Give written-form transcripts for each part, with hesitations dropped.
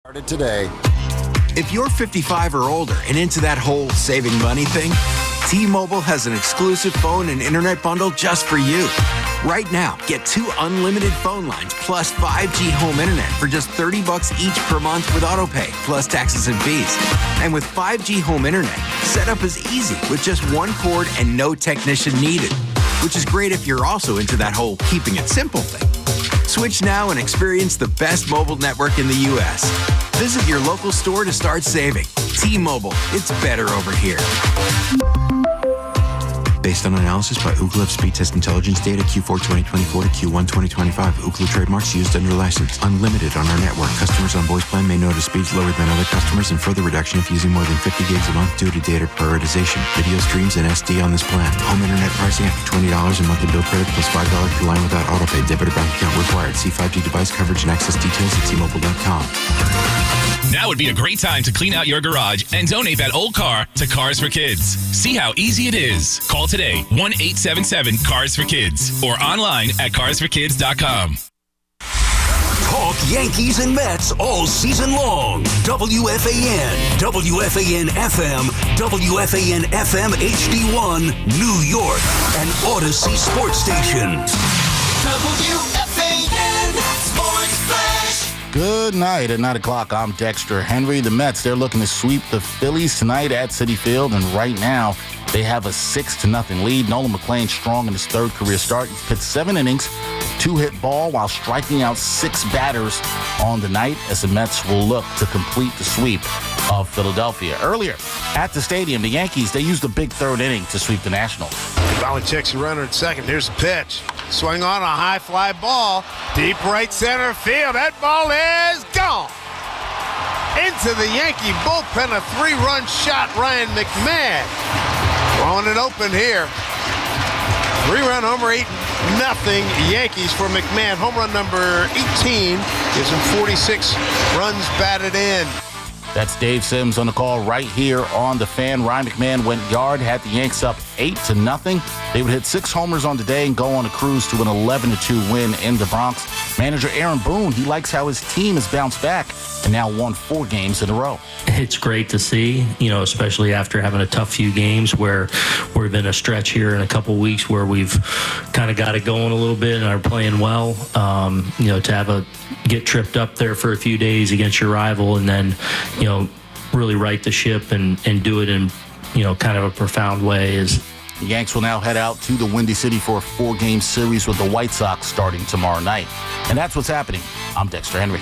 Started today. If you're 55 or older and into that whole saving money thing, T-Mobile has an exclusive phone and internet bundle just for you. Right now, get 2 unlimited phone lines plus 5G home internet for just $30 each per month with autopay, plus taxes and fees. And with 5G home internet, setup is easy with just one cord and no technician needed, which is great if you're also into that whole keeping it simple thing. Switch now and experience the best mobile network in the U.S. Visit your local store to start saving. T-Mobile, it's better over here. Based on analysis by Ookla of Speed Test Intelligence data Q4 2024 to Q1 2025. Ookla trademarks used under license. Unlimited on our network. Customers on voice plan may notice speeds lower than other customers and further reduction if using more than 50 gigs a month due to data prioritization. Video streams and SD on this plan. Home internet pricing after $20 a monthly bill credit plus $5 per line without autopay. Debit or bank account required. See 5G device coverage and access details at T-Mobile.com. Now would be a great time to clean out your garage and donate that old car to Cars for Kids. See how easy it is. Call today, 1-877-CARS-FOR-KIDS or online at carsforkids.com. Talk Yankees and Mets all season long. WFAN, WFAN FM, WFAN FM HD1, New York, and Odyssey Sports Stations. WFAN Sports Flash. Good night. At 9 o'clock, I'm Dexter Henry. The Mets, they're looking to sweep the Phillies tonight at Citi Field, and right now they have a 6-0 lead. Nolan McClain strong in his third career start. He's pitched 7 innings, 2-hit ball while striking out 6 batters on the night as the Mets will look to complete the sweep of Philadelphia. Earlier at the stadium, the Yankees, they used a big third inning to sweep the Nationals. Bauer checks a runner at second. Here's the pitch. Swing on a high fly ball. Deep right center field. That ball is gone. Into the Yankee bullpen. A 3-run shot. Ryan McMahon throwing it open here. 3-run homer, 8-0 Yankees for McMahon. Home run number 18 gives him 46 runs batted in. That's Dave Sims on the call right here on The Fan. Ryan McMahon went yard, had the Yanks up 8-0. They would hit 6 homers on the day and go on a cruise to an 11-2 win in the Bronx. Manager Aaron Boone, he likes how his team has bounced back and now won 4 games in a row. It's great to see, especially after having a tough few games where we've in a stretch here in a couple weeks where we've kind of got it going a little bit and are playing well. To get tripped up there for a few days against your rival and then, really right the ship and do it in, kind of a profound way is. The Yanks will now head out to the Windy City for a 4-game series with the White Sox starting tomorrow night. And that's what's happening. I'm Dexter Henry.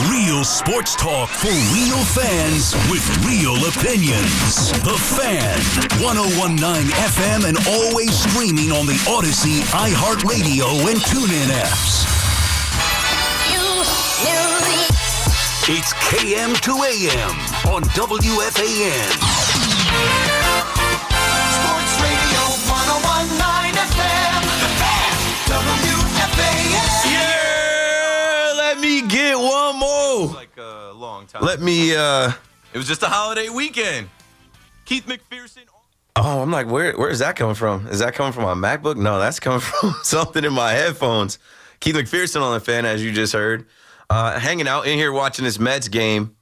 Real sports talk for real fans with real opinions. The Fan, 101.9 FM and always streaming on the Odyssey, iHeartRadio, and TuneIn apps. It's KM to AM on WFAN. Sports Radio 101.9 FM. The Fan. WFAN. Yeah, let me get one more. Like a long time. It was just a holiday weekend. Keith McPherson. Oh, I'm like, where is that coming from? Is that coming from my MacBook? No, that's coming from something in my headphones. Keith McPherson on The Fan, as you just heard. Hanging out in here watching this Mets game,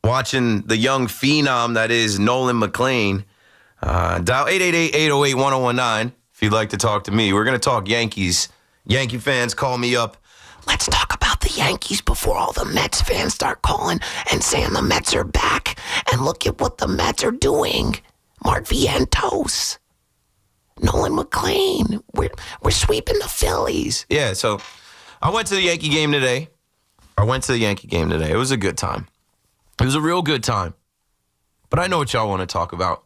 watching the young phenom that is Nolan McClain. Dial 888-808-1019 if you'd like to talk to me. We're going to talk Yankees. Yankee fans, call me up. Let's talk about the Yankees before all the Mets fans start calling and saying the Mets are back. And look at what the Mets are doing. Mark Vientos, Nolan McClain. We're sweeping the Phillies. Yeah, so I went to the Yankee game today. It was a good time. It was a real good time. But I know what y'all want to talk about.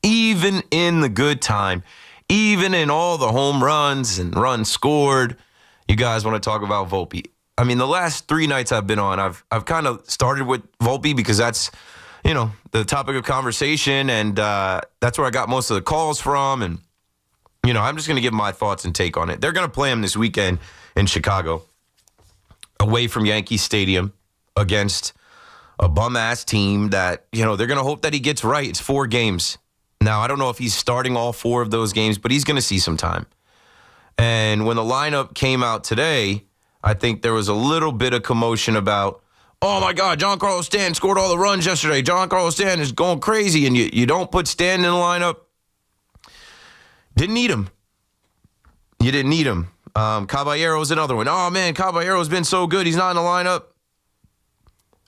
Even in the good time, even in all the home runs and runs scored, you guys want to talk about Volpe. I mean, the last 3 nights I've been on, I've kind of started with Volpe because that's, the topic of conversation, and that's where I got most of the calls from. And, I'm just going to give my thoughts and take on it. They're going to play him this weekend in Chicago, away from Yankee Stadium against a bum-ass team that, they're going to hope that he gets right. It's 4 games. Now, I don't know if he's starting all 4 of those games, but he's going to see some time. And when the lineup came out today, I think there was a little bit of commotion about, oh, my God, Giancarlo Stanton scored all the runs yesterday. Giancarlo Stanton is going crazy, and you don't put Stanton in the lineup. Didn't need him. You didn't need him. Caballero's another one. Oh, man, Caballero's been so good. He's not in the lineup.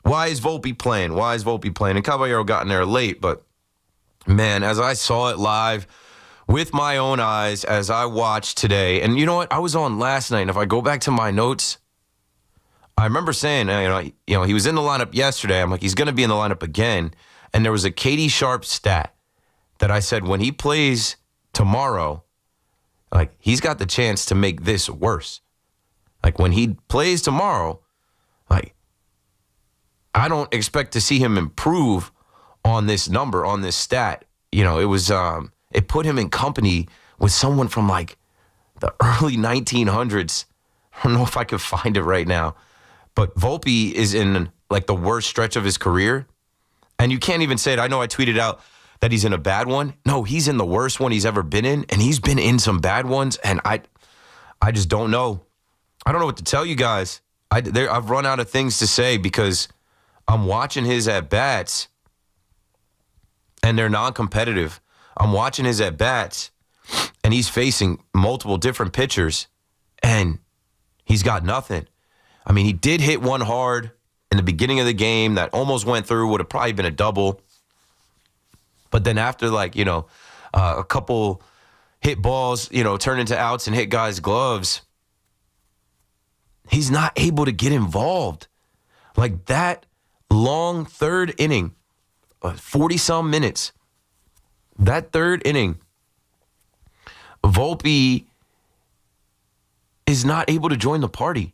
Why is Volpe playing? And Caballero got in there late, but, man, as I saw it live with my own eyes as I watched today, and you know what? I was on last night, and if I go back to my notes, I remember saying, he was in the lineup yesterday. I'm like, he's going to be in the lineup again. And there was a Katie Sharp stat that I said, when he plays tomorrow, like, he's got the chance to make this worse. Like, when he plays tomorrow, like, I don't expect to see him improve on this number, on this stat. It was, it put him in company with someone from, like, the early 1900s. I don't know if I could find it right now. But Volpe is in, like, the worst stretch of his career. And you can't even say it. I know I tweeted out that he's in a bad one. No, he's in the worst one he's ever been in. And he's been in some bad ones. And I just don't know. I don't know what to tell you guys. I've run out of things to say because I'm watching his at-bats, and they're non-competitive. I'm watching his at-bats, and he's facing multiple different pitchers, and he's got nothing. I mean, he did hit one hard in the beginning of the game that almost went through, would have probably been a double. But then after, a couple hit balls, turn into outs and hit guys' gloves, he's not able to get involved. Like that long third inning, 40-some minutes, that third inning, Volpe is not able to join the party.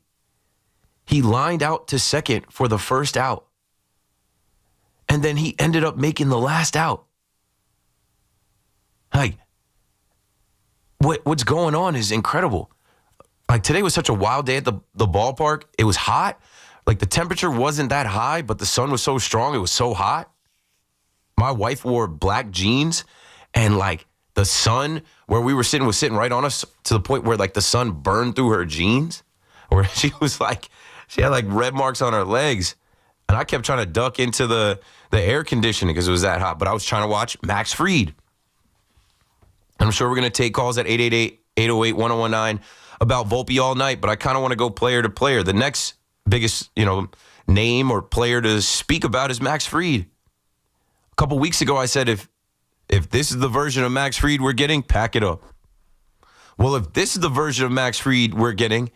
He lined out to second for the first out, and then he ended up making the last out. Like, what's going on is incredible. Like, today was such a wild day at the ballpark. It was hot. Like, the temperature wasn't that high, but the sun was so strong, it was so hot. My wife wore black jeans, and, like, the sun where we were sitting was sitting right on us to the point where, like, the sun burned through her jeans, where she had, like, red marks on her legs. And I kept trying to duck into the air conditioning because it was that hot. But I was trying to watch Max Fried. I'm sure we're going to take calls at 888-808-1019 about Volpe all night, but I kind of want to go player to player. The next biggest, name or player to speak about is Max Fried. A couple weeks ago, I said, if this is the version of Max Fried we're getting, pack it up. Well, if this is the version of Max Fried we're getting,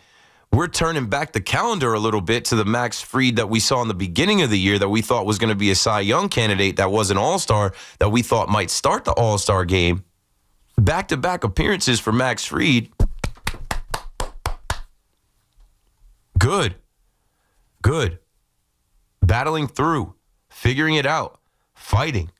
we're turning back the calendar a little bit to the Max Fried that we saw in the beginning of the year that we thought was going to be a Cy Young candidate, that was an all-star, that we thought might start the all-star game. Back-to-back appearances for Max Fried. Good. Battling through, figuring it out, fighting.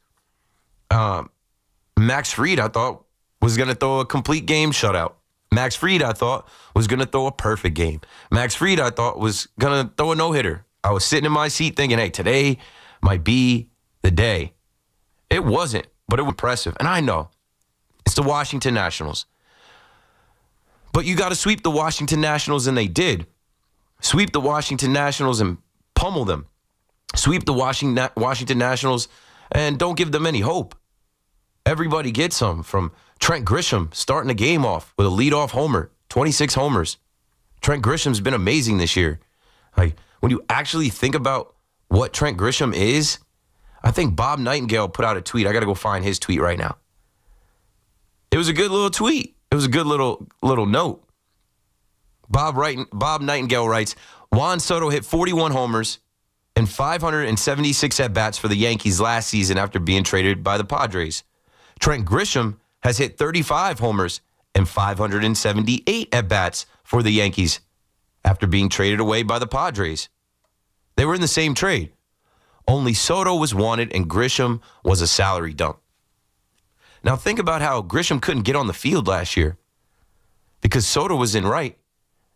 Max Fried, I thought, was going to throw a complete game shutout. Max Fried, I thought, was going to throw a perfect game. Max Fried, I thought, was going to throw a no-hitter. I was sitting in my seat thinking, hey, today might be the day. It wasn't, but it was impressive. And I know it's the Washington Nationals. But you got to sweep the Washington Nationals, and they did. Sweep the Washington Nationals and pummel them. Sweep the Washington Nationals and don't give them any hope. Everybody gets some, from Trent Grisham starting the game off with a leadoff homer, 26 homers. Trent Grisham's been amazing this year. Like, when you actually think about what Trent Grisham is, I think Bob Nightingale put out a tweet. I got to go find his tweet right now. It was a good little tweet. It was a good little note. Bob Nightingale writes, Juan Soto hit 41 homers and 576 at-bats for the Yankees last season after being traded by the Padres. Trent Grisham has hit 35 homers and 578 at-bats for the Yankees after being traded away by the Padres. They were in the same trade. Only Soto was wanted and Grisham was a salary dump. Now think about how Grisham couldn't get on the field last year because Soto was in right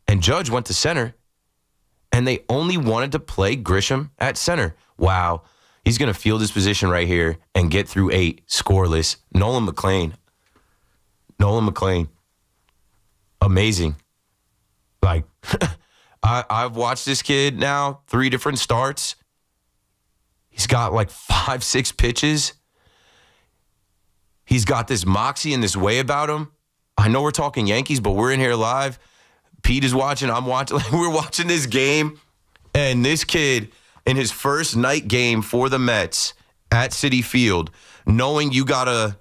and Judge went to center, and they only wanted to play Grisham at center. Wow. He's going to field his position right here and get through 8 scoreless. Nolan McLean. Amazing. Like, I've watched this kid now 3 different starts. He's got like 5, 6 pitches. He's got this moxie and this way about him. I know we're talking Yankees, but we're in here live. Pete is watching. I'm watching. We're watching this game. And this kid, in his first night game for the Mets at Citi Field, knowing you got to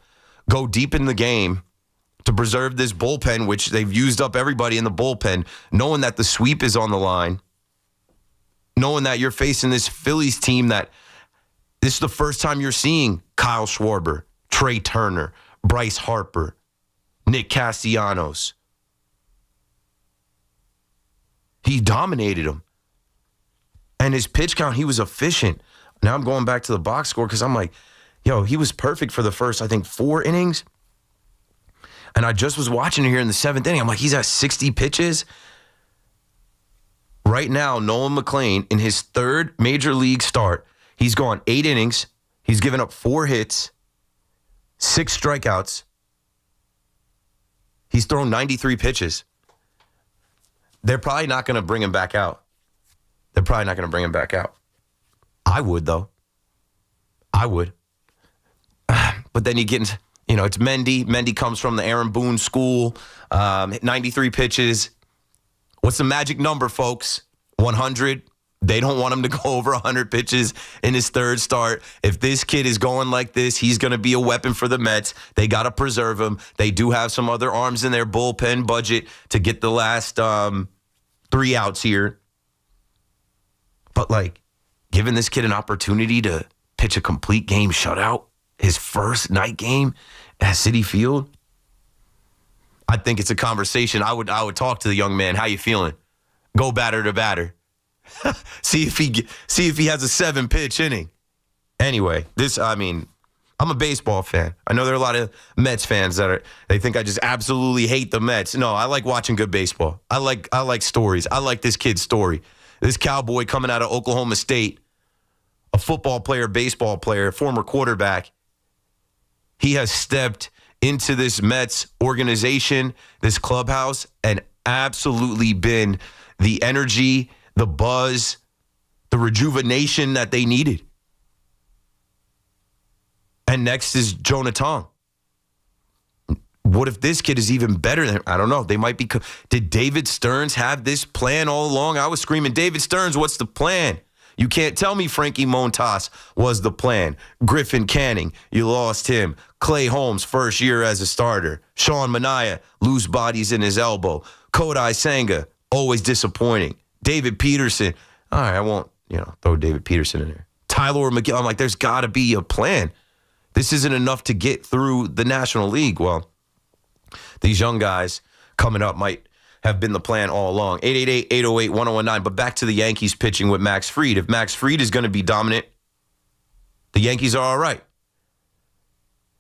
go deep in the game to preserve this bullpen, which they've used up everybody in the bullpen, knowing that the sweep is on the line, knowing that you're facing this Phillies team that this is the first time you're seeing Kyle Schwarber, Trey Turner, Bryce Harper, Nick Castellanos. He dominated them. And his pitch count, he was efficient. Now I'm going back to the box score because I'm like, yo, he was perfect for the first, I think, 4 innings. And I just was watching it here in the 7th inning. I'm like, he's at 60 pitches. Right now, Nolan McLean, in his 3rd major league start, he's gone 8 innings. He's given up 4 hits, 6 strikeouts. He's thrown 93 pitches. They're probably not going to bring him back out. I would, though. I would. But then you get into, it's Mendy. Mendy comes from the Aaron Boone school. 93 pitches. What's the magic number, folks? 100. They don't want him to go over 100 pitches in his 3rd start. If this kid is going like this, he's going to be a weapon for the Mets. They got to preserve him. They do have some other arms in their bullpen budget to get the last 3 outs here. But, giving this kid an opportunity to pitch a complete game shutout, his first night game at Citi Field, I think it's a conversation I would talk to the young man. How you feeling? Go batter to batter. see if he has a 7-pitch inning. Anyway, I'm a baseball fan. I know there are a lot of Mets fans they think I just absolutely hate the Mets. No, I like watching good baseball. I like stories. I like this kid's story. This cowboy coming out of Oklahoma State, a football player, baseball player, former quarterback. He has stepped into this Mets organization, this clubhouse, and absolutely been the energy, the buzz, the rejuvenation that they needed. And next is Jonah Tong. What if this kid is even better than him? I don't know. They might be. Did David Stearns have this plan all along? I was screaming, David Stearns, what's the plan? You can't tell me Frankie Montas was the plan. Griffin Canning, you lost him. Clay Holmes, first year as a starter. Sean Manaea, loose bodies in his elbow. Kodai Senga, always disappointing. David Peterson, all right, I won't, throw David Peterson in there. Tyler McGill, I'm like, there's got to be a plan. This isn't enough to get through the National League. Well, these young guys coming up might have been the plan all along. 888-808-1019. But back to the Yankees pitching with Max Fried. If Max Fried is going to be dominant, the Yankees are all right.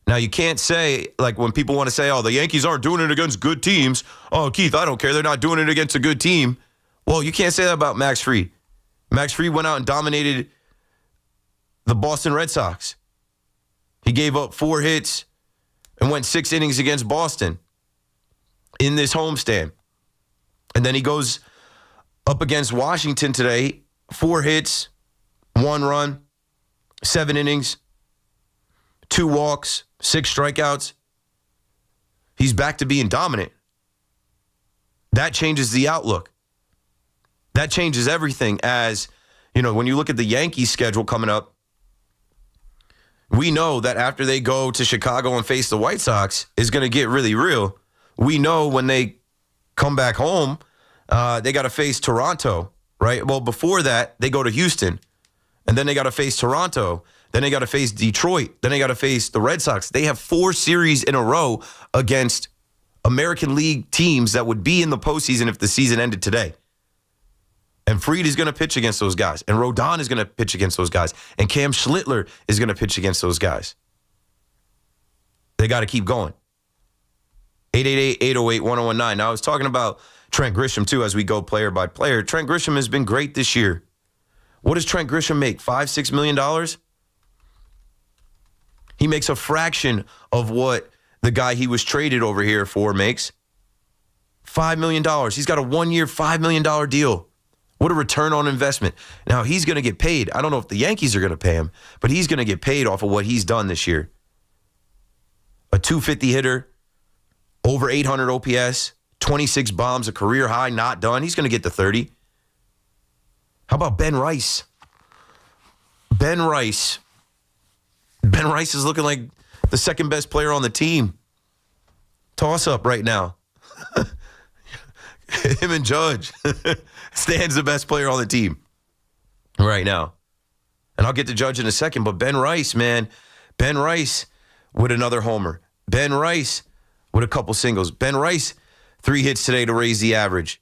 Now, you can't say, when people want to say, the Yankees aren't doing it against good teams. Oh, Keith, I don't care. They're not doing it against a good team. Well, you can't say that about Max Fried. Max Fried went out and dominated the Boston Red Sox. He gave up 4 hits and went 6 innings against Boston in this homestand. And then he goes up against Washington today, 4 hits, 1 run, 7 innings, 2 walks, 6 strikeouts. He's back to being dominant. That changes the outlook. That changes everything as, when you look at the Yankees schedule coming up, we know that after they go to Chicago and face the White Sox, it's going to get really real. We know when they come back home, they got to face Toronto, right? Well, before that, they go to Houston, and then they got to face Toronto. Then they got to face Detroit. Then they got to face the Red Sox. They have 4 series in a row against American League teams that would be in the postseason if the season ended today. And Fried is going to pitch against those guys. And Rodon is going to pitch against those guys. And Cam Schlittler is going to pitch against those guys. They got to keep going. 888-808-1019. Now, I was talking about Trent Grisham, too, as we go player by player. Trent Grisham has been great this year. What does Trent Grisham make? $5-6 million? He makes a fraction of what the guy he was traded over here for makes. $5 million. He's got a 1-year, $5 million deal What a return on investment. Now, he's going to get paid. I don't know if the Yankees are going to pay him, but he's going to get paid off of what he's done this year. A 250 hitter, over 800 OPS, 26 bombs, a career high, not done. He's going to get the 30. How about Ben Rice? Ben Rice is looking like the second best player on the team. Toss up right now. Him and Judge. Stan's the best player on the team right now. And I'll get to Judge in a second, but Ben Rice, man. Ben Rice with another homer. Ben Rice with a couple singles. Ben Rice, 3 hits today to raise the average.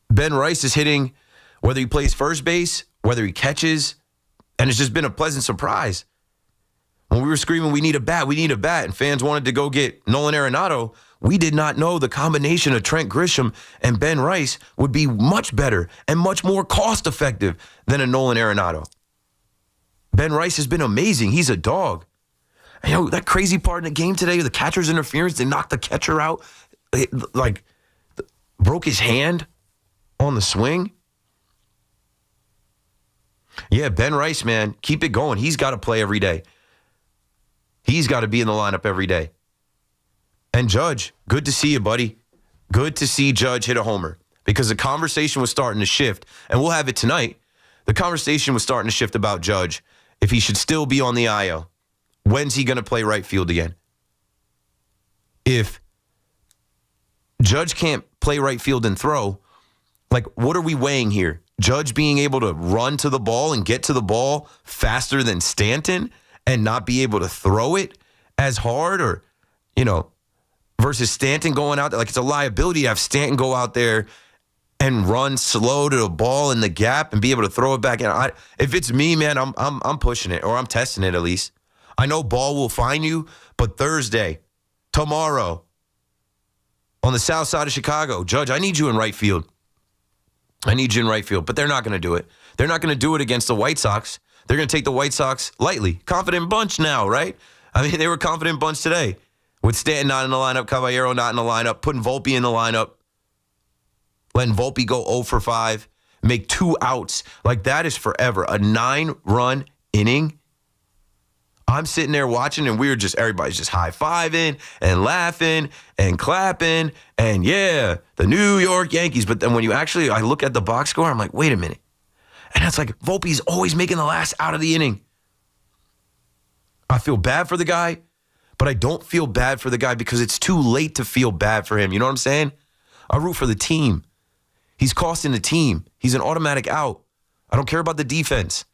Ben Rice is hitting whether he plays first base, whether he catches, and it's just been a pleasant surprise. When we were screaming, we need a bat, and fans wanted to go get Nolan Arenado, we did not know the combination of Trent Grisham and Ben Rice would be much better and much more cost-effective than a Nolan Arenado. Ben Rice has been amazing. He's a dog. You know, that crazy part in the game today, the catcher's interference, they knocked the catcher out, broke his hand on the swing. Yeah, Ben Rice, man, keep it going. He's got to play every day. He's got to be in the lineup every day. And Judge, good to see you, buddy. Good to see Judge hit a homer because the conversation was starting to shift, and we'll have it tonight. The conversation was starting to shift about Judge, if he should still be on the IL. When's he going to play right field again? If Judge can't play right field and throw, like, what are we weighing here? Judge being able to run to the ball and get to the ball faster than Stanton and not be able to throw it as hard, or, you know, versus Stanton going out there. Like, it's a liability to have Stanton go out there and run slow to the ball in the gap and be able to throw it back in. If it's me, man, I'm pushing it, or I'm testing it at least. I know ball will find you, but Thursday, tomorrow, on the south side of Chicago, Judge, I need you in right field. I need you in right field, but they're not going to do it. They're not going to do it against the White Sox. They're going to take the White Sox lightly. Confident bunch now, right? I mean, they were confident bunch today with Stanton not in the lineup, Caballero not in the lineup, putting Volpe in the lineup, letting Volpe go 0 for 5, make 2 outs. Like, that is forever. A 9-run inning. I'm sitting there watching, and everybody's just high-fiving and laughing and clapping, and yeah, the New York Yankees. But then when I look at the box score, I'm like, wait a minute. And it's like, Volpe's always making the last out of the inning. I feel bad for the guy, but I don't feel bad for the guy because it's too late to feel bad for him. You know what I'm saying? I root for the team. He's costing the team. He's an automatic out. I don't care about the defense.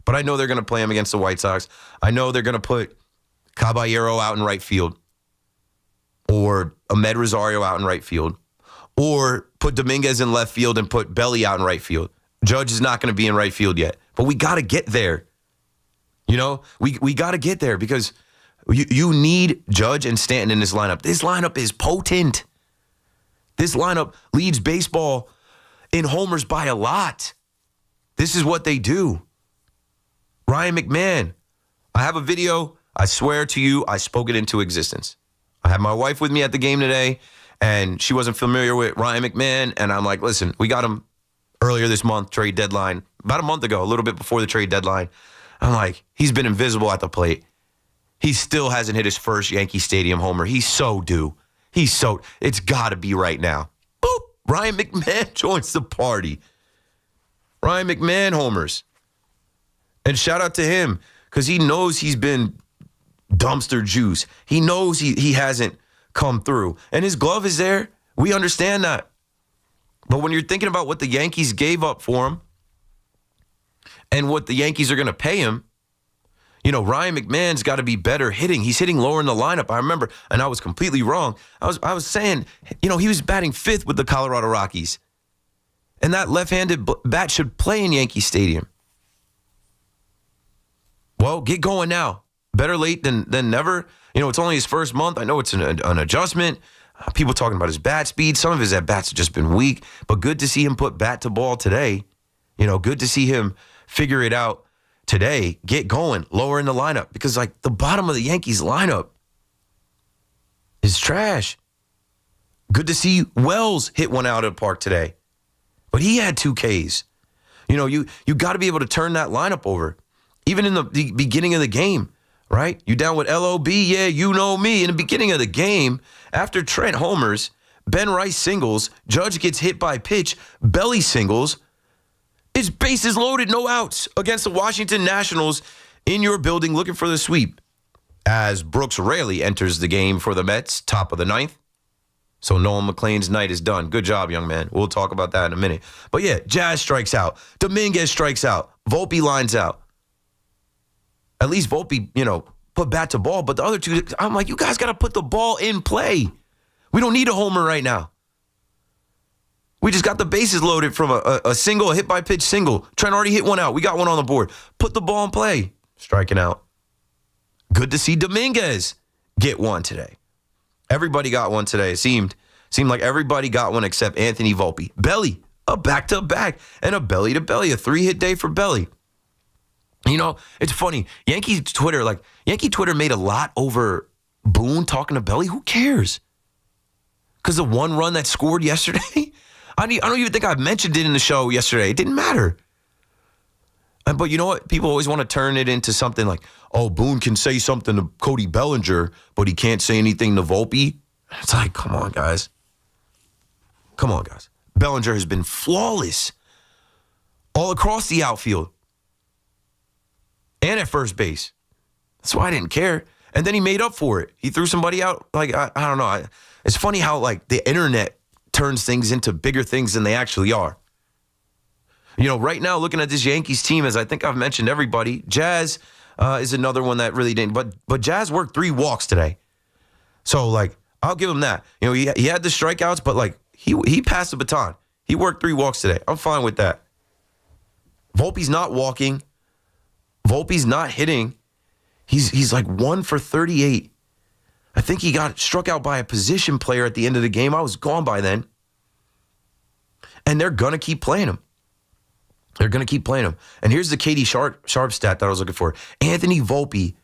But I know they're going to play him against the White Sox. I know they're going to put Caballero out in right field, or Ahmed Rosario out in right field, or put Dominguez in left field and put Belly out in right field. Judge is not going to be in right field yet, but we got to get there. You know, we got to get there because you need Judge and Stanton in this lineup. This lineup is potent. This lineup leads baseball in homers by a lot. This is what they do. Ryan McMahon, I have a video. I swear to you, I spoke it into existence. I had my wife with me at the game today, and she wasn't familiar with Ryan McMahon. And I'm like, listen, we got him earlier this month, trade deadline, about a month ago, a little bit before the trade deadline. I'm like, he's been invisible at the plate. He still hasn't hit his first Yankee Stadium homer. He's so due. It's got to be right now. Boop. Ryan McMahon joins the party. Ryan McMahon homers. And shout out to him because he knows he's been dumpster juice. He knows he hasn't come through. And his glove is there. We understand that. But when you're thinking about what the Yankees gave up for him and what the Yankees are going to pay him, you know, Ryan McMahon's got to be better hitting. He's hitting lower in the lineup. I remember, and I was completely wrong. I was saying, you know, he was batting 5th with the Colorado Rockies. And that left-handed bat should play in Yankee Stadium. Well, get going now. Better late than never. You know, it's only his first month. I know it's an adjustment. People talking about his bat speed. Some of his at-bats have just been weak. But good to see him put bat to ball today. You know, good to see him figure it out today. Get going. Lower in the lineup. Because, like, the bottom of the Yankees lineup is trash. Good to see Wells hit one out of the park today. But he had 2 Ks. You know, you got to be able to turn that lineup over. Even in the beginning of the game, right? You down with LOB? Yeah, you know me. In the beginning of the game, after Trent homers, Ben Rice singles, Judge gets hit by pitch, Belly singles. It's bases loaded, no outs against the Washington Nationals in your building looking for the sweep. As Brooks Raley enters the game for the Mets, top of the ninth. So Nolan McLean's night is done. Good job, young man. We'll talk about that in a minute. But yeah, Jazz strikes out. Dominguez strikes out. Volpe lines out. At least Volpe, put bat to ball. But the other two, I'm like, you guys got to put the ball in play. We don't need a homer right now. We just got the bases loaded from a single, a hit by pitch single. Trent already hit one out. We got one on the board. Put the ball in play. Striking out. Good to see Dominguez get one today. Everybody got one today. It seemed like everybody got one except Anthony Volpe. Belly, a back-to-back, and a belly-to-belly, a 3-hit day for Belly. It's funny. Yankee Twitter made a lot over Boone talking to Belly. Who cares? Because the one run that scored yesterday, I don't even think I mentioned it in the show yesterday. It didn't matter. But you know what? People always want to turn it into something like, oh, Boone can say something to Cody Bellinger, but he can't say anything to Volpe. It's like, come on, guys. Come on, guys. Bellinger has been flawless all across the outfield and at first base. That's why I didn't care. And then he made up for it. He threw somebody out. Like, I don't know. It's funny how, like, the internet turns things into bigger things than they actually are. Right now, looking at this Yankees team, as I think I've mentioned everybody, Jazz is another one that really didn't. But Jazz worked 3 walks today. So, like, I'll give him that. He had the strikeouts, but, like, he passed the baton. He worked 3 walks today. I'm fine with that. Volpe's not walking. Volpe's not hitting. He's like 1 for 38. I think he got struck out by a position player at the end of the game. I was gone by then. And they're going to keep playing him. They're going to keep playing him. And here's the Katie Sharp stat that I was looking for. Anthony Volpe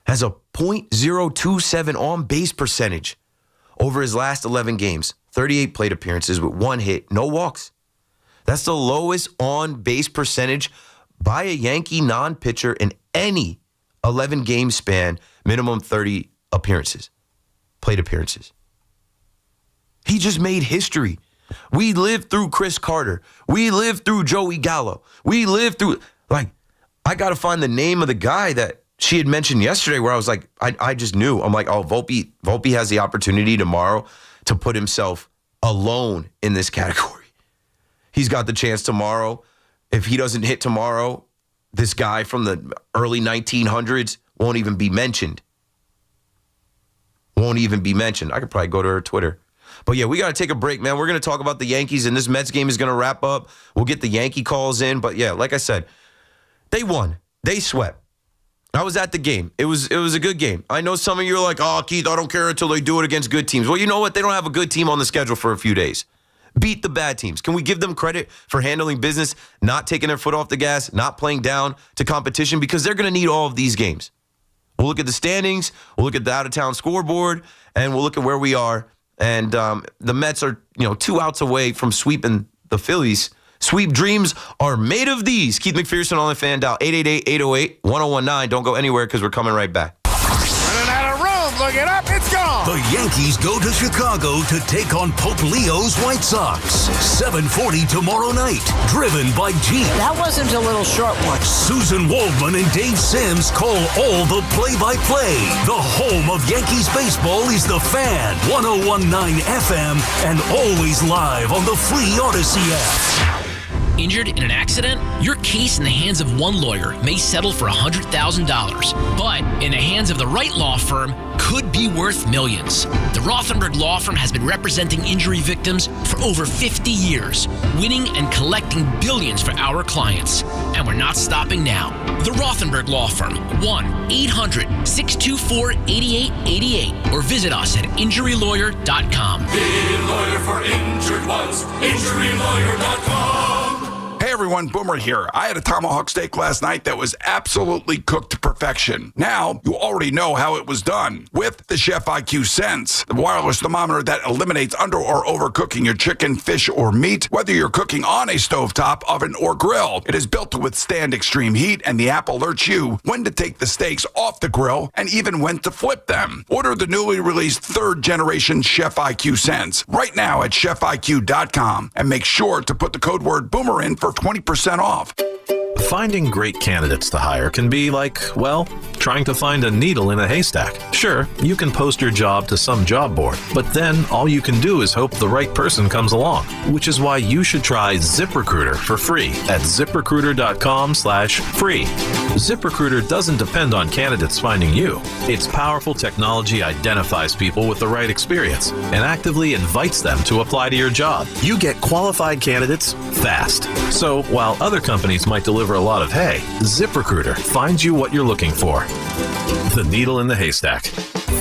has a .027 on-base percentage over his last 11 games. 38 plate appearances with 1 hit, no walks. That's the lowest on-base percentage by a Yankee non-pitcher in any 11-game span, minimum 30 appearances, plate appearances. He just made history. We lived through Chris Carter. We lived through Joey Gallo. We lived through, like, I got to find the name of the guy that she had mentioned yesterday where I was like, I just knew. I'm like, oh, Volpe has the opportunity tomorrow to put himself alone in this category. He's got the chance tomorrow. If he doesn't hit tomorrow, this guy from the early 1900s won't even be mentioned. Won't even be mentioned. I could probably go to her Twitter. But yeah, we got to take a break, man. We're going to talk about the Yankees, and this Mets game is going to wrap up. We'll get the Yankee calls in. But yeah, like I said, they won. They swept. I was at the game. It was a good game. I know some of you are like, oh, Keith, I don't care until they do it against good teams. Well, you know what? They don't have a good team on the schedule for a few days. Beat the bad teams. Can we give them credit for handling business, not taking their foot off the gas, not playing down to competition? Because they're going to need all of these games. We'll look at the standings. We'll look at the out-of-town scoreboard, and we'll look at where we are. And the Mets are, 2 outs away from sweeping the Phillies. Sweep dreams are made of these. Keith McPherson on the fan dial, 888-808-1019. Don't go anywhere because we're coming right back. Running out of room. Look it up. It's gone. The Yankees go to Chicago to take on Pope Leo's White Sox. 7:40 tomorrow night. Driven by Jeep. That wasn't a little short one. Susan Waldman and Dave Sims call all the play-by-play. The home of Yankees baseball is The Fan. 101.9 FM and always live on the free Odyssey app. Injured in an accident? Your case in the hands of one lawyer may settle for $100,000, but in the hands of the right law firm could be worth millions. The Rothenberg Law Firm has been representing injury victims for over 50 years, winning and collecting billions for our clients. And we're not stopping now. The Rothenberg Law Firm, 1-800-624-8888, or visit us at injurylawyer.com. Be a lawyer for injured ones, injurylawyer.com. Hey everyone, Boomer here. I had a tomahawk steak last night that was absolutely cooked to perfection. Now, you already know how it was done with the Chef IQ Sense, the wireless thermometer that eliminates under or overcooking your chicken, fish, or meat, whether you're cooking on a stovetop, oven, or grill. It is built to withstand extreme heat, and the app alerts you when to take the steaks off the grill and even when to flip them. Order the newly released 3rd generation Chef IQ Sense right now at chefiq.com and make sure to put the code word Boomer in for 20% off. Finding great candidates to hire can be like, well, trying to find a needle in a haystack. Sure, you can post your job to some job board, but then all you can do is hope the right person comes along, which is why you should try ZipRecruiter for free at ZipRecruiter.com/free. ZipRecruiter doesn't depend on candidates finding you. Its powerful technology identifies people with the right experience and actively invites them to apply to your job. You get qualified candidates fast. So while other companies might deliver a lot of hay, ZipRecruiter finds you what you're looking for. The needle in the haystack.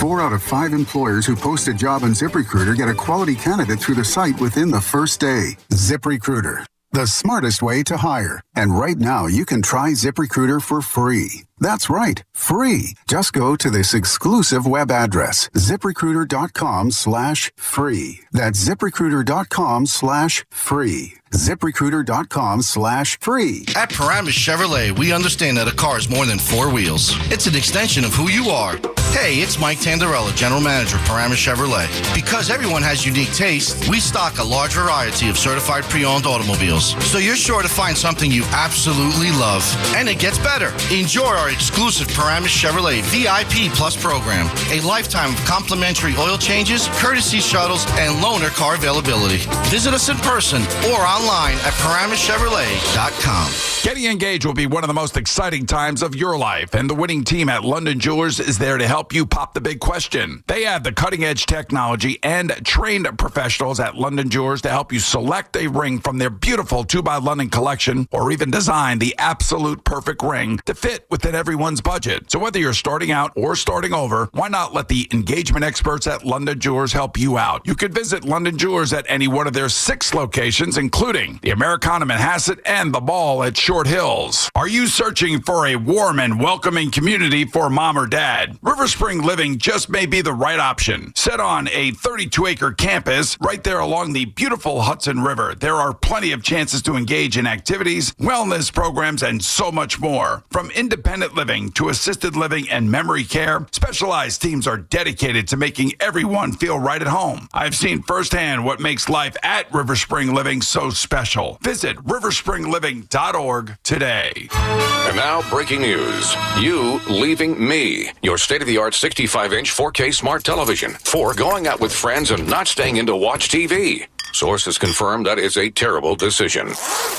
4 out of 5 employers who post a job on ZipRecruiter get a quality candidate through the site within the first day. ZipRecruiter, the smartest way to hire. And right now, you can try ZipRecruiter for free. That's right, free. Just go to this exclusive web address, ZipRecruiter.com/free. That's ZipRecruiter.com/free. ZipRecruiter.com/free. At Paramus Chevrolet, we understand that a car is more than 4 wheels. It's an extension of who you are. Hey, it's Mike Tandarella, General Manager, Paramus Chevrolet. Because everyone has unique taste, we stock a large variety of certified pre-owned automobiles. So you're sure to find something you absolutely love. And it gets better. Enjoy our exclusive Paramus Chevrolet VIP Plus program. A lifetime of complimentary oil changes, courtesy shuttles, and loaner car availability. Visit us in person or online at ParamusChevrolet.com. Getting engaged will be one of the most exciting times of your life, and the winning team at London Jewelers is there to help you pop the big question. They have the cutting-edge technology and trained professionals at London Jewelers to help you select a ring from their beautiful 2x London collection, or even design the absolute perfect ring to fit within everyone's budget. So whether you're starting out or starting over, why not let the engagement experts at London Jewelers help you out? You could visit London Jewelers at any one of their 6 locations, including the Americana Manhasset and the Ball at Short Hills. Are you searching for a warm and welcoming community for mom or dad? River Spring Living just may be the right option. Set on a 32-acre campus right there along the beautiful Hudson River, there are plenty of chances to engage in activities, wellness programs, and so much more. From independent living to assisted living and memory care, specialized teams are dedicated to making everyone feel right at home. I've seen firsthand what makes life at River Spring Living so special. Visit riverspringliving.org today. And now, breaking news. You leaving me. Your state-of-the-art 65-inch 4K smart television. For going out with friends and not staying in to watch TV. Sources confirm that is a terrible decision.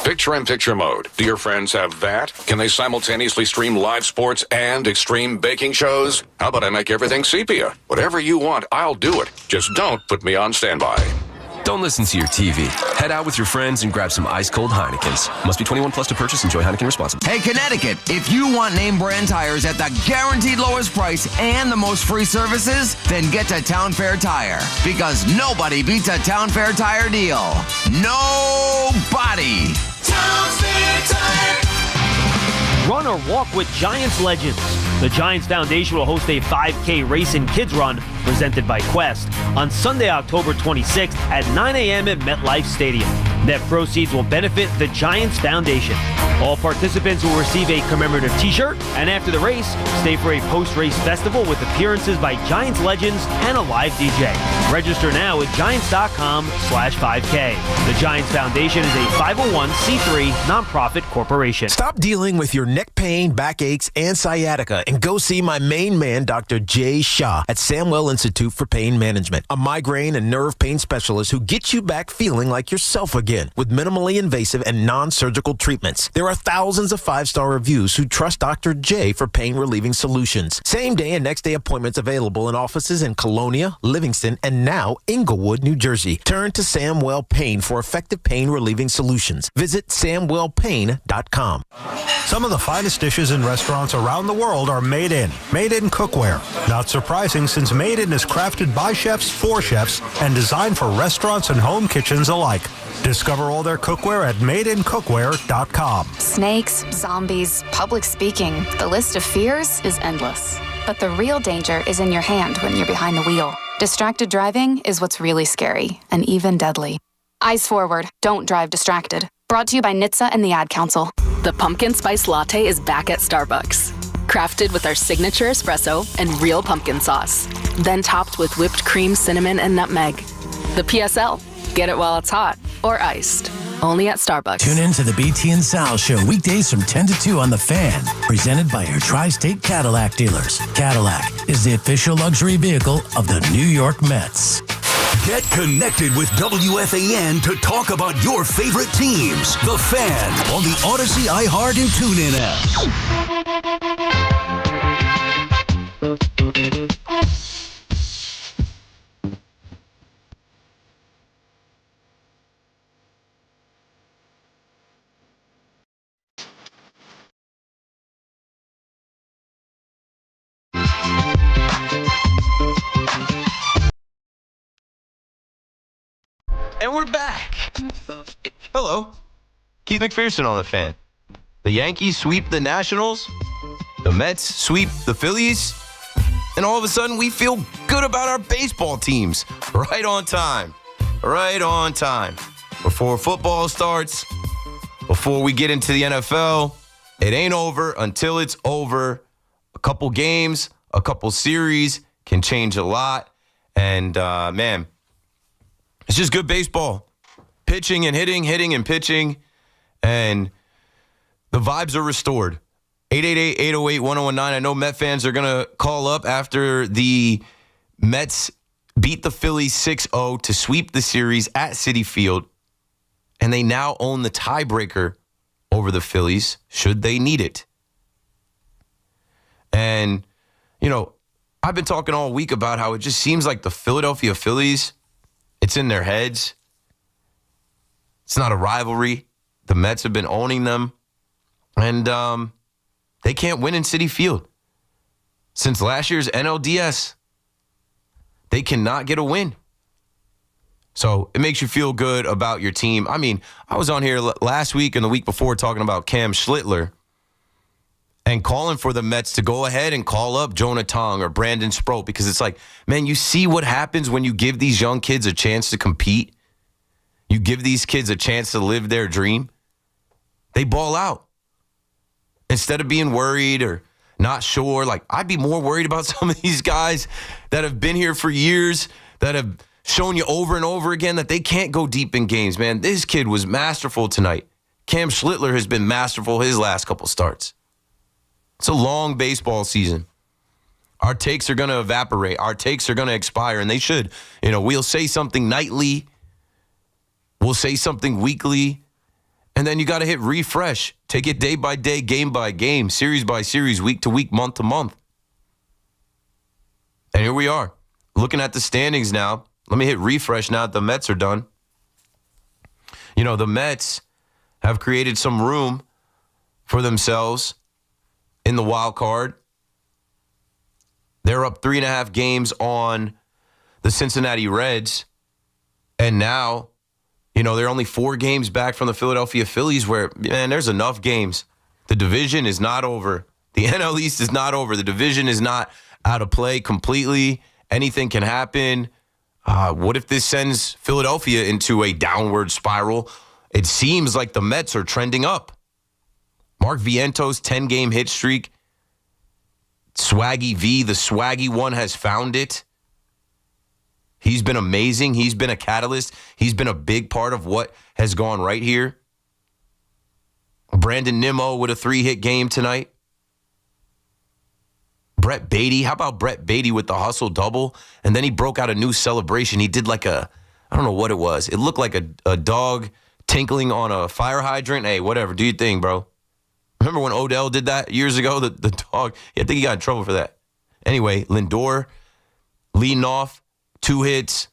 Picture-in-picture mode. Do your friends have that? Can they simultaneously stream live sports and extreme baking shows? How about I make everything sepia? Whatever you want, I'll do it. Just don't put me on standby. Don't listen to your TV. Head out with your friends and grab some ice-cold Heinekens. Must be 21 plus to purchase. Enjoy Heineken responsibly. Hey, Connecticut, if you want name brand tires at the guaranteed lowest price and the most free services, then get to Town Fair Tire. Because nobody beats a Town Fair Tire deal. Nobody. Town Fair Tire. Run or walk with Giants legends. The Giants Foundation will host a 5K race and kids run presented by Quest on Sunday, October 26th at 9 a.m. at MetLife Stadium. Net proceeds will benefit the Giants Foundation. All participants will receive a commemorative t-shirt, and after the race, stay for a post-race festival with appearances by Giants legends and a live DJ. Register now at giants.com/5K. The Giants Foundation is a 501c3 nonprofit corporation. Stop dealing with your neck pain, backaches, and sciatica and go see my main man, Dr. Jay Shah at Samwell Institute for Pain Management, a migraine and nerve pain specialist who gets you back feeling like yourself again with minimally invasive and non-surgical treatments. There are thousands of 5-star reviews who trust Dr. J for pain-relieving solutions. Same day and next day appointments available in offices in Colonia, Livingston, and and now Inglewood, New Jersey. Turn to Samwell Pain for effective pain-relieving solutions. Visit SamwellPain.com. Some of the finest dishes in restaurants around the world are made in cookware. Not surprising, since Made In is crafted by chefs for chefs and designed for restaurants and home kitchens alike. Discover all their cookware at madeincookware.com. Snakes, zombies, public speaking. The list of fears is endless. But the real danger is in your hand when you're behind the wheel. Distracted driving is what's really scary and even deadly. Eyes forward. Don't drive distracted. Brought to you by NHTSA and the Ad Council. The pumpkin spice latte is back at Starbucks. Crafted with our signature espresso and real pumpkin sauce. Then topped with whipped cream, cinnamon, and nutmeg. The PSL. Get it while it's hot or iced. Only at Starbucks. Tune in to the BT and Sal Show weekdays from 10 to 2 on The Fan. Presented by your Tri-State Cadillac dealers. Cadillac is the official luxury vehicle of the New York Mets. Get connected with WFAN to talk about your favorite teams. The Fan on the Odyssey, iHeart, and TuneIn apps. And we're back. Hello. Keith McPherson on The Fan. The Yankees sweep the Nationals. The Mets sweep the Phillies. And all of a sudden, we feel good about our baseball teams. Right on time. Right on time. Before football starts, before we get into the NFL, it ain't over until it's over. A couple games, a couple series can change a lot. And, man, it's just good baseball. Pitching and hitting, hitting and pitching. And the vibes are restored. 888-808-1019. I know Met fans are going to call up after the Mets beat the Phillies 6-0 to sweep the series at Citi Field. And they now own the tiebreaker over the Phillies, should they need it. And, you know, I've been talking all week about how it just seems like the Philadelphia Phillies, it's in their heads. It's not a rivalry. The Mets have been owning them. And they can't win in Citi Field. Since last year's NLDS, they cannot get a win. So it makes you feel good about your team. I mean, I was on here last week and the week before talking about Cam Schlittler and calling for the Mets to go ahead and call up Jonah Tong or Brandon Sproat, because it's like, man, you see what happens when you give these young kids a chance to compete. You give these kids a chance to live their dream. They ball out. Instead of being worried or not sure, like, I'd be more worried about some of these guys that have been here for years, that have shown you over and over again that they can't go deep in games, man. This kid was masterful tonight. Cam Schlittler has been masterful his last couple starts. It's a long baseball season. Our takes are going to evaporate. Our takes are going to expire, and they should. You know, we'll say something nightly. We'll say something weekly. And then you got to hit refresh. Take it day by day, game by game, series by series, week to week, month to month. And here we are, looking at the standings now. Let me hit refresh now that the Mets are done. You know, the Mets have created some room for themselves in the wild card. They're up 3.5 games on the Cincinnati Reds. And now, you know, they're only 4 games back from the Philadelphia Phillies, where, man, there's enough games. The division is not over. The NL East is not over. The division is not out of play completely. Anything can happen. What if this sends Philadelphia into a downward spiral? It seems like the Mets are trending up. Mark Viento's 10-game hit streak. Swaggy V, the swaggy one, has found it. He's been amazing. He's been a catalyst. He's been a big part of what has gone right here. Brandon Nimmo with a 3-hit game tonight. Brett Beatty. How about Brett Beatty with the hustle double? And then he broke out a new celebration. He did like I don't know what it was. It looked like a dog tinkling on a fire hydrant. Hey, whatever. Do your thing, bro. Remember when Odell did that years ago? The dog. I think he got in trouble for that. Anyway, Lindor leading off. 2 hits.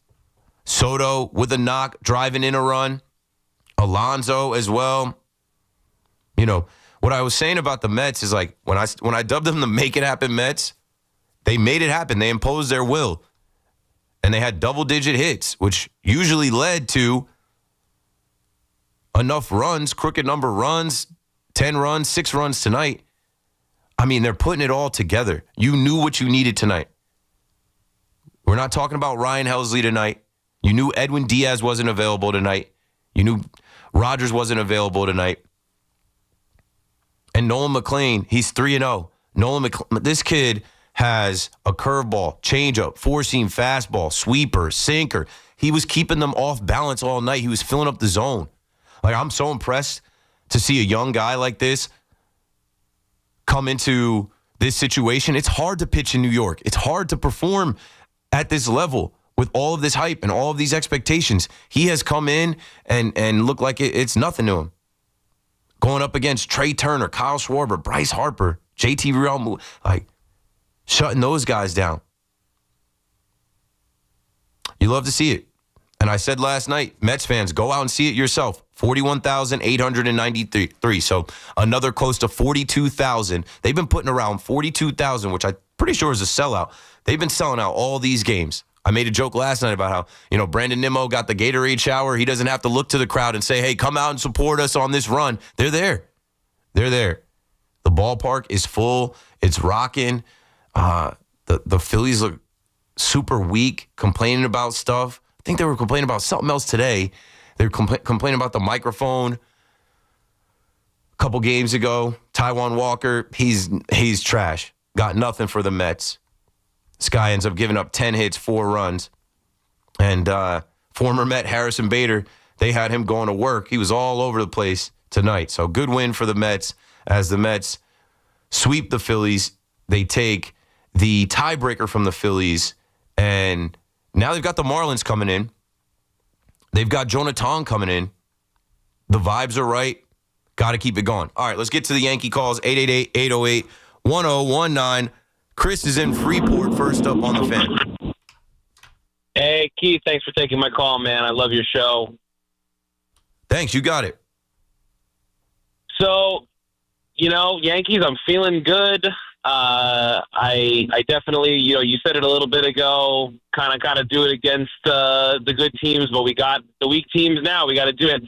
Soto with a knock, driving in a run. Alonso as well. You know, what I was saying about the Mets is like when I dubbed them the make it happen Mets, they made it happen. They imposed their will. And they had double-digit hits, which usually led to enough runs, crooked number runs, 10 runs, 6 runs tonight. I mean, they're putting it all together. You knew what you needed tonight. We're not talking about Ryan Helsley tonight. You knew Edwin Diaz wasn't available tonight. You knew Rogers wasn't available tonight. And Nolan McLean, he's 3-0. This kid has a curveball, changeup, four-seam fastball, sweeper, sinker. He was keeping them off balance all night. He was filling up the zone. Like, I'm so impressed to see a young guy like this come into this situation. It's hard to pitch in New York. It's hard to perform at this level with all of this hype and all of these expectations. He has come in and looked like it's nothing to him. Going up against Trey Turner, Kyle Schwarber, Bryce Harper, JT Realmuto, like shutting those guys down. You love to see it. And I said last night, Mets fans, go out and see it yourself. 41,893. So another close to 42,000. They've been putting around 42,000, which I'm pretty sure is a sellout. They've been selling out all these games. I made a joke last night about how, Brandon Nimmo got the Gatorade shower. He doesn't have to look to the crowd and say, hey, come out and support us on this run. They're there. They're there. The ballpark is full. It's rocking. The Phillies look super weak, complaining about stuff. I think they were complaining about something else today. They were complaining about the microphone a couple games ago. Taijuan Walker, he's trash. Got nothing for the Mets. This guy ends up giving up 10 hits, 4 runs. And former Met Harrison Bader, they had him going to work. He was all over the place tonight. So good win for the Mets as the Mets sweep the Phillies. They take the tiebreaker from the Phillies, and now they've got the Marlins coming in. They've got Jonathan coming in. The vibes are right. Got to keep it going. All right, let's get to the Yankee calls. 888-808-1019. Chris is in Freeport, first up on the Fan. Hey, Keith, thanks for taking my call, man. I love your show. Thanks, you got it. So, Yankees, I'm feeling good. I definitely, you said it a little bit ago, kind of do it against the good teams, but we got the weak teams now. We got to do it.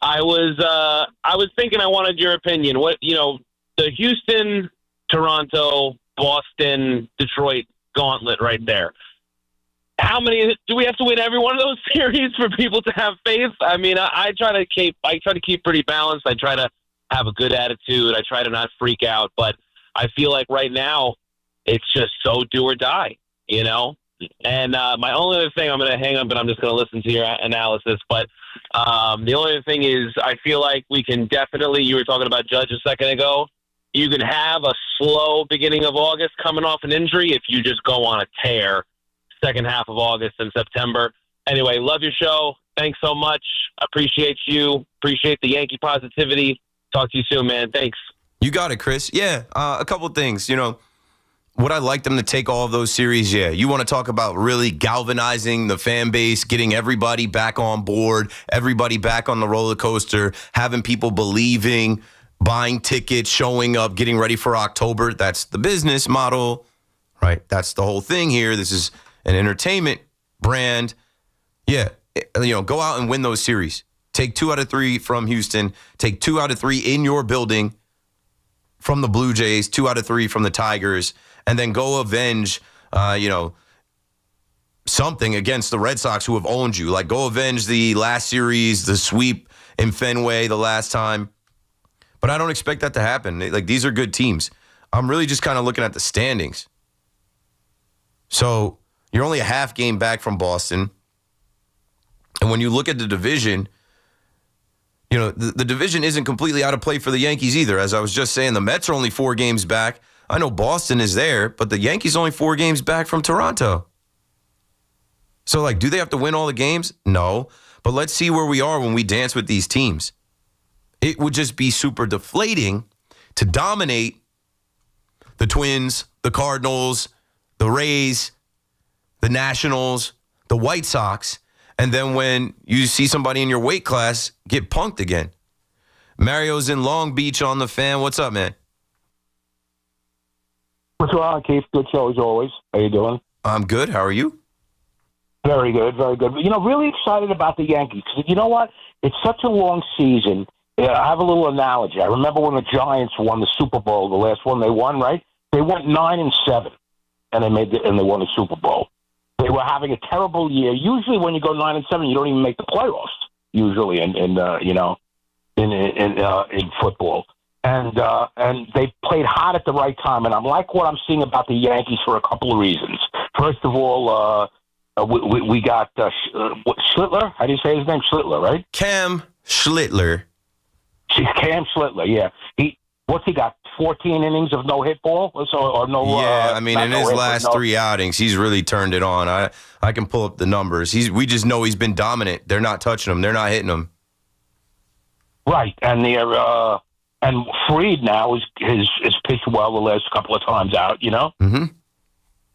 I was thinking I wanted your opinion. What, the Houston, Toronto, Boston, Detroit gauntlet right there. How many do we have to win every one of those series for people to have faith? I mean, I try to keep pretty balanced. I try to have a good attitude. I try to not freak out, but I feel like right now it's just so do or die, And my only other thing, I'm going to hang up and I'm just going to listen to your analysis. But the only other thing is I feel like we can definitely, you were talking about Judge a second ago, you can have a slow beginning of August coming off an injury if you just go on a tear second half of August and September. Anyway, love your show. Thanks so much. Appreciate you. Appreciate the Yankee positivity. Talk to you soon, man. Thanks. You got it, Chris. Yeah, a couple of things. Would I like them to take all of those series? Yeah. You want to talk about really galvanizing the fan base, getting everybody back on board, everybody back on the roller coaster, having people believing, buying tickets, showing up, getting ready for October. That's the business model, right? That's the whole thing here. This is an entertainment brand. Yeah, go out and win those series. Take 2 out of 3 from Houston. Take 2 out of 3 in your building from the Blue Jays, 2 out of 3 from the Tigers, and then go avenge, something against the Red Sox who have owned you. Like, go avenge the last series, the sweep in Fenway the last time. But I don't expect that to happen. Like, these are good teams. I'm really just kind of looking at the standings. So you're only a half game back from Boston. And when you look at the division, the division isn't completely out of play for the Yankees either. As I was just saying, the Mets are only 4 games back. I know Boston is there, but the Yankees only 4 games back from Toronto. So, do they have to win all the games? No. But let's see where we are when we dance with these teams. It would just be super deflating to dominate the Twins, the Cardinals, the Rays, the Nationals, the White Sox, And then when you see somebody in your weight class get punked again. Mario's in Long Beach on the Fan. What's up, man? What's going on, Keith? Good show as always. How you doing? I'm good. How are you? Very good, very good. You know, really excited about the Yankees. You know what? It's such a long season. I have a little analogy. I remember when the Giants won the Super Bowl, the last one they won, right? They went 9-7, and they won the Super Bowl. They were having a terrible year. Usually, when you go 9-7, you don't even make the playoffs. Usually, in football, and they played hot at the right time. And I like what I'm seeing about the Yankees for a couple of reasons. First of all, we got Schlittler. How do you say his name? Schlittler, right? Cam Schlittler. Cam Schlittler. Yeah. What's he got? 14 innings of no hit ball, or no? Yeah, I mean, in his last 3 outings, he's really turned it on. I can pull up the numbers. We just know he's been dominant. They're not touching him. They're not hitting him. Right, and and Fried now is pitched well the last couple of times out. You know. Mm-hmm.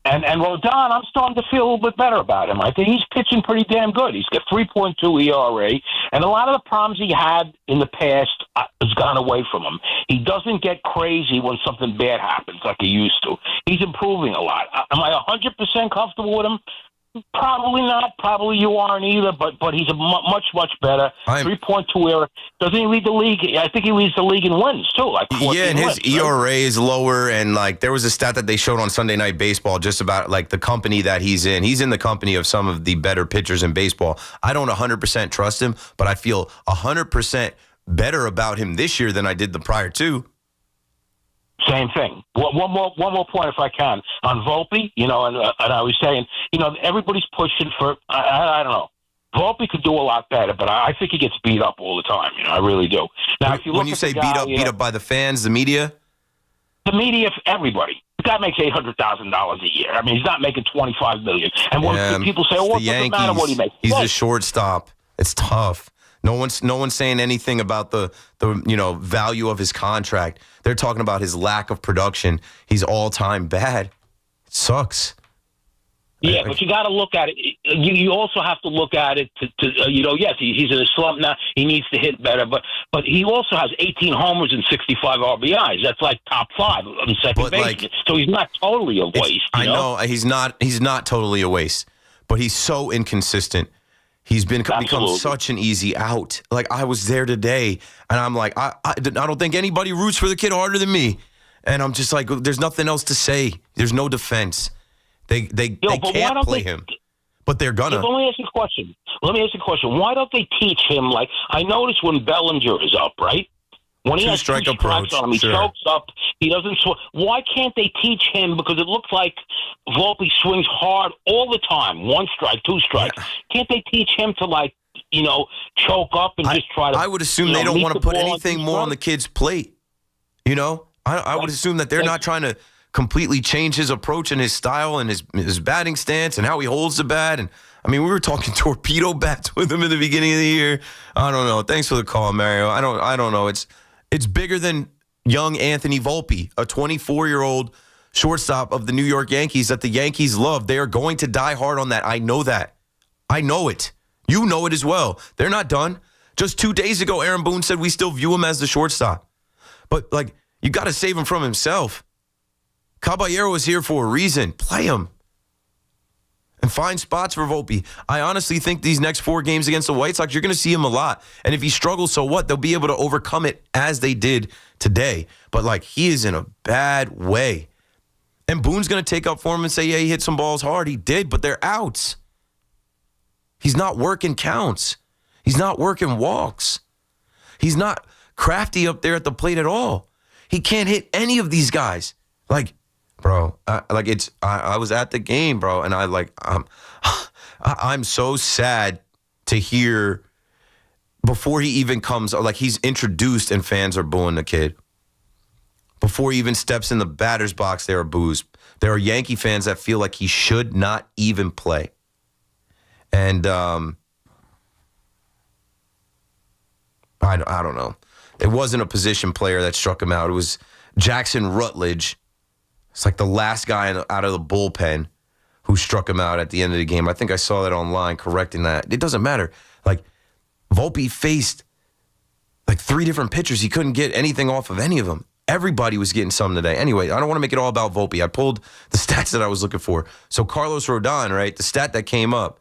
And Rodon, I'm starting to feel a little bit better about him. I think he's pitching pretty damn good. He's got 3.2 ERA, and a lot of the problems he had in the past has gone away from him. He doesn't get crazy when something bad happens like he used to. He's improving a lot. Am I 100% comfortable with him? Probably not. Probably you aren't either, but he's a much better. 3.2 ERA. Doesn't he lead the league? I think he leads the league in wins, too. Like 14 and his wins, ERA right? is lower, and like there was a stat that they showed on Sunday Night Baseball just about like the company that he's in. He's in the company of some of the better pitchers in baseball. I don't 100% trust him, but I feel 100% better about him this year than I did the prior two. Same thing. One more point, if I can, on Volpe. You know, and I was saying, you know, everybody's pushing for. I don't know. Volpe could do a lot better, but I think he gets beat up all the time. You know, I really do. Now, if you look when you at say the guy, beat up by the fans, the media, everybody. The guy makes $800,000 a year. I mean, he's not making $25 million. And when people say, "Oh, what does it matter what he makes?" He's the shortstop. It's tough. No one's saying anything about the value of his contract. They're talking about his lack of production. He's all-time bad. It sucks. Yeah, but you got to look at it. You also have to look at it yes, he's in a slump now. He needs to hit better, but he also has 18 homers and 65 RBIs. That's like top 5 on second base. So he's not totally a waste. I know he's not totally a waste, but he's so inconsistent. He's become such an easy out. Like, I was there today, and I'm like, I don't think anybody roots for the kid harder than me. And I'm just like, there's nothing else to say. There's no defense. They can't play him, but they're gonna. Let me ask you a question. Why don't they teach him? Like, I noticed when Bellinger is up, right? When he has two strikes on him, he chokes up. He doesn't swing. Why can't they teach him? Because it looks like Volpe swings hard all the time. 1 strike, 2 strikes. Can't they teach him to choke up and just try to? I would assume they don't want to put anything more on the kid's plate. You know, I would assume that they're not trying to completely change his approach and his style and his batting stance and how he holds the bat. And I mean, we were talking torpedo bats with him in the beginning of the year. I don't know. Thanks for the call, Mario. I don't know. It's bigger than young Anthony Volpe, a 24-year-old shortstop of the New York Yankees that the Yankees love. They are going to die hard on that. I know that. I know it. You know it as well. They're not done. Just 2 days ago, Aaron Boone said we still view him as the shortstop. But, you got to save him from himself. Caballero is here for a reason. Play him. And find spots for Volpe. I honestly think these next 4 games against the White Sox, you're going to see him a lot. And if he struggles, so what? They'll be able to overcome it as they did today. But, he is in a bad way. And Boone's going to take up for him and say, yeah, he hit some balls hard. He did, but they're outs. He's not working counts. He's not working walks. He's not crafty up there at the plate at all. He can't hit any of these guys. Bro, I was at the game, bro, and I'm so sad to hear before he even comes, he's introduced and fans are booing the kid. Before he even steps in the batter's box, there are boos. There are Yankee fans that feel like he should not even play. And I don't know. It wasn't a position player that struck him out. It was Jackson Rutledge. It's the last guy out of the bullpen who struck him out at the end of the game. I think I saw that online correcting that. It doesn't matter. Like, Volpe faced like 3 different pitchers. He couldn't get anything off of any of them. Everybody was getting some today. Anyway, I don't want to make it all about Volpe. I pulled the stats that I was looking for. So Carlos Rodon, right, the stat that came up.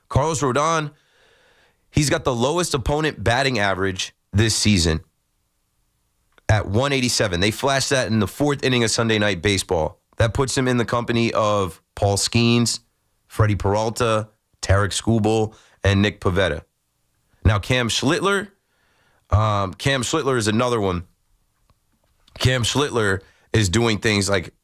Carlos Rodon, he's got the lowest opponent batting average this season at 187. They flashed that in the 4th inning of Sunday Night Baseball. That puts him in the company of Paul Skeens, Freddie Peralta, Tarek Skubal, and Nick Pivetta. Now, Cam Schlittler is another one. Cam Schlittler is doing things like,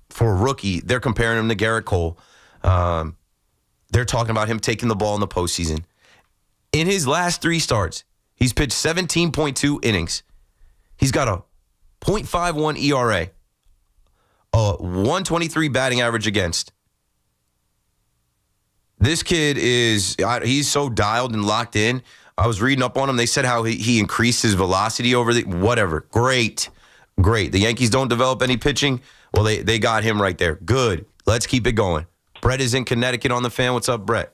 for a rookie, they're comparing him to Garrett Cole. They're talking about him taking the ball in the postseason. In his last 3 starts, he's pitched 17.2 innings. He's got a .51 ERA, a 123 batting average against. This kid he's so dialed and locked in. I was reading up on him. They said how he increased his velocity over whatever. Great. The Yankees don't develop any pitching. Well, they got him right there. Good. Let's keep it going. Brett is in Connecticut on the Fan. What's up, Brett?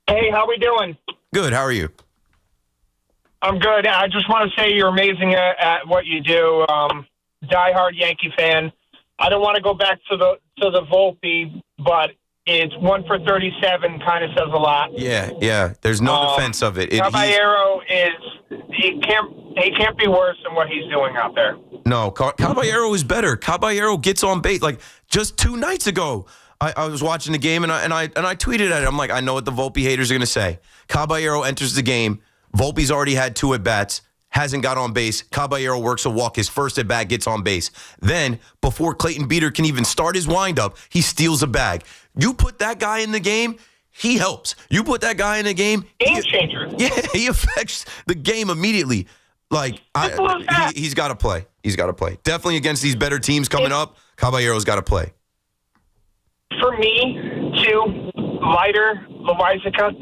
Hey, how we doing? Good. How are you? I'm good. I just want to say you're amazing at what you do. Diehard Yankee fan. I don't want to go back to the Volpe, but it's 1 for 37 kind of says a lot. Yeah. There's no defense of it. Caballero he can't be worse than what he's doing out there. No, Caballero is better. Caballero gets on base. Like just 2 nights ago, I was watching the game and I tweeted at it. I'm like, I know what the Volpe haters are gonna say. Caballero enters the game. Volpe's already had 2 at bats. Hasn't got on base. Caballero works a walk. His first at bat gets on base. Then, before Clayton Beater can even start his windup, he steals a bag. You put that guy in the game, he helps. You put that guy in the game, game changer. Yeah, he affects the game immediately. Like he's got to play. He's got to play. Definitely against these better teams coming up. Caballero's got to play. For me, too, Leiter, Loizaga,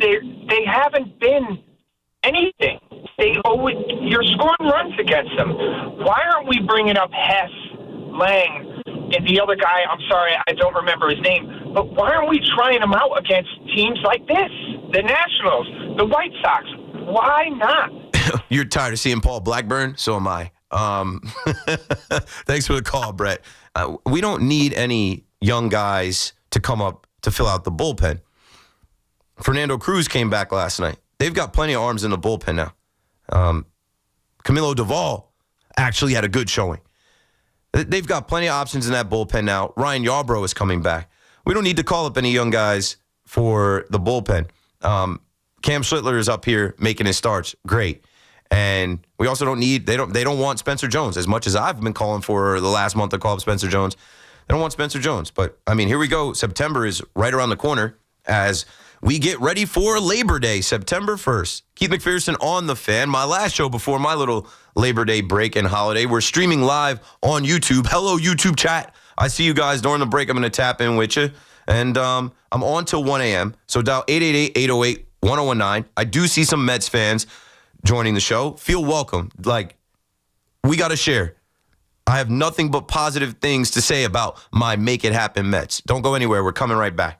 they haven't been anything. You're scoring runs against them. Why aren't we bringing up Hess, Lang, and the other guy? I'm sorry, I don't remember his name. But why aren't we trying them out against teams like this? The Nationals, the White Sox. Why not? You're tired of seeing Paul Blackburn? So am I. Thanks for the call, Brett. We don't need any young guys to come up to fill out the bullpen. Fernando Cruz came back last night. They've got plenty of arms in the bullpen now. Camilo Duvall actually had a good showing. They've got plenty of options in that bullpen now. Ryan Yarbrough is coming back. We don't need to call up any young guys for the bullpen. Cam Schlittler is up here making his starts. Great. And we also don't need, they don't want Spencer Jones. As much as I've been calling for the last month to call up Spencer Jones, they don't want Spencer Jones. But, I mean, here we go. September is right around the corner as we get ready for Labor Day, September 1st. Keith McPherson on The Fan. My last show before my little Labor Day break and holiday. We're streaming live on YouTube. Hello, YouTube chat. I see you guys during the break. I'm going to tap in with you. And I'm on till 1 a.m. So dial 888-808-1019. I do see some Mets fans joining the show. Feel welcome. Like, we got to share. I have nothing but positive things to say about my Make It Happen Mets. Don't go anywhere. We're coming right back.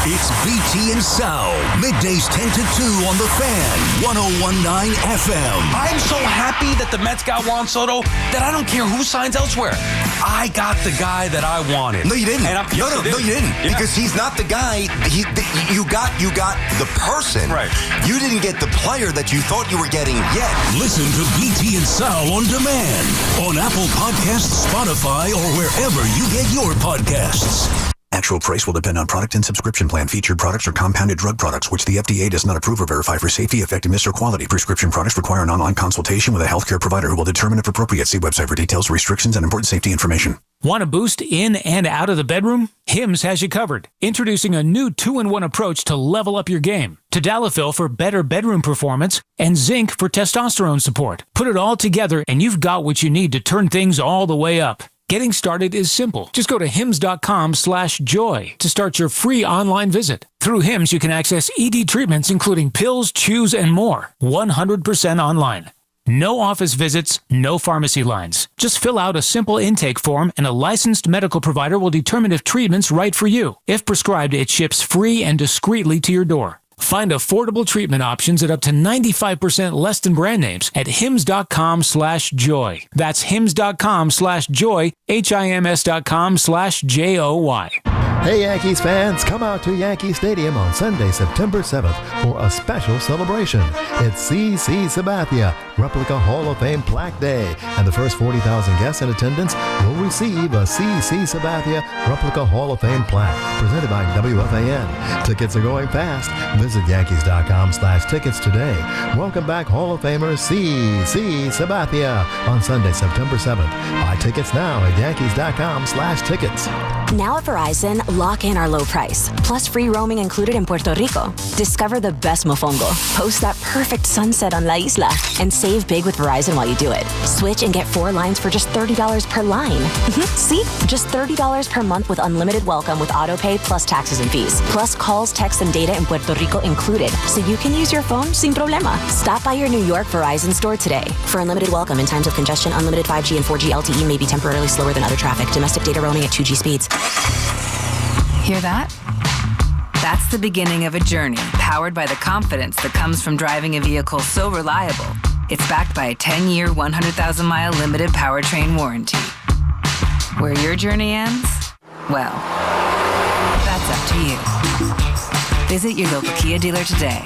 It's BT and Sal, middays 10 to 2 on The Fan, 101.9 FM. I'm so happy that the Mets got Juan Soto that I don't care who signs elsewhere. I got the guy that I wanted. No, you didn't. And No, you didn't. Yeah. Because he's not the guy. You got the person. Right. You didn't get the player that you thought you were getting yet. Listen to BT and Sal on demand on Apple Podcasts, Spotify, or wherever you get your podcasts. Actual price will depend on product and subscription plan. Featured products are compounded drug products, which the FDA does not approve or verify for safety, effectiveness, or quality. Prescription products require an online consultation with a healthcare provider who will determine if appropriate. See website for details, restrictions, and important safety information. Want a boost in and out of the bedroom? Hims has you covered. Introducing a new 2-in-1 approach to level up your game. Tadalafil for better bedroom performance and zinc for testosterone support. Put it all together and you've got what you need to turn things all the way up. Getting started is simple. Just go to hims.com/joy to start your free online visit. Through Hims, you can access ED treatments including pills, chews, and more. 100% online. No office visits, no pharmacy lines. Just fill out a simple intake form and a licensed medical provider will determine if treatment's right for you. If prescribed, it ships free and discreetly to your door. Find affordable treatment options at up to 95% less than brand names at hims.com/joy. That's hims.com/joy, HIMS.com/JOY. Hey Yankees fans, come out to Yankee Stadium on Sunday, September 7th for a special celebration. It's C.C. Sabathia, Replica Hall of Fame Plaque Day, and the first 40,000 guests in attendance will receive a C.C. Sabathia Replica Hall of Fame plaque presented by WFAN. Tickets are going fast. Visit Yankees.com/tickets today. Welcome back Hall of Famer C.C. Sabathia on Sunday, September 7th. Buy tickets now at Yankees.com/tickets. Now at Verizon, lock in our low price, plus free roaming included in Puerto Rico. Discover the best mofongo, post that perfect sunset on La Isla, and save big with Verizon while you do it. Switch and get 4 lines for just $30 per line. See? Just $30 per month with unlimited welcome with autopay plus taxes and fees. Plus calls, texts, and data in Puerto Rico included, so you can use your phone sin problema. Stop by your New York Verizon store today. For unlimited welcome in times of congestion, unlimited 5G and 4G LTE may be temporarily slower than other traffic. Domestic data roaming at 2G speeds. Hear that? That's the beginning of a journey powered by the confidence that comes from driving a vehicle so reliable. It's backed by a 10-year, 100,000-mile limited powertrain warranty. Where your journey ends? Well, that's up to you. Visit your local Kia dealer today.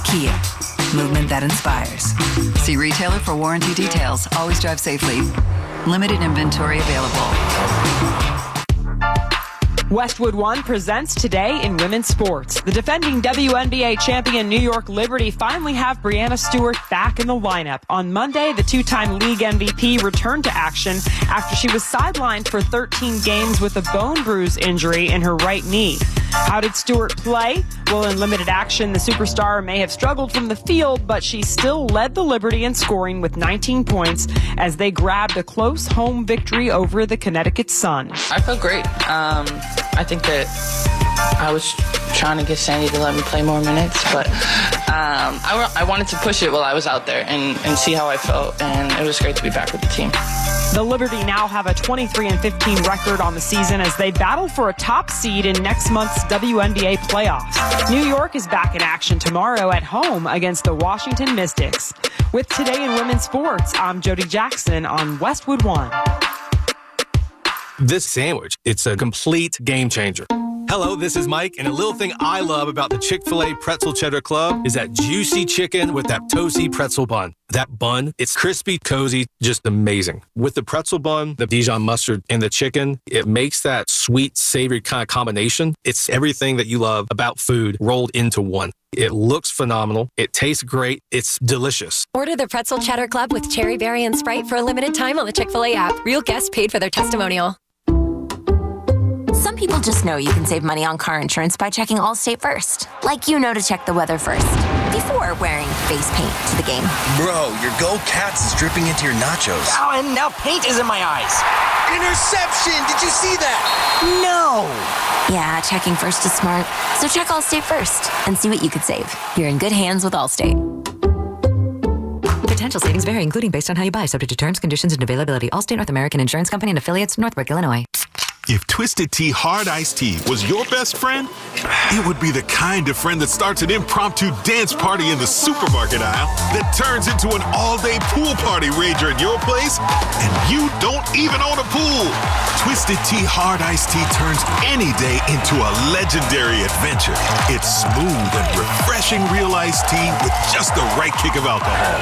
Kia, movement that inspires. See retailer for warranty details. Always drive safely. Limited inventory available. Westwood One presents today in women's sports. The defending WNBA champion New York Liberty finally have Breanna Stewart back in the lineup. On Monday, the 2-time league MVP returned to action after she was sidelined for 13 games with a bone bruise injury in her right knee. How did Stewart play? Well, in limited action, the superstar may have struggled from the field, but she still led the Liberty in scoring with 19 points as they grabbed a close home victory over the Connecticut Sun. I felt great. I think that I was trying to get Sandy to let me play more minutes, but I wanted to push it while I was out there and see how I felt, and it was great to be back with the team. The Liberty now have a 23-15 record on the season as they battle for a top seed in next month's WNBA playoffs. New York is back in action tomorrow at home against the Washington Mystics. With Today in Women's Sports, I'm Jody Jackson on Westwood One. This sandwich, it's a complete game changer. Hello, this is Mike, and a little thing I love about the Chick-fil-A Pretzel Cheddar Club is that juicy chicken with that toasty pretzel bun. That bun, it's crispy, cozy, just amazing. With the pretzel bun, the Dijon mustard, and the chicken, it makes that sweet, savory kind of combination. It's everything that you love about food rolled into one. It looks phenomenal. It tastes great. It's delicious. Order the Pretzel Cheddar Club with cherry berry and Sprite for a limited time on the Chick-fil-A app. Real guests paid for their testimonial. Some people just know you can save money on car insurance by checking Allstate first. Like you know to check the weather first, before wearing face paint to the game. Bro, your Go Cats is dripping into your nachos. Oh, and now paint is in my eyes. Interception! Did you see that? No! Yeah, checking first is smart. So check Allstate first and see what you could save. You're in good hands with Allstate. Potential savings vary, including based on how you buy, subject to terms, conditions, and availability. Allstate North American Insurance Company and affiliates, Northbrook, Illinois. If Twisted Tea Hard Iced Tea was your best friend, it would be the kind of friend that starts an impromptu dance party in the supermarket aisle that turns into an all-day pool party rager at your place, and you don't even own a pool. Twisted Tea Hard Iced Tea turns any day into a legendary adventure. It's smooth and refreshing real iced tea with just the right kick of alcohol.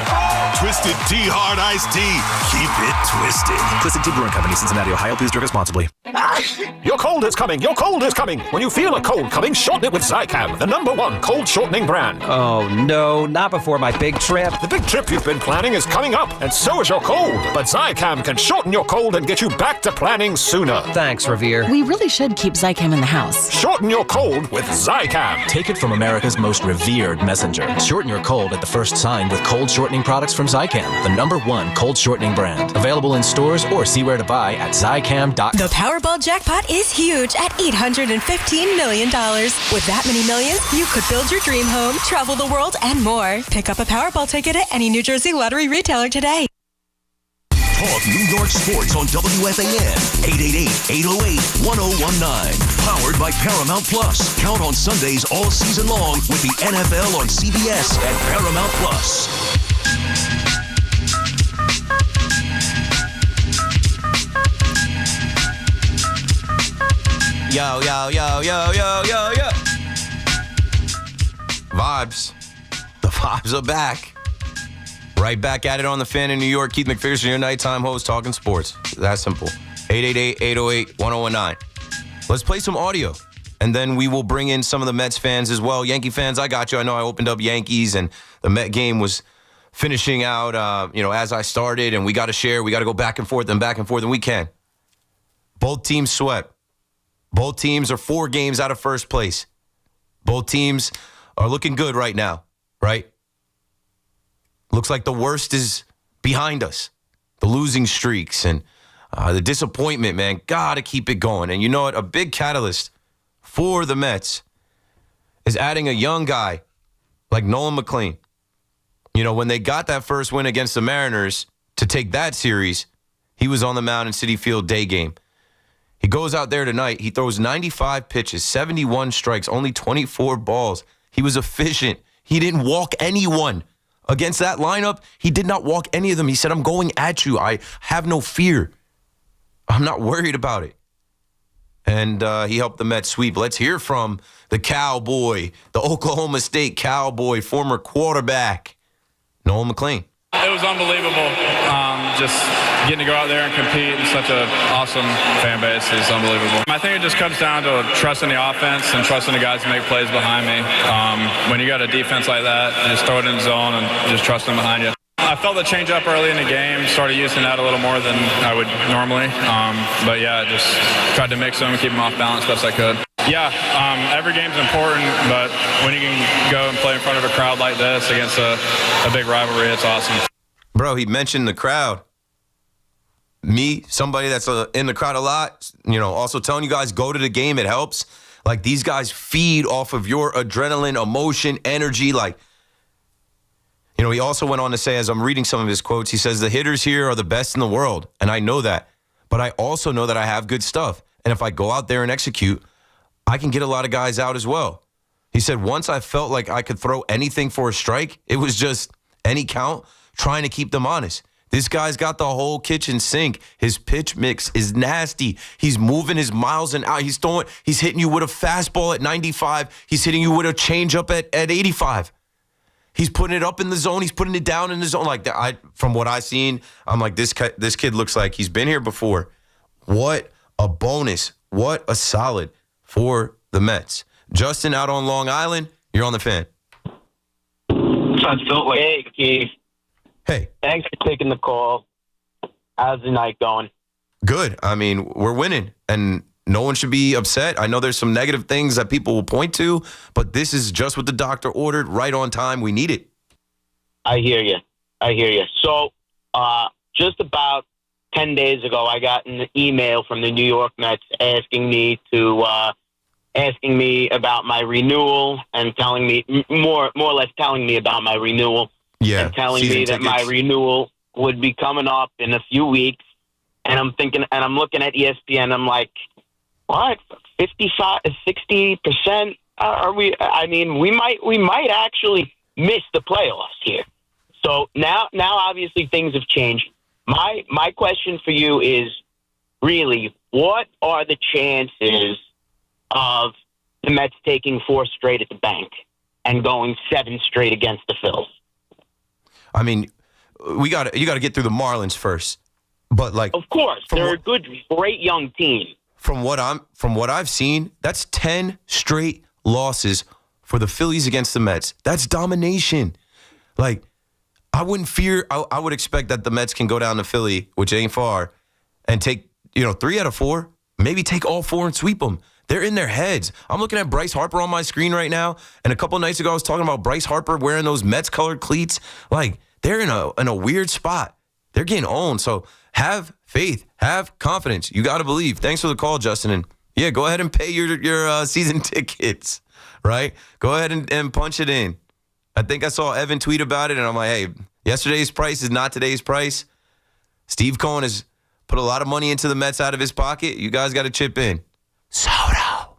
Twisted Tea Hard Iced Tea. Keep it twisted. Twisted Tea Brewing Company, Cincinnati, Ohio. Please drink responsibly. Your cold is coming. Your cold is coming. When you feel a cold coming, shorten it with Zicam, the #1 cold shortening brand. Oh, no, not before my big trip. The big trip you've been planning is coming up, and so is your cold. But Zicam can shorten your cold and get you back to planning sooner. Thanks, Revere. We really should keep Zicam in the house. Shorten your cold with Zicam. Take it from America's most revered messenger. Shorten your cold at the first sign with cold shortening products from Zicam, the #1 cold shortening brand. Available in stores or see where to buy at Zicam.com. The Power Powerball jackpot is huge at $815 million. With that many millions, you could build your dream home, travel the world, and more. Pick up a Powerball ticket at any New Jersey lottery retailer today. Talk New York sports on WFAN, 888-808-1019. Powered by Paramount Plus. Count on Sundays all season long with the NFL on CBS and Paramount Plus. Yo. Vibes. The vibes are back. Right back at it on the Fan in New York. Keith McPherson, your nighttime host, talking sports. That simple. 888-808-1019. Let's play some audio, and then we will bring in some of the Mets fans as well. Yankee fans, I got you. I know I opened up Yankees, and the Met game was finishing out, as I started, and we got to share. We got to go back and forth, and we can. Both teams swept. Both teams are 4 games out of first place. Both teams are looking good right now, right? Looks like the worst is behind us. The losing streaks and the disappointment, man. Got to keep it going. And you know what? A big catalyst for the Mets is adding a young guy like Nolan McLean. You know, when they got that first win against the Mariners to take that series, he was on the mound in Citi Field day game. He goes out there tonight. He throws 95 pitches, 71 strikes, only 24 balls. He was efficient. He didn't walk anyone. Against that lineup, he did not walk any of them. He said, I'm going at you. I have no fear. I'm not worried about it. And he helped the Mets sweep. Let's hear from the Cowboy, the Oklahoma State Cowboy, former quarterback, Nolan McLean. It was unbelievable. Just getting to go out there and compete in such an awesome fan base is unbelievable. I think it just comes down to trusting the offense and trusting the guys to make plays behind me. When you got a defense like that, just throw it in the zone and just trust them behind you. I felt the change up early in the game, started using that a little more than I would normally. But yeah, just tried to mix them and keep them off balance best I could. Yeah, every game's important, but when you can go and play in front of a crowd like this against a big rivalry, it's awesome. Bro, he mentioned the crowd. Me, somebody that's in the crowd a lot, also telling you guys, go to the game, it helps. Like, these guys feed off of your adrenaline, emotion, energy. Like, he also went on to say, as I'm reading some of his quotes, he says, the hitters here are the best in the world, and I know that. But I also know that I have good stuff. And if I go out there and execute, I can get a lot of guys out as well. He said, once I felt like I could throw anything for a strike, it was just any count, trying to keep them honest. This guy's got the whole kitchen sink. His pitch mix is nasty. He's moving his miles an hour. He's hitting you with a fastball at 95. He's hitting you with a changeup at 85. He's putting it up in the zone. He's putting it down in the zone. Like, from what I've seen, I'm like, this kid looks like he's been here before. What a bonus. What a solid for the Mets. Justin out on Long Island. You're on the Fan. Hey, Keith. Hey. Thanks for taking the call. How's the night going? Good. I mean, we're winning, and no one should be upset. I know there's some negative things that people will point to, but this is just what the doctor ordered, right on time. We need it. I hear you. So, just about 10 days ago, I got an email from the New York Mets asking me about my renewal and telling me more or less telling me about my renewal. Yeah, and telling me that my renewal would be coming up in a few weeks. And I'm thinking, and I'm looking at ESPN. I'm like, what? 55, 60%? Are we? I mean, we might actually miss the playoffs here. So now obviously things have changed. My question for you is really, what are the chances of the Mets taking 4 straight at the bank and going 7 straight against the Phils? I mean, you got to get through the Marlins first. But of course, they're a great young team. From what I've seen, that's 10 straight losses for the Phillies against the Mets. That's domination. Like, I wouldn't fear. I would expect that the Mets can go down to Philly, which ain't far, and take 3 out of 4. Maybe take all 4 and sweep them. They're in their heads. I'm looking at Bryce Harper on my screen right now, and a couple of nights ago I was talking about Bryce Harper wearing those Mets-colored cleats. Like, they're in a weird spot. They're getting owned. So have faith, have confidence. You got to believe. Thanks for the call, Justin. And yeah, go ahead and pay your season tickets, right? Go ahead and punch it in. I think I saw Evan tweet about it, and I'm like, hey, yesterday's price is not today's price. Steve Cohen has put a lot of money into the Mets out of his pocket. You guys got to chip in. Soto.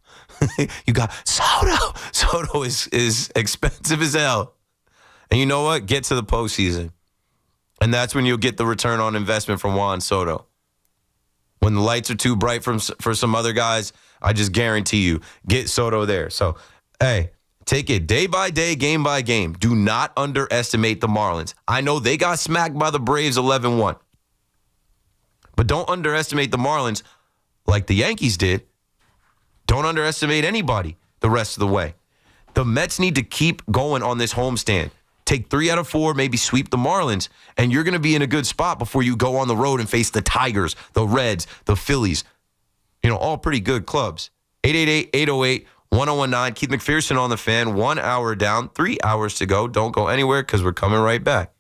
You got Soto. Soto is expensive as hell. And you know what? Get to the postseason. And that's when you'll get the return on investment from Juan Soto. When the lights are too bright for some other guys, I just guarantee you, get Soto there. So, hey, take it day by day, game by game. Do not underestimate the Marlins. I know they got smacked by the Braves 11-1. But don't underestimate the Marlins like the Yankees did. Don't underestimate anybody the rest of the way. The Mets need to keep going on this homestand. Take 3 out of 4, maybe sweep the Marlins, and you're going to be in a good spot before you go on the road and face the Tigers, the Reds, the Phillies. All pretty good clubs. 888-808-1019. Keith McPherson on the Fan. 1 hour down, 3 hours to go. Don't go anywhere because we're coming right back.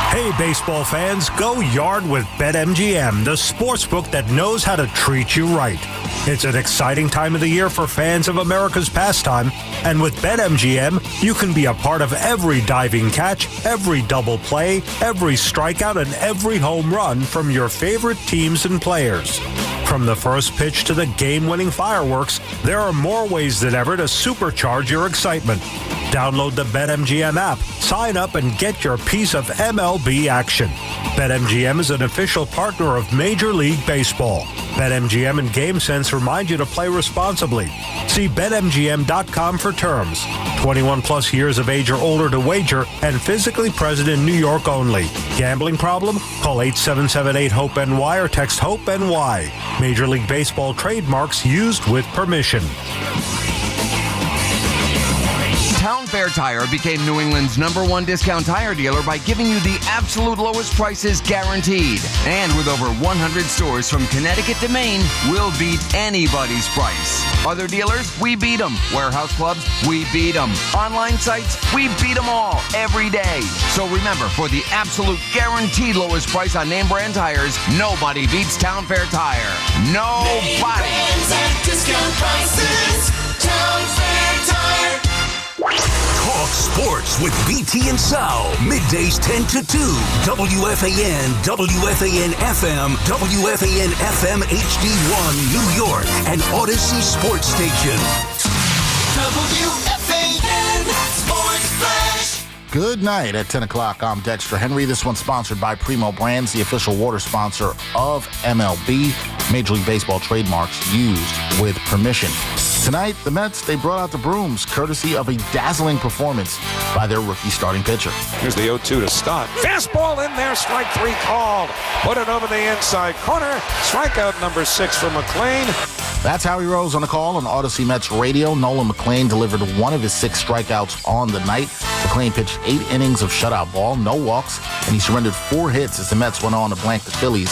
Hey, baseball fans, go yard with BetMGM, the sportsbook that knows how to treat you right. It's an exciting time of the year for fans of America's pastime, and with BetMGM, you can be a part of every diving catch, every double play, every strikeout, and every home run from your favorite teams and players. From the first pitch to the game-winning fireworks, there are more ways than ever to supercharge your excitement. Download the BetMGM app, sign up, and get your piece of MLB action. BetMGM is an official partner of Major League Baseball. BetMGM and GameSense remind you to play responsibly. See BetMGM.com for terms. 21 plus years of age or older to wager and physically present in New York only. Gambling problem? Call 877-8-HOPE-NY or text HOPE-NY. Major League Baseball trademarks used with permission. Town Fair Tire became New England's #1 discount tire dealer by giving you the absolute lowest prices guaranteed. And with over 100 stores from Connecticut to Maine, we'll beat anybody's price. Other dealers, we beat them. Warehouse clubs, we beat them. Online sites, we beat them all every day. So remember, for the absolute guaranteed lowest price on name brand tires, nobody beats Town Fair Tire. Nobody. Name brands at discount prices. Town Fair Tire. Talk sports with BT and Sal. Middays 10 to 2. WFAN, WFAN FM, WFAN FM HD1 New York, and Odyssey Sports Station. WFAN Sports Flash. Good night at 10 o'clock. I'm Dexter Henry. This one's sponsored by Primo Brands, the official water sponsor of MLB. Major League Baseball trademarks used with permission. Tonight, the Mets, they brought out the brooms, courtesy of a dazzling performance by their rookie starting pitcher. Here's the 0-2 to start. Fastball in there, strike 3 called. Put it over the inside corner. Strikeout number 6 for McClain. That's how he rose on the call on Odyssey Mets radio. Nolan McClain delivered one of his 6 strikeouts on the night. McClain pitched 8 innings of shutout ball, no walks, and he surrendered 4 hits as the Mets went on to blank the Phillies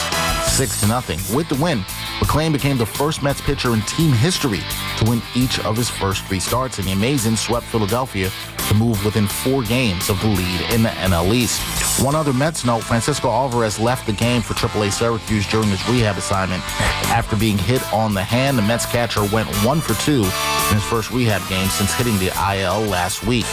6-0. With the win, McClain became the first Mets pitcher in team history to win each of his first 3 starts, and the Amazing swept Philadelphia to move within 4 games of the lead in the NL East. One other Mets note, Francisco Alvarez left the game for AAA Syracuse during his rehab assignment after being hit on the hand. The Mets catcher went 1 for 2 in his first rehab game since hitting the IL last week.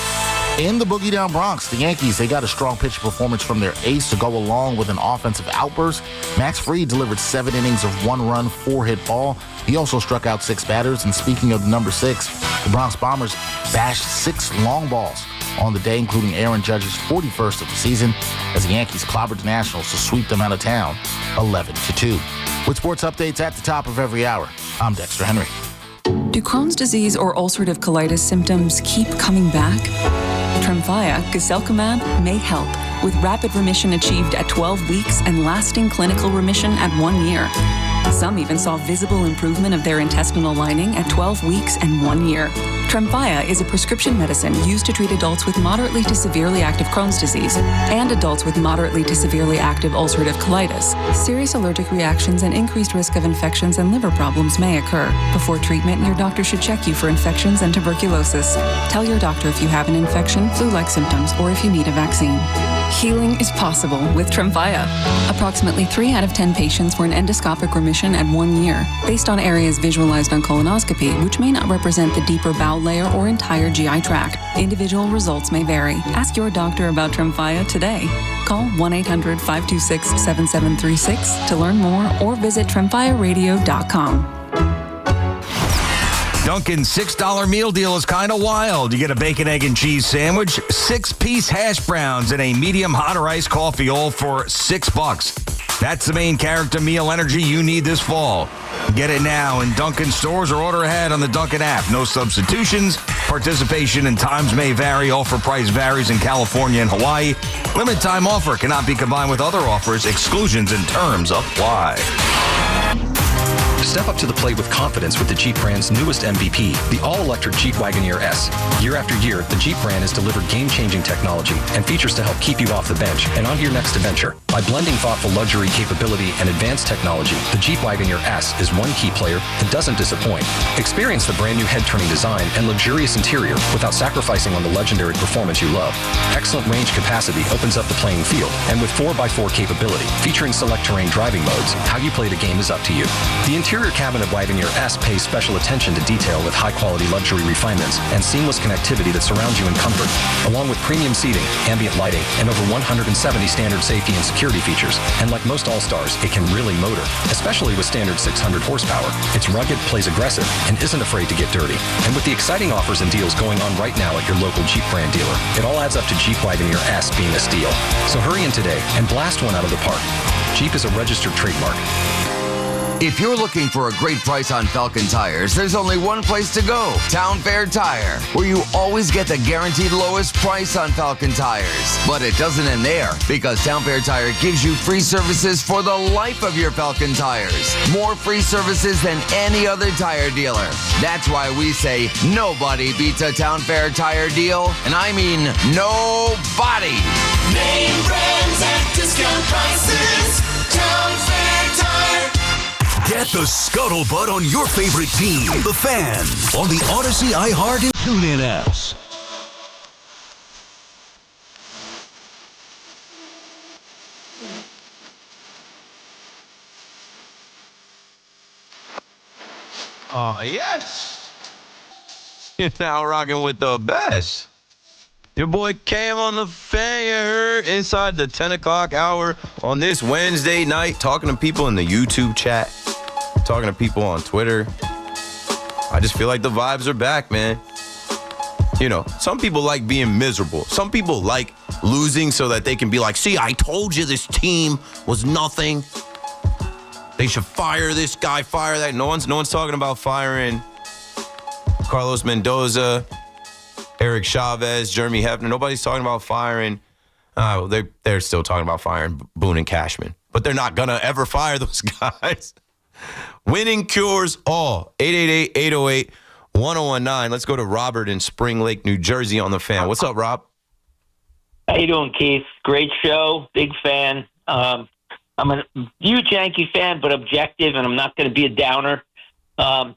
In the Boogie Down Bronx, the Yankees, they got a strong pitching performance from their ace to go along with an offensive outburst. Max Fried delivered 7 innings of 1 run, 4 hit ball. He also struck out 6 batters. And speaking of the number 6, the Bronx Bombers bashed 6 long balls on the day, including Aaron Judge's 41st of the season, as the Yankees clobbered the Nationals to sweep them out of town 11-2. With sports updates at the top of every hour, I'm Dexter Henry. Do Crohn's disease or ulcerative colitis symptoms keep coming back? Tremfya, guselkumab, may help, with rapid remission achieved at 12 weeks and lasting clinical remission at 1 year. Some even saw visible improvement of their intestinal lining at 12 weeks and 1 year. Tremfya is a prescription medicine used to treat adults with moderately to severely active Crohn's disease and adults with moderately to severely active ulcerative colitis. Serious allergic reactions and increased risk of infections and liver problems may occur. Before treatment, your doctor should check you for infections and tuberculosis. Tell your doctor if you have an infection, flu-like symptoms, or if you need a vaccine. Healing is possible with Tremfya. Approximately 3 out of 10 patients were in endoscopic remission at 1 year, based on areas visualized on colonoscopy, which may not represent the deeper bowel layer or entire GI tract. Individual results may vary. Ask your doctor about Tremfya today. Call 1-800-526-7736 to learn more or visit tremfyaradio.com. Dunkin's $6 meal deal is kind of wild. You get a bacon, egg, and cheese sandwich, 6-piece hash browns, and a medium hot or iced coffee, all for $6. That's the main character meal energy you need this fall. Get it now in Dunkin' stores or order ahead on the Dunkin' app. No substitutions. Participation and times may vary. Offer price varies in California and Hawaii. Limited time offer cannot be combined with other offers. Exclusions and terms apply. Step up to the plate with confidence with the Jeep brand's newest MVP, the all-electric Jeep Wagoneer S. Year after year, the Jeep brand has delivered game-changing technology and features to help keep you off the bench and on to your next adventure. By blending thoughtful luxury, capability, and advanced technology, the Jeep Wagoneer S is one key player that doesn't disappoint. Experience the brand new head-turning design and luxurious interior without sacrificing on the legendary performance you love. Excellent range capacity opens up the playing field, and with 4x4 capability, featuring select terrain driving modes, how you play the game is up to you. The interior cabin of Wagoneer S pays special attention to detail with high-quality luxury refinements and seamless connectivity that surrounds you in comfort, along with premium seating, ambient lighting, and over 170 standard safety and security features. And like most All-Stars, it can really motor, especially with standard 600 horsepower. It's rugged, plays aggressive, and isn't afraid to get dirty. And with the exciting offers and deals going on right now at your local Jeep brand dealer, it all adds up to Jeep Wagoneer S being a steal. So hurry in today and blast one out of the park. Jeep is a registered trademark. If you're looking for a great price on Falcon tires, there's only one place to go, Town Fair Tire, where you always get the guaranteed lowest price on Falcon tires. But it doesn't end there, because Town Fair Tire gives you free services for the life of your Falcon tires. More free services than any other tire dealer. That's why we say nobody beats a Town Fair Tire deal, and I mean nobody. Name brands at discount prices. Town Fair Tire. Get the scuttlebutt on your favorite team, the Fan, on the Odyssey, iHeart, and TuneIn apps. Oh, yes. You're now rocking with the best. Your boy Cam on the Fan, you heard, inside the 10 o'clock hour on this Wednesday night, talking to people in the YouTube chat, talking to people on Twitter. I just feel like the vibes are back, man. You know, some people like being miserable. Some people like losing so that they can be like, see, I told you this team was nothing. They should fire this guy, fire that. No one's talking about firing Carlos Mendoza, Eric Chavez, Jeremy Hefner. Nobody's talking about firing. They're still talking about firing Boone and Cashman. But they're not going to ever fire those guys. Winning cures all. 888-808-1019. Let's go to Robert in Spring Lake, New Jersey on the Fan. What's up, Rob? How you doing, Keith? Great show. Big fan. I'm a huge Yankee fan, but objective, and I'm not going to be a downer. I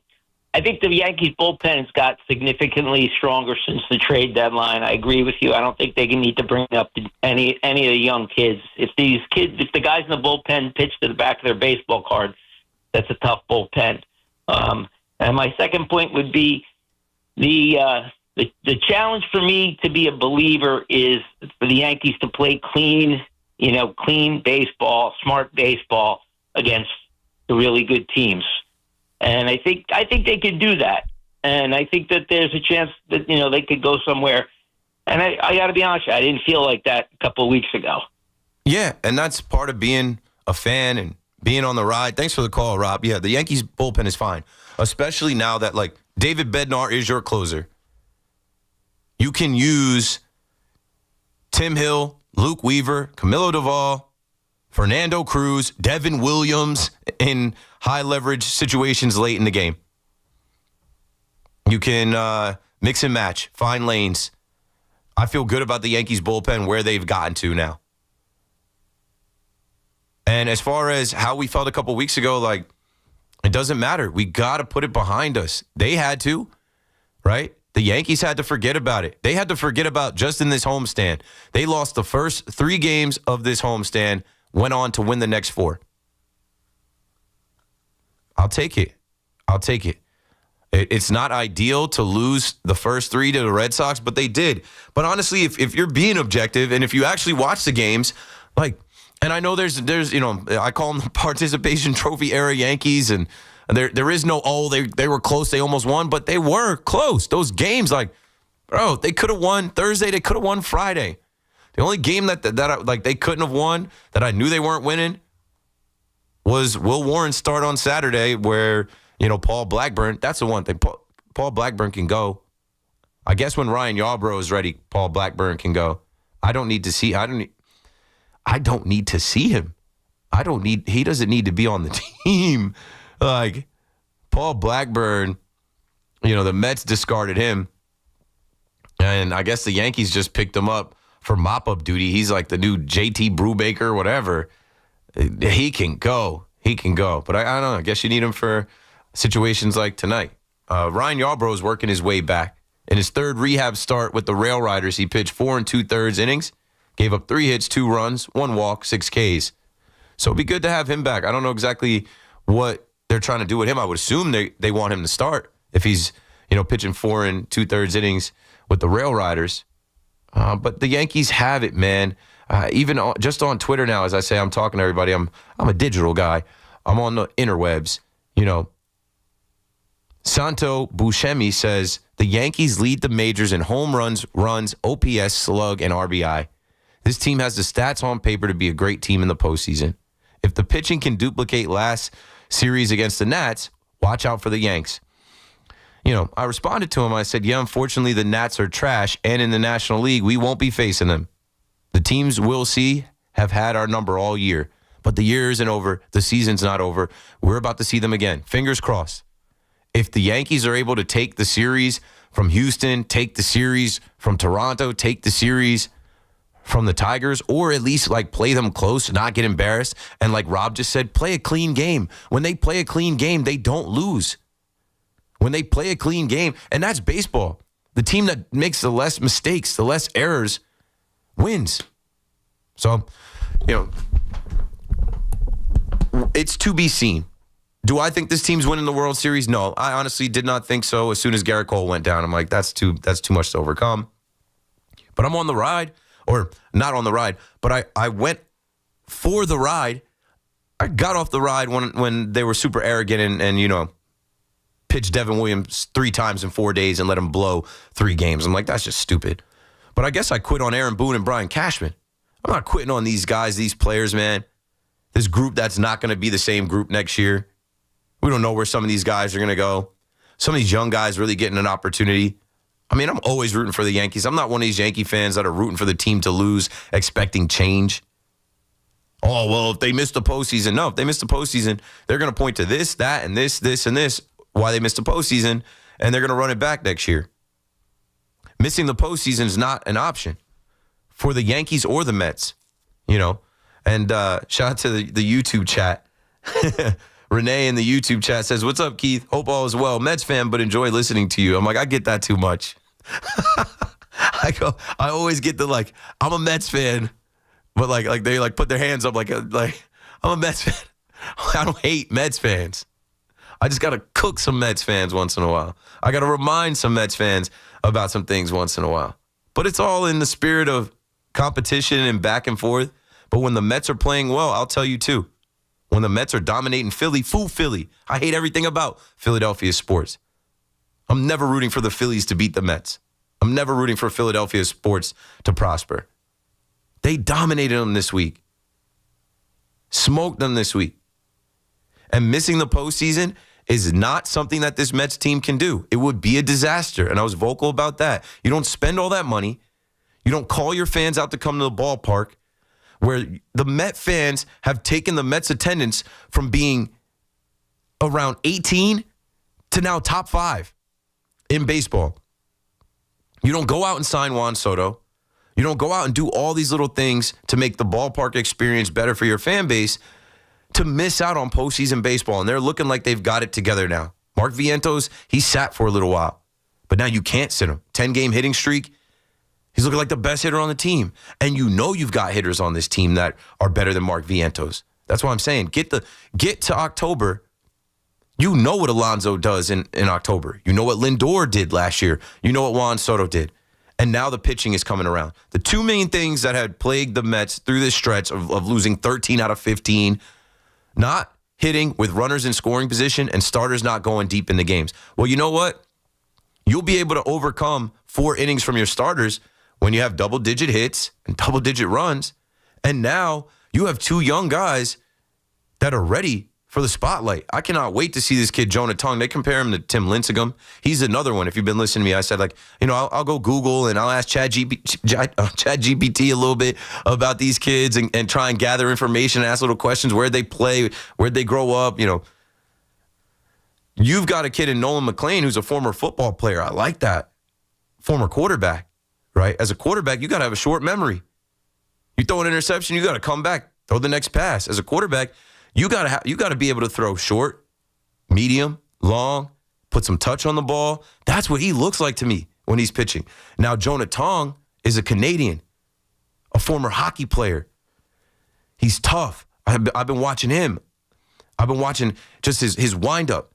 think the Yankees bullpen has got significantly stronger since the trade deadline. I agree with you. I don't think they need to bring up any of the young kids. If the guys in the bullpen pitch to the back of their baseball cards, that's a tough bullpen. And my second point would be the challenge for me to be a believer is for the Yankees to play clean baseball, smart baseball against the really good teams. And I think they can do that. And I think that there's a chance that, they could go somewhere. And I got to be honest, I didn't feel like that a couple of weeks ago. Yeah, and that's part of being a fan and being on the ride. Thanks for the call, Rob. Yeah, the Yankees bullpen is fine, especially now that, David Bednar is your closer. You can use Tim Hill, Luke Weaver, Camilo Duvall, Fernando Cruz, Devin Williams in high-leverage situations late in the game. You can mix and match, find lanes. I feel good about the Yankees bullpen, where they've gotten to now. And as far as how we felt a couple weeks ago, it doesn't matter. We got to put it behind us. They had to, right? The Yankees had to forget about it. They had to forget about just in this homestand. They lost the first 3 games of this homestand, went on to win the next 4. I'll take it. It's not ideal to lose the first 3 to the Red Sox, but they did. But honestly, if you're being objective and if you actually watch the games, like, and I know there's I call them the participation trophy era Yankees, and there is no, they were close, they almost won, but they were close. Those games, like, bro, they could have won Thursday, they could have won Friday. The only game that they couldn't have won, that I knew they weren't winning, was Will Warren's start on Saturday, where Paul Blackburn. That's the one thing. Paul Blackburn can go. I guess when Ryan Yarbrough is ready, Paul Blackburn can go. I don't need to see him. He doesn't need to be on the team. Like, Paul Blackburn, the Mets discarded him. And I guess the Yankees just picked him up for mop-up duty. He's like the new JT Brubaker, whatever. He can go. But I don't know. I guess you need him for situations like tonight. Ryan Yarbrough is working his way back. In his 3rd rehab start with the Rail Riders, he pitched 4 2/3 innings, gave up 3 hits, 2 runs, 1 walk, 6 Ks. So it'd be good to have him back. I don't know exactly what they're trying to do with him. I would assume they want him to start if he's pitching 4 2/3 innings with the Rail Riders. But the Yankees have it, man. Even just on Twitter now, as I say, I'm talking to everybody. I'm a digital guy. I'm on the interwebs. Santo Buscemi says the Yankees lead the majors in home runs, OPS, slug, and RBI. This team has the stats on paper to be a great team in the postseason. If the pitching can duplicate last series against the Nats, watch out for the Yanks. I responded to him. I said, yeah, unfortunately, the Nats are trash, and in the National League, we won't be facing them. The teams we'll see have had our number all year, but the year isn't over. The season's not over. We're about to see them again. Fingers crossed. If the Yankees are able to take the series from Houston, take the series from Toronto, take the series from the Tigers, or at least play them close, not get embarrassed, and like Rob just said, play a clean game. When they play a clean game, they don't lose. When they play a clean game, and that's baseball. The team that makes the less mistakes, the less errors, wins. So, it's to be seen. Do I think this team's winning the World Series? No, I honestly did not think so. As soon as Garrett Cole went down, I'm like, that's too much to overcome. But I'm on the ride, or not on the ride, but I went for the ride. I got off the ride when they were super arrogant and pitched Devin Williams 3 times in 4 days and let him blow 3 games. I'm like, that's just stupid. But I guess I quit on Aaron Boone and Brian Cashman. I'm not quitting on these guys, these players, man. This group that's not going to be the same group next year. We don't know where some of these guys are going to go. Some of these young guys really getting an opportunity. I mean, I'm always rooting for the Yankees. I'm not one of these Yankee fans that are rooting for the team to lose, expecting change. Oh, well, if they miss the postseason. No, if they miss the postseason, they're going to point to this, that, and this, and this, why they missed the postseason, and they're going to run it back next year. Missing the postseason is not an option for the Yankees or the Mets, And shout out to the YouTube chat. Renee in the YouTube chat says, what's up, Keith? Hope all is well. Mets fan, but enjoy listening to you. I'm like, I get that too much. I always get the, I'm a Mets fan, but they put their hands up like I'm a Mets fan. I don't hate Mets fans. I just got to cook some Mets fans once in a while. I got to remind some Mets fans about some things once in a while. But it's all in the spirit of competition and back and forth. But when the Mets are playing well, I'll tell you too. When the Mets are dominating Philly, fool Philly. I hate everything about Philadelphia sports. I'm never rooting for the Phillies to beat the Mets. I'm never rooting for Philadelphia sports to prosper. They dominated them this week. Smoked them this week. And missing the postseason is not something that this Mets team can do. It would be a disaster, and I was vocal about that. You don't spend all that money. You don't call your fans out to come to the ballpark, where the Met fans have taken the Mets attendance from being around 18 to now top 5 in baseball. You don't go out and sign Juan Soto. You don't go out and do all these little things to make the ballpark experience better for your fan base to miss out on postseason baseball. And they're looking like they've got it together now. Mark Vientos, he sat for a little while. But now you can't sit him. 10-game hitting streak. He's looking like the best hitter on the team. And you know you've got hitters on this team that are better than Mark Vientos. That's why I'm saying get to October. You know what Alonso does in October. You know what Lindor did last year. You know what Juan Soto did. And now the pitching is coming around. The two main things that had plagued the Mets through this stretch of losing 13 out of 15, not hitting with runners in scoring position and starters not going deep in the games. Well, you know what? You'll be able to overcome 4 innings from your starters when you have double-digit hits and double-digit runs. And now you have 2 young guys that are ready for the spotlight. I cannot wait to see this kid, Jonah Tong. They compare him to Tim Lincecum. He's another one. If you've been listening to me, I said, I'll go Google and I'll ask ChatGPT a little bit about these kids and try and gather information and ask little questions. Where'd they play? Where'd they grow up? You've got a kid in Nolan McLean who's a former football player. I like that. Former quarterback, right? As a quarterback, you got to have a short memory. You throw an interception, you got to come back, throw the next pass. As a quarterback, you got to be able to throw short, medium, long, put some touch on the ball. That's what he looks like to me when he's pitching. Now, Jonah Tong is a Canadian, a former hockey player. He's tough. I've been watching him. I've been watching just his windup.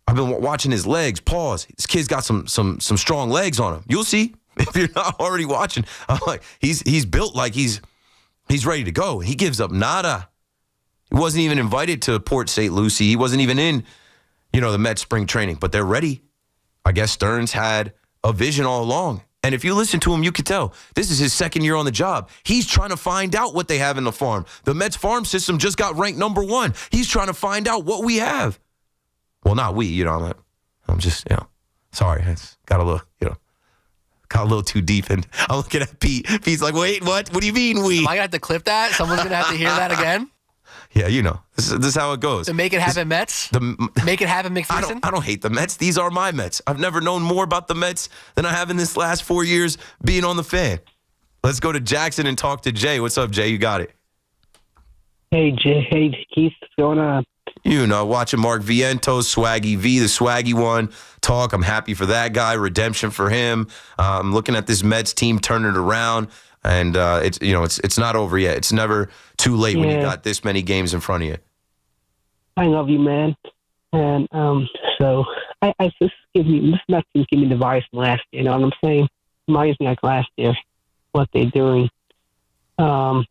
I've been watching his legs, paws. This kid's got some strong legs on him. You'll see if you're not already watching. I'm like, he's built like he's ready to go. He gives up nada. He wasn't even invited to Port St. Lucie. He wasn't even in, the Mets spring training, but they're ready. I guess Stearns had a vision all along. And if you listen to him, you could tell this is his second year on the job. He's trying to find out what they have in the farm. The Mets farm system just got ranked number 1. He's trying to find out what we have. Well, not we, I'm just, sorry. It's got a little too deep. And I'm looking at Pete. Pete's like, wait, what? What do you mean we? Am I going to have to clip that? Someone's going to have to hear that again? Yeah, This is how it goes. To make it happen, Mets? Make it happen, McPherson? I don't hate the Mets. These are my Mets. I've never known more about the Mets than I have in this last 4 years being on the fan. Let's go to Jackson and talk to Jay. What's up, Jay? You got it. Hey, Jay. Hey, Keith. What's going on? Watching Mark Vientos, Swaggy V, the Swaggy one, talk. I'm happy for that guy. Redemption for him. I'm looking at this Mets team turning it around, and it's not over yet. It's never too late when you got this many games in front of you. I love you, man. And so I this Mets team give me the vibes from last year. You know what I'm saying? Reminds me like last year what they're doing. Now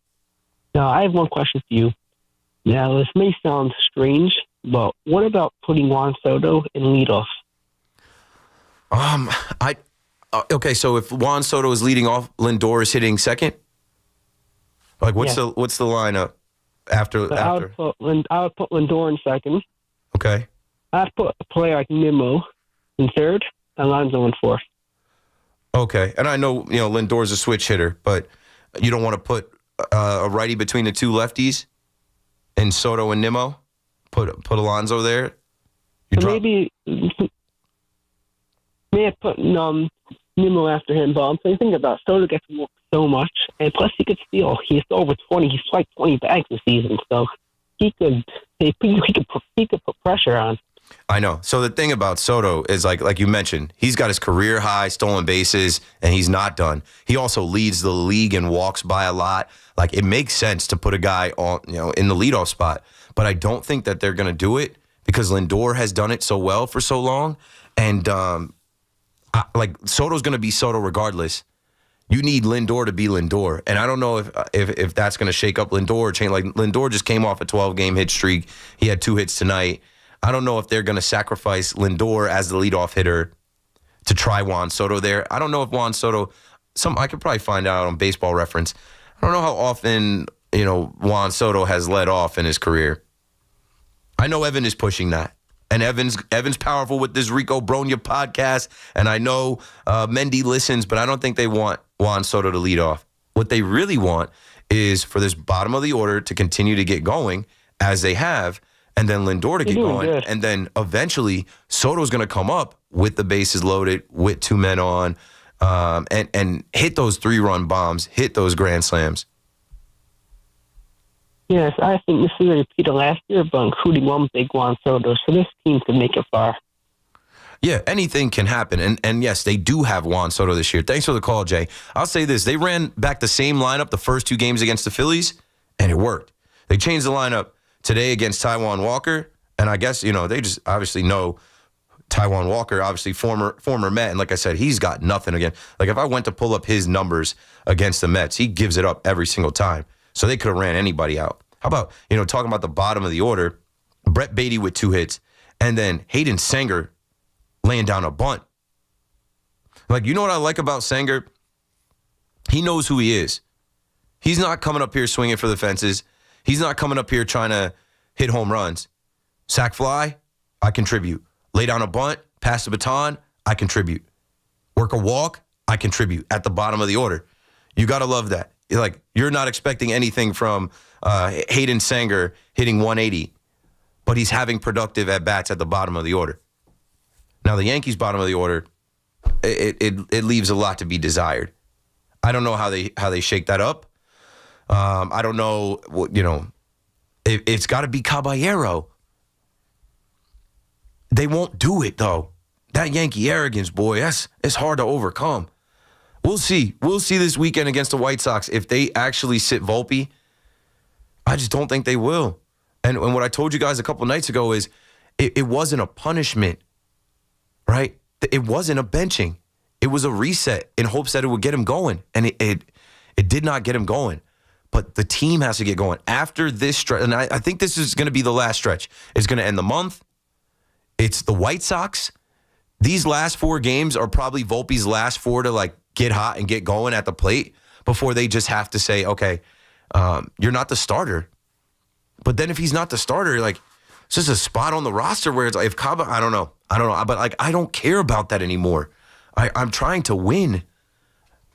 I have one question for you. Now, this may sound strange, but what about putting Juan Soto in leadoff? Okay, so if Juan Soto is leading off, Lindor is hitting second? Like, what's the lineup after? I would put Lindor in second. Okay. I'd put a player like Nimmo in third, and Alonso in fourth. Okay, and I know, Lindor's a switch hitter, but you don't want to put a righty between the two lefties? And Soto and Nimmo, put Alonso there. Maybe I put Nimmo after him, but I'm thinking about Soto gets worked so much, and plus he could steal. He's over 20. He's like 20 bags this season, so he could put pressure on. I know. So the thing about Soto is like you mentioned, he's got his career high stolen bases, and he's not done. He also leads the league in walks by a lot. Like, it makes sense to put a guy on, in the leadoff spot. But I don't think that they're going to do it because Lindor has done it so well for so long. And, Soto's going to be Soto regardless. You need Lindor to be Lindor. And I don't know if that's going to shake up Lindor or change. Like, Lindor just came off a 12-game hit streak. He had 2 hits tonight. I don't know if they're going to sacrifice Lindor as the leadoff hitter to try Juan Soto there. I don't know if Juan Soto, I could probably find out on Baseball Reference. I don't know how often, Juan Soto has led off in his career. I know Evan is pushing that. And Evan's powerful with this Rico Bronya podcast. And I know Mendy listens, but I don't think they want Juan Soto to lead off. What they really want is for this bottom of the order to continue to get going as they have, and then Lindor to get going. Good. And then eventually Soto's going to come up with the bases loaded, with 2 men on, and hit those 3-run bombs, hit those grand slams. Yes, I think this is a repeat of last year, but including one big Juan Soto, so this team can make it far. Yeah, anything can happen. And yes, they do have Juan Soto this year. Thanks for the call, Jay. I'll say this. They ran back the same lineup the first 2 games against the Phillies, and it worked. They changed the lineup today against Taijuan Walker, and I guess, they just obviously know Taijuan Walker, obviously former Met, and like I said, he's got nothing again. Like if I went to pull up his numbers against the Mets, he gives it up every single time. So they could have ran anybody out. How about, talking about the bottom of the order, Brett Beatty with 2 hits, and then Hayden Sanger laying down a bunt. Like, what I like about Sanger? He knows who he is. He's not coming up here swinging for the fences. He's not coming up here trying to hit home runs. Sack fly, I contribute. Lay down a bunt, pass the baton, I contribute. Work a walk, I contribute at the bottom of the order. You got to love that. You're not expecting anything from Hayden Sanger hitting 180, but he's having productive at-bats at the bottom of the order. Now, the Yankees' bottom of the order, it leaves a lot to be desired. I don't know how they shake that up. I don't know, it's got to be Caballero. They won't do it, though. That Yankee arrogance, boy, it's hard to overcome. We'll see. We'll see this weekend against the White Sox if they actually sit Volpe. I just don't think they will. And what I told you guys a couple nights ago is it wasn't a punishment, right? It wasn't a benching. It was a reset in hopes that it would get him going. And it did not get him going. But the team has to get going. After this stretch, and I think this is going to be the last stretch. It's going to end the month. It's the White Sox. These last 4 games are probably Volpe's last 4 to get hot and get going at the plate before they just have to say, okay, you're not the starter. But then if he's not the starter, it's just a spot on the roster where it's if Caba, I don't know. But I don't care about that anymore. I'm trying to win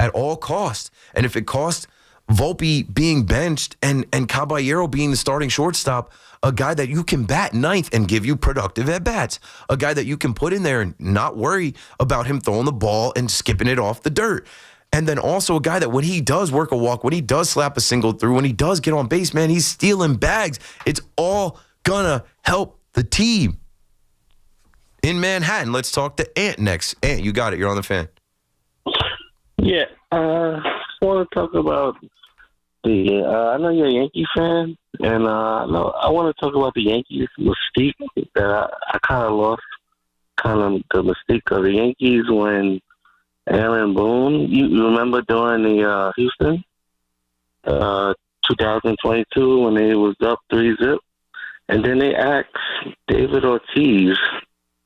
at all costs. And if it costs Volpe being benched and Caballero being the starting shortstop, a guy that you can bat ninth and give you productive at-bats, a guy that you can put in there and not worry about him throwing the ball and skipping it off the dirt. And then also a guy that when he does work a walk, when he does slap a single through, when he does get on base, man, he's stealing bags. It's all gonna help the team. In Manhattan, let's talk to Ant next. Ant, you got it. You're on the fan. Yeah, I want to talk about I know you're a Yankee fan, and I want to talk about the Yankees mystique that I kind of lost, the mystique of the Yankees when Aaron Boone, you remember during the Houston 2022 when they was up 3-0, and then they asked David Ortiz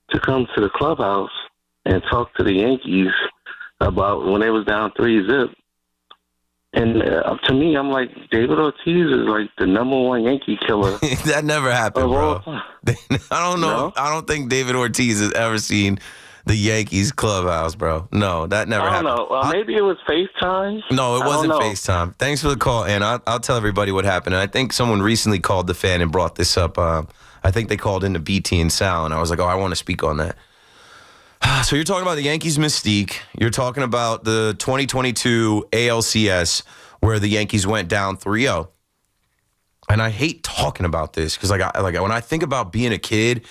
to come to the clubhouse and talk to the Yankees about when they was down 3-0. And to me, I'm like, David Ortiz is the number 1 Yankee killer. That never happened, bro. I don't know. No? I don't think David Ortiz has ever seen the Yankees clubhouse, bro. No, that never happened. I don't know. Maybe it was FaceTime. No, it wasn't FaceTime. Thanks for the call, and I'll tell everybody what happened. And I think someone recently called the fan and brought this up. I think they called into BT and Sal, and I was like, I want to speak on that. So you're talking about the Yankees mystique. You're talking about the 2022 ALCS where the Yankees went down 3-0. And I hate talking about this because when I think about being a kid,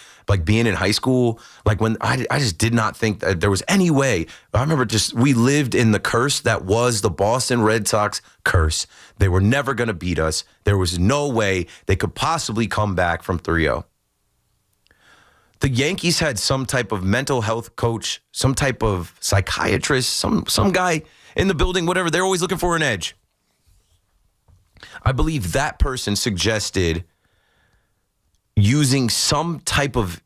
being in high school, when I just did not think that there was any way. I remember we lived in the curse that was the Boston Red Sox curse. They were never going to beat us. There was no way they could possibly come back from 3-0. The Yankees had some type of mental health coach, some type of psychiatrist, some guy in the building, whatever. They're always looking for an edge. I believe that person suggested using some type of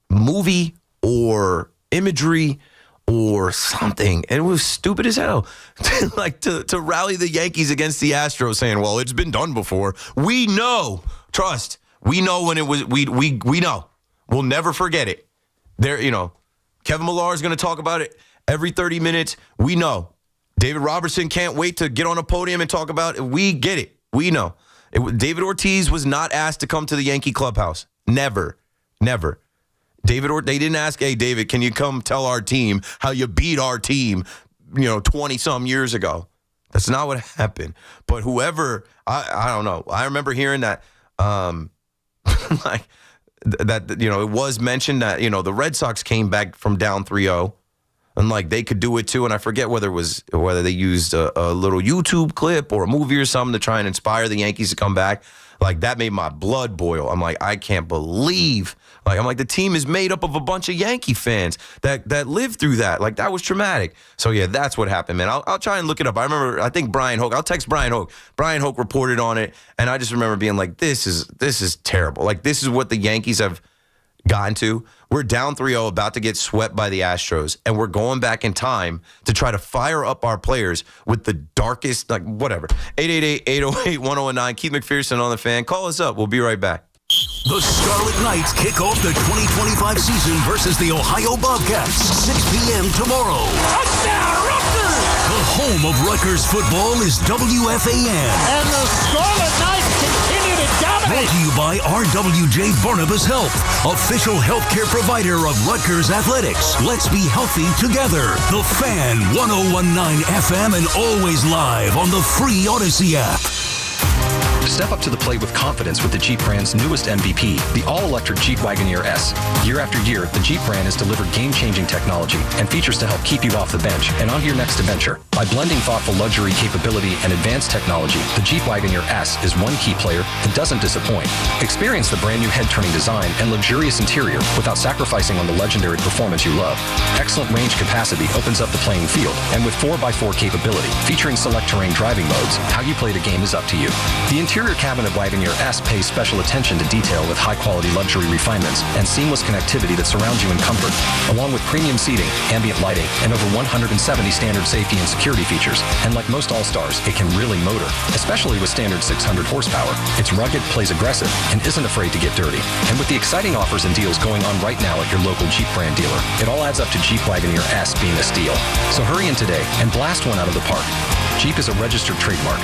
movie or imagery or something. And it was stupid as hell. to rally the Yankees against the Astros saying, well, it's been done before. We know. Trust. We know when it was. We know. We'll never forget it. Kevin Millar is going to talk about it every 30 minutes. We know. David Robertson can't wait to get on a podium and talk about it. We get it. We know. David Ortiz was not asked to come to the Yankee clubhouse. Never. They didn't ask, hey, David, can you come tell our team how you beat our team, 20-some years ago? That's not what happened. But whoever, I don't know. I remember hearing that, that it was mentioned that the Red Sox came back from down 3-0, and like they could do it too. And I forget whether they used a little YouTube clip or a movie or something to try and inspire the Yankees to come back. Like that made my blood boil. I'm like, I can't believe. I'm like, the team is made up of a bunch of Yankee fans that lived through that. Like, that was traumatic. So, yeah, that's what happened, man. I'll try and look it up. I think Brian Hoke. I'll text Brian Hoke. Brian Hoke reported on it, and I just remember being like, this is terrible. Like, this is what the Yankees have gotten to. We're down 3-0, about to get swept by the Astros, and we're going back in time to try to fire up our players with the darkest, like, whatever. 888-808-1019. Keith McPherson on the Fan. Call us up. We'll be right back. The Scarlet Knights kick off the 2025 season versus the Ohio Bobcats, 6 p.m. tomorrow. Touchdown, Rutgers! The home of Rutgers football is WFAN. And the Scarlet Knights continue to dominate. Brought to you by RWJ Barnabas Health, official healthcare provider of Rutgers Athletics. Let's be healthy together. The Fan, 101.9 FM, and always live on the free Odyssey app. Step up to the plate with confidence with the Jeep brand's newest MVP, the all-electric Jeep Wagoneer S. Year after year, the Jeep brand has delivered game-changing technology and features to help keep you off the bench and on to your next adventure. By blending thoughtful luxury capability and advanced technology, the Jeep Wagoneer S is one key player that doesn't disappoint. Experience the brand new head-turning design and luxurious interior without sacrificing on the legendary performance you love. Excellent range capacity opens up the playing field, and with 4x4 capability, featuring select terrain driving modes, how you play the game is up to you. The interior cabin of Wagoneer S pays special attention to detail with high-quality luxury refinements and seamless connectivity that surrounds you in comfort, along with premium seating, ambient lighting, and over 170 standard safety and security features. And like most All-Stars, it can really motor, especially with standard 600 horsepower. It's rugged, plays aggressive, and isn't afraid to get dirty. And with the exciting offers and deals going on right now at your local Jeep brand dealer, it all adds up to Jeep Wagoneer S being a steal. So hurry in today and blast one out of the park. Jeep is a registered trademark.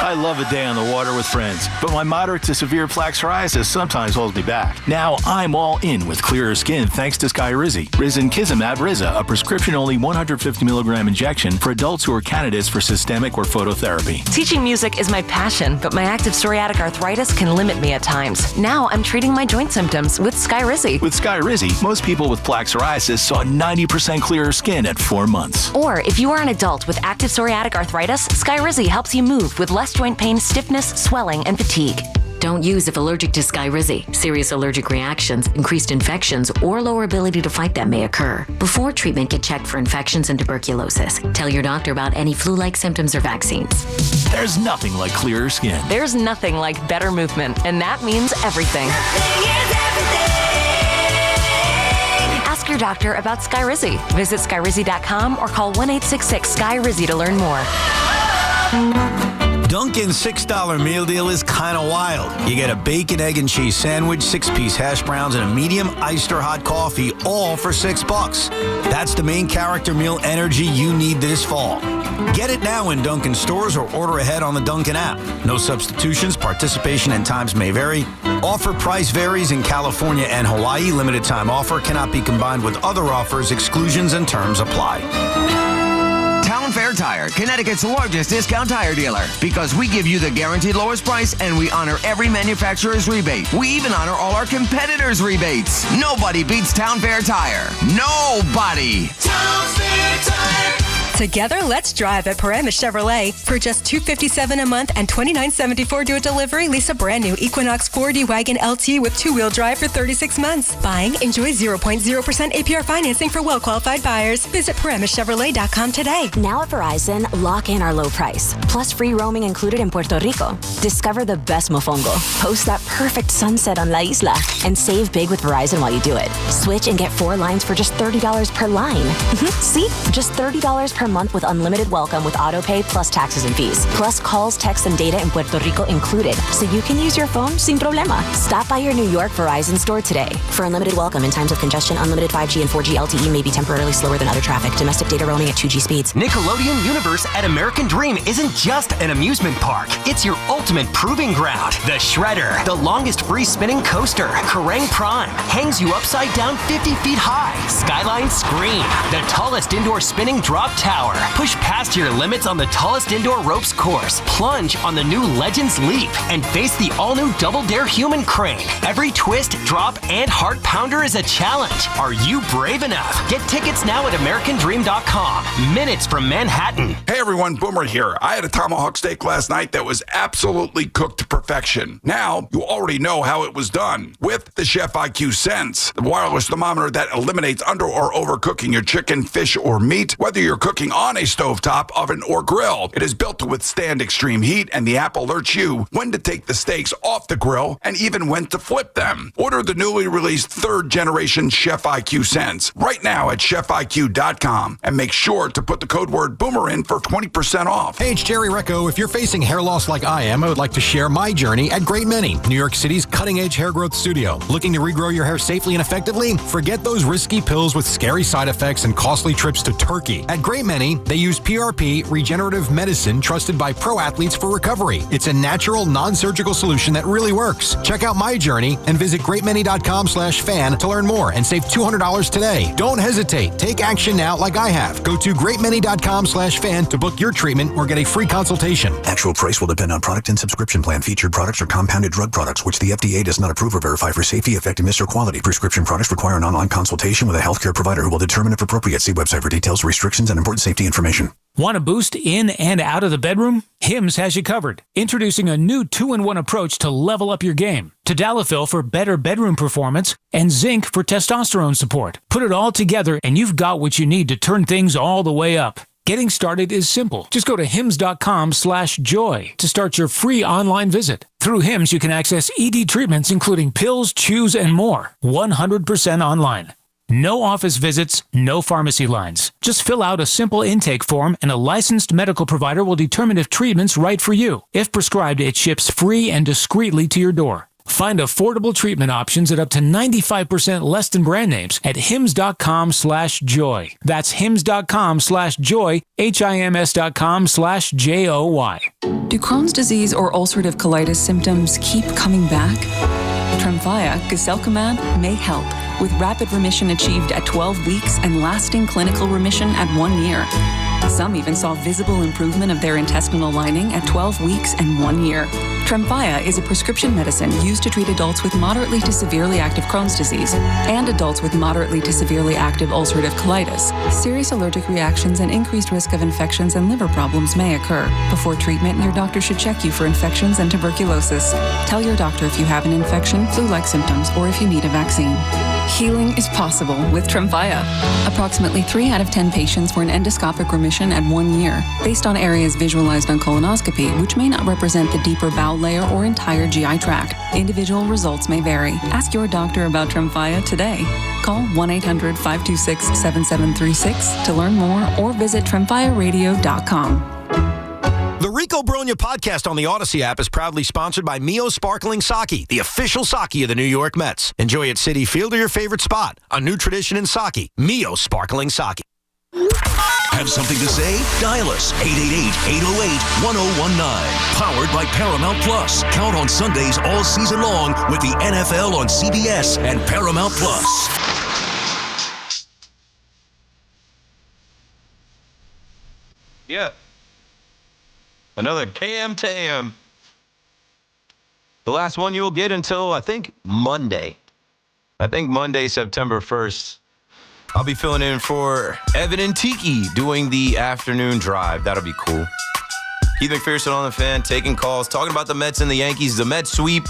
I love a day on the water with friends, but my moderate to severe plaque psoriasis sometimes holds me back. Now I'm all in with clearer skin thanks to Skyrizi. Risankizumab Riza, a prescription-only 150 milligram injection for adults who are candidates for systemic or phototherapy. Teaching music is my passion, but my active psoriatic arthritis can limit me at times. Now I'm treating my joint symptoms with Skyrizi. With Skyrizi, most people with plaque psoriasis saw 90% clearer skin at 4 months. Or if you are an adult with active psoriatic arthritis, Skyrizi helps you move with less joint pain, stiffness, swelling, and fatigue. Don't use if allergic to Skyrizi. Serious allergic reactions, increased infections, or lower ability to fight them may occur. Before treatment, get checked for infections and tuberculosis. Tell your doctor about any flu-like symptoms or vaccines. There's nothing like clearer skin. There's nothing like better movement, and that means everything. Ask your doctor about Skyrizi. Visit Skyrizi.com or call 1-866-SKY-RIZZI to learn more. Dunkin's $6 meal deal is kind of wild. You get a bacon, egg, and cheese sandwich, 6-piece hash browns, and a medium iced or hot coffee, all for $6. That's the main character meal energy you need this fall. Get it now in Dunkin' stores or order ahead on the Dunkin' app. No substitutions, participation and times may vary. Offer price varies in California and Hawaii. Limited time offer cannot be combined with other offers. Exclusions and terms apply. Town Fair Tire, Connecticut's largest discount tire dealer. Because we give you the guaranteed lowest price and we honor every manufacturer's rebate. We even honor all our competitors' rebates. Nobody beats Town Fair Tire. Nobody. Town Fair Tire. Together, let's drive at Paramus Chevrolet. For just $257 a month and $29.74 due at delivery, lease a brand new Equinox 4D Wagon LT with two-wheel drive for 36 months. Buying, enjoy 0.0% APR financing for well-qualified buyers. Visit ParamusChevrolet.com today. Now at Verizon, lock in our low price, plus free roaming included in Puerto Rico. Discover the best mofongo. Post that perfect sunset on La Isla and save big with Verizon while you do it. Switch and get 4 lines for just $30 per line. See? Just $30 per month with unlimited welcome with auto pay plus taxes and fees. Plus calls, texts, and data in Puerto Rico included, so you can use your phone sin problema. Stop by your New York Verizon store today. For unlimited welcome in times of congestion, unlimited 5G and 4G LTE may be temporarily slower than other traffic. Domestic data roaming at 2G speeds. Nickelodeon Universe at American Dream isn't just an amusement park. It's your ultimate proving ground. The Shredder, the longest free spinning coaster. Kerrang Prime hangs you upside down 50 feet high. Skyline Scream, the tallest indoor spinning drop tower. power. Push past your limits on the tallest indoor ropes course. Plunge on the new Legends Leap. And face the all-new Double Dare Human Crane. Every twist, drop, and heart pounder is a challenge. Are you brave enough? Get tickets now at AmericanDream.com. Minutes from Manhattan. Hey everyone, Boomer here. I had a tomahawk steak last night that was absolutely cooked to perfection. Now, you already know how it was done with the Chef IQ Sense, the wireless thermometer that eliminates under or overcooking your chicken, fish, or meat, whether you're cooking on a stovetop, oven, or grill. It is built to withstand extreme heat, and the app alerts you when to take the steaks off the grill and even when to flip them. Order the newly released 3rd generation Chef IQ Sense right now at chefiq.com and make sure to put the code word Boomer in for 20% off. Hey, it's Jerry Recco. If you're facing hair loss like I am, I would like to share my journey at Great Many, New York City's cutting-edge hair growth studio. Looking to regrow your hair safely and effectively? Forget those risky pills with scary side effects and costly trips to Turkey. At Great Many, they use PRP, regenerative medicine trusted by pro athletes for recovery. It's a natural, non-surgical solution that really works. Check out my journey and visit greatmany.com/fan to learn more and save $200 today. Don't hesitate. Take action now like I have. Go to greatmany.com/fan to book your treatment or get a free consultation. Actual price will depend on product and subscription plan. Featured products are compounded drug products, which the FDA does not approve or verify for safety, effectiveness, or quality. Prescription products require an online consultation with a healthcare provider who will determine if appropriate. See website for details, restrictions, and important safety information. Want a boost in and out of the bedroom? Hims has you covered. Introducing a new 2-in-1 approach to level up your game. Tadalafil for better bedroom performance and zinc for testosterone support. Put it all together and you've got what you need to turn things all the way up. Getting started is simple. Just go to hims.com/joy to start your free online visit. Through Hims, you can access ED treatments including pills, chews, and more. 100% online. No office visits, no pharmacy lines. Just fill out a simple intake form and a licensed medical provider will determine if treatment's right for you. If prescribed, it ships free and discreetly to your door. Find affordable treatment options at up to 95% less than brand names at hims.com/joy. That's hims.com/joy, hims.com/joy. Do Crohn's disease or ulcerative colitis symptoms keep coming back? Tremfya, guselkumab, may help, with rapid remission achieved at 12 weeks and lasting clinical remission at 1 year. Some even saw visible improvement of their intestinal lining at 12 weeks and 1 year. Tremfya is a prescription medicine used to treat adults with moderately to severely active Crohn's disease and adults with moderately to severely active ulcerative colitis. Serious allergic reactions and increased risk of infections and liver problems may occur. Before treatment, your doctor should check you for infections and tuberculosis. Tell your doctor if you have an infection, flu-like symptoms, or if you need a vaccine. Healing is possible with Tremfya. Approximately 3 out of 10 patients were in endoscopic remission at 1 year, based on areas visualized on colonoscopy, which may not represent the deeper bowel layer or entire GI tract. Individual results may vary. Ask your doctor about Tremfya today. Call 1-800-526-7736 to learn more or visit tremfyaradio.com. The Rico Bronya podcast on the Odyssey app is proudly sponsored by Mio Sparkling Sake, the official sake of the New York Mets. Enjoy at Citi Field or your favorite spot. A new tradition in sake. Mio Sparkling Sake. Have something to say? Dial us 888-808-1019. Powered by Paramount Plus. Count on Sundays all season long with the NFL on CBS and Paramount Plus. Yeah. Another KM to AM. The last one you'll get until, I think, Monday. Monday, September 1st. I'll be filling in for Evan and Tiki doing the afternoon drive. That'll be cool. Keith McPherson on the Fan, taking calls, talking about the Mets and the Yankees. The Mets sweep,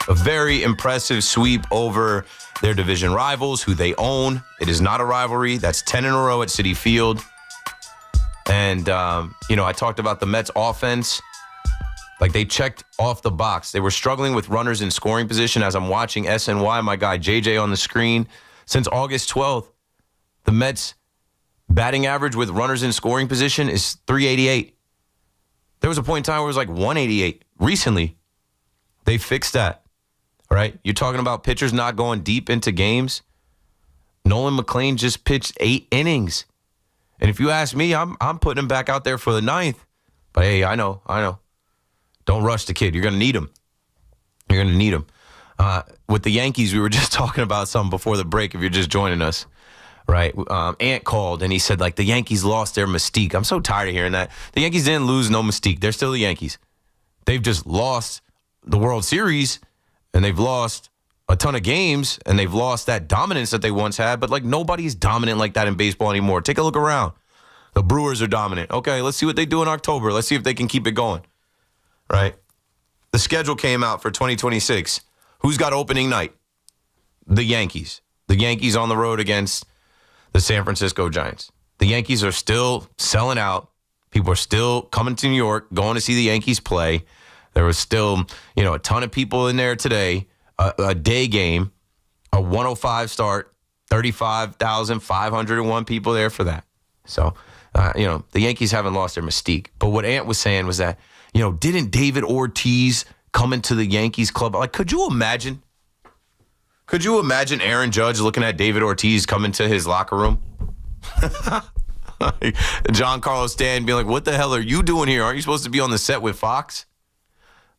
a very impressive sweep over their division rivals, who they own. It is not a rivalry. That's 10 in a row at Citi Field. And, I talked about the Mets offense. Like, they checked off the box. They were struggling with runners in scoring position. As I'm watching SNY, my guy JJ on the screen, since August 12th, the Mets batting average with runners in scoring position is 388. There was a point in time where it was like 188. Recently, they fixed that, all right? You're talking about pitchers not going deep into games. Nolan McClain just pitched 8 innings. And if you ask me, I'm putting him back out there for the 9th. But, hey, I know. Don't rush the kid. You're going to need him. With the Yankees, we were just talking about something before the break, if you're just joining us. right? Ant called and he said, like, the Yankees lost their mystique. I'm so tired of hearing that. The Yankees didn't lose no mystique. They're still the Yankees. They've just lost the World Series and they've lost a ton of games and they've lost that dominance that they once had. But, like, nobody's dominant like that in baseball anymore. Take a look around. The Brewers are dominant. Okay, let's see what they do in October. Let's see if they can keep it going, right? The schedule came out for 2026. Who's got opening night? The Yankees. The Yankees on the road against the San Francisco Giants. The Yankees are still selling out. People are still coming to New York, going to see the Yankees play. There was still, a ton of people in there today. A day game, a 105 start, 35,501 people there for that. So, the Yankees haven't lost their mystique. But what Ant was saying was that, didn't David Ortiz come into the Yankees club? Like, could you imagine? Could you imagine Aaron Judge looking at David Ortiz come into his locker room? John Carlos Stanton being like, what the hell are you doing here? Aren't you supposed to be on the set with Fox?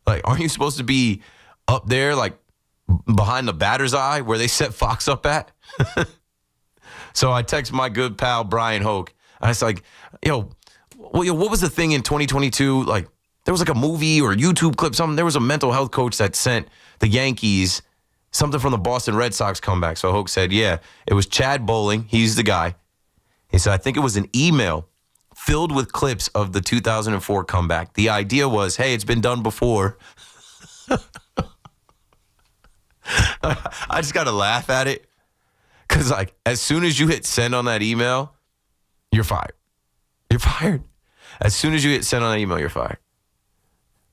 Like, aren't you supposed to be up there, like, behind the batter's eye where they set Fox up at? So I text my good pal Brian Hoke. I was like, what was the thing in 2022? Like, there was like a movie or a YouTube clip, something. There was a mental health coach that sent the Yankees something from the Boston Red Sox comeback. So Hoke said, yeah, it was Chad Bowling. He's the guy. He said, I think it was an email filled with clips of the 2004 comeback. The idea was, hey, it's been done before. I just got to laugh at it. Because, like, as soon as you hit send on that email, you're fired. You're fired. As soon as you hit send on that email, you're fired.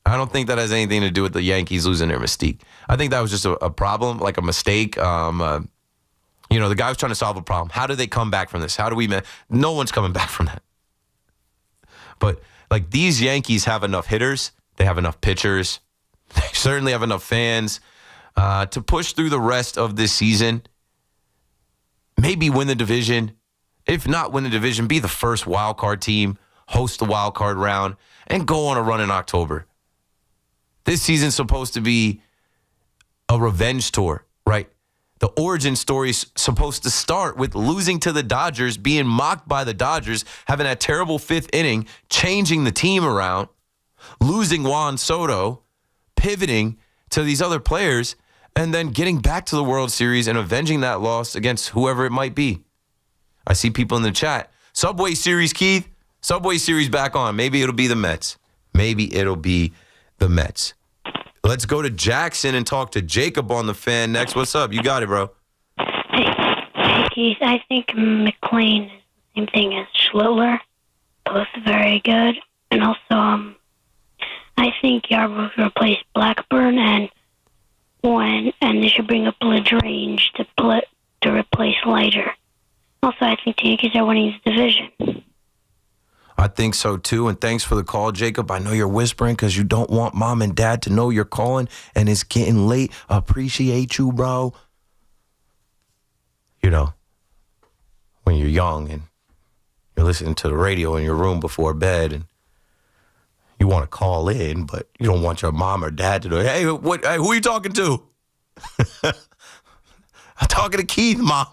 I don't think that has anything to do with the Yankees losing their mystique. I think that was just a problem, like a mistake. The guy was trying to solve a problem. How do they come back from this? How do we... No one's coming back from that. But, like, these Yankees have enough hitters. They have enough pitchers. They certainly have enough fans to push through the rest of this season. Maybe win the division. If not win the division, be the first wild card team, host the wild card round, and go on a run in October. This season's supposed to be a revenge tour, right? The origin story's supposed to start with losing to the Dodgers, being mocked by the Dodgers, having that terrible fifth inning, changing the team around, losing Juan Soto, pivoting to these other players, and then getting back to the World Series and avenging that loss against whoever it might be. I see people in the chat. Subway Series, Keith. Subway Series back on. Maybe it'll be the Mets. Maybe it'll be the Mets. Let's go to Jackson and talk to Jacob on the Fan next. What's up? You got it, bro. Hey, Keith. I think McLean is the same thing as Schlittler. Both very good. And also, I think Yarbrough replace Blackburn and they should bring up Ledrange to replace Leiter. Also, I think the Yankees are winning the division. I think so, too. And thanks for the call, Jacob. I know you're whispering because you don't want mom and dad to know you're calling, and it's getting late. Appreciate you, bro. When you're young and you're listening to the radio in your room before bed and you want to call in, but you don't want your mom or dad to know, hey, who are you talking to? I'm talking to Keith, Mom.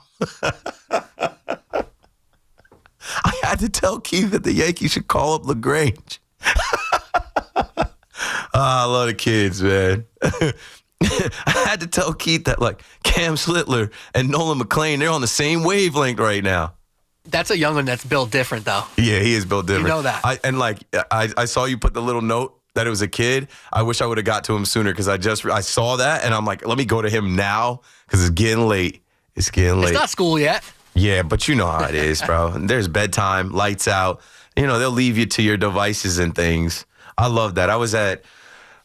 I had to tell Keith that the Yankees should call up LaGrange. I love the kids, man. I had to tell Keith that, like, Cam Schlittler and Nolan McLean, they're on the same wavelength right now. That's a young one that's built different, though. Yeah, he is built different. You know that. I saw you put the little note that it was a kid. I wish I would have got to him sooner because I saw that, and I'm like, let me go to him now because it's getting late. It's getting late. It's not school yet. Yeah, but you know how it is, bro. There's bedtime, lights out. They'll leave you to your devices and things. I love that. I was at,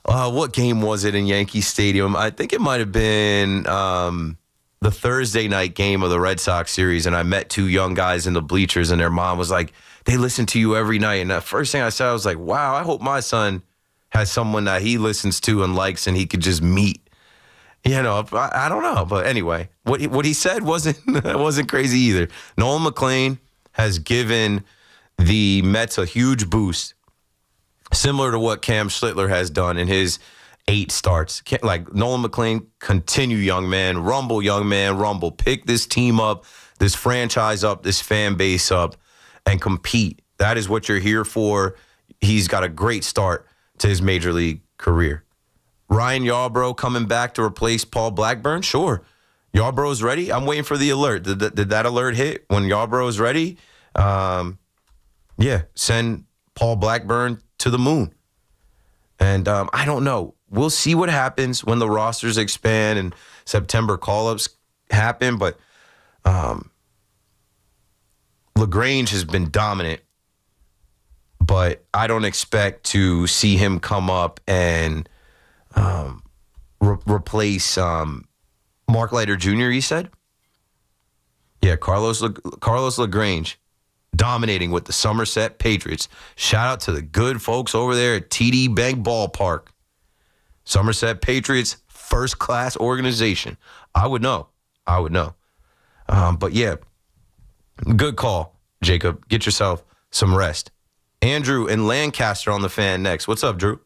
what game was it in Yankee Stadium? I think it might have been the Thursday night game of the Red Sox series, and I met two young guys in the bleachers, and their mom was like, they listen to you every night. And the first thing I said, I was like, wow, I hope my son has someone that he listens to and likes and he could just meet. I don't know. But anyway, what he said wasn't crazy either. Nolan McLean has given the Mets a huge boost, similar to what Cam Schlittler has done in his 8 starts. Like Nolan McLean, continue, young man. Rumble, young man. Rumble. Pick this team up. this franchise up, this fan base up, and compete. That is what you're here for. He's got a great start to his major league career. Ryan Yarbrough coming back to replace Paul Blackburn? Sure. Yarbrough's ready? I'm waiting for the alert. Did that alert hit when Yarbrough's ready? Send Paul Blackburn to the moon. And I don't know. We'll see what happens when the rosters expand and September call-ups happen. But LaGrange has been dominant. But I don't expect to see him come up and replace Mark Leiter Jr., you said? Yeah, Carlos LaGrange dominating with the Somerset Patriots. Shout out to the good folks over there at TD Bank Ballpark. Somerset Patriots, first-class organization. I would know. But, yeah, good call, Jacob. Get yourself some rest. Andrew in Lancaster on the Fan next. What's up, Drew?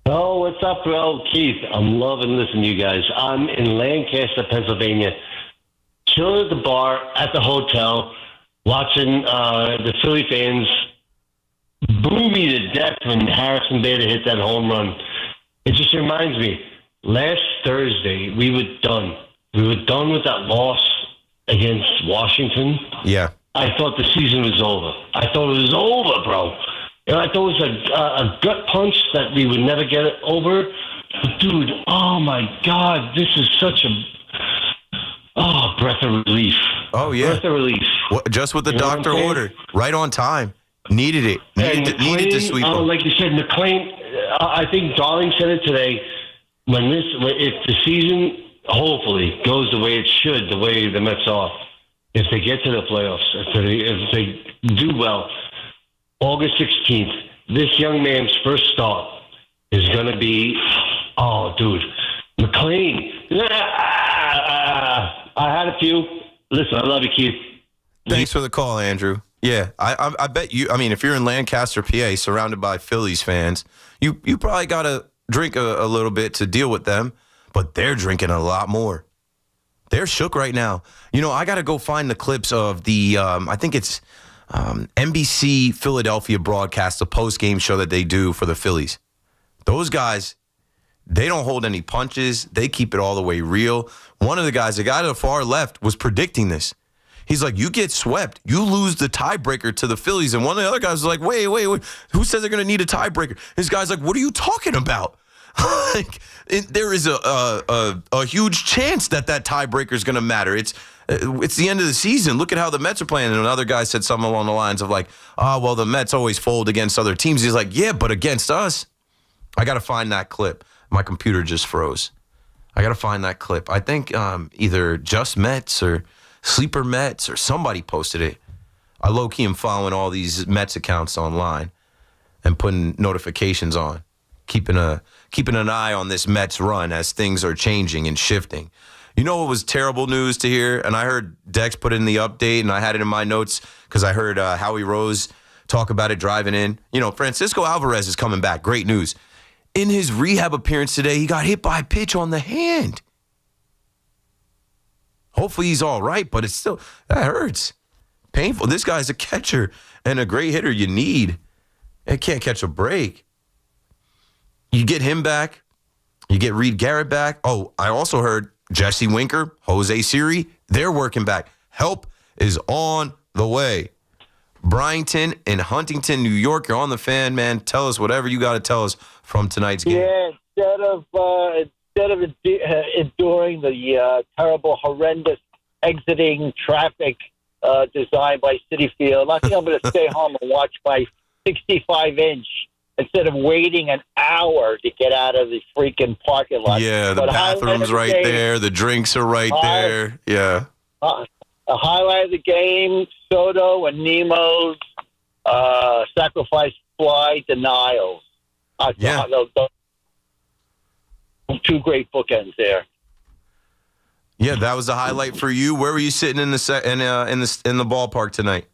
Oh, what's up, bro? Keith, I'm loving listening to you guys. I'm in Lancaster, Pennsylvania, chilling at the bar at the hotel, watching the Philly fans boo me to death when Harrison Bader hit that home run. It just reminds me, last Thursday, we were done. We were done with that loss against Washington. Yeah. I thought the season was over. I thought it was over, bro. And I thought it was a gut punch that we would never get over. But dude, oh my God, this is such a breath of relief. Oh, yeah. Breath of relief. Just what the doctor ordered. Right on time. Needed it. Needed to sweep him. Like you said, McClain, I think Darling said it today. If the season hopefully goes the way it should, the way the Mets are, if they get to the playoffs, if they do well, August 16th, this young man's first start is going to be, McClain. I had a few. Listen, I love you, Keith. Thanks for the call, Andrew. Yeah, I bet you, if you're in Lancaster, PA, surrounded by Phillies fans, you probably got to drink a little bit to deal with them, but they're drinking a lot more. They're shook right now. I got to go find the clips of the, I think it's NBC Philadelphia broadcast, the post-game show that they do for the Phillies. Those guys, they don't hold any punches. They keep it all the way real. One of the guys, the guy to the far left, was predicting this. He's like, you get swept, you lose the tiebreaker to the Phillies. And one of the other guys was like, wait, who says they're going to need a tiebreaker? This guy's like, what are you talking about? There is a huge chance that tiebreaker is going to matter. It's the end of the season. Look at how the Mets are playing. And another guy said something along the lines of like, the Mets always fold against other teams. He's like, yeah, but against us. I got to find that clip. My computer just froze. I got to find that clip. I think either Just Mets or Sleeper Mets or somebody posted it. I low-key am following all these Mets accounts online and putting notifications on, keeping an eye on this Mets run as things are changing and shifting. You know what was terrible news to hear? And I heard Dex put it in the update, and I had it in my notes because I heard Howie Rose talk about it driving in. Francisco Alvarez is coming back. Great news. In his rehab appearance today, he got hit by a pitch on the hand. Hopefully he's all right, but that hurts. Painful. This guy's a catcher and a great hitter you need. It can't catch a break. You get him back. You get Reed Garrett back. Oh, I also heard Jesse Winker, Jose Siri, they're working back. Help is on the way. Bryington in Huntington, New York, you're on the Fan, man. Tell us whatever you got to tell us from tonight's game. Yeah, instead of enduring the terrible, horrendous exiting traffic designed by Citi Field, I think I'm going to stay home and watch my 65-inch instead of waiting an hour to get out of the freaking parking lot. Yeah, the bathroom's right there. The drinks are right there. Yeah. A highlight of the game, Soto and Nemo's sacrifice fly denials. Two great bookends there. Yeah, that was the highlight for you. Where were you sitting in the ballpark tonight?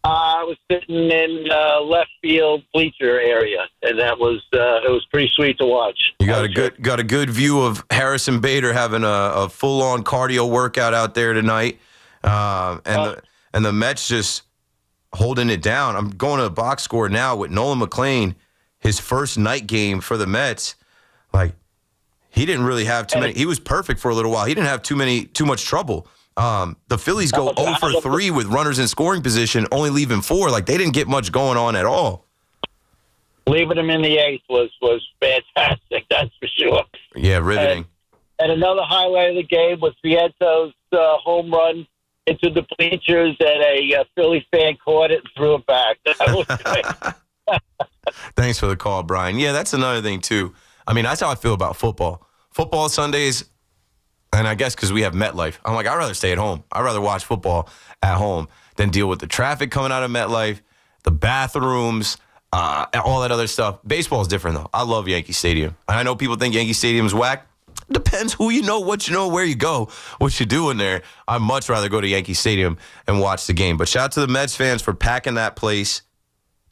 I was sitting in left field bleacher area, and that was it was pretty sweet to watch. You got a good view of Harrison Bader having a full on cardio workout out there tonight, And the Mets just holding it down. I'm going to a box score now with Nolan McClain, his first night game for the Mets. Like, he didn't really have too many. He was perfect for a little while. He didn't have too much trouble. The Phillies go 0 for 3 with runners in scoring position, only leaving 4. Like, they didn't get much going on at all. Leaving him in the 8th was fantastic, that's for sure. Yeah, riveting. And another highlight of the game was Viento's home run into the bleachers, and a Philly fan caught it and threw it back. That was great. Thanks for the call, Brian. Yeah, that's another thing, too. I mean, that's how I feel about football. Football Sundays, and I guess because we have MetLife, I'm like, I'd rather stay at home. I'd rather watch football at home than deal with the traffic coming out of MetLife, the bathrooms, all that other stuff. Baseball is different, though. I love Yankee Stadium. I know people think Yankee Stadium is whack. Depends who you know, what you know, where you go, what you do in there. I'd much rather go to Yankee Stadium and watch the game. But shout out to the Mets fans for packing that place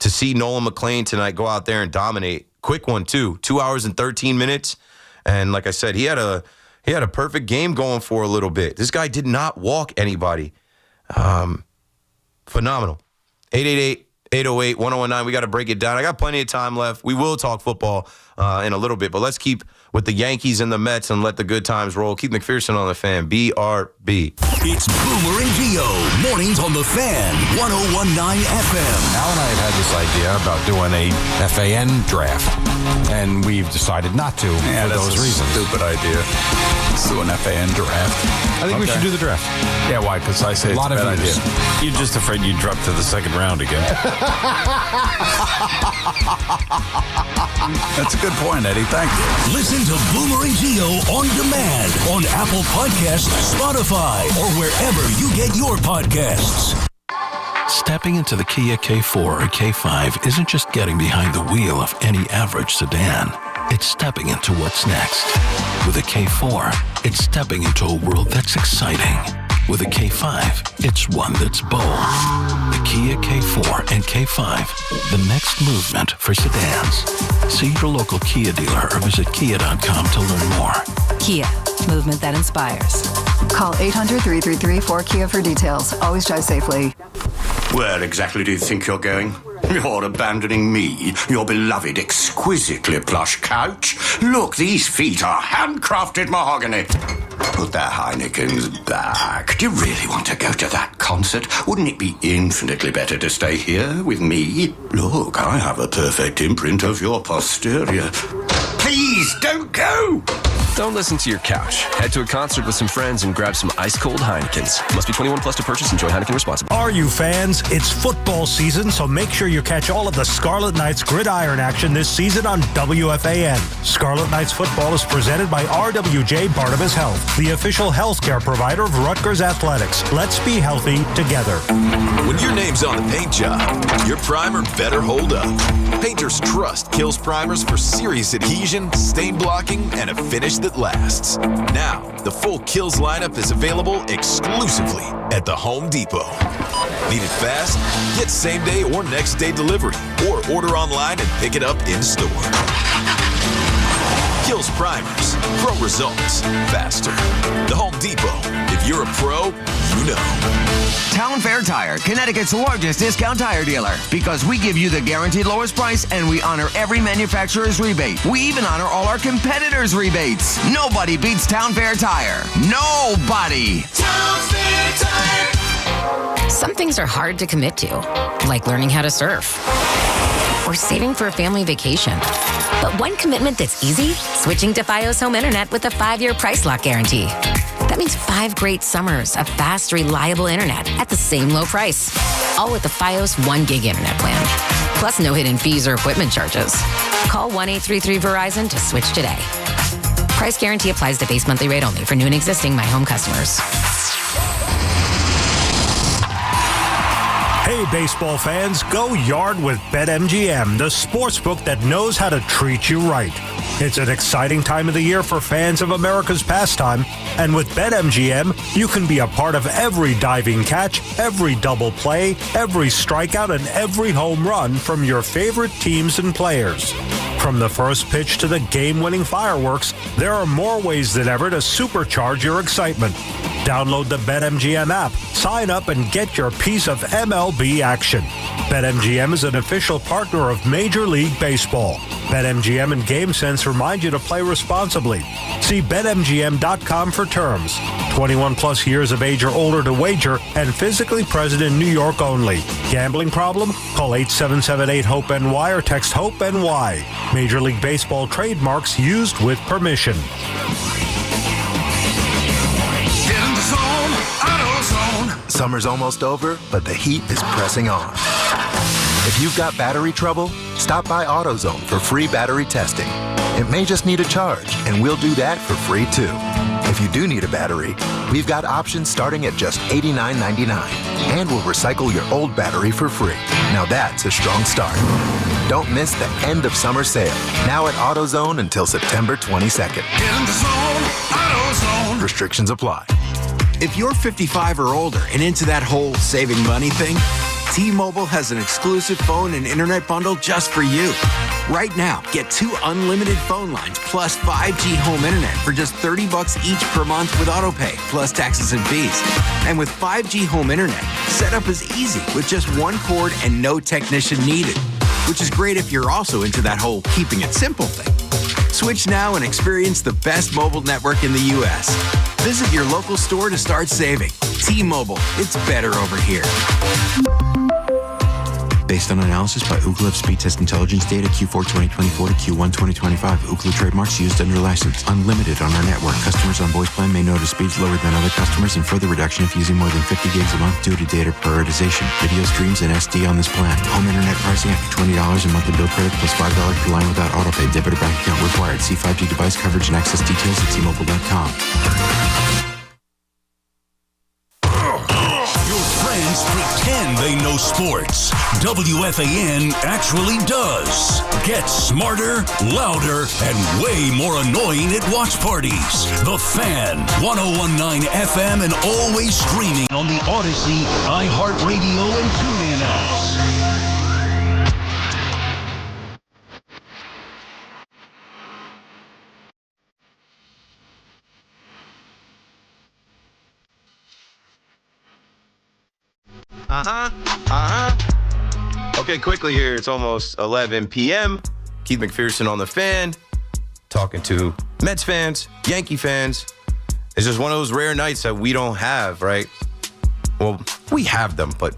to see Nolan McClain tonight go out there and dominate. Quick one, too. 2 hours and 13 minutes. And like I said, he had a perfect game going for a little bit. This guy did not walk anybody. Phenomenal. 888-808-1019. We got to break it down. I got plenty of time left. We will talk football in a little bit, but let's keep with the Yankees and the Mets and let the good times roll. Keep McPherson on the Fan. BRB. It's Boomer and Gio. Mornings on the Fan. 101.9 FM. Al and I had this idea about doing a FAN draft, and we've decided not to for those reasons. Stupid idea. Let's do an FAN draft. I think we should do the draft. Yeah, why? Because I say it's a bad idea. You're just afraid you'd drop to the second round again. That's a good point, Eddie. Thank you. Listen to Boomer and Gio on demand on Apple Podcasts, Spotify, or wherever you get your podcasts. Stepping into the Kia K4 or K5 isn't just getting behind the wheel of any average sedan. It's stepping into what's next. With a K4, it's stepping into a world that's exciting. With a K5, it's one that's bold. The Kia K4 and K5, the next movement for sedans. See your local Kia dealer or visit kia.com to learn more. Kia, movement that inspires. Call 800-333-4KIA for details. Always drive safely. Where exactly do you think you're going? You're abandoning me, your beloved, exquisitely plush couch. Look, these feet are handcrafted mahogany. Put that Heineken's back. Do you really want to go to that concert? Wouldn't it be infinitely better to stay here with me? Look, I have a perfect imprint of your posterior. Please, don't go! Don't listen to your couch. Head to a concert with some friends and grab some ice-cold Heinekens. Must be 21 plus to purchase. Enjoy Heineken responsibly. Are you fans? It's football season, so make sure you catch all of the Scarlet Knights gridiron action this season on WFAN. Scarlet Knights football is presented by RWJ Barnabas Health, the official healthcare provider of Rutgers Athletics. Let's be healthy together. When your name's on a paint job, your primer better hold up. Painters trust Kills primers for serious adhesion, stain blocking, and a finish that lasts. Now, the full Kills lineup is available exclusively at the Home Depot. Need it fast? Get same day or next day delivery, or order online and pick it up in store. Kills primers. Pro results faster. The Home Depot. If you're a pro, you know. Town Fair Tire, Connecticut's largest discount tire dealer. Because we give you the guaranteed lowest price and we honor every manufacturer's rebate. We even honor all our competitors' rebates. Nobody beats Town Fair Tire. Nobody. Town Fair Tire. Some things are hard to commit to, like learning how to surf or saving for a family vacation. But one commitment that's easy, switching to Fios Home Internet with a 5-year price lock guarantee. That means 5 great summers of fast, reliable internet at the same low price. All with the Fios 1 gig internet plan. Plus no hidden fees or equipment charges. Call 1-833-VERIZON to switch today. Price guarantee applies to base monthly rate only for new and existing My Home customers. Hey, baseball fans, go yard with BetMGM, the sportsbook that knows how to treat you right. It's an exciting time of the year for fans of America's pastime, and with BetMGM, you can be a part of every diving catch, every double play, every strikeout, and every home run from your favorite teams and players. From the first pitch to the game-winning fireworks, there are more ways than ever to supercharge your excitement. Download the BetMGM app, sign up, and get your piece of MLB action. BetMGM is an official partner of Major League Baseball. BetMGM and GameSense remind you to play responsibly. See BetMGM.com for terms. 21 plus years of age or older to wager and physically present in New York only. Gambling problem? Call 877-8-HOPE-NY or text HOPE-NY. Major League Baseball trademarks used with permission. Get in the zone, AutoZone. Summer's almost over, but the heat is pressing on. If you've got battery trouble, stop by AutoZone for free battery testing. It may just need a charge, and we'll do that for free too. If you do need a battery, we've got options starting at just $89.99, and we'll recycle your old battery for free. Now that's a strong start. Don't miss the end of summer sale, now at AutoZone until September 22nd. Get in the zone, AutoZone. Restrictions apply. If you're 55 or older and into that whole saving money thing, T-Mobile has an exclusive phone and internet bundle just for you. Right now, get 2 unlimited phone lines plus 5G home internet for just $30 each per month with AutoPay, plus taxes and fees. And with 5G home internet, setup is easy with just one cord and no technician needed, which is great if you're also into that whole keeping it simple thing. Switch now and experience the best mobile network in the U.S. Visit your local store to start saving. T-Mobile, it's better over here. Based on analysis by Ookla of speed test intelligence data Q4 2024 to Q1 2025. Ookla trademarks used under license. Unlimited on our network. Customers on voice plan may notice speeds lower than other customers and further reduction if using more than 50 gigs a month due to data prioritization. Video streams and SD on this plan. Home internet pricing after $20 a monthly bill credit plus $5 per line without autopay. Debit or bank account required. See 5G device coverage and access details at T-Mobile.com. Friends pretend they know sports. WFAN actually does. Get smarter, louder, and way more annoying at watch parties. The Fan, 101.9 FM, and always streaming on the Odyssey, iHeartRadio, and TuneIn apps. Okay, quickly here. It's almost 11 p.m. Keith McPherson on the Fan, talking to Mets fans, Yankee fans. It's just one of those rare nights that we don't have, right? Well, we have them, but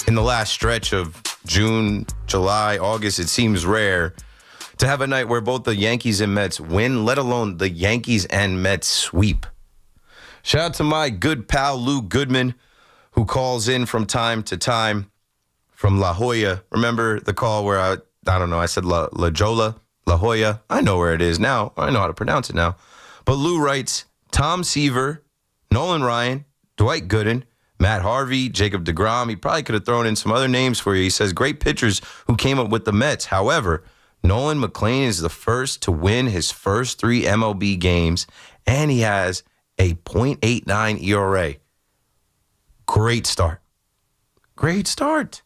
in the last stretch of June, July, August, it seems rare to have a night where both the Yankees and Mets win, let alone the Yankees and Mets sweep. Shout out to my good pal, Lou Goodman, who calls in from time to time from La Jolla. Remember the call where I don't know, I said La Jolla, La Jolla. I know where it is now. I know how to pronounce it now. But Lou writes, Tom Seaver, Nolan Ryan, Dwight Gooden, Matt Harvey, Jacob deGrom. He probably could have thrown in some other names for you. He says, great pitchers who came up with the Mets. However, Nolan McClain is the first to win his first 3 MLB games, and he has a .89 ERA. Great start. Great start.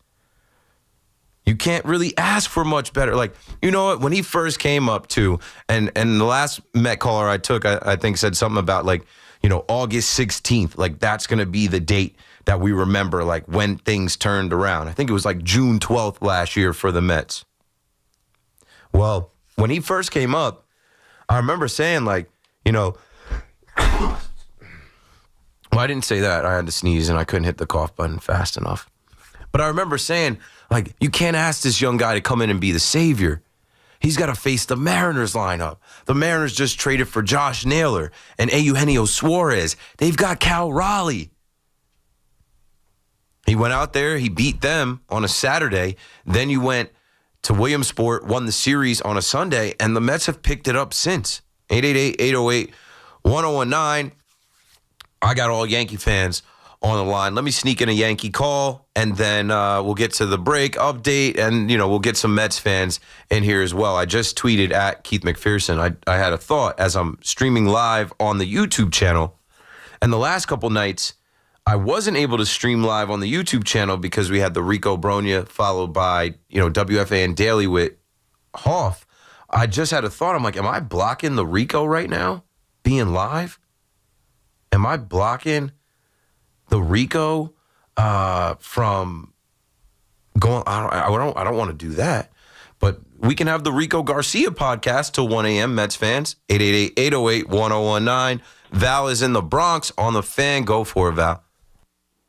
You can't really ask for much better. Like, you know what? When he first came up too, and the last Met caller I took, I think said something about like, you know, August 16th. Like that's going to be the date that we remember, like when things turned around. I think it was like June 12th last year for the Mets. Well, when he first came up, I remember saying like, you know, well, I didn't say that. I had to sneeze and I couldn't hit the cough button fast enough. But I remember saying, like, you can't ask this young guy to come in and be the savior. He's got to face the Mariners lineup. The Mariners just traded for Josh Naylor and Eugenio Suarez. They've got Cal Raleigh. He went out there. He beat them on a Saturday. Then you went to Williamsport, won the series on a Sunday, and the Mets have picked it up since. 888-808-1019. I got all Yankee fans on the line. Let me sneak in a Yankee call, and then we'll get to the break update, and, you know, we'll get some Mets fans in here as well. I just tweeted at Keith McPherson. I had a thought as I'm streaming live on the YouTube channel, and the last couple nights, I wasn't able to stream live on the YouTube channel because we had the Rico Bronya followed by, you know, WFAN Daily with Hoff. I just had a thought. I'm like, am I blocking the Rico right now being live? Am I blocking the Rico from going? I don't want to do that. But we can have the Rico Garcia podcast till 1 a.m. Mets fans, 888-808-1019. Val is in the Bronx on the Fan. Go for it, Val.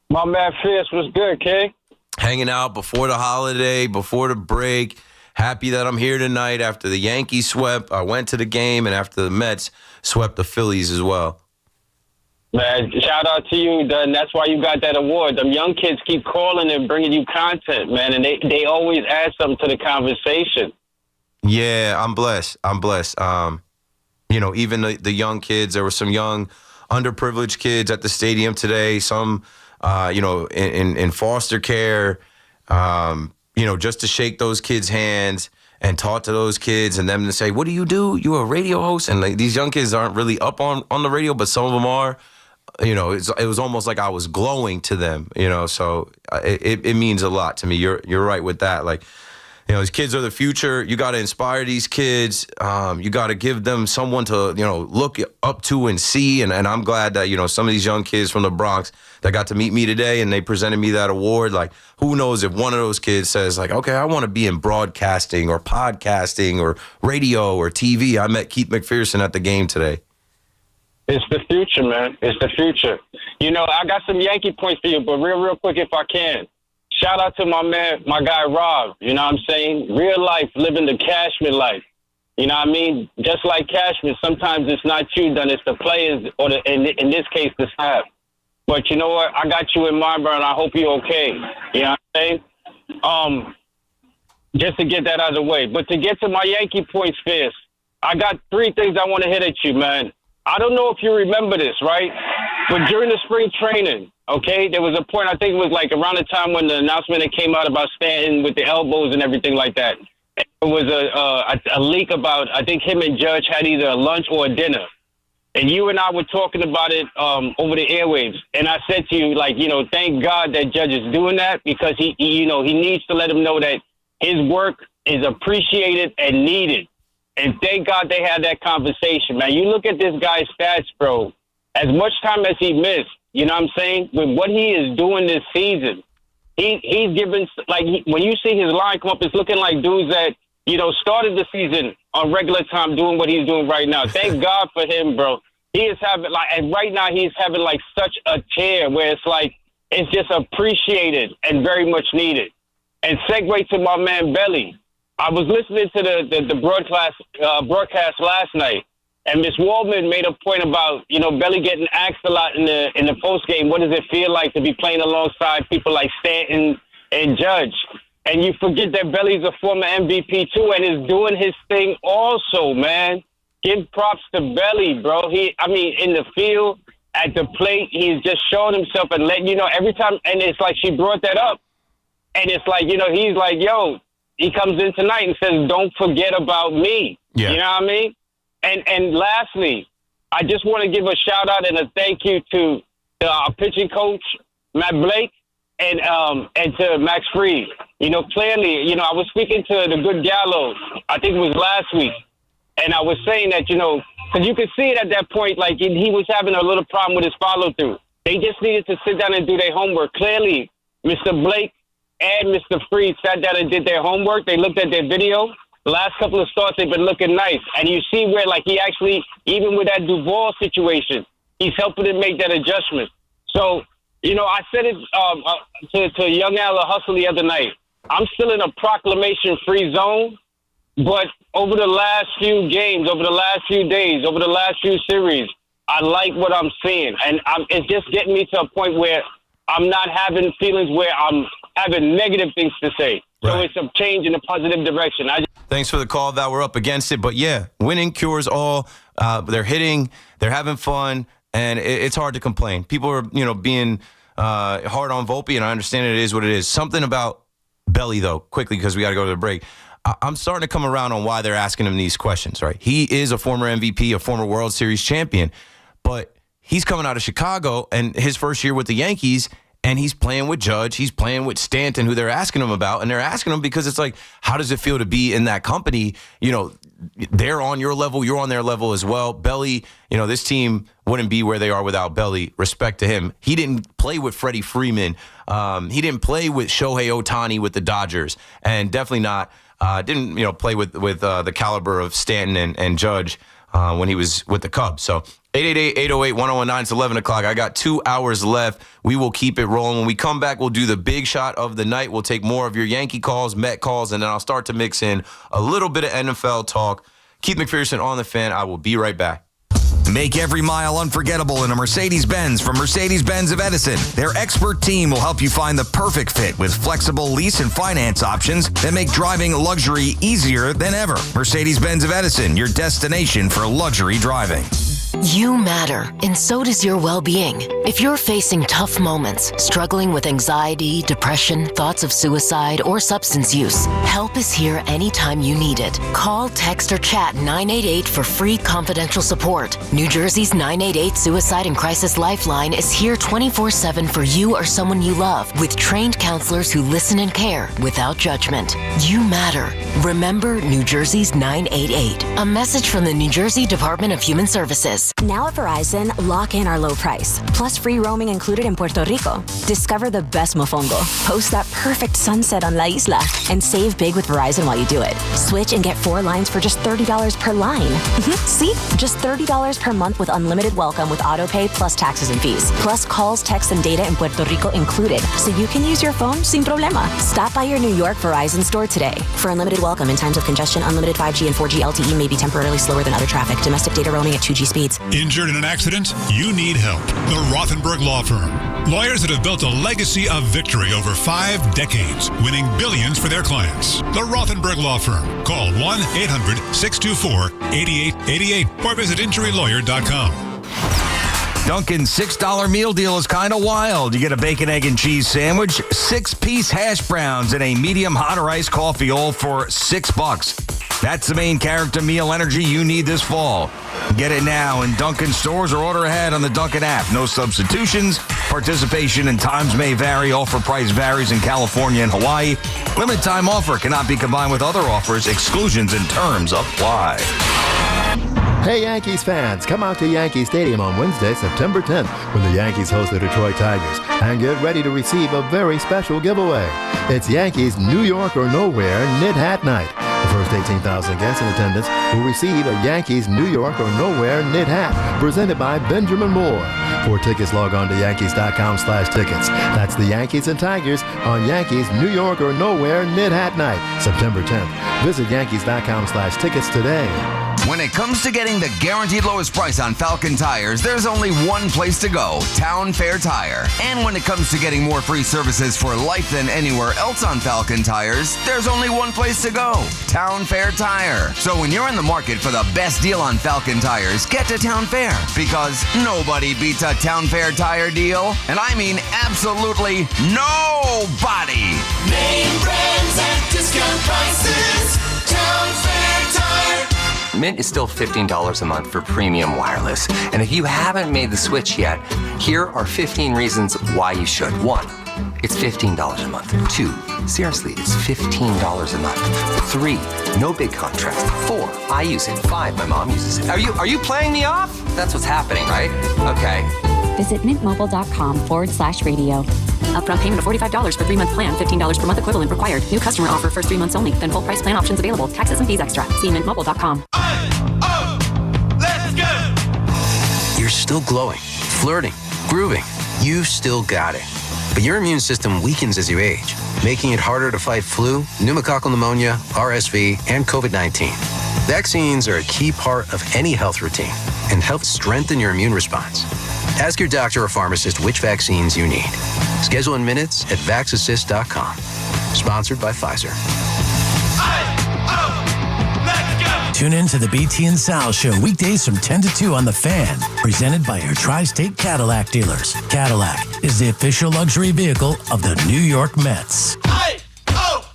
My man Fierce was good, King. Hanging out before the holiday, before the break. Happy that I'm here tonight after the Yankees swept. I went to the game, and after the Mets swept the Phillies as well. Man, shout out to you. That's why you got that award. Them young kids keep calling and bringing you content, man, and they always add something to the conversation. Yeah, I'm blessed. Even the young kids, there were some young, underprivileged kids at the stadium today, some, in foster care, just to shake those kids' hands and talk to those kids and them to say, what do? You're a radio host? And these young kids aren't really up on the radio, but some of them are. It was almost like I was glowing to them, so it means a lot to me. You're right with that. These kids are the future. You got to inspire these kids. You got to give them someone to, look up to and see. And I'm glad that, some of these young kids from the Bronx that got to meet me today and they presented me that award. Who knows if one of those kids says okay, I want to be in broadcasting or podcasting or radio or TV. I met Keith McPherson at the game today. It's the future, man. It's the future. I got some Yankee points for you, but real quick if I can. Shout out to my man, my guy Rob. You know what I'm saying? Real life, living the Cashman life. You know what I mean? Just like Cashman, sometimes it's not you, then it's the players, or in this case, the staff. But you know what? I got you in mind, bro, and I hope you're okay. You know what I'm saying? Just to get that out of the way. But to get to my Yankee points first, I got 3 things I want to hit at you, man. I don't know if you remember this, right? But during the spring training, okay, there was a point, I think it was around the time when the announcement that came out about Stanton with the elbows and everything like that. It was a leak about, I think him and Judge had either a lunch or a dinner. And you and I were talking about it over the airwaves. And I said to you, thank God that Judge is doing that because he needs to let him know that his work is appreciated and needed. And thank God they had that conversation, man. You look at this guy's stats, bro. As much time as he missed, you know what I'm saying? With what he is doing this season, he's given, when you see his line come up, it's looking like dudes that, started the season on regular time doing what he's doing right now. Thank God for him, bro. He is having, and right now he's having, such a tear where it's just appreciated and very much needed. And segue to my man, Belly. I was listening to the broadcast last night, and Miss Waldman made a point about, Belly getting asked a lot in the post game. What does it feel like to be playing alongside people like Stanton and Judge? And you forget that Belly's a former MVP too, and is doing his thing also, man. Give props to Belly, bro. In the field, at the plate, he's just showing himself and letting you know every time. And it's like she brought that up, and it's like he's like, yo. He comes in tonight and says, don't forget about me. Yeah. You know what I mean? And lastly, I just want to give a shout out and a thank you to our pitching coach, Matt Blake, and to Max Fried. Clearly, I was speaking to the good Gallo, I think it was last week, and I was saying that, because you could see it at that point, he was having a little problem with his follow-through. They just needed to sit down and do their homework. Clearly, Mr. Blake and Mr. Fried sat down and did their homework. They looked at their video. The last couple of starts, they've been looking nice. And you see where, he actually, even with that Duvall situation, he's helping him make that adjustment. So, I said it to young Al Hustle the other night. I'm still in a proclamation-free zone, but over the last few games, over the last few days, over the last few series, I like what I'm seeing. And it's just getting me to a point where I'm not having feelings where I'm having negative things to say. Right. So it's a change in a positive direction. Thanks for the call, Val. We're up against it. But, yeah, winning cures all. They're hitting. They're having fun. And it's hard to complain. People are, being hard on Volpe, and I understand it is what it is. Something about Belly, though, quickly, because we got to go to the break. I'm starting to come around on why they're asking him these questions, right? He is a former MVP, a former World Series champion. But he's coming out of Chicago and his first year with the Yankees, and he's playing with Judge. He's playing with Stanton, who they're asking him about. And they're asking him because it's like, how does it feel to be in that company? they're on your level, you're on their level as well. Belly, this team wouldn't be where they are without Belly. Respect to him. He didn't play with Freddie Freeman. He didn't play with Shohei Ohtani with the Dodgers, and definitely not didn't play with the caliber of Stanton and Judge when he was with the Cubs. So 888-808-1019. It's 11 o'clock. I got 2 hours left. We will keep it rolling. When we come back, we'll do the big shot of the night. We'll take more of your Yankee calls, Met calls, and then I'll start to mix in a little bit of NFL talk. Keith McPherson on the Fan. I will be right back. Make every mile unforgettable in a Mercedes-Benz from Mercedes-Benz of Edison. Their expert team will help you find the perfect fit with flexible lease and finance options that make driving luxury easier than ever. Mercedes-Benz of Edison, your destination for luxury driving. You matter, and so does your well-being. If you're facing tough moments, struggling with anxiety, depression, thoughts of suicide, or substance use, help is here anytime you need it. Call, text, or chat 988 for free confidential support. New Jersey's 988 Suicide and Crisis Lifeline is here 24/7 for you or someone you love, with trained counselors who listen and care without judgment. You matter. Remember New Jersey's 988. A message from the New Jersey Department of Human Services. Now at Verizon, lock in our low price, plus free roaming included in Puerto Rico. Discover the best mofongo, post that perfect sunset on La Isla, and save big with Verizon while you do it. Switch and get 4 lines for just $30 per line. See? Just $30 per month with unlimited welcome with autopay plus taxes and fees. Plus calls, texts, and data in Puerto Rico included, so you can use your phone sin problema. Stop by your New York Verizon store today. For unlimited welcome in times of congestion, unlimited 5G and 4G LTE may be temporarily slower than other traffic. Domestic data roaming at 2G speeds. Injured in an accident? You need help. The Rothenberg Law Firm. Lawyers that have built a legacy of victory over 5 decades, winning billions for their clients. The Rothenberg Law Firm. Call 1-800-624-8888 or visit injurylawyer.com. Dunkin's $6 meal deal is kind of wild. You get a bacon, egg, and cheese sandwich, 6-piece hash browns, and a medium hot or iced coffee, all for $6. That's the main character meal energy you need this fall. Get it now in Dunkin' stores or order ahead on the Dunkin' app. No substitutions. Participation and times may vary. Offer price varies in California and Hawaii. Limited time offer cannot be combined with other offers. Exclusions and terms apply. Hey Yankees fans, come out to Yankee Stadium on Wednesday, September 10th, when the Yankees host the Detroit Tigers, and get ready to receive a very special giveaway. It's Yankees New York or Nowhere Knit Hat Night. The first 18,000 guests in attendance will receive a Yankees New York or Nowhere Knit Hat, presented by Benjamin Moore. For tickets, log on to Yankees.com/tickets. That's the Yankees and Tigers on Yankees New York or Nowhere Knit Hat Night, September 10th. Visit Yankees.com/tickets today. When it comes to getting the guaranteed lowest price on Falcon tires, there's only one place to go, Town Fair Tire. And when it comes to getting more free services for life than anywhere else on Falcon tires, there's only one place to go, Town Fair Tire. So when you're in the market for the best deal on Falcon tires, get to Town Fair, because nobody beats a Town Fair tire deal. And I mean absolutely nobody. Name brands at discount prices. Town Fair Tire. Mint is still $15 a month for premium wireless. And if you haven't made the switch yet, here are 15 reasons why you should. 1, it's $15 a month. 2, seriously, it's $15 a month. 3, no big contrast. 4, I use it. 5, my mom uses it. Are you playing me off? That's what's happening, right? Okay. Visit mintmobile.com/radio. Upfront payment of $45 for 3-month plan, $15 per month equivalent required. New customer offer first 3 months only. Then full price plan options available. Taxes and fees extra. See mintmobile.com. Let's go! You're still glowing, flirting, grooving. You've still got it. But your immune system weakens as you age, making it harder to fight flu, pneumococcal pneumonia, RSV, and COVID-19. Vaccines are a key part of any health routine and help strengthen your immune response. Ask your doctor or pharmacist which vaccines you need. Schedule in minutes at vaxassist.com. Sponsored by Pfizer. Tune in to the BT and Sal Show weekdays from 10 to 2 on The Fan, presented by your Tri-State Cadillac dealers. Cadillac is the official luxury vehicle of the New York Mets.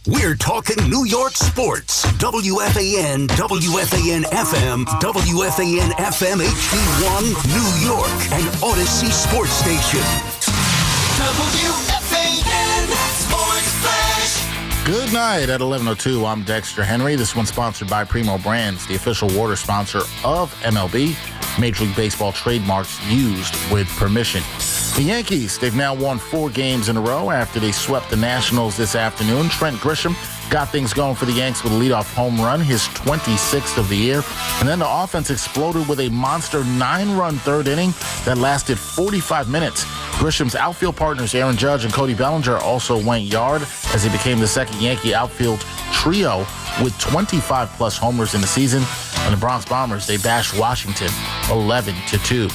We're talking New York sports. WFAN, WFAN FM, WFAN FM HD1, New York, and Odyssey Sports Station. WFAN Sports Flash. Good night at 11:02. I'm Dexter Henry. This one's sponsored by Primo Brands, the official water sponsor of MLB. Major League Baseball trademarks used with permission. The Yankees, they've now won 4 games in a row after they swept the Nationals this afternoon. Trent Grisham got things going for the Yanks with a leadoff home run, his 26th of the year. And then the offense exploded with a monster 9-run third inning that lasted 45 minutes. Grisham's outfield partners Aaron Judge and Cody Bellinger also went yard as they became the second Yankee outfield trio with 25-plus homers in the season. And the Bronx Bombers, they bashed Washington 11-2.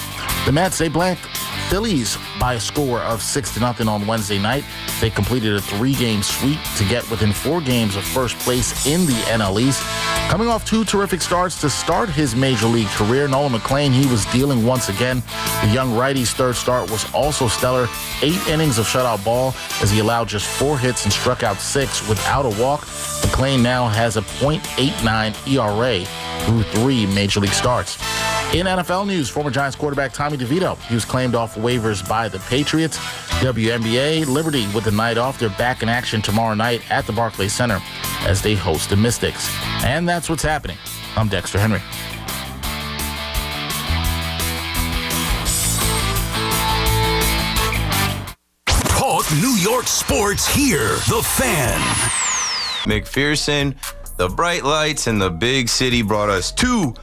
The Mets, they blanked Phillies by a score of 6-0 on Wednesday night. They completed a 3-game sweep to get within 4 games of first place in the NL East. Coming off 2 terrific starts to start his major league career, Nolan McClain, he was dealing once again. The young righty's third start was also stellar. 8 innings of shutout ball as he allowed just 4 hits and struck out 6 without a walk. McClain now has a .89 ERA through 3 major league starts. In NFL news, former Giants quarterback Tommy DeVito, he was claimed off waivers by the Patriots. WNBA, Liberty with the night off. They're back in action tomorrow night at the Barclays Center as they host the Mystics. And that's what's happening. I'm Dexter Henry. Talk New York sports here. The Fan. McPherson, the bright lights in the big city brought us 2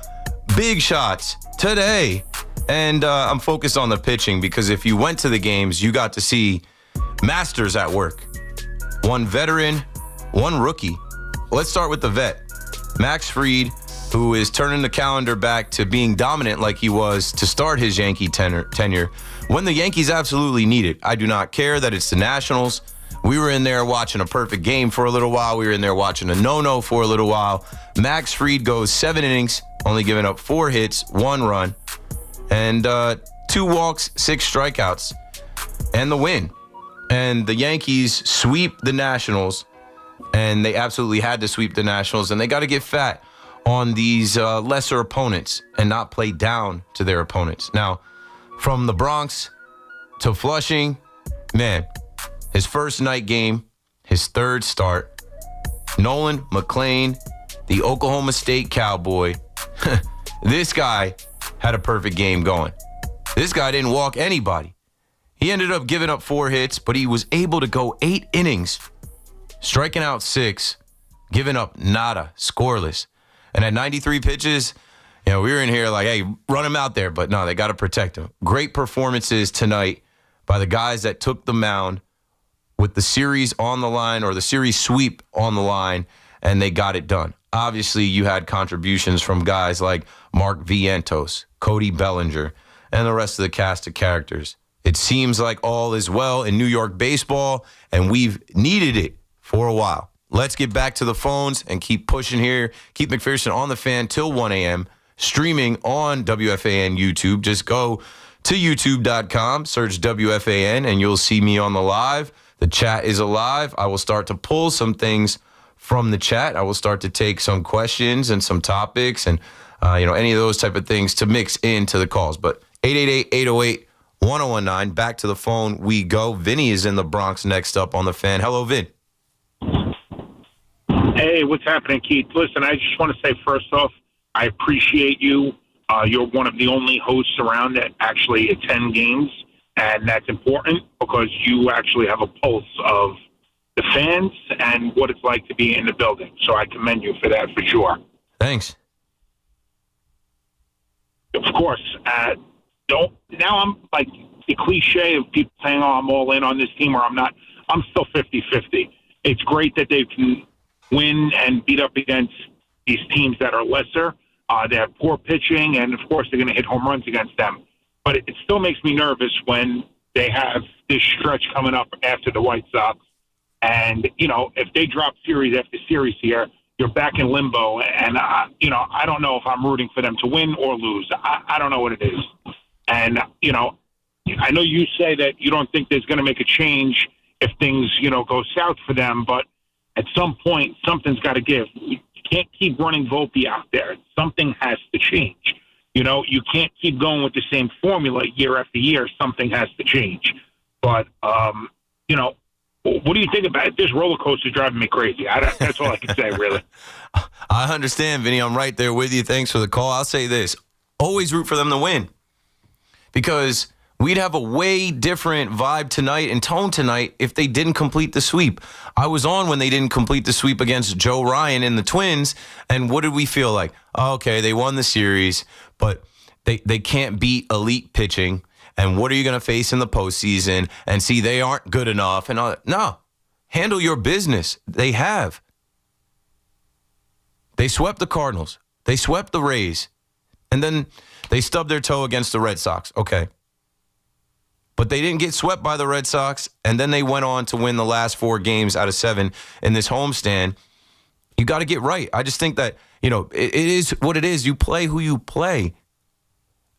big shots today. And I'm focused on the pitching because if you went to the games, you got to see masters at work. 1 veteran, 1 rookie. Let's start with the vet. Max Fried, who is turning the calendar back to being dominant like he was to start his Yankee tenure when the Yankees absolutely need it. I do not care that it's the Nationals. We were in there watching a perfect game for a little while. We were in there watching a no-no for a little while. Max Fried goes 7 innings, only giving up 4 hits, 1 run, and 2 walks, 6 strikeouts, and the win. And the Yankees sweep the Nationals, and they absolutely had to sweep the Nationals, and they got to get fat on these lesser opponents and not play down to their opponents. Now, from the Bronx to Flushing, man, his first night game, his 3rd start, Nolan McClain, the Oklahoma State Cowboy, this guy had a perfect game going. This guy didn't walk anybody. He ended up giving up 4 hits, but he was able to go 8 innings, striking out 6, giving up nada, scoreless. And at 93 pitches, we were in here like, hey, run him out there. But no, they got to protect him. Great performances tonight by the guys that took the mound with the series on the line or the series sweep on the line, and they got it done. Obviously, you had contributions from guys like Mark Vientos, Cody Bellinger, and the rest of the cast of characters. It seems like all is well in New York baseball, and we've needed it for a while. Let's get back to the phones and keep pushing here. Keep McPherson on the Fan till 1 a.m., streaming on WFAN YouTube. Just go to youtube.com, search WFAN, and you'll see me on the live. The chat is alive. I will start to pull some things from the chat. I will start to take some questions and some topics and, any of those type of things to mix into the calls. But 888-808-1019, back to the phone we go. Vinny is in the Bronx next up on the Fan. Hello, Vin. Hey, what's happening, Keith? Listen, I just want to say first off, I appreciate you. You're one of the only hosts around that actually attend games, and that's important because you actually have a pulse of the fans and what it's like to be in the building. So I commend you for that for sure. Thanks. Of course. Now I'm like the cliche of people saying, oh, I'm all in on this team or I'm not. I'm still 50-50. It's great that they can win and beat up against these teams that are lesser. They have poor pitching, and, of course, they're going to hit home runs against them. But it still makes me nervous when they have this stretch coming up after the White Sox. And, if they drop series after series here, you're back in limbo. And, I don't know if I'm rooting for them to win or lose. I don't know what it is. And, I know you say that you don't think there's going to make a change if things, go south for them. But at some point, something's got to give. You can't keep running Volpe out there. Something has to change. You can't keep going with the same formula year after year. Something has to change. But, What do you think about it? This roller coaster is driving me crazy. That's all I can say, really. I understand, Vinny. I'm right there with you. Thanks for the call. I'll say this. Always root for them to win. Because we'd have a way different vibe tonight and tone tonight if they didn't complete the sweep. I was on when they didn't complete the sweep against Joe Ryan and the Twins, and what did we feel like? Okay, they won the series, but they can't beat elite pitching. And what are you going to face in the postseason? And see, they aren't good enough. And all that. No, handle your business. They have. They swept the Cardinals. They swept the Rays. And then they stubbed their toe against the Red Sox. Okay. But they didn't get swept by the Red Sox. And then they went on to win the last 4 games out of 7 in this homestand. You got to get right. I just think that, it is what it is. You play who you play.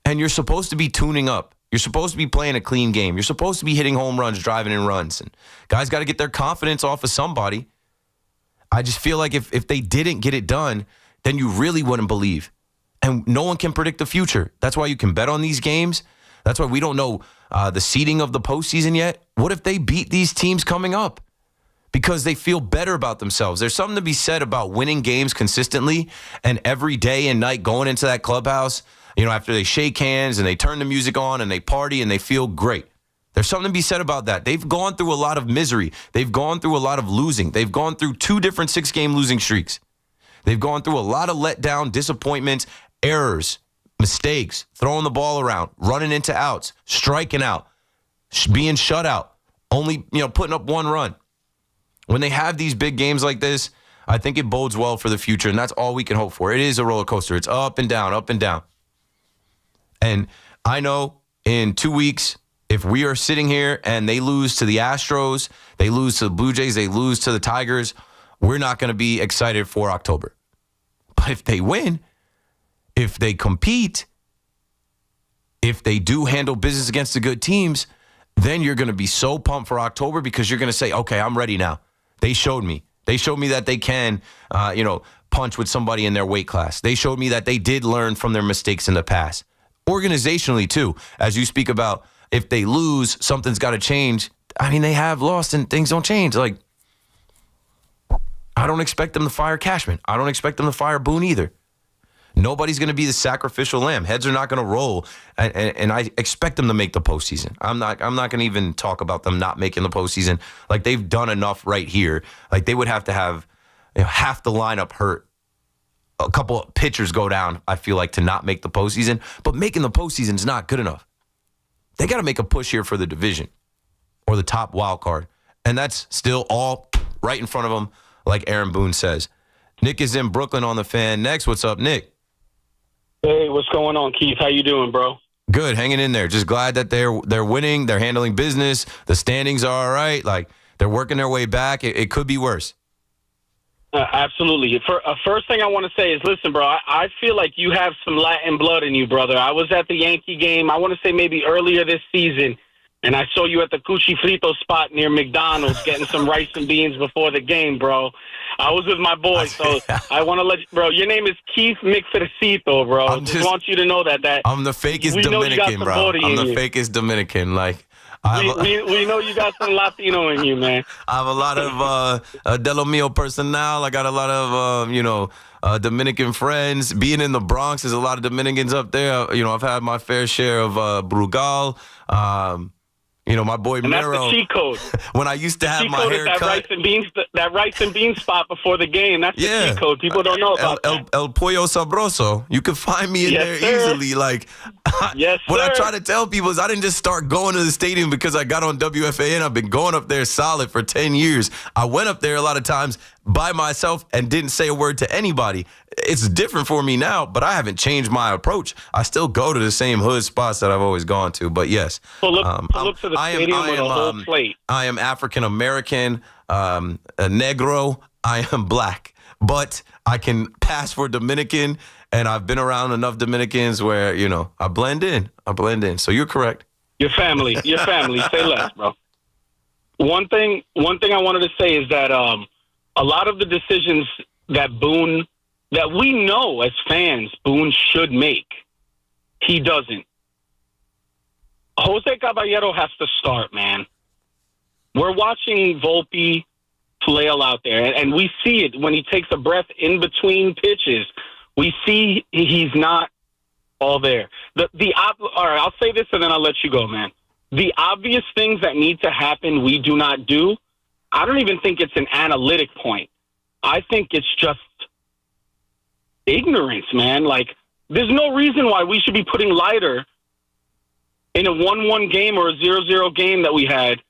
And you're supposed to be tuning up. You're supposed to be playing a clean game. You're supposed to be hitting home runs, driving in runs. And guys got to get their confidence off of somebody. I just feel like if they didn't get it done, then you really wouldn't believe. And no one can predict the future. That's why you can bet on these games. That's why we don't know the seeding of the postseason yet. What if they beat these teams coming up? Because they feel better about themselves. There's something to be said about winning games consistently and every day and night going into that clubhouse, after they shake hands and they turn the music on and they party and they feel great. There's something to be said about that. They've gone through a lot of misery. They've gone through a lot of losing. They've gone through 2 different 6-game losing streaks. They've gone through a lot of letdown, disappointments, errors, mistakes, throwing the ball around, running into outs, striking out, being shut out, only, putting up 1 run. When they have these big games like this, I think it bodes well for the future, and that's all we can hope for. It is a roller coaster. It's up and down, up and down. And I know in 2 weeks, if we are sitting here and they lose to the Astros, they lose to the Blue Jays, they lose to the Tigers, we're not going to be excited for October. But if they win, if they compete, if they do handle business against the good teams, then you're going to be so pumped for October because you're going to say, okay, I'm ready now. They showed me. They showed me that they can, punch with somebody in their weight class. They showed me that they did learn from their mistakes in the past. Organizationally, too, as you speak about, if they lose, something's got to change. I mean, they have lost and things don't change. Like, I don't expect them to fire Cashman. I don't expect them to fire Boone either. Nobody's going to be the sacrificial lamb. Heads are not going to roll, and I expect them to make the postseason. I'm not going to even talk about them not making the postseason. Like, they've done enough right here. Like, they would have to have half the lineup hurt. A couple of pitchers go down, I feel like, to not make the postseason. But making the postseason is not good enough. They got to make a push here for the division or the top wild card. And that's still all right in front of them, like Aaron Boone says. Nick is in Brooklyn on the Fan. Next, what's up, Nick? Hey, what's going on, Keith? How you doing, bro? Good, hanging in there. Just glad that they're winning. They're handling business. The standings are all right. Like, they're working their way back. It could be worse. Absolutely. First thing I want to say is, listen, bro, I feel like you have some Latin blood in you, brother. I was at the Yankee game, I want to say maybe earlier this season, and I saw you at the Cuchi Frito spot near McDonald's getting some rice and beans before the game, bro. I was with my boy, so I want to let you, bro, your name is Keith McPherson, bro. I just want you to know that I'm the fakest Dominican, bro. I'm the fakest Dominican. Like, we know you got some Latino in you, man. I have a lot of de lo mío personnel. I got a lot of, Dominican friends. Being in the Bronx, there's a lot of Dominicans up there. I've had my fair share of Brugal. My boy and Mero. That's the cheat code. When I used to have my hair that cut. That rice and beans spot before the game. That's the cheat code. People don't know about that. El Pollo Sabroso. You can find me in there easily. Like, yes, what I try to tell people is I didn't just start going to the stadium because I got on WFAN. I've been going up there solid for 10 years. I went up there a lot of times by myself and didn't say a word to anybody. It's different for me now, but I haven't changed my approach. I still go to the same hood spots that I've always gone to. But yes, so look to the stadium with a whole plate. I am African American, a Negro. I am black, but I can pass for Dominican, and I've been around enough Dominicans where I blend in. So you're correct. Your family. Say less, bro. One thing I wanted to say is that a lot of the decisions that we know as fans Boone should make, he doesn't. Jose Caballero has to start, man. We're watching Volpe flail out there, and we see it when he takes a breath in between pitches. We see he's not all there. All right, I'll say this and then I'll let you go, man. The obvious things that need to happen we do not do. I don't even think it's an analytic point. I think it's just ignorance, man. Like, there's no reason why we should be putting Leiter in a 1-1 game or a 0-0 game that we had,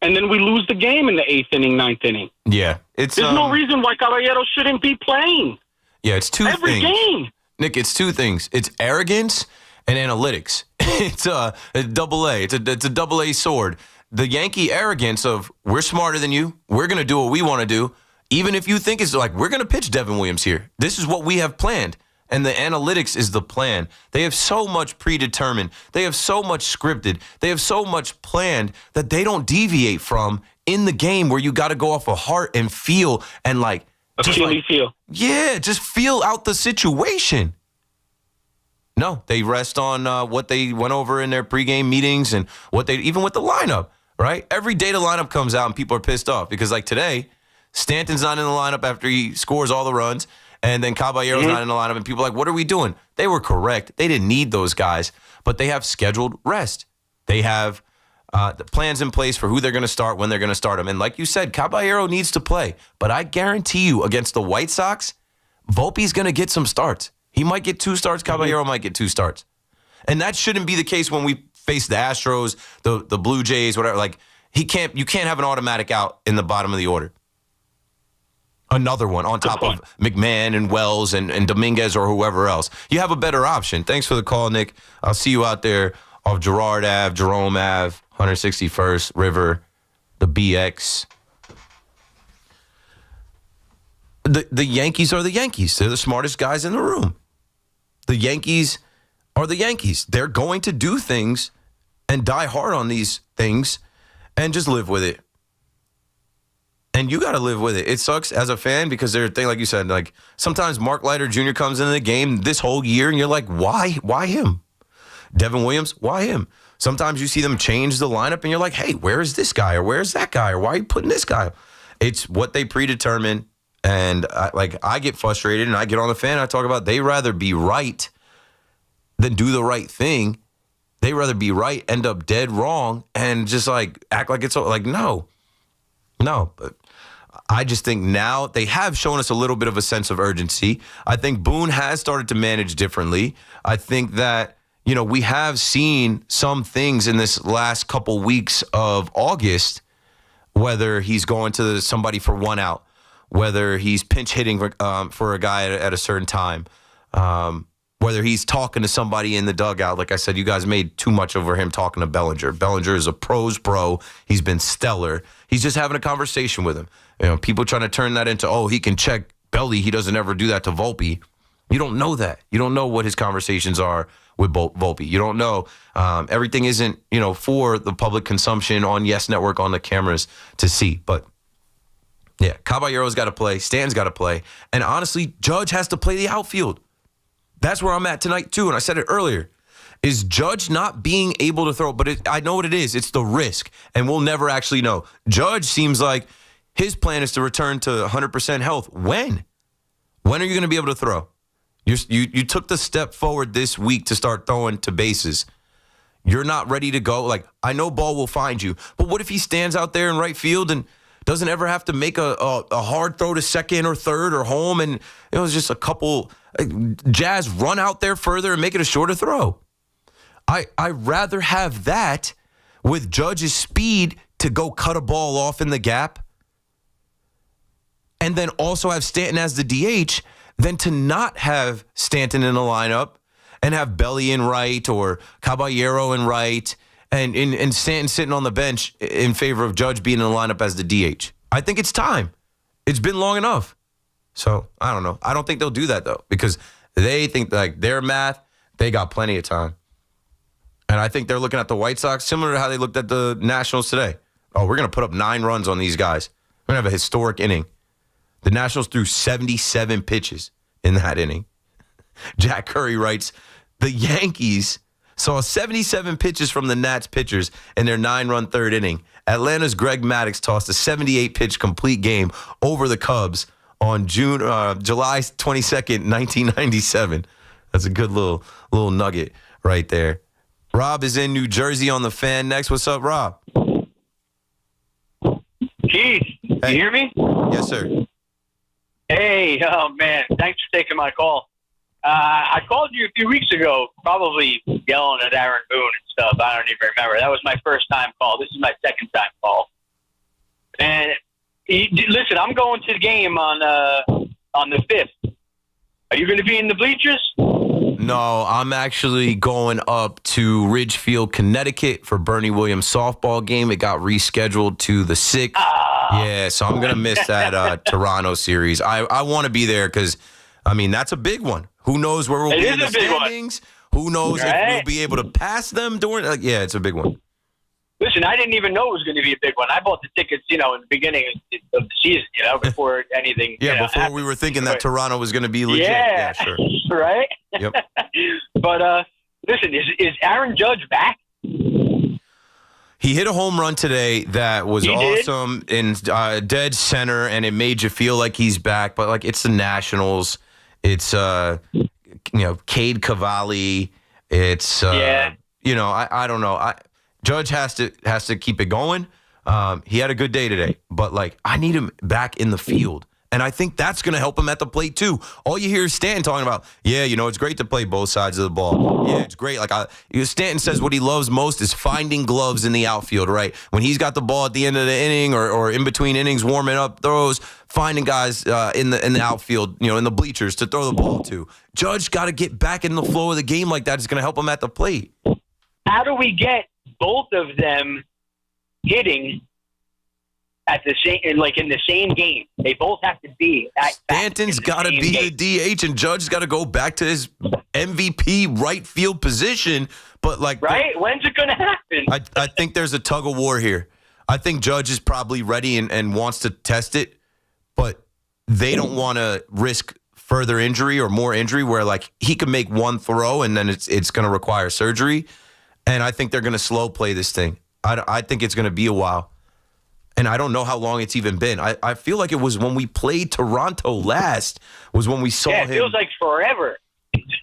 and then we lose the game in the 8th inning, 9th inning. Yeah. There's no reason why Caballero shouldn't be playing. Yeah, it's two Every things. game. Nick, it's two things. It's arrogance and analytics. It's a double A. It's a double A sword. The Yankee arrogance of, we're smarter than you. We're going to do what we want to do. Even if you think it's like, we're going to pitch Devin Williams here. This is what we have planned. And the analytics is the plan. They have so much predetermined. They have so much scripted. They have so much planned that they don't deviate from in the game where you got to go off of heart and feel and like. Feel. Yeah, just feel out the situation. No, they rest on what they went over in their pregame meetings and what they, even with the lineup, right? Every day the lineup comes out and people are pissed off because like today, Stanton's not in the lineup after he scores all the runs. And then Caballero's not in the lineup, and people are like, what are we doing? They were correct. They didn't need those guys, but they have scheduled rest. They have the plans in place for who they're going to start, when they're going to start them. And like you said, Caballero needs to play. But I guarantee you, against the White Sox, Volpe's going to get some starts. He might get 2 starts. Caballero might get 2 starts. And that shouldn't be the case when we face the Astros, the Blue Jays, whatever. Like, you can't have an automatic out in the bottom of the order. Another one on top of McMahon and Wells and Dominguez or whoever else. You have a better option. Thanks for the call, Nick. I'll see you out there off Girard Ave, Jerome Ave, 161st River, the BX. The Yankees are the Yankees. They're the smartest guys in the room. The Yankees are the Yankees. They're going to do things and die hard on these things and just live with it. And you got to live with it. It sucks as a fan because they're a thing, like you said, like sometimes Mark Leiter Jr. comes into the game this whole year and you're like, why? Why him? Devin Williams, why him? Sometimes you see them change the lineup and you're like, hey, where is this guy or where is that guy or why are you putting this guy? It's what they predetermine. And I get frustrated and I get on the fan and I talk about they rather be right than do the right thing. They rather be right, end up dead wrong, and just like act like it's like, no. But I just think now they have shown us a little bit of a sense of urgency. I think Boone has started to manage differently. I think that, we have seen some things in this last couple weeks of August, whether he's going to somebody for 1 out, whether he's pinch hitting for a guy at a certain time, whether he's talking to somebody in the dugout. Like I said, you guys made too much over him talking to Bellinger. Bellinger is a pro's pro. He's been stellar. He's just having a conversation with him. People trying to turn that into, he can check Belly. He doesn't ever do that to Volpe. You don't know that. You don't know what his conversations are with Volpe. You don't know. Everything isn't, for the public consumption on Yes Network on the cameras to see. But yeah, Caballero's got to play. Stan's got to play. And honestly, Judge has to play the outfield. That's where I'm at tonight, too. And I said it earlier. Is Judge not being able to throw? But I know what it is. It's the risk. And we'll never actually know. Judge seems like his plan is to return to 100% health. When? When are you going to be able to throw? You took the step forward this week to start throwing to bases. You're not ready to go. Like, I know ball will find you. But what if he stands out there in right field and doesn't ever have to make a hard throw to second or third or home, and it was just a couple Jazz run out there further and make it a shorter throw? I rather have that with Judge's speed to go cut a ball off in the gap and then also have Stanton as the DH than to not have Stanton in the lineup and have Belly in right or Caballero in right and Stanton sitting on the bench in favor of Judge being in the lineup as the DH. I think it's time. It's been long enough. So, I don't know. I don't think they'll do that, though, because they think like their math, they got plenty of time. And I think they're looking at the White Sox similar to how they looked at the Nationals today. Oh, we're going to put up 9 runs on these guys. We're going to have a historic inning. The Nationals threw 77 pitches in that inning. Jack Curry writes, the Yankees saw 77 pitches from the Nats pitchers in their 9-run third inning. Atlanta's Greg Maddux tossed a 78-pitch complete game over the Cubs on July 22nd, 1997. That's a good little nugget right there. Rob is in New Jersey on the Fan next. What's up, Rob? Keith, you hear me? Yes, sir. Hey, oh man, thanks for taking my call. I called you a few weeks ago, probably yelling at Aaron Boone and stuff. I don't even remember. That was my first time call. This is my second time call. And listen, I'm going to the game on the 5th. Are you going to be in the bleachers? No, I'm actually going up to Ridgefield, Connecticut for Bernie Williams softball game. It got rescheduled to the 6th. Yeah, so I'm going to miss that Toronto series. I want to be there because, I mean, that's a big one. Who knows where we'll be in the standings? Who knows if we'll be able to pass them during? Yeah, it's a big one. Listen, I didn't even know it was going to be a big one. I bought the tickets, in the beginning of the season, before anything. Yeah, before we were thinking that Toronto was going to be legit. Yeah, sure. Right? Yep. But listen, is Aaron Judge back? He hit a home run today that was awesome in dead center, and it made you feel like he's back. But it's the Nationals. It's Cade Cavalli. It's I don't know. Judge has to keep it going. He had a good day today, but I need him back in the field. And I think that's going to help him at the plate, too. All you hear is Stanton talking about, it's great to play both sides of the ball. Yeah, it's great. Stanton says what he loves most is finding gloves in the outfield, right? When he's got the ball at the end of the inning or in between innings, warming up throws, finding guys in the outfield, in the bleachers to throw the ball to. Judge got to get back in the flow of the game like that. It's going to help him at the plate. How do we get both of them hitting at the same, in the same game? They both have to be. Stanton's got to be the DH, and Judge's got to go back to his MVP right field position. But right, when's it going to happen? I think there's a tug of war here. I think Judge is probably ready and wants to test it, but they don't want to risk further injury or more injury where he could make one throw and then it's going to require surgery. And I think they're going to slow play this thing. I think it's going to be a while. And I don't know how long it's even been. I feel like it was when we played Toronto last was when we saw him. Yeah, it feels like forever.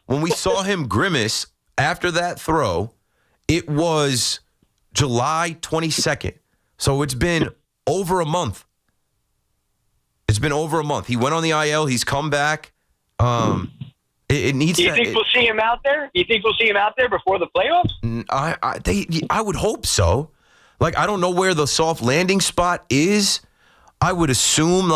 When we saw him grimace after that throw, it was July 22nd. So it's been over a month. It's been over a month. He went on the IL. He's come back. It needs. Do you think we'll see him out there? You think we'll see him out there before the playoffs? I would hope so. I don't know where the soft landing spot is. I would assume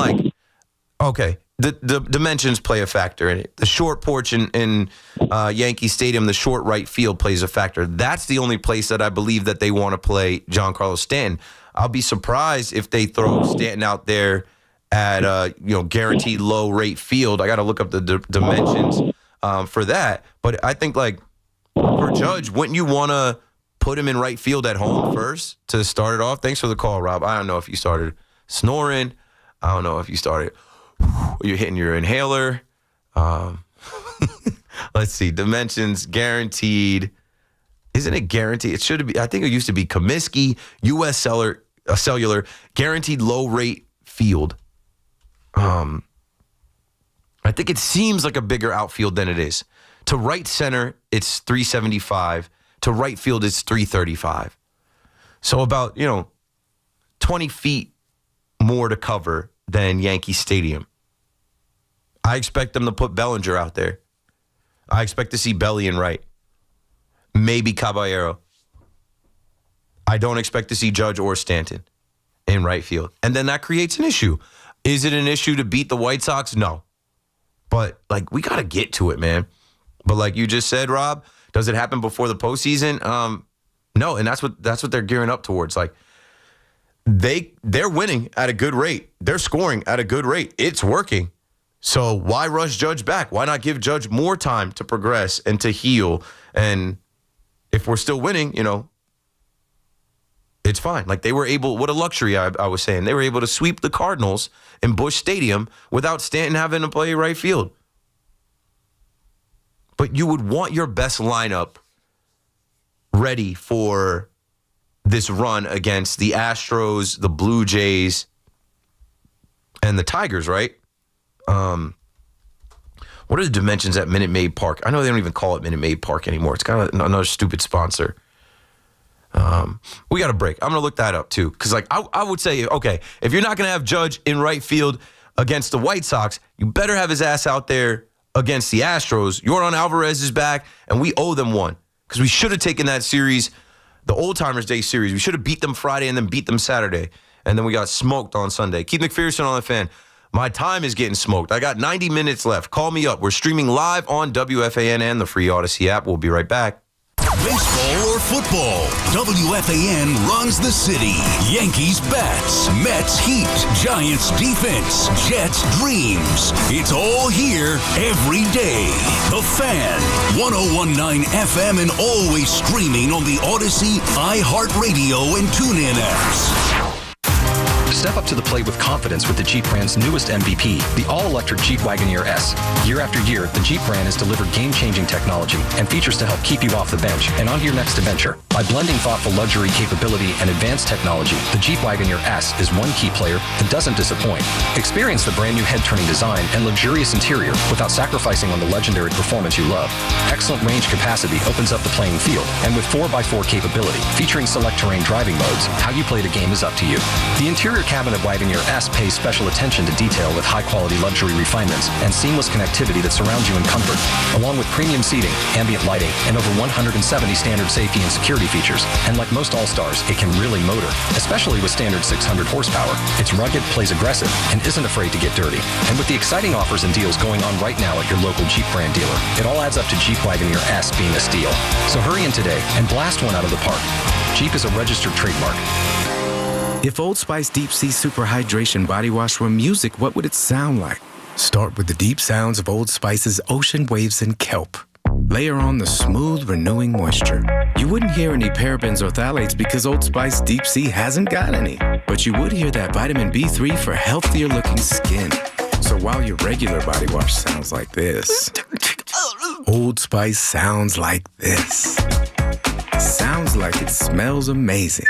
the dimensions play a factor in it. The short porch in Yankee Stadium, the short right field plays a factor. That's the only place that I believe that they want to play Giancarlo Stanton. I'll be surprised if they throw Stanton out there at guaranteed low rate field. I got to look up the dimensions for that. But I think for Judge, wouldn't you want to put him in right field at home first to start it off? Thanks for the call, Rob. I don't know if you started snoring. I don't know if you started. You're hitting your inhaler. Let's see. Dimensions guaranteed. Isn't it guaranteed? It should be. I think it used to be Comiskey, U.S. Cellular, guaranteed low rate field. I think it seems like a bigger outfield than it is. To right center, it's 375. To right field, it's 335. So about, 20 feet more to cover than Yankee Stadium. I expect them to put Bellinger out there. I expect to see Belly in right. Maybe Caballero. I don't expect to see Judge or Stanton in right field. And then that creates an issue. Is it an issue to beat the White Sox? No. But, we got to get to it, man. But like you just said, Rob, does it happen before the postseason? No, and that's what they're gearing up towards. They're winning at a good rate. They're scoring at a good rate. It's working. So why rush Judge back? Why not give Judge more time to progress and to heal? And if we're still winning, it's fine. They were able, what a luxury I was saying. They were able to sweep the Cardinals in Busch Stadium without Stanton having to play right field. But you would want your best lineup ready for this run against the Astros, the Blue Jays, and the Tigers, right? What are the dimensions at Minute Maid Park? I know they don't even call it Minute Maid Park anymore. It's got another stupid sponsor. We got a break. I'm going to look that up, too. Because, I would say, okay, if you're not going to have Judge in right field against the White Sox, you better have his ass out there against the Astros. Yordan Alvarez is back, and we owe them one. Because we should have taken that series, the Old Timers Day series. We should have beat them Friday and then beat them Saturday. And then we got smoked on Sunday. Keith McPherson on the Fan. My time is getting smoked. I got 90 minutes left. Call me up. We're streaming live on WFAN and the free Odyssey app. We'll be right back. Baseball or football, WFAN runs the city. Yankees bats, Mets heat, Giants defense, Jets dreams. It's all here every day. The Fan, 101.9 FM and always streaming on the Odyssey, iHeartRadio, and TuneIn apps. Step up to the plate with confidence with the Jeep brand's newest MVP, the all-electric Jeep Wagoneer S. Year after year, the Jeep brand has delivered game-changing technology and features to help keep you off the bench and on to your next adventure. By blending thoughtful luxury capability and advanced technology, the Jeep Wagoneer S is one key player that doesn't disappoint. Experience the brand-new head-turning design and luxurious interior without sacrificing on the legendary performance you love. Excellent range capacity opens up the playing field, and with 4x4 capability, featuring select terrain driving modes, how you play the game is up to you. The interior cabin of Wagoneer S pays special attention to detail with high-quality luxury refinements and seamless connectivity that surrounds you in comfort, along with premium seating, ambient lighting, and over 170 standard safety and security features. And like most All-Stars, it can really motor, especially with standard 600 horsepower. It's rugged, plays aggressive, and isn't afraid to get dirty. And with the exciting offers and deals going on right now at your local Jeep brand dealer, it all adds up to Jeep Wagoneer S being a steal. So hurry in today and blast one out of the park. Jeep is a registered trademark. If Old Spice Deep Sea Super Hydration Body Wash were music, what would it sound like? Start with the deep sounds of Old Spice's ocean waves and kelp. Layer on the smooth, renewing moisture. You wouldn't hear any parabens or phthalates because Old Spice Deep Sea hasn't got any. But you would hear that vitamin B3 for healthier looking skin. So while your regular body wash sounds like this, Old Spice sounds like this. Sounds like it smells amazing.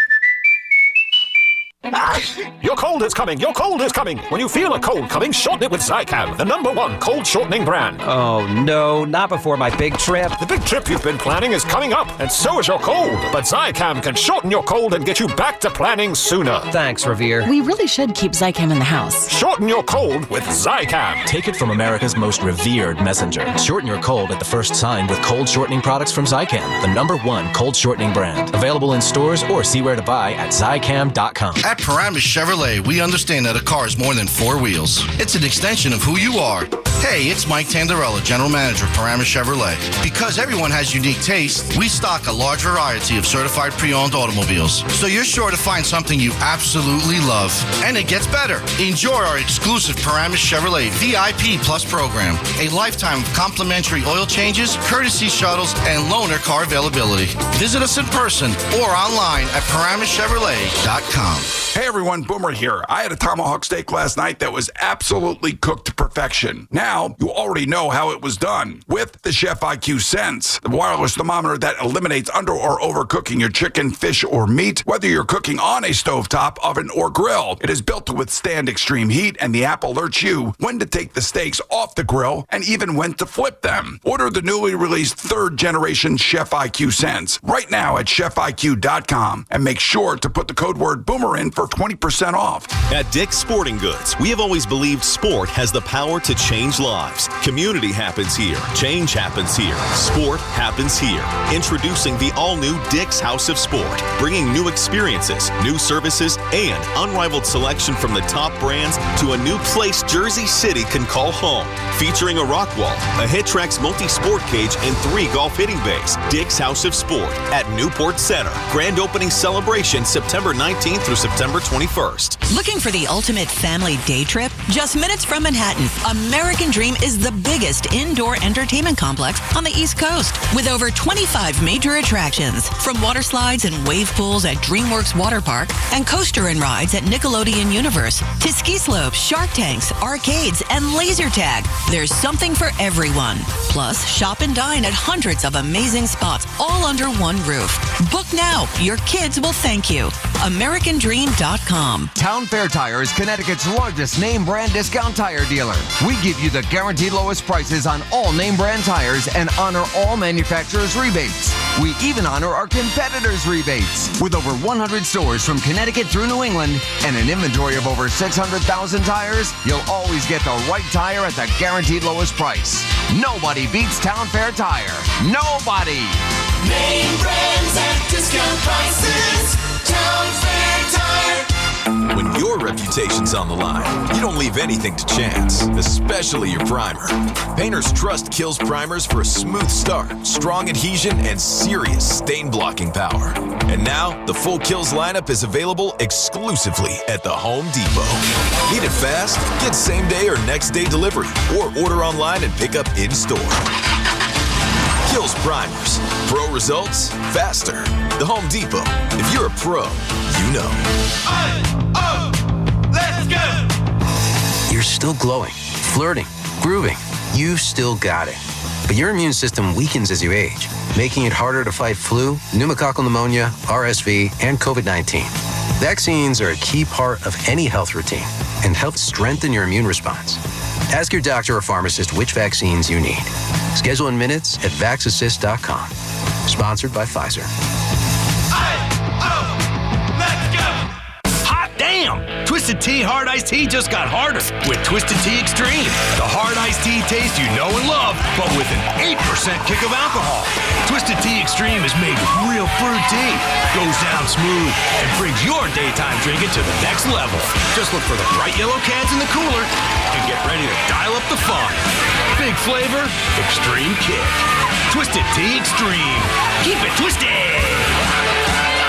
Your cold is coming. Your cold is coming. When you feel a cold coming, shorten it with Zicam, the #1 cold shortening brand. Oh, no, not before my big trip. The big trip you've been planning is coming up, and so is your cold. But Zicam can shorten your cold and get you back to planning sooner. Thanks, Revere. We really should keep Zicam in the house. Shorten your cold with Zicam. Take it from America's most revered messenger. Shorten your cold at the first sign with cold shortening products from Zicam, the #1 cold shortening brand. Available in stores or see where to buy at Zicam.com. At Paramus Chevrolet, we understand that a car is more than 4 wheels. It's an extension of who you are. Hey, it's Mike Tandarella, General Manager of Paramus Chevrolet. Because everyone has unique taste, we stock a large variety of certified pre-owned automobiles. So you're sure to find something you absolutely love. And it gets better. Enjoy our exclusive Paramus Chevrolet VIP Plus program. A lifetime of complimentary oil changes, courtesy shuttles, and loaner car availability. Visit us in person or online at ParamusChevrolet.com. Hey everyone, Boomer here. I had a tomahawk steak last night that was absolutely cooked to perfection. Now, you already know how it was done. With the Chef IQ Sense, the wireless thermometer that eliminates under or overcooking your chicken, fish, or meat, whether you're cooking on a stovetop, oven, or grill. It is built to withstand extreme heat, and the app alerts you when to take the steaks off the grill and even when to flip them. Order the newly released 3rd generation Chef IQ Sense right now at chefiq.com and make sure to put the code word Boomer in for 20% off. At Dick's Sporting Goods, we have always believed sport has the power to change lives. Community happens here. Change happens here. Sport happens here. Introducing the all-new Dick's House of Sport, bringing new experiences, new services, and unrivaled selection from the top brands to a new place Jersey City can call home. Featuring a rock wall, a HitTrax multi-sport cage, and 3 golf hitting bays. Dick's House of Sport at Newport Center. Grand opening celebration September 19th through September 21st. Looking for the ultimate family day trip? Just minutes from Manhattan, American American Dream is the biggest indoor entertainment complex on the East Coast, with over 25 major attractions, from water slides and wave pools at DreamWorks Water Park and coaster and rides at Nickelodeon Universe, to ski slopes, shark tanks, arcades, and laser tag. There's something for everyone. Plus, shop and dine at hundreds of amazing spots, all under one roof. Book now. Your kids will thank you. AmericanDream.com. Town Fair Tire is Connecticut's largest name brand discount tire dealer. We give you the guaranteed lowest prices on all name brand tires and honor all manufacturers' rebates. We even honor our competitors' rebates. With over 100 stores from Connecticut through New England and an inventory of over 600,000 tires, you'll always get the right tire at the guaranteed lowest price. Nobody beats Town Fair Tire. Nobody! Name brands at discount prices. Town Fair Tire. When your reputation's on the line, you don't leave anything to chance, especially your primer. Painters trust Kills primers for a smooth start, strong adhesion, and serious stain-blocking power. And now, the full Kills lineup is available exclusively at the Home Depot. Need it fast? Get same-day or next-day delivery, or order online and pick up in-store. Kills primers. Pro results faster. The Home Depot. If you're a pro, you know. Let's go! You're still glowing, flirting, grooving. You've still got it. But your immune system weakens as you age, making it harder to fight flu, pneumococcal pneumonia, RSV, and COVID-19. Vaccines are a key part of any health routine and help strengthen your immune response. Ask your doctor or pharmacist which vaccines you need. Schedule in minutes at vaxassist.com. Sponsored by Pfizer. Hot damn! Twisted Tea Hard Iced Tea just got harder with Twisted Tea Extreme. The hard iced tea taste you know and love, but with an 8% kick of alcohol. Twisted Tea Extreme is made with real brewed tea, goes down smooth, and brings your daytime drinking to the next level. Just look for the bright yellow cans in the cooler and get ready to dial up the fun. Big flavor, extreme kick. Twisted Tea Extreme. Keep it twisted!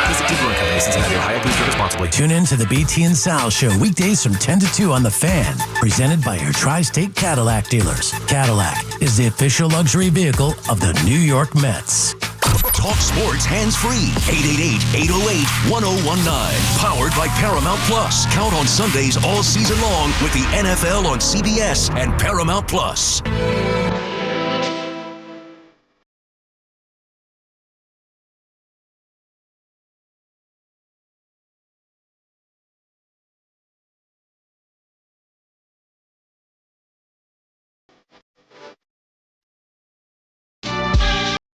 Visit Dealer and Company, Cincinnati, Ohio. Please drink responsibly. Tune in to the BT and Sal Show weekdays from 10 to 2 on The Fan, presented by your tri-state Cadillac dealers. Cadillac is the official luxury vehicle of the New York Mets. Talk sports hands-free. 888-808-1019. Powered by Paramount Plus. Count on Sundays all season long with the NFL on CBS and Paramount Plus.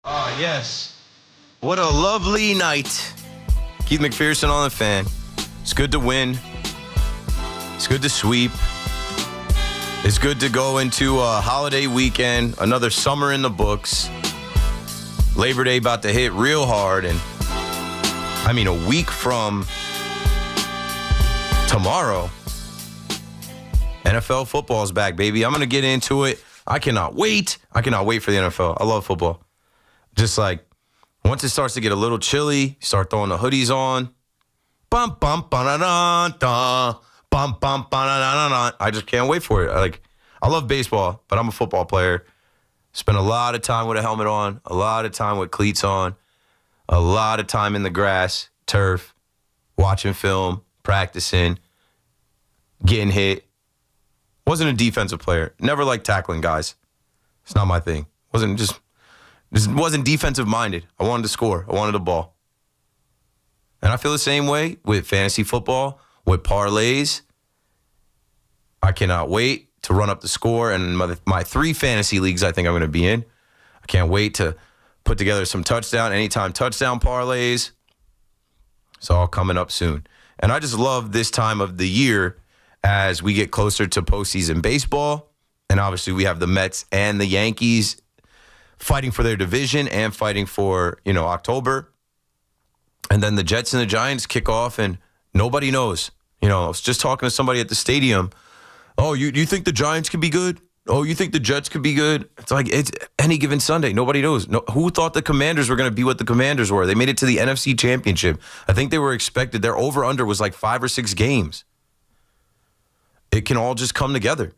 Oh, yes. What a lovely night. Keith McPherson on The Fan. It's good to win. It's good to sweep. It's good to go into a holiday weekend, another summer in the books. Labor Day about to hit real hard. And, I mean, a week from tomorrow, NFL football's back, baby. I'm going to get into it. I cannot wait. I cannot wait for the NFL. I love football. Just like, once it starts to get a little chilly, start throwing the hoodies on. Bum, bum, ba-da-da-da, bum, bum, ba-da-da-da. I just can't wait for it. I love baseball, but I'm a football player. Spend a lot of time with a helmet on, a lot of time with cleats on, a lot of time in the grass, turf, watching film, practicing, getting hit. Wasn't a defensive player. Never liked tackling guys. It's not my thing. Just wasn't defensive minded. I wanted to score. I wanted the ball. And I feel the same way with fantasy football, with parlays. I cannot wait to run up the score. And my 3 fantasy leagues I think I'm going to be in. I can't wait to put together some anytime touchdown parlays. It's all coming up soon. And I just love this time of the year as we get closer to postseason baseball. And obviously we have the Mets and the Yankees fighting for their division and fighting for, October. And then the Jets and the Giants kick off and nobody knows. I was just talking to somebody at the stadium. Oh, you think the Giants could be good? Oh, you think the Jets could be good? It's like, it's any given Sunday. Nobody knows. Who thought the Commanders were going to be what the Commanders were? They made it to the NFC Championship. I think they were expected. Their over-under was like 5 or 6 games. It can all just come together.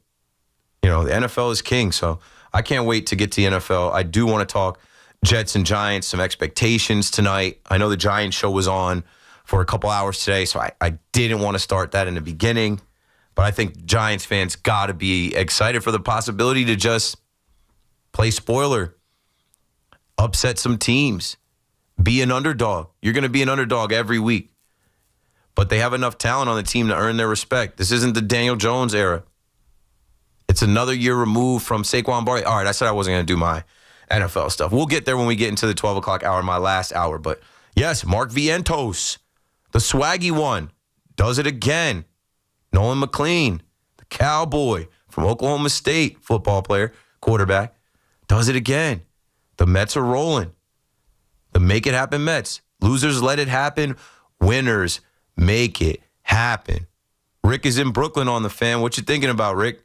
The NFL is king, so I can't wait to get to the NFL. I do want to talk Jets and Giants, some expectations tonight. I know the Giants show was on for a couple hours today, so I didn't want to start that in the beginning. But I think Giants fans got to be excited for the possibility to just play spoiler, upset some teams, be an underdog. You're going to be an underdog every week. But they have enough talent on the team to earn their respect. This isn't the Daniel Jones era. It's another year removed from Saquon Barkley. All right, I said I wasn't going to do my NFL stuff. We'll get there when we get into the 12 o'clock hour, my last hour. But yes, Mark Vientos, the swaggy one, does it again. Nolan McLean, the cowboy from Oklahoma State, football player, quarterback, does it again. The Mets are rolling. The make it happen Mets. Losers let it happen. Winners make it happen. Rick is in Brooklyn on the Fan. What you thinking about, Rick?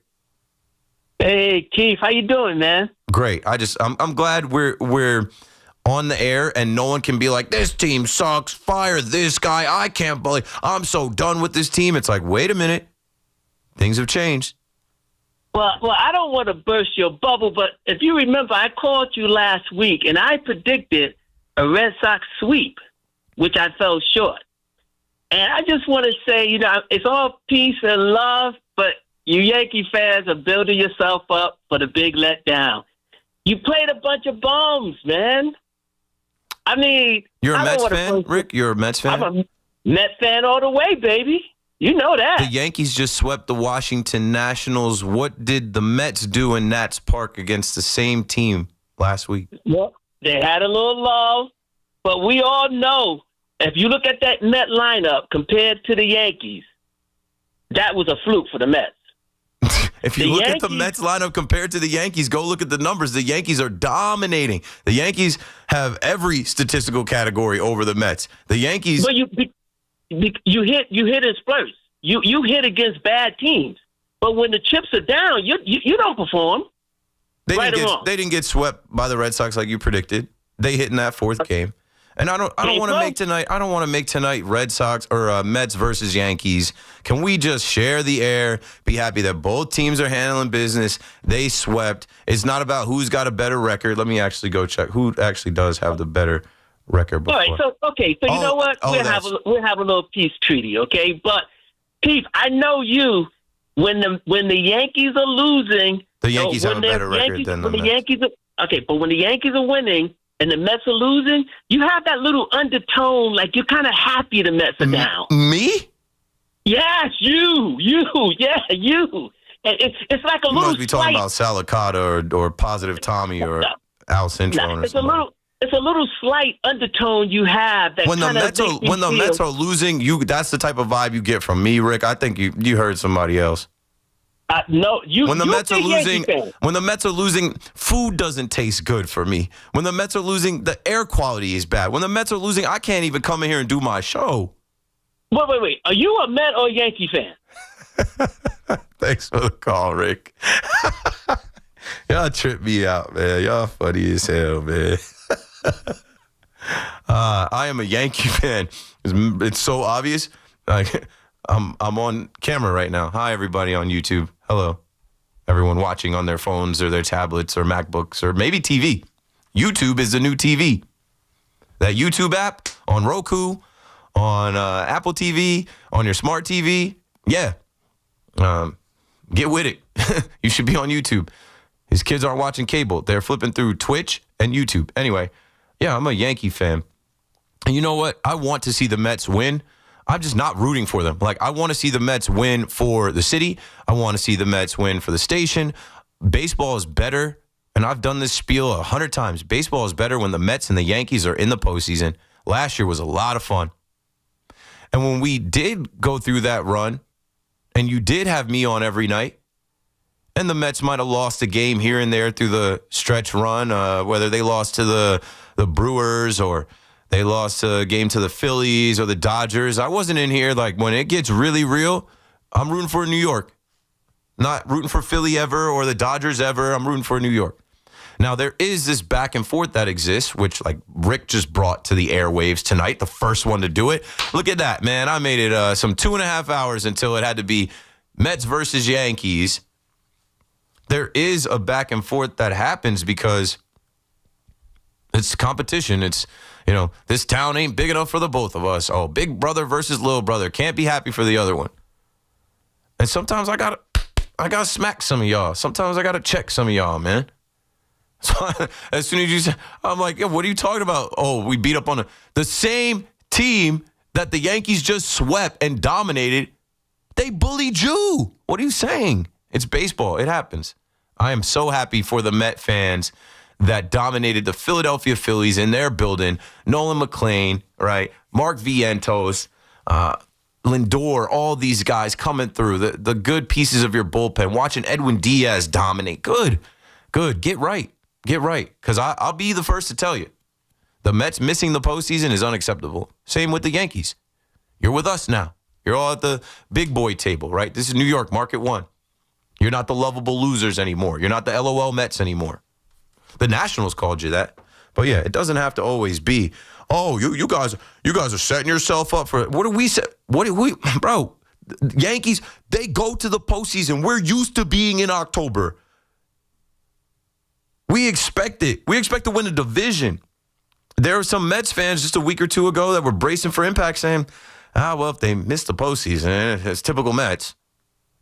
Hey, Keith, how you doing, man? Great. I'm glad we're on the air and no one can be like, this team sucks, fire this guy. I can't believe I'm so done with this team. It's like, wait a minute. Things have changed. Well, I don't want to burst your bubble, but if you remember, I called you last week and I predicted a Red Sox sweep, which I fell short. And I just want to say, it's all peace and love, but you Yankee fans are building yourself up for the big letdown. You played a bunch of bombs, man. I mean, you're a Mets fan, Rick? You're a Mets fan? I'm a Mets fan all the way, baby. You know that. The Yankees just swept the Washington Nationals. What did the Mets do in Nats Park against the same team last week? Well, they had a little love, but we all know if you look at that Met lineup compared to the Yankees, that was a fluke for the Mets. If you look at the Mets lineup compared to the Yankees, go look at the numbers. The Yankees are dominating. The Yankees have every statistical category over the Mets. The Yankees. But you hit in spurts. You hit against bad teams. But when the chips are down, you don't perform. They didn't get swept by the Red Sox like you predicted. They hit in that fourth game. And I don't want to make tonight. I don't want to make tonight Red Sox or Mets versus Yankees. Can we just share the air? Be happy that both teams are handling business. They swept. It's not about who's got a better record. Let me actually go check who actually does have the better record. Before. All right. So you know what? We'll have a little peace treaty, okay? But Keith, I know you. When the Yankees are losing, the Yankees have a better record than the Mets. But when the Yankees are winning and the Mets are losing, you have that little undertone, like you're kind of happy the Mets are down. Me? Yes, you. It's like a little. You must be talking about Salicata or Positive Tommy or Al Cintron or something. It's a little slight undertone you have. That when the Mets are losing, that's the type of vibe you get from me, Rick. I think you heard somebody else. No, you. When the Mets are losing, food doesn't taste good for me. When the Mets are losing, the air quality is bad. When the Mets are losing, I can't even come in here and do my show. Wait. Are you a Met or a Yankee fan? Thanks for the call, Rick. Y'all trip me out, man. Y'all funny as hell, man. I am a Yankee fan. It's so obvious. Like I'm on camera right now. Hi, everybody on YouTube. Hello, everyone watching on their phones or their tablets or MacBooks or maybe TV. YouTube is the new TV. That YouTube app on Roku, on Apple TV, on your smart TV. Yeah, get with it. You should be on YouTube. His kids aren't watching cable. They're flipping through Twitch and YouTube. Anyway, yeah, I'm a Yankee fan. And you know what? I want to see the Mets win. I'm just not rooting for them. Like, I want to see the Mets win for the city. I want to see the Mets win for the station. Baseball is better, and I've done this spiel 100 times. Baseball is better when the Mets and the Yankees are in the postseason. Last year was a lot of fun. And when we did go through that run, and you did have me on every night, and the Mets might have lost a game here and there through the stretch run, whether they lost to the Brewers or they lost a game to the Phillies or the Dodgers. I wasn't in here. Like, when it gets really real, I'm rooting for New York. Not rooting for Philly ever or the Dodgers ever. I'm rooting for New York. Now, there is this back and forth that exists, which, like, Rick just brought to the airwaves tonight, the first one to do it. Look at that, man. I made it some 2.5 hours until it had to be Mets versus Yankees. there is a back and forth that happens because it's competition. It's, this town ain't big enough for the both of us. Oh, big brother versus little brother. Can't be happy for the other one. And sometimes I gotta smack some of y'all. Sometimes I gotta check some of y'all, man. So as soon as you say, I'm like, yeah, what are you talking about? Oh, we beat up on the same team that the Yankees just swept and dominated. They bullied you. What are you saying? It's baseball. It happens. I am so happy for the Met fans that dominated the Philadelphia Phillies in their building. Nolan McLean, right? Mark Vientos, Lindor, all these guys coming through. The good pieces of your bullpen. Watching Edwin Diaz dominate. Good. Get right. Because I'll be the first to tell you. The Mets missing the postseason is unacceptable. Same with the Yankees. You're with us now. You're all at the big boy table, right? This is New York, Market 1. You're not the lovable losers anymore. You're not the LOL Mets anymore. The Nationals called you that. But yeah, it doesn't have to always be, oh, you guys are setting yourself up for it. What do we say? Bro, Yankees, they go to the postseason. We're used to being in October. We expect it. We expect to win the division. There were some Mets fans just a week or two ago that were bracing for impact saying, well, if they miss the postseason, it's typical Mets.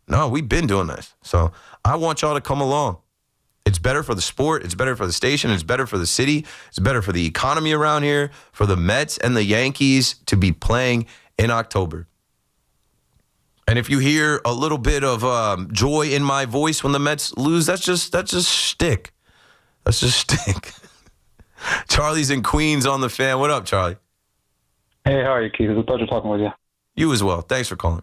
No, we've been doing this. So I want y'all to come along. It's better for the sport. It's better for the station. It's better for the city. It's better for the economy around here, for the Mets and the Yankees to be playing in October. And if you hear a little bit of joy in my voice when the Mets lose, that's just shtick. That's just shtick. Charlie's in Queens on the Fan. What up, Charlie? Hey, how are you, Keith? It's a pleasure talking with you. You as well. Thanks for calling.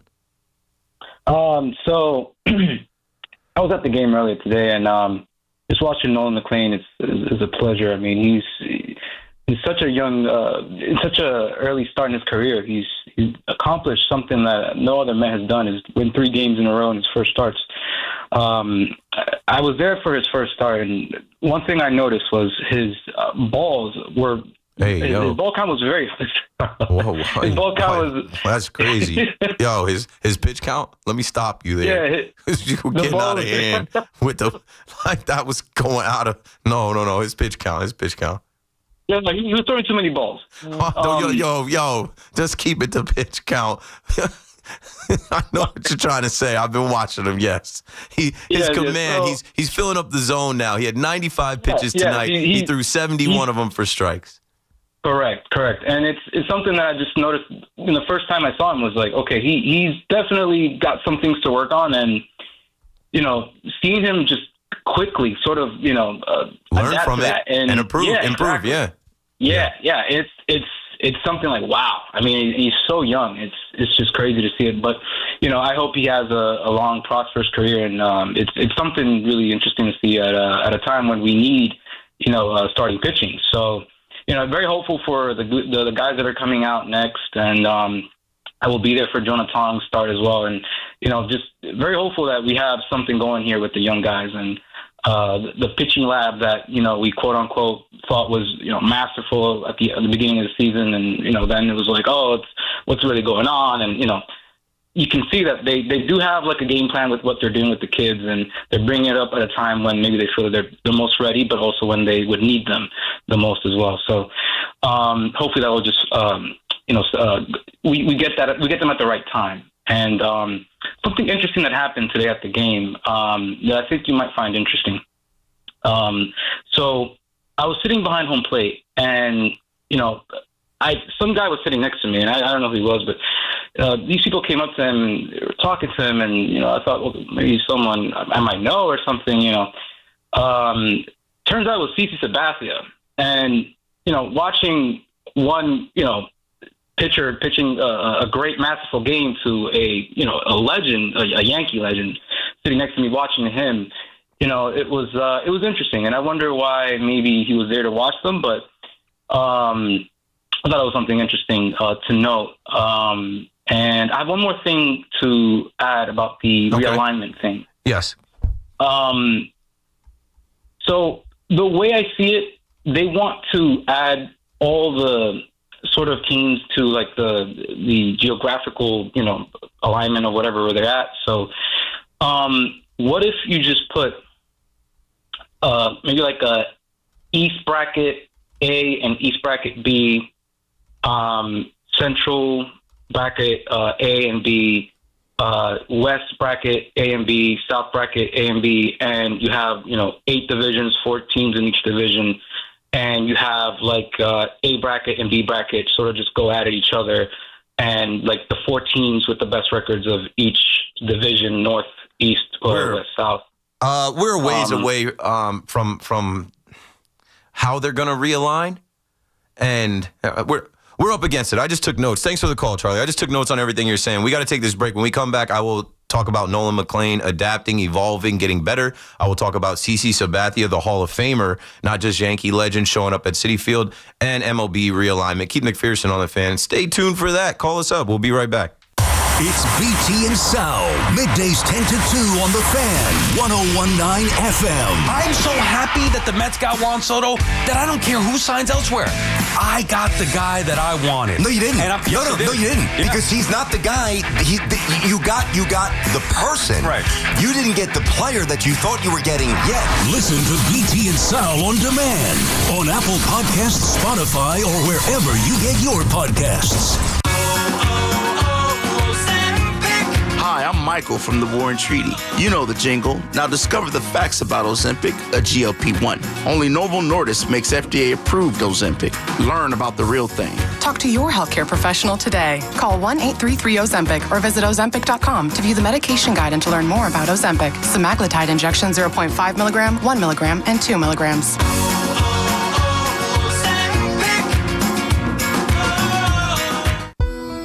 So I was at the game earlier today, and just watching Nolan McLean is a pleasure. I mean, he's such a young, in such a early start in his career. He's accomplished something that no other man has done, is win 3 games in a row in his first starts. I was there for his first start, and one thing I noticed was his balls were. His ball count was very. Whoa, his ball count was. That's crazy. Yo, his pitch count. Let me stop you there. Yeah, you were getting out of hand with that was going out of. No. His pitch count. Yeah, he was throwing too many balls. Yo, just keep it to pitch count. I know what you're trying to say. I've been watching him. Yes, his command. He's filling up the zone now. He had 95 pitches tonight. He threw 71 of them for strikes. Correct. And it's something that I just noticed the first time I saw him was like, okay, he's definitely got some things to work on, and seeing him just quickly sort of learn from it and improve. Exactly. Yeah. It's something like, wow. I mean, he's so young. It's just crazy to see it. But I hope he has a long, prosperous career, and it's something really interesting to see at a time when we need starting pitching. So. Very hopeful for the guys that are coming out next, and I will be there for Jonah Tong's start as well. And just very hopeful that we have something going here with the young guys, and the pitching lab that we quote unquote thought was masterful at the beginning of the season, and then it was like, oh, what's really going on, and you can see that they do have like a game plan with what they're doing with the kids, and they're bringing it up at a time when maybe they feel that they're the most ready, but also when they would need them the most as well. So hopefully that will just we get them at the right time. And something interesting that happened today at the game that I think you might find interesting. So I was sitting behind home plate, and some guy was sitting next to me, and I don't know who he was, but these people came up to him and they were talking to him, and I thought, well, maybe someone I might know or something. Turns out it was CC Sabathia, and watching one pitcher pitching a great masterful game to a legend, a Yankee legend, sitting next to me watching him. It was interesting, and I wonder why maybe he was there to watch them, but I thought it was something interesting to note. And I have one more thing to add about the realignment thing. Yes. So the way I see it, they want to add all the sort of teams to like the geographical, alignment of whatever they're at. So what if you just put maybe like a East bracket A and East bracket B, Central bracket A and B, West bracket A and B, South bracket A and B, and you have 8 divisions, 4 teams in each division, and you have like A bracket and B bracket sort of just go at each other, and like the 4 teams with the best records of each division, North, East, or West, South. We're a ways away from how they're going to realign, and we're up against it. I just took notes. Thanks for the call, Charlie. I just took notes on everything you're saying. We got to take this break. When we come back, I will talk about Nolan McClain adapting, evolving, getting better. I will talk about CeCe Sabathia, the Hall of Famer, not just Yankee legend showing up at Citi Field, and MLB realignment. Keith McPherson on the Fan. Stay tuned for that. Call us up. We'll be right back. It's BT and Sal, middays 10 to 2 on the Fan, 101.9 FM. I'm so happy that the Mets got Juan Soto that I don't care who signs elsewhere. I got the guy that I wanted. No, you didn't. And No, you didn't. Yeah. Because he's not the guy. You got the person. Right. You didn't get the player that you thought you were getting yet. Listen to BT and Sal on demand on Apple Podcasts, Spotify, or wherever you get your podcasts. Hi, I'm Michael from the Warren Treaty. You know the jingle. Now discover the facts about Ozempic, a GLP-1. Only Novo Nordisk makes FDA-approved Ozempic. Learn about the real thing. Talk to your healthcare professional today. Call 1-833-OZEMPIC or visit Ozempic.com to view the medication guide and to learn more about Ozempic. Semaglutide injection 0.5 milligram, 1 milligram, and 2 milligrams.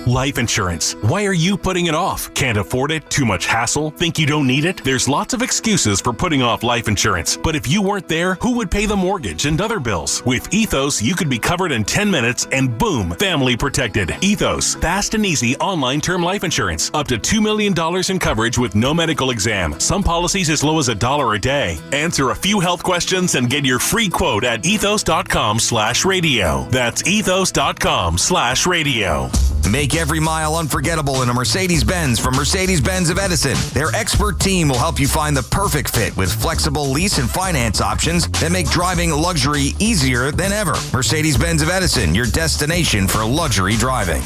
Life insurance. Why are you putting it off? Can't afford it? Too much hassle? Think you don't need it? There's lots of excuses for putting off life insurance. But if you weren't there, who would pay the mortgage and other bills? With Ethos, you could be covered in 10 minutes and boom, family protected. Ethos, fast and easy online term life insurance. Up to $2 million in coverage with no medical exam. Some policies as low as $1 a day. Answer a few health questions and get your free quote at ethos.com/radio. That's ethos.com/radio. Make every mile unforgettable in a Mercedes-Benz from Mercedes-Benz of Edison. Their expert team will help you find the perfect fit with flexible lease and finance options that make driving luxury easier than ever. Mercedes-Benz of Edison, your destination for luxury driving.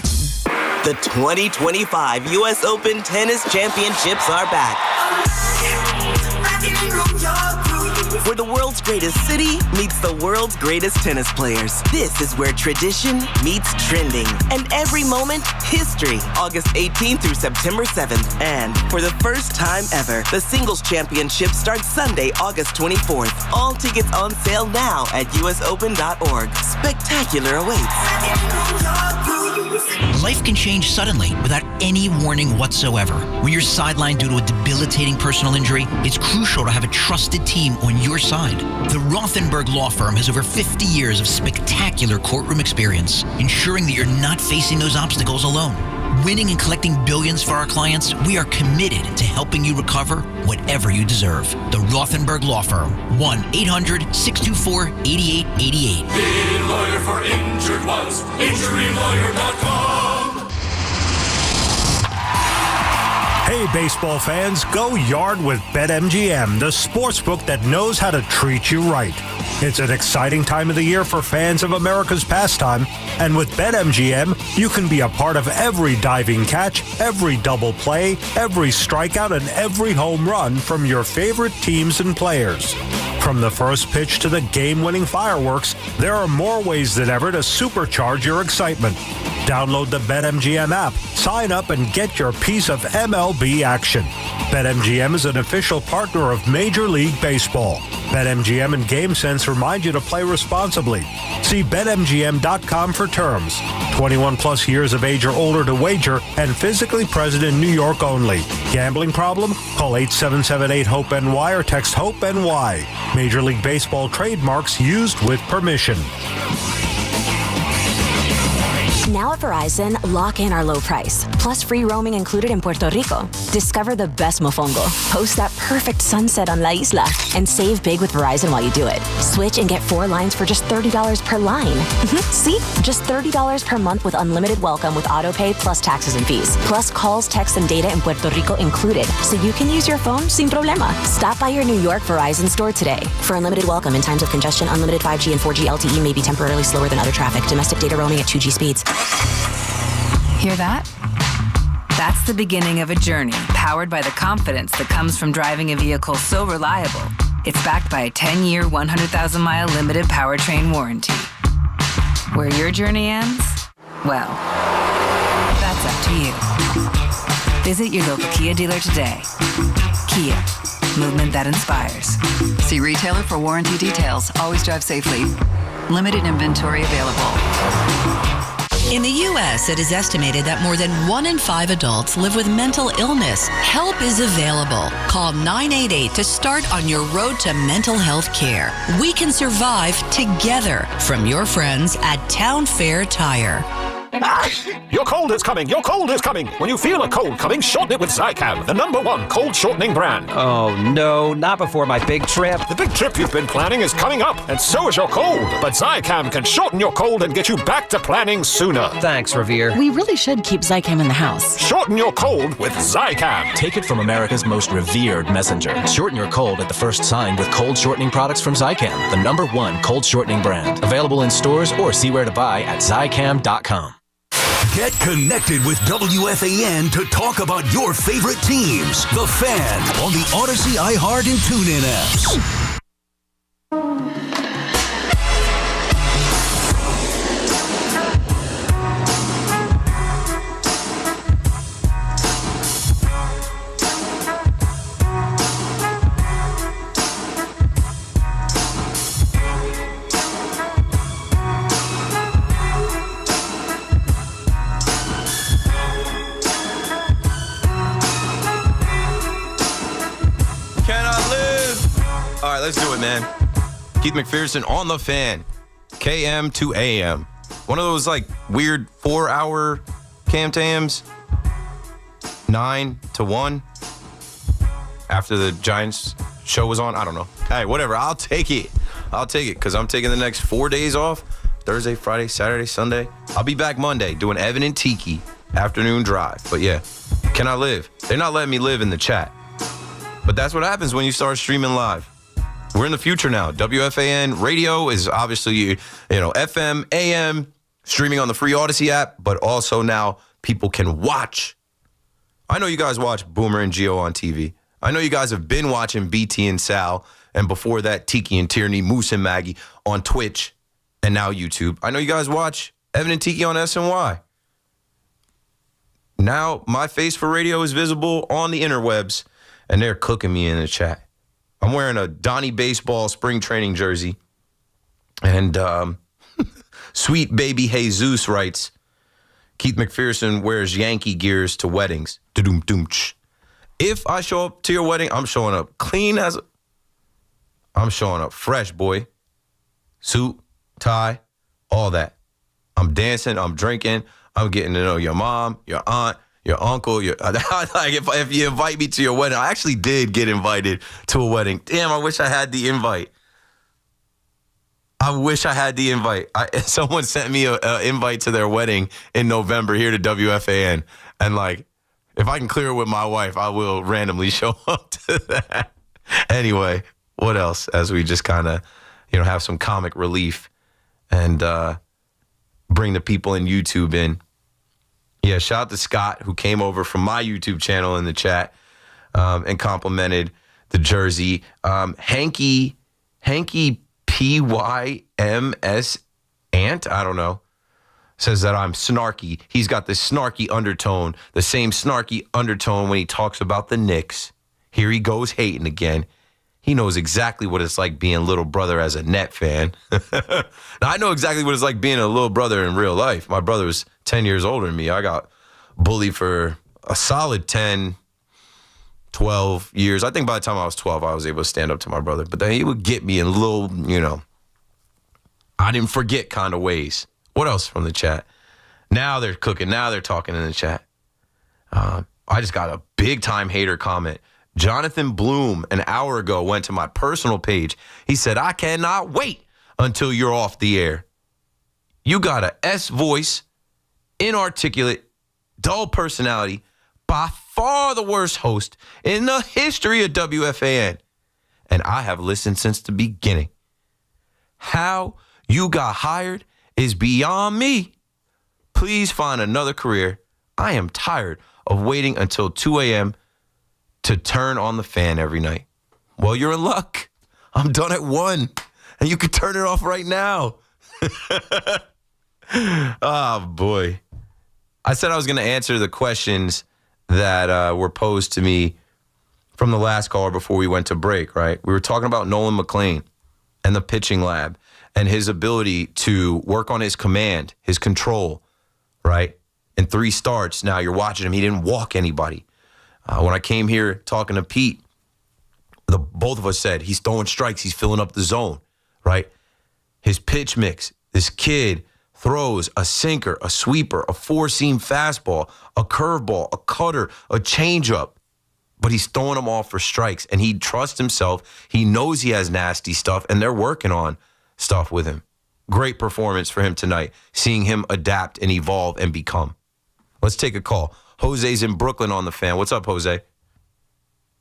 The 2025 U.S. Open Tennis Championships are back. Where the world's greatest city meets the world's greatest tennis players. This is where tradition meets trending. And every moment, history. August 18th through September 7th. And for the first time ever, the Singles Championship starts Sunday, August 24th. All tickets on sale now at usopen.org. Spectacular awaits. Life can change suddenly without any warning whatsoever. When you're sidelined due to a debilitating personal injury, it's crucial to have a trusted team on your side. The Rothenberg Law Firm has over 50 years of spectacular courtroom experience, ensuring that you're not facing those obstacles alone. Winning and collecting billions for our clients, we are committed to helping you recover whatever you deserve. The Rothenberg Law Firm, 1-800-624-8888. Be lawyer for injured ones, injurylawyer.com. Hey, baseball fans, go yard with BetMGM, the sportsbook that knows how to treat you right. It's an exciting time of the year for fans of America's pastime, and with BetMGM, you can be a part of every diving catch, every double play, every strikeout, and every home run from your favorite teams and players. From the first pitch to the game-winning fireworks, there are more ways than ever to supercharge your excitement. Download the BetMGM app, sign up, and get your piece of MLB action. BetMGM is an official partner of Major League Baseball. BetMGM and GameSense remind you to play responsibly. See BetMGM.com for terms. 21 plus years of age or older to wager and physically present in New York only. Gambling problem? Call 877-8-HOPE-NY or text HOPE-NY. Major League Baseball trademarks used with permission. Now at Verizon, lock in our low price, plus free roaming included in Puerto Rico. Discover the best mofongo, post that perfect sunset on La Isla, and save big with Verizon while you do it. Switch and get 4 lines for just $30 per line. See? Just $30 per month with unlimited welcome with autopay plus taxes and fees. Plus calls, texts, and data in Puerto Rico included, so you can use your phone sin problema. Stop by your New York Verizon store today. For unlimited welcome in times of congestion, unlimited 5G and 4G LTE may be temporarily slower than other traffic. Domestic data roaming at 2G speeds. Hear that? That's the beginning of a journey powered by the confidence that comes from driving a vehicle so reliable. It's backed by a 10-year, 100,000-mile limited powertrain warranty. Where your journey ends? Well, that's up to you. Visit your local Kia dealer today. Kia, movement that inspires. See retailer for warranty details. Always drive safely. Limited inventory available. In the U.S., it is estimated that more than 1 in 5 adults live with mental illness. Help is available. Call 988 to start on your road to mental health care. We can survive together. From your friends at Town Fair Tire. Your cold is coming. Your cold is coming. When you feel a cold coming, shorten it with Zicam, the #1 cold shortening brand. Oh, no, not before my big trip. The big trip you've been planning is coming up, and so is your cold. But Zicam can shorten your cold and get you back to planning sooner. Thanks, Revere. We really should keep Zicam in the house. Shorten your cold with Zicam. Take it from America's most revered messenger. Shorten your cold at the first sign with cold shortening products from Zicam, the #1 cold shortening brand. Available in stores or see where to buy at Zicam.com. Get connected with WFAN to talk about your favorite teams. The Fan on the Odyssey, iHeart, and TuneIn apps. Let's do it, man. Keith McPherson on the Fan, KM to AM. One of those like weird 4-hour cam tams, 9 to 1 after the Giants show was on. I don't know. Hey, whatever. I'll take it because I'm taking the next 4 days off. Thursday, Friday, Saturday, Sunday. I'll be back Monday doing Evan and Tiki afternoon drive. But yeah, can I live? They're not letting me live in the chat. But that's what happens when you start streaming live. We're in the future now. WFAN radio is obviously, you know, FM, AM, streaming on the free Odyssey app, but also now people can watch. I know you guys watch Boomer and Gio on TV. I know you guys have been watching BT and Sal, and before that, Tiki and Tierney, Moose and Maggie on Twitch, and now YouTube. I know you guys watch Evan and Tiki on SNY. Now my face for radio is visible on the interwebs, and they're cooking me in the chat. I'm wearing a Donnie Baseball spring training jersey. And Sweet Baby Jesus writes, Keith McPherson wears Yankee gears to weddings. If I show up to your wedding, I'm showing up clean as I'm showing up fresh, boy. Suit, tie, all that. I'm dancing, I'm drinking, I'm getting to know your mom, your aunt, your uncle, like if you invite me to your wedding. I actually did get invited to a wedding. Damn, I wish I had the invite. Someone sent me an invite to their wedding in November here to WFAN. And like, if I can clear it with my wife, I will randomly show up to that. Anyway, what else? As we just kind of, have some comic relief and bring the people in YouTube in. Yeah, shout out to Scott, who came over from my YouTube channel in the chat and complimented the jersey. Hanky PYMS Ant, I don't know, says that I'm snarky. He's got this snarky undertone, the same snarky undertone when he talks about the Knicks. Here he goes hating again. He knows exactly what it's like being little brother as a Net fan. Now, I know exactly what it's like being a little brother in real life. My brother was 10 years older than me. I got bullied for a solid 10, 12 years. I think by the time I was 12, I was able to stand up to my brother. But then he would get me in little, I didn't forget kind of ways. What else from the chat? Now they're cooking. Now they're talking in the chat. I just got a big-time hater comment. Jonathan Bloom, an hour ago, went to my personal page. He said, I cannot wait until you're off the air. You got a S voice, inarticulate, dull personality, by far the worst host in the history of WFAN. And I have listened since the beginning. How you got hired is beyond me. Please find another career. I am tired of waiting until 2 a.m. to turn on the fan every night. Well, you're in luck. I'm done at 1, and you can turn it off right now. Oh, boy. I said I was going to answer the questions that were posed to me from the last caller before we went to break, right? We were talking about Nolan McLean and the pitching lab and his ability to work on his command, his control, right? In 3 starts, now you're watching him. He didn't walk anybody. When I came here talking to Pete, both of us said he's throwing strikes. He's filling up the zone, right? His pitch mix, this kid throws a sinker, a sweeper, a 4-seam fastball, a curveball, a cutter, a changeup. But he's throwing them all for strikes, and he trusts himself. He knows he has nasty stuff, and they're working on stuff with him. Great performance for him tonight, seeing him adapt and evolve and become. Let's take a call. Jose's in Brooklyn on the fan. What's up, Jose?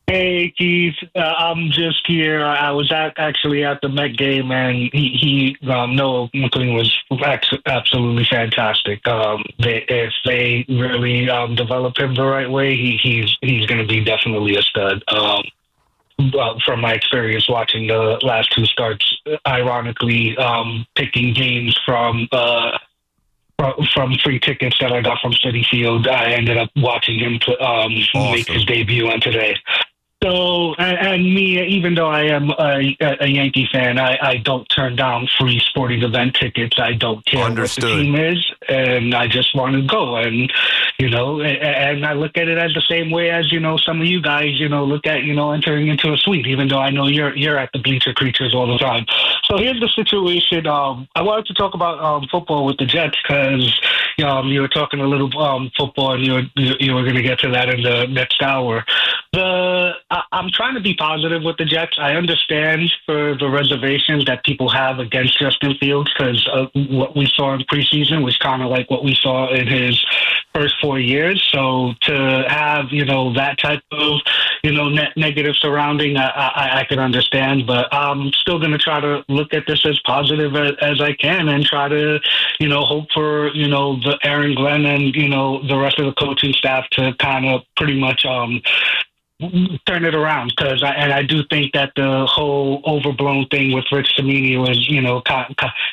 Hey, Keith. I'm just here. I was actually at the Met game, and Noah McLean was absolutely fantastic. If they really develop him the right way, he's going to be definitely a stud. From my experience watching the last 2 starts, ironically, picking games from free tickets that I got from Citi Field, I ended up watching him make his debut on today. So, and me, even though I am a Yankee fan, I don't turn down free sporting event tickets. I don't care what the team is, and I just want to go. And, and I look at it as the same way as, some of you guys, look at, entering into a suite, even though I know you're at the bleacher creatures all the time. So here's the situation. I wanted to talk about football with the Jets because you were talking a little football, and you were going to get to that in the next hour. I'm trying to be positive with the Jets. I understand for the reservations that people have against Justin Fields because what we saw in preseason was kind of like what we saw in his first 4 years. So to have, that type of, negative surrounding, I can understand. But I'm still going to try to look at this as positive as I can and try to, hope for, the Aaron Glenn and, the rest of the coaching staff to kind of pretty much turn it around because I do think that the whole overblown thing with Rich Cimini was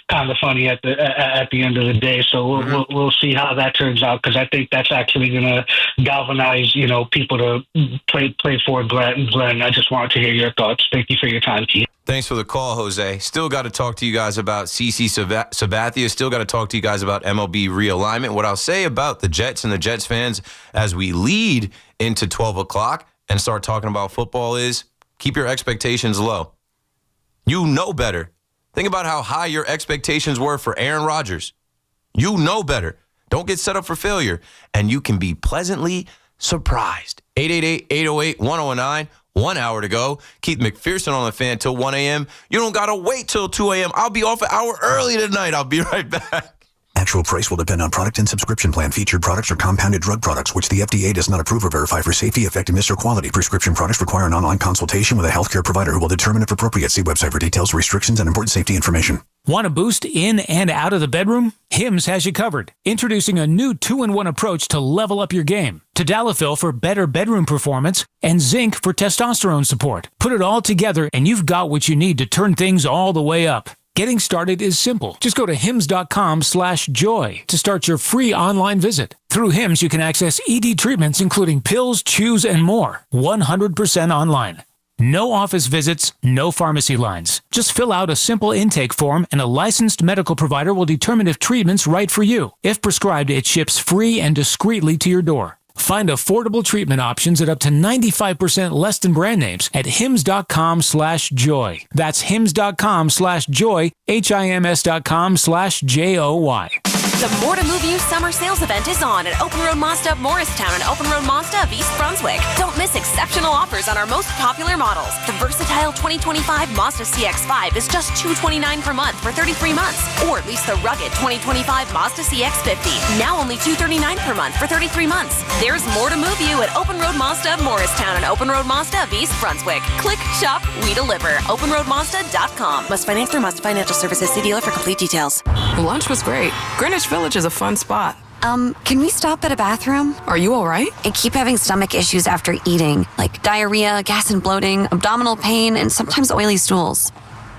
kind of funny at the end of the day. So we'll see how that turns out because I think that's actually going to galvanize people to play for Glenn. I just wanted to hear your thoughts. Thank you for your time, Keith. Thanks for the call, Jose. Still got to talk to you guys about CC Sabathia. Still got to talk to you guys about MLB realignment. What I'll say about the Jets and the Jets fans as we lead into 12 o'clock and start talking about football is keep your expectations low. You know better. Think about how high your expectations were for Aaron Rodgers. You know better. Don't get set up for failure. And you can be pleasantly surprised. 888-808-1009. 1 hour to go. Keith McPherson on the fan till 1 a.m. You don't got to wait till 2 a.m. I'll be off an hour early tonight. I'll be right back. Actual price will depend on product and subscription plan. Featured products are compounded drug products, which the FDA does not approve or verify for safety, effectiveness, or quality. Prescription products require an online consultation with a healthcare provider who will determine if appropriate. See website for details, restrictions, and important safety information. Want a boost in and out of the bedroom? Hims has you covered. Introducing a new 2-in-1 approach to level up your game. Tadalafil for better bedroom performance and zinc for testosterone support. Put it all together and you've got what you need to turn things all the way up. Getting started is simple. Just go to hims.com/joy to start your free online visit. Through Hims, you can access ED treatments including pills, chews, and more. 100% online. No office visits, no pharmacy lines. Just fill out a simple intake form and a licensed medical provider will determine if treatment's right for you. If prescribed, it ships free and discreetly to your door. Find affordable treatment options at up to 95% less than brand names at hims.com/joy. That's hims.com/joy, HIMS.com/JOY. The More to Move You summer sales event is on at Open Road Mazda of Morristown and Open Road Mazda of East Brunswick. Don't miss exceptional offers on our most popular models. The versatile 2025 Mazda CX-5 is just $229 per month for 33 months. Or lease the rugged 2025 Mazda CX-50, now only $239 per month for 33 months. There's more to move you at Open Road Mazda of Morristown and Open Road Mazda of East Brunswick. Click, shop, we deliver. OpenRoadMazda.com. Must finance through Mazda Financial Services. See dealer for complete details. Lunch was great. Greenwich Village is a fun spot. Can we stop at a bathroom? Are you all right? I keep having stomach issues after eating, like diarrhea, gas and bloating, abdominal pain, and sometimes oily stools.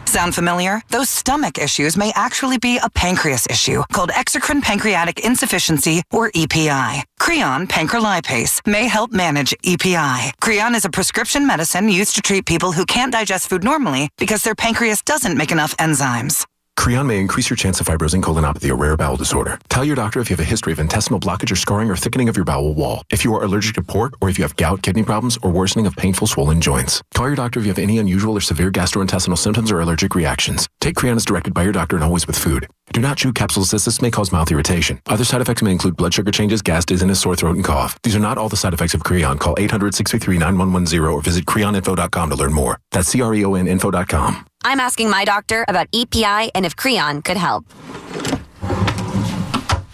Sound familiar? Those stomach issues may actually be a pancreas issue called exocrine pancreatic insufficiency, or EPI. Creon pancrelipase may help manage EPI. Creon is a prescription medicine used to treat people who can't digest food normally because their pancreas doesn't make enough enzymes. Creon may increase your chance of fibrosing colonopathy, a rare bowel disorder. Tell your doctor if you have a history of intestinal blockage or scarring or thickening of your bowel wall, if you are allergic to pork, or if you have gout, kidney problems, or worsening of painful swollen joints. Call your doctor if you have any unusual or severe gastrointestinal symptoms or allergic reactions. Take Creon as directed by your doctor and always with food. Do not chew capsules as this may cause mouth irritation. Other side effects may include blood sugar changes, gas, dizziness, sore throat, and cough. These are not all the side effects of Creon. Call 800-633-9110 or visit creoninfo.com to learn more. That's creoninfo.com. I'm asking my doctor about EPI and if Creon could help.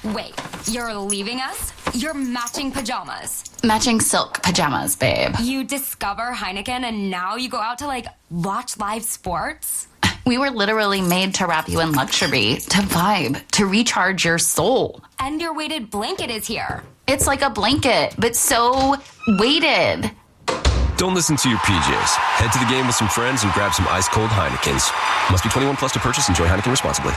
Wait, you're leaving us? You're matching pajamas. Matching silk pajamas, babe. You discover Heineken and now you go out to, watch live sports? We were literally made to wrap you in luxury, to vibe, to recharge your soul. And your weighted blanket is here. It's like a blanket, but so weighted. Don't listen to your PJs. Head to the game with some friends and grab some ice-cold Heinekens. Must be 21 plus to purchase. Enjoy Heineken responsibly.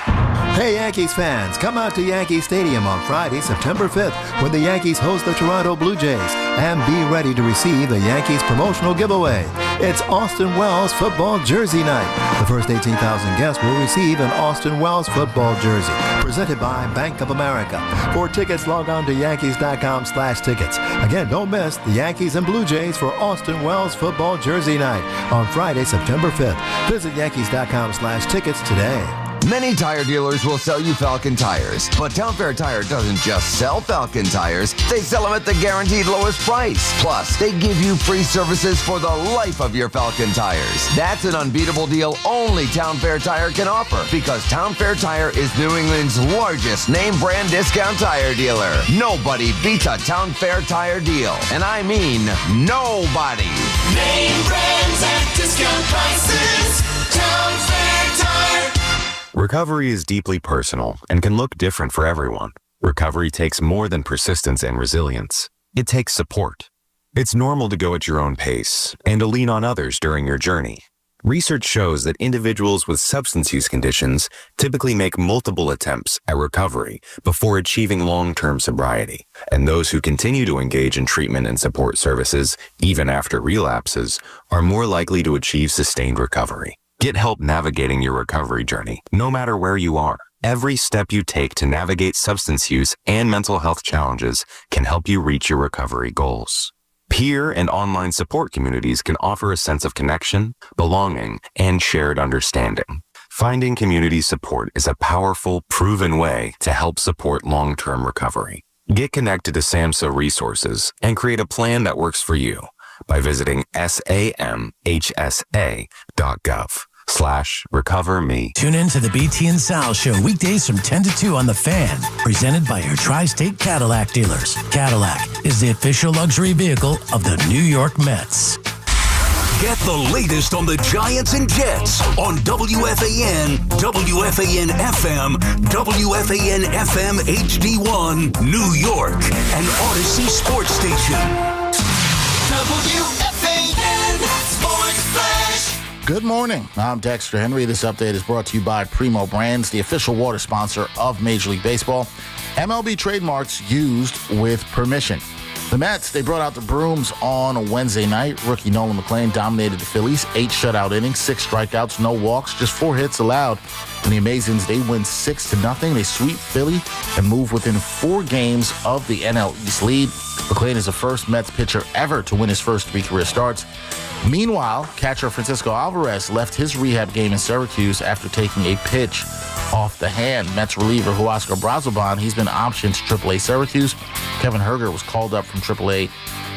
Hey, Yankees fans, come out to Yankee Stadium on Friday, September 5th, when the Yankees host the Toronto Blue Jays, and be ready to receive the Yankees promotional giveaway. It's Austin Wells football jersey night. The first 18,000 guests will receive an Austin Wells football jersey, presented by Bank of America. For tickets, log on to Yankees.com/tickets. Again, don't miss the Yankees and Blue Jays for Austin Wells football jersey night on Friday, September 5th. Visit Yankees.com/tickets today. Many tire dealers will sell you Falcon tires, but Town Fair Tire doesn't just sell Falcon tires, they sell them at the guaranteed lowest price. Plus, they give you free services for the life of your Falcon tires. That's an unbeatable deal only Town Fair Tire can offer, because Town Fair Tire is New England's largest name brand discount tire dealer. Nobody beats a Town Fair Tire deal, and I mean nobody. Name brands at discount prices. Town Fair Tire. Recovery is deeply personal and can look different for everyone. Recovery takes more than persistence and resilience. It takes support. It's normal to go at your own pace and to lean on others during your journey. Research shows that individuals with substance use conditions typically make multiple attempts at recovery before achieving long-term sobriety, and those who continue to engage in treatment and support services, even after relapses, are more likely to achieve sustained recovery. Get help navigating your recovery journey, no matter where you are. Every step you take to navigate substance use and mental health challenges can help you reach your recovery goals. Peer and online support communities can offer a sense of connection, belonging, and shared understanding. Finding community support is a powerful, proven way to help support long-term recovery. Get connected to SAMHSA resources and create a plan that works for you by visiting samhsa.gov/recoverme. Tune in to the BT and Sal Show weekdays from 10 to 2 on The Fan, presented by your Tri-State Cadillac dealers. Cadillac is the official luxury vehicle of the New York Mets. Get the latest on the Giants and Jets on WFAN, WFAN FM, WFAN FM HD1, New York, and Odyssey Sports Station. WFAN Sports Flash. Good morning. I'm Dexter Henry. This update is brought to you by Primo Brands, the official water sponsor of Major League Baseball. MLB trademarks used with permission. The Mets, they brought out the brooms on Wednesday night. Rookie Nolan McLean dominated the Phillies. 8 shutout innings, 6 strikeouts, no walks, just 4 hits allowed. And the Amazons, they win 6-0. They sweep Philly and move within 4 games of the NL East lead. McLean is the first Mets pitcher ever to win his first 3 career starts. Meanwhile, catcher Francisco Alvarez left his rehab game in Syracuse after taking a pitch off the hand. Mets reliever Huascar Brazoban, he's been optioned to AAA Syracuse. Kevin Herger was called up from AAA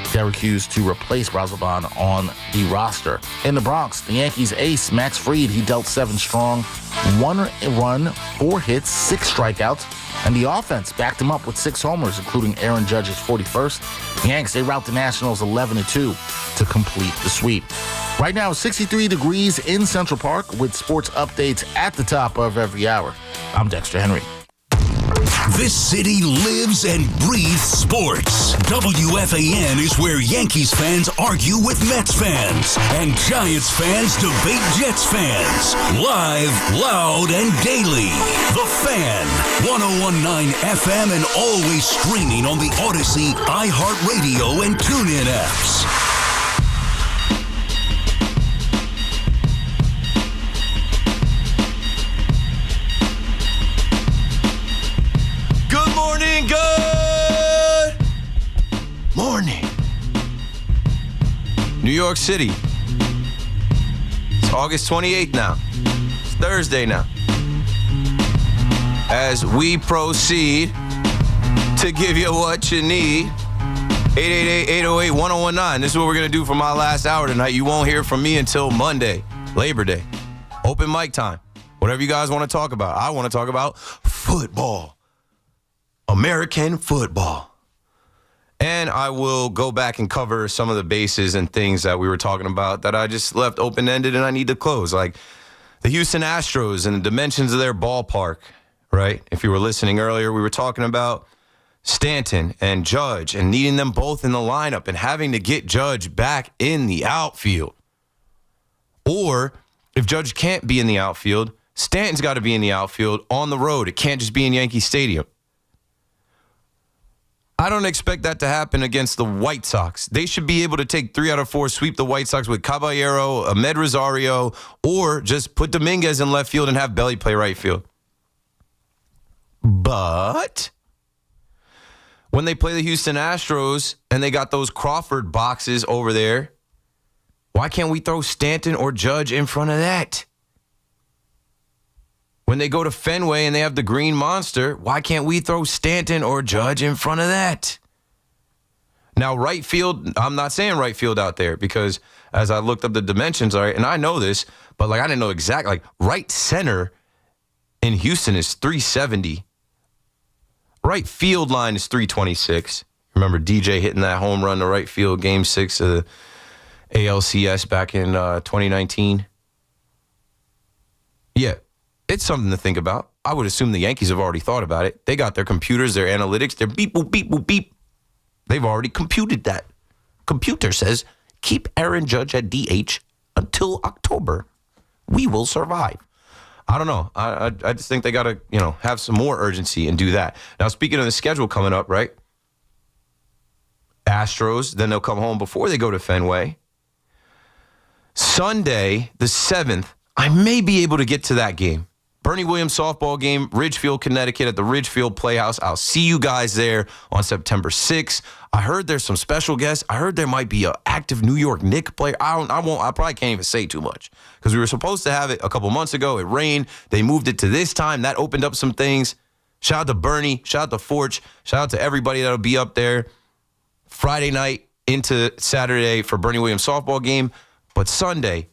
Syracuse to replace Brazoban on the roster. In the Bronx, the Yankees ace Max Fried, he dealt 7 strong, 1 run, 4 hits, 6 strikeouts, and the offense backed him up with 6 homers, including Aaron Judge's 41st. The Yanks, they rout the Nationals 11-2 to complete the sweep. Right now, 63 degrees in Central Park with sports updates at the top of every hour. I'm Dexter Henry. This city lives and breathes sports. WFAN is where Yankees fans argue with Mets fans and Giants fans debate Jets fans. Live, loud, and daily. The Fan, 101.9 FM and always streaming on the Odyssey, iHeartRadio, and TuneIn apps. Good morning. New York City. It's August 28th now. It's Thursday now. As we proceed to give you what you need, 888-808-1019. This is what we're going to do for my last hour tonight. You won't hear from me until Monday, Labor Day. Open mic time. Whatever you guys want to talk about. I want to talk about football. American football. And I will go back and cover some of the bases and things that we were talking about that I just left open-ended and I need to close. Like the Houston Astros and the dimensions of their ballpark, right? If you were listening earlier, we were talking about Stanton and Judge and needing them both in the lineup and having to get Judge back in the outfield. Or if Judge can't be in the outfield, Stanton's got to be in the outfield on the road. It can't just be in Yankee Stadium. I don't expect that to happen against the White Sox. They should be able to take 3 out of 4, sweep the White Sox with Caballero, Ahmed Rosario, or just put Dominguez in left field and have Belly play right field. But when they play the Houston Astros and they got those Crawford boxes over there, why can't we throw Stanton or Judge in front of that? When they go to Fenway and they have the Green Monster, why can't we throw Stanton or Judge in front of that? Now, right field, I'm not saying right field out there because as I looked up the dimensions, all right, and I know this, but like I didn't know exactly. Like right center in Houston is 370. Right field line is 326. Remember DJ hitting that home run to right field, Game 6 of the ALCS back in 2019? Yeah. It's something to think about. I would assume the Yankees have already thought about it. They got their computers, their analytics, their beep, boop, beep, boop, beep. They've already computed that. Computer says, keep Aaron Judge at DH until October. We will survive. I don't know. I just think they got to, have some more urgency and do that. Now, speaking of the schedule coming up, right? Astros, then they'll come home before they go to Fenway. Sunday, the 7th, I may be able to get to that game. Bernie Williams softball game, Ridgefield, Connecticut at the Ridgefield Playhouse. I'll see you guys there on September 6th. I heard there's some special guests. I heard there might be an active New York Knicks player. I probably can't even say too much because we were supposed to have it a couple months ago. It rained. They moved it to this time. That opened up some things. Shout out to Bernie. Shout out to Forge. Shout out to everybody that'll be up there Friday night into Saturday for Bernie Williams softball game. But Sunday,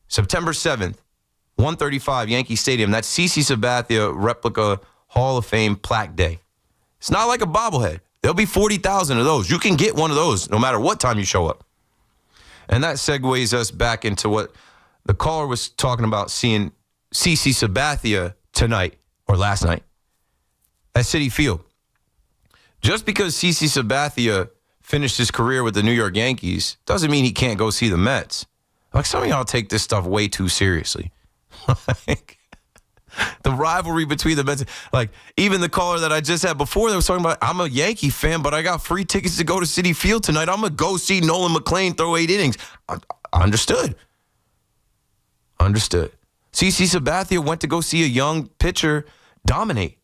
September 7th, 1:35 Yankee Stadium. That's CC Sabathia replica Hall of Fame plaque day. It's not like a bobblehead. There'll be 40,000 of those. You can get one of those no matter what time you show up. And that segues us back into what the caller was talking about, seeing CC Sabathia tonight or last night at Citi Field. Just because CC Sabathia finished his career with the New York Yankees doesn't mean he can't go see the Mets. Like, some of y'all take this stuff way too seriously. Like, the rivalry between the Mets. Like, even the caller that I just had before that was talking about, I'm a Yankee fan, but I got free tickets to go to Citi Field tonight. I'm going to go see Nolan McLean throw 8 innings. Understood. CC Sabathia went to go see a young pitcher dominate.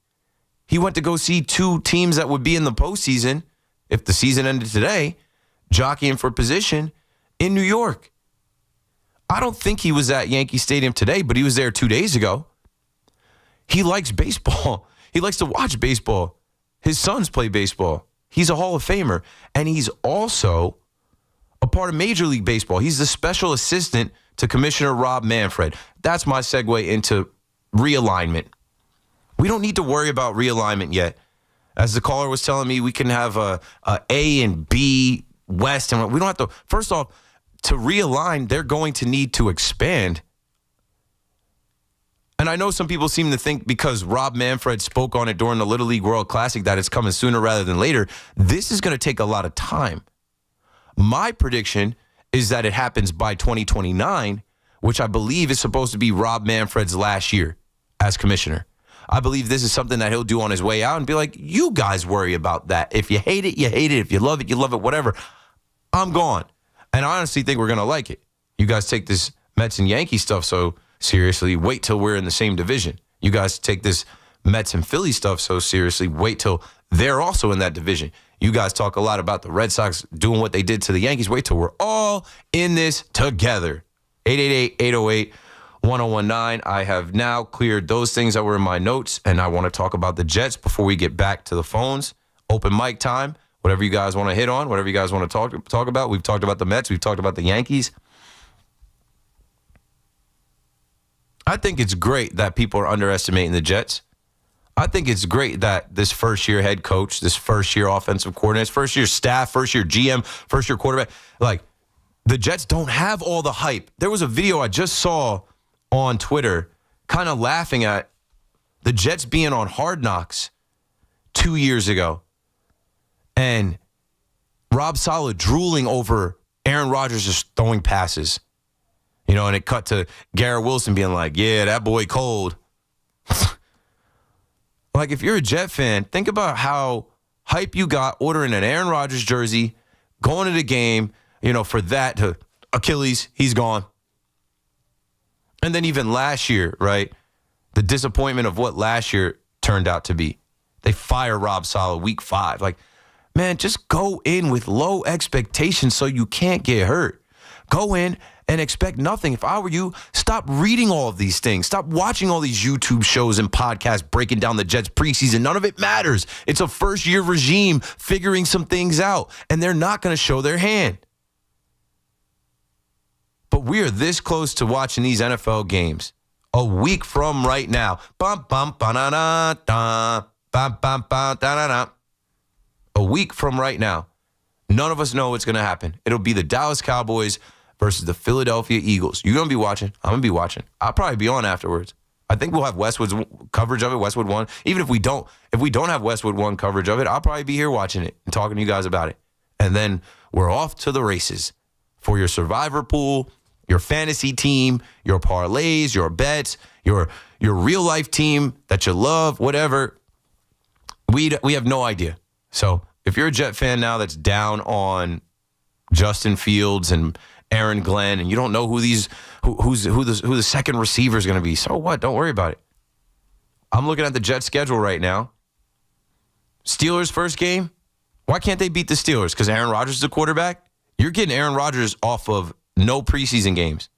He went to go see 2 teams that would be in the postseason if the season ended today, jockeying for position, in New York. I don't think he was at Yankee Stadium today, but he was there 2 days ago. He likes baseball. He likes to watch baseball. His sons play baseball. He's a Hall of Famer, and he's also a part of Major League Baseball. He's the special assistant to Commissioner Rob Manfred. That's my segue into realignment. We don't need to worry about realignment yet. As the caller was telling me, we can have a A and B West, and we don't have to. First off, to realign, they're going to need to expand. And I know some people seem to think because Rob Manfred spoke on it during the Little League World Classic that it's coming sooner rather than later. This is going to take a lot of time. My prediction is that it happens by 2029, which I believe is supposed to be Rob Manfred's last year as commissioner. I believe this is something that he'll do on his way out and be like, you guys worry about that. If you hate it, you hate it. If you love it, you love it, whatever. I'm gone. And I honestly think we're going to like it. You guys take this Mets and Yankee stuff so seriously. Wait till we're in the same division. You guys take this Mets and Philly stuff so seriously. Wait till they're also in that division. You guys talk a lot about the Red Sox doing what they did to the Yankees. Wait till we're all in this together. 888-808-1019. I have now cleared those things that were in my notes, and I want to talk about the Jets before we get back to the phones. Open mic time. Whatever you guys want to hit on, whatever you guys want to talk about. We've talked about the Mets. We've talked about the Yankees. I think it's great that people are underestimating the Jets. I think it's great that this first-year head coach, this first-year offensive coordinator, first-year staff, first-year GM, first-year quarterback, like, the Jets don't have all the hype. There was a video I just saw on Twitter kind of laughing at the Jets being on Hard Knocks 2 years ago and Rob Saleh drooling over Aaron Rodgers just throwing passes. You know, and it cut to Garrett Wilson being like, yeah, that boy cold. Like, if you're a Jet fan, think about how hype you got ordering an Aaron Rodgers jersey, going to the game, you know, for that to Achilles, he's gone. And then even last year, right, the disappointment of what last year turned out to be. They fire Rob Saleh week 5. Like, man, just go in with low expectations so you can't get hurt. Go in and expect nothing. If I were you, stop reading all of these things. Stop watching all these YouTube shows and podcasts breaking down the Jets preseason. None of it matters. It's a first-year regime figuring some things out, and they're not going to show their hand. But we are this close to watching these NFL games. A week from right now. Bum, bum, ba-na-na-da. Bum, bum, ba-da-da-da. A week from right now. None of us know what's going to happen. It'll be the Dallas Cowboys versus the Philadelphia Eagles. You're going to be watching. I'm going to be watching. I'll probably be on afterwards. I think we'll have Westwood's coverage of it, Westwood 1. Even if we don't have Westwood 1 coverage of it, I'll probably be here watching it and talking to you guys about it. And then we're off to the races for your survivor pool, your fantasy team, your parlays, your bets, your real life team that you love, whatever. We have no idea. So if you're a Jet fan now that's down on Justin Fields and Aaron Glenn, and you don't know who the second receiver is going to be, so what? Don't worry about it. I'm looking at the Jets schedule right now. Steelers first game. Why can't they beat the Steelers? Because Aaron Rodgers is the quarterback? You're getting Aaron Rodgers off of no preseason games.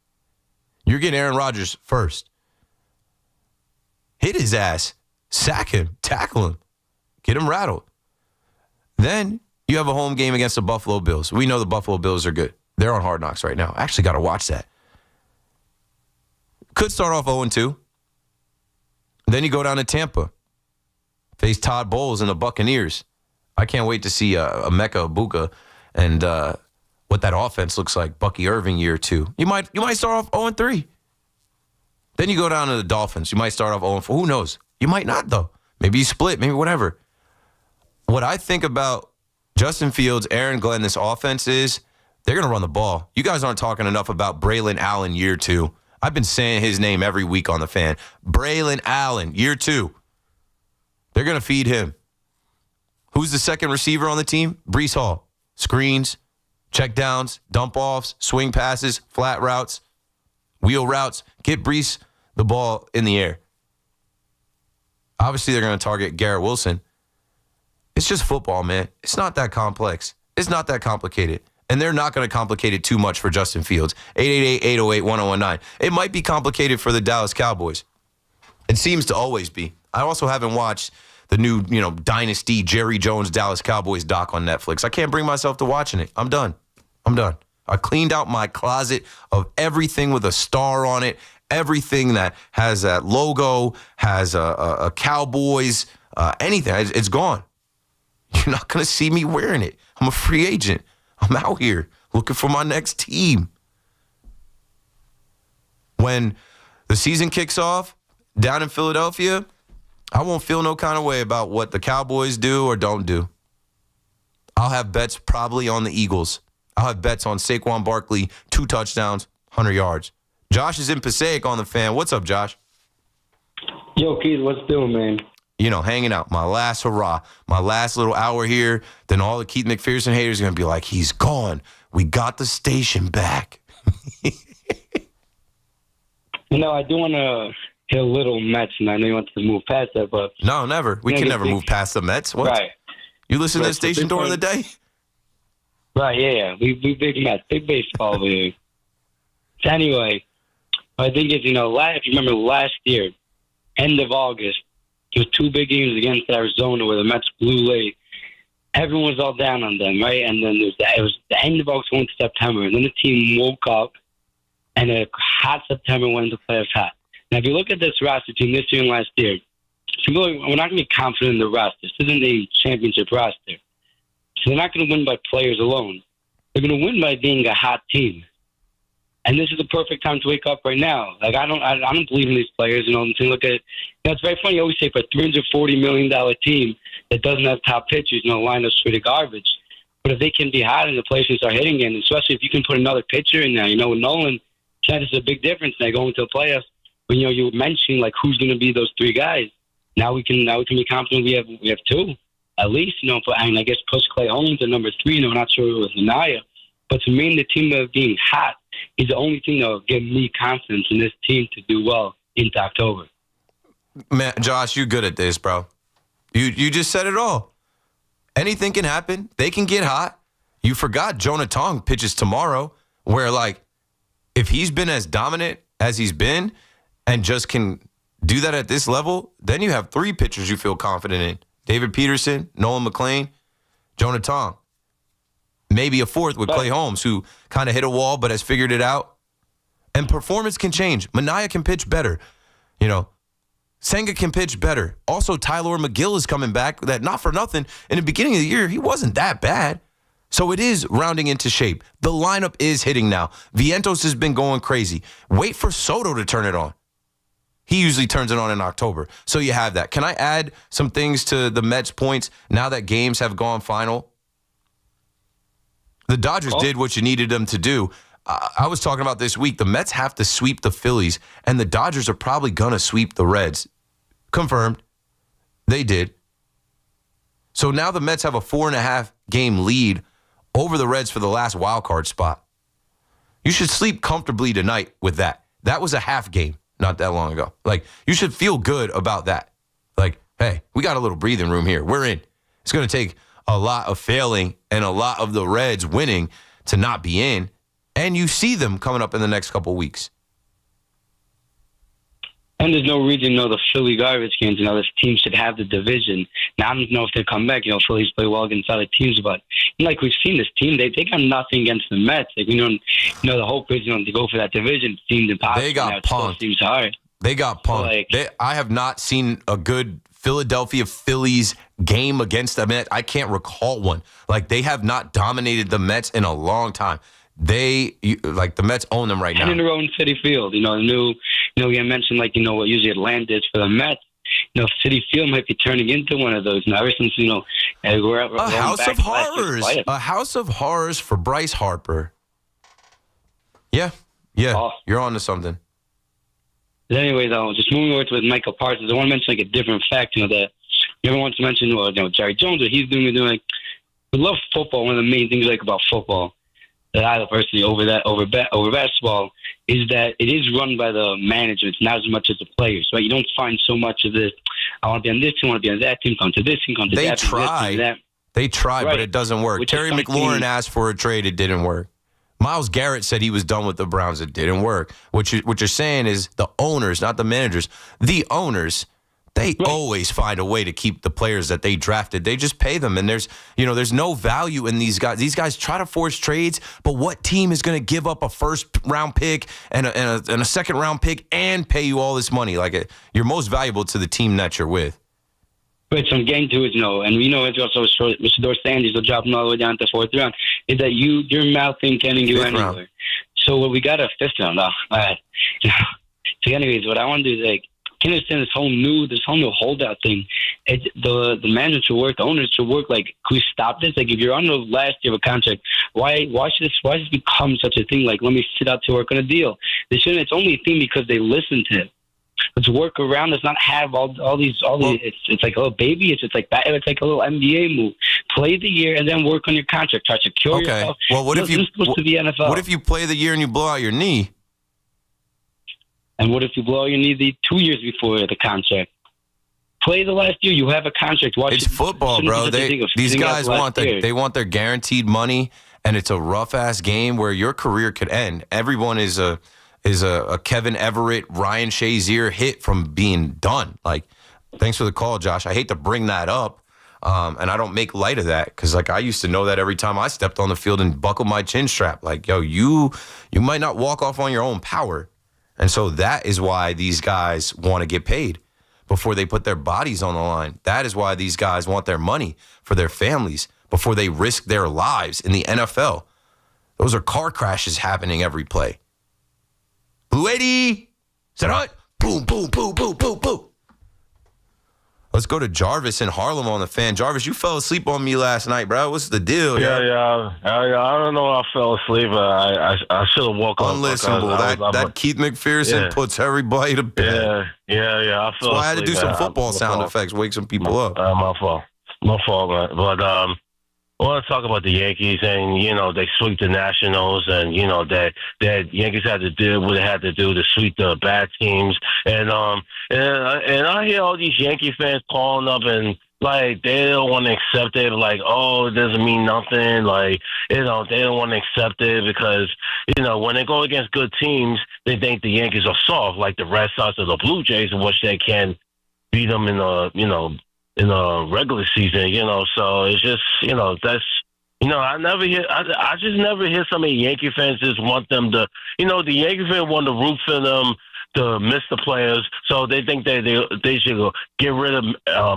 You're getting Aaron Rodgers first. Hit his ass. Sack him. Tackle him. Get him rattled. Then you have a home game against the Buffalo Bills. We know the Buffalo Bills are good. They're on Hard Knocks right now. I actually got to watch that. Could start off 0-2. Then you go down to Tampa. Face Todd Bowles and the Buccaneers. I can't wait to see Emeka Egbuka and what that offense looks like. Bucky Irving year 2. You might start off 0-3. Then you go down to the Dolphins. You might start off 0-4. Who knows? You might not, though. Maybe you split. Maybe whatever. What I think about Justin Fields, Aaron Glenn, this offense is they're going to run the ball. You guys aren't talking enough about Braylon Allen year 2. I've been saying his name every week on the fan. Braylon Allen, year 2. They're going to feed him. Who's the second receiver on the team? Breece Hall. Screens, check downs, dump offs, swing passes, flat routes, wheel routes. Get Breece the ball in the air. Obviously, they're going to target Garrett Wilson. It's just football, man. It's not that complex. It's not that complicated. And they're not going to complicate it too much for Justin Fields. 888-808-1019. It might be complicated for the Dallas Cowboys. It seems to always be. I also haven't watched the new, Dynasty Jerry Jones Dallas Cowboys doc on Netflix. I can't bring myself to watching it. I'm done. I cleaned out my closet of everything with a star on it, everything that has that logo, has a Cowboys, anything. It's gone. You're not going to see me wearing it. I'm a free agent. I'm out here looking for my next team. When the season kicks off down in Philadelphia, I won't feel no kind of way about what the Cowboys do or don't do. I'll have bets probably on the Eagles. I'll have bets on Saquon Barkley, 2 touchdowns, 100 yards. Josh is in Passaic on the Fan. What's up, Josh? Yo, Keith, what's doing, man? Hanging out. My last hurrah. My last little hour here. Then all the Keith McPherson haters are going to be like, he's gone. We got the station back. I do want to hit a little Mets, and I know you want to move past that, but... No, never. We can never move past the Mets. What? Right. You listen to the station during the day? Right, yeah. We big Mets, big baseball over here. So anyway, I think it's, if you remember last year, end of August, there was 2 big games against Arizona where the Mets blew late. Everyone was all down on them, right? And then it was the end of August, going to September, and then the team woke up, and a hot September went into playoffs hot. Now, if you look at this roster team this year and last year, we're not going to be confident in the roster. This isn't a championship roster. So they're not going to win by players alone. They're going to win by being a hot team. And this is the perfect time to wake up right now. Like, I don't believe in these players. To look at it. It's very funny. You always say for a $340 million team that doesn't have top pitchers, lineups pretty garbage. But if they can be hot and the players can start hitting in, especially if you can put another pitcher in there, with Nolan, that is a big difference now going to the playoffs. When you were mentioning like who's going to be those 3 guys. Now we can be confident we have 2 at least. I guess push Clay Holmes to number 3. I'm not sure it was Anaya, but to me, the team of being hot is the only thing that will give me confidence in this team to do well into October. Man, Josh, you're good at this, bro. You just said it all. Anything can happen. They can get hot. You forgot Jonah Tong pitches tomorrow, where if he's been as dominant as he's been and just can do that at this level, then you have 3 pitchers you feel confident in. David Peterson, Nolan McLean, Jonah Tong. Maybe a 4th with Clay Holmes, who kind of hit a wall but has figured it out. And performance can change. Manaea can pitch better. Senga can pitch better. Also, Tyler McGill is coming back. That not for nothing. In the beginning of the year, he wasn't that bad. So it is rounding into shape. The lineup is hitting now. Vientos has been going crazy. Wait for Soto to turn it on. He usually turns it on in October. So you have that. Can I add some things to the Mets' points now that games have gone final? The Dodgers did what you needed them to do. I was talking about this week. The Mets have to sweep the Phillies, and the Dodgers are probably going to sweep the Reds. Confirmed. They did. So now the Mets have a 4.5 game lead over the Reds for the last wild card spot. You should sleep comfortably tonight with that. That was a half game not that long ago. You should feel good about that. Hey, we got a little breathing room here. We're in. It's going to take a lot of failing and a lot of the Reds winning to not be in. And you see them coming up in the next couple of weeks. And there's no reason, the Philly garbage games, this team should have the division. Now, I don't know if they come back, Phillies play well against other teams, but like we've seen this team, they got nothing against the Mets. The hope is, to go for that division. It seemed impossible. They got punked. Seems hard. They got punked. I have not seen a good Philadelphia Phillies game against the Mets. I can't recall one. They have not dominated the Mets in a long time. The Mets own them right now. And in their own City Field, you mentioned what usually Atlanta is for the Mets. City Field might be turning into one of those now. Ever since we're a house of horrors, a house of horrors for Bryce Harper. Yeah, you're on to something. But anyway, though, just moving over to Michael Parsons, I want to mention a different fact. That everyone wants to mention, Jerry Jones, what he's doing. We love football. One of the main things I like about football that I love personally over basketball is that it is run by the management, not as much as the players. Right? You don't find so much of this. I want to be on this team, I want to be on that team. Come to this team, come to that. They tried, but it doesn't work. Which Terry McLaurin asked for a trade. It didn't work. Myles Garrett said he was done with the Browns. It didn't work. What you're saying is the owners, not the managers, the owners, they always find a way to keep the players that they drafted. They just pay them, and there's no value in these guys. These guys try to force trades, but what team is going to give up a first-round pick and a second-round pick and pay you all this money? Like, you're most valuable to the team that you're with. But some game to it, and we know it's also Mr. Dorsey Sanders will drop him all the way down to 4th round. Is that your mouth ain't getting you anywhere? Round. So we got a 5th round now. All right. So, anyways, what I want to do is can you understand this whole new holdout thing? The managers should work, the owners should work. Like, can we stop this? Like, if you're on the last year of a contract, why should this become such a thing? Like, let me sit out to work on a deal. They shouldn't. It's only a thing because they listen to it. Let's work around. Let's not have all these. It's like a little baby. It's like that. It's like a little NBA move. Play the year and then work on your contract. Try to secure yourself. Well, what if you supposed to be NFL? What if you play the year and you blow out your knee? And what if you blow out your knee 2 years before the contract? Play the last year. You have a contract. It's football, bro. These guys want their guaranteed money, and it's a rough ass game where your career could end. Everyone is a Kevin Everett, Ryan Shazier hit from being done. Like, thanks for the call, Josh. I hate to bring that up, and I don't make light of that because, like, I used to know that every time I stepped on the field and buckled my chin strap. Like, yo, you might not walk off on your own power. And so that is why these guys want to get paid before they put their bodies on the line. That is why these guys want their money for their families before they risk their lives in the NFL. Those are car crashes happening every play. Blue 80, set hut, boom, boom, boom, boom, boom, boom. Let's go to Jarvis in Harlem on the fan. Jarvis, you fell asleep on me last night, bro. What's the deal? Yeah. I don't know. I fell asleep. I should have woke up. Unlistenable. That Keith McPherson puts everybody to bed. Yeah. I fell asleep. I had to do some football sound effects, wake some people up. My fault, man. But I want to talk about the Yankees, and they sweep the Nationals, and that Yankees had to do what they had to do to sweep the bad teams, and I hear all these Yankee fans calling up and like they don't want to accept it, like, oh, it doesn't mean nothing, like they don't want to accept it because when they go against good teams, they think the Yankees are soft, like the Red Sox or the Blue Jays, in which they can beat them in the regular season, so it's just, that's, I just never hear so many Yankee fans just want them to, the Yankee fans want to root for them to miss the players, so they think that they should get rid of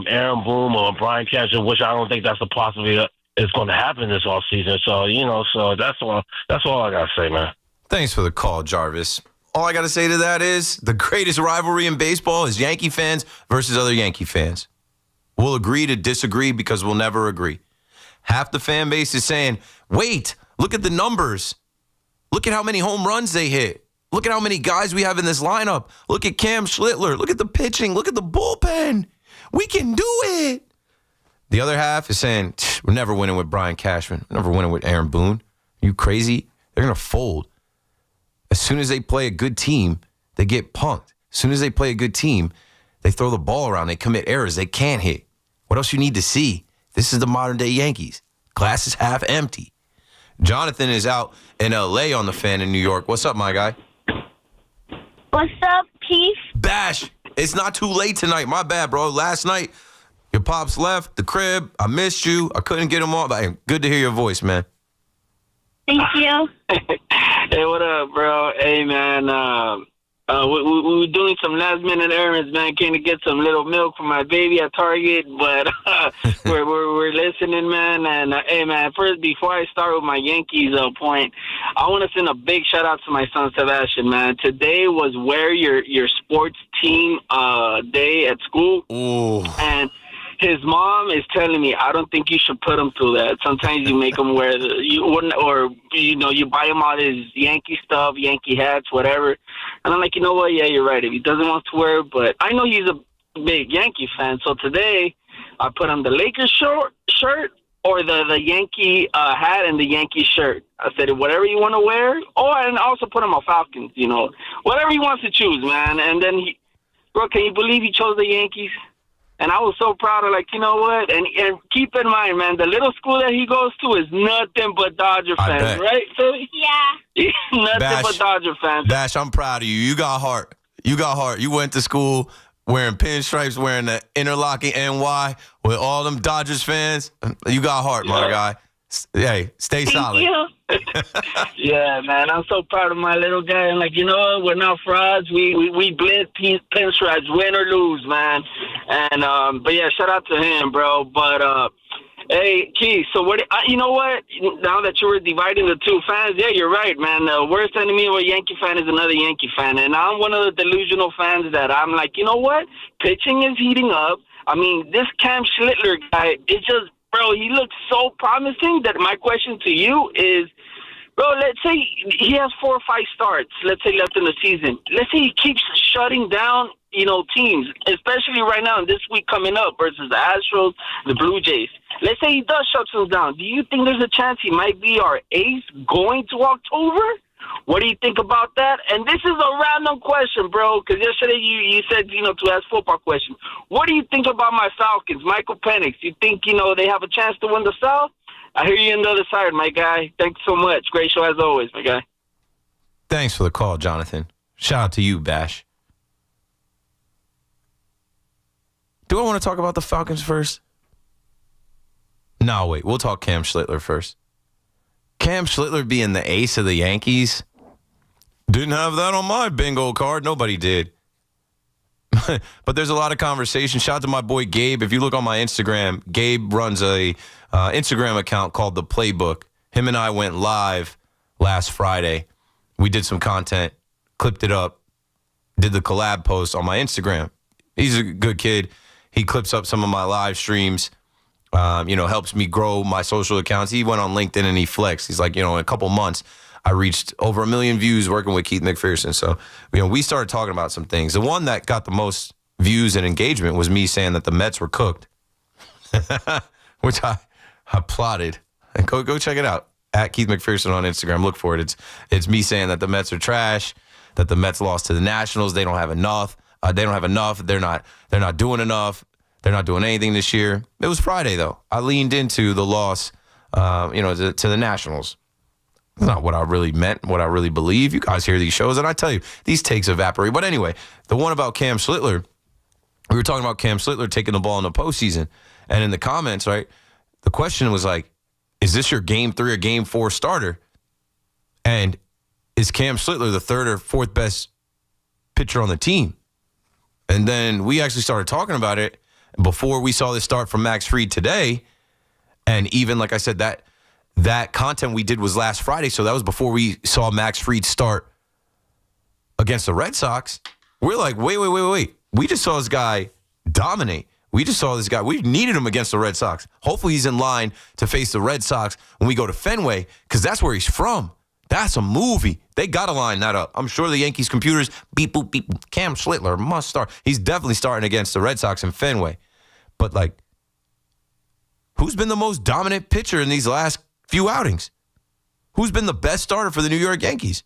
Aaron Boone or Brian Cashman, which I don't think that's a possibility that is going to happen this offseason. So, so that's all I got to say, man. Thanks for the call, Jarvis. All I got to say to that is the greatest rivalry in baseball is Yankee fans versus other Yankee fans. We'll agree to disagree because we'll never agree. Half the fan base is saying, wait, look at the numbers. Look at how many home runs they hit. Look at how many guys we have in this lineup. Look at Cam Schlittler. Look at the pitching. Look at the bullpen. We can do it. The other half is saying, we're never winning with Brian Cashman. We're never winning with Aaron Boone. Are you crazy? They're going to fold. As soon as they play a good team, they get punked. As soon as they play a good team, they throw the ball around. They commit errors. They can't hit. What else you need to see? This is the modern-day Yankees. Glass is half empty. Jonathan is out in L.A. on the fan in New York. What's up, my guy? What's up, Keith? Bash, it's not too late tonight. My bad, bro. Last night, your pops left the crib. I missed you. I couldn't get him on. But good to hear your voice, man. Thank you. Hey, what up, bro? Hey, man. We were doing some last-minute errands, man. Came to get some little milk for my baby at Target, but we're listening, man. And, hey, man, first, before I start with my Yankees point, I want to send a big shout-out to my son, Sebastian, man. Today was wear your sports team day at school. Ooh. And his mom is telling me, I don't think you should put him through that. Sometimes you make him wear you buy him all his Yankee stuff, Yankee hats, whatever. And I'm like, you know what? Yeah, you're right. If he doesn't want to wear it, but I know he's a big Yankee fan. So today I put on the Lakers shirt or the Yankee hat and the Yankee shirt. I said, whatever you want to wear. Oh, and also put him on Falcons, whatever he wants to choose, man. And then bro, can you believe he chose the Yankees? And I was so proud of, like, you know what? And keep in mind, man, the little school that he goes to is nothing but Dodger fans, bet. right? So Yeah. nothing but Dodger fans. Bash, I'm proud of you. You got heart. You got heart. You went to school wearing pinstripes, wearing the interlocking NY with all them Dodgers fans. You got heart, my guy. Hey, stay solid. Yeah, man, I'm so proud of my little guy. And, like, you know what? We're not frauds. We blend pinstripes, win or lose, man. And, but, yeah, shout out to him, bro. But, hey, Keith, so you know what? Now that you were dividing the two fans, yeah, you're right, man. The worst enemy of a Yankee fan is another Yankee fan. And I'm one of the delusional fans that I'm like, you know what? Pitching is heating up. I mean, this Cam Schlittler guy, it's just, bro, he looks so promising that my question to you is, bro, let's say he has 4 or 5 starts, let's say, left in the season. Let's say he keeps shutting down, teams, especially right now in this week coming up versus the Astros, the Blue Jays. Let's say he does shut them down. Do you think there's a chance he might be our ace going to October? What do you think about that? And this is a random question, bro, because yesterday you said, to ask football questions. What do you think about my Falcons, Michael Penix? You think, they have a chance to win the South? I hear you on the other side, my guy. Thanks so much. Great show as always, my guy. Thanks for the call, Jonathan. Shout out to you, Bash. Do I want to talk about the Falcons first? No, wait. We'll talk Cam Schlittler first. Cam Schlittler being the ace of the Yankees. Didn't have that on my bingo card. Nobody did. But there's a lot of conversation. Shout out to my boy Gabe. If you look on my Instagram, Gabe runs a Instagram account called The Playbook. Him and I went live last Friday. We did some content, clipped it up, did the collab post on my Instagram. He's a good kid. He clips up some of my live streams. Helps me grow my social accounts. He went on LinkedIn and he flexed. He's like, in a couple months, I reached over 1 million views working with Keith McPherson. So, we started talking about some things. The one that got the most views and engagement was me saying that the Mets were cooked, which I plotted. And go check it out at Keith McPherson on Instagram. Look for it. It's me saying that the Mets are trash, that the Mets lost to the Nationals. They don't have enough. They're not doing enough. They're not doing anything this year. It was Friday, though. I leaned into the loss, to the Nationals. That's not what I really meant, what I really believe. You guys hear these shows, and I tell you, these takes evaporate. But anyway, the one about Cam Schlittler, we were talking about Cam Schlittler taking the ball in the postseason. And in the comments, right, the question was like, is this your Game 3 or Game 4 starter? And is Cam Schlittler the 3rd or 4th best pitcher on the team? And then we actually started talking about it before we saw this start from Max Fried today. And even, like I said, that content we did was last Friday, so that was before we saw Max Fried start against the Red Sox. We're like, wait. We just saw this guy dominate. We just saw this guy. We needed him against the Red Sox. Hopefully he's in line to face the Red Sox when we go to Fenway, because that's where he's from. That's a movie. They got to line that up. I'm sure the Yankees computers, beep, boop, beep. Cam Schlittler must start. He's definitely starting against the Red Sox in Fenway. But, who's been the most dominant pitcher in these last few outings? Who's been the best starter for the New York Yankees?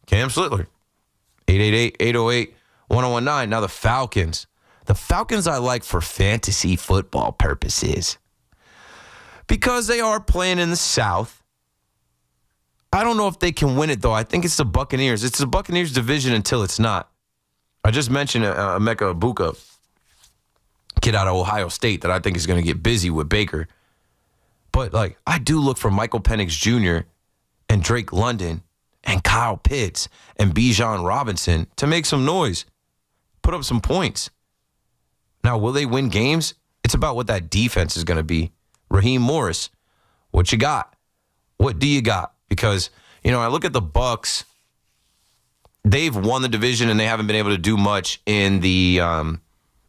Cam Schlittler. 888-808-1019. Now the Falcons. The Falcons I like for fantasy football purposes, because they are playing in the South. I don't know if they can win it, though. I think it's the Buccaneers. It's the Buccaneers division until it's not. I just mentioned Emeka Egbuka, kid out of Ohio State, that I think is going to get busy with Baker. But, I do look for Michael Penix Jr. and Drake London and Kyle Pitts and Bijan Robinson to make some noise, put up some points. Now, will they win games? It's about what that defense is going to be. Raheem Morris, what you got? What do you got? Because, I look at the Bucs. They've won the division and they haven't been able to do much in the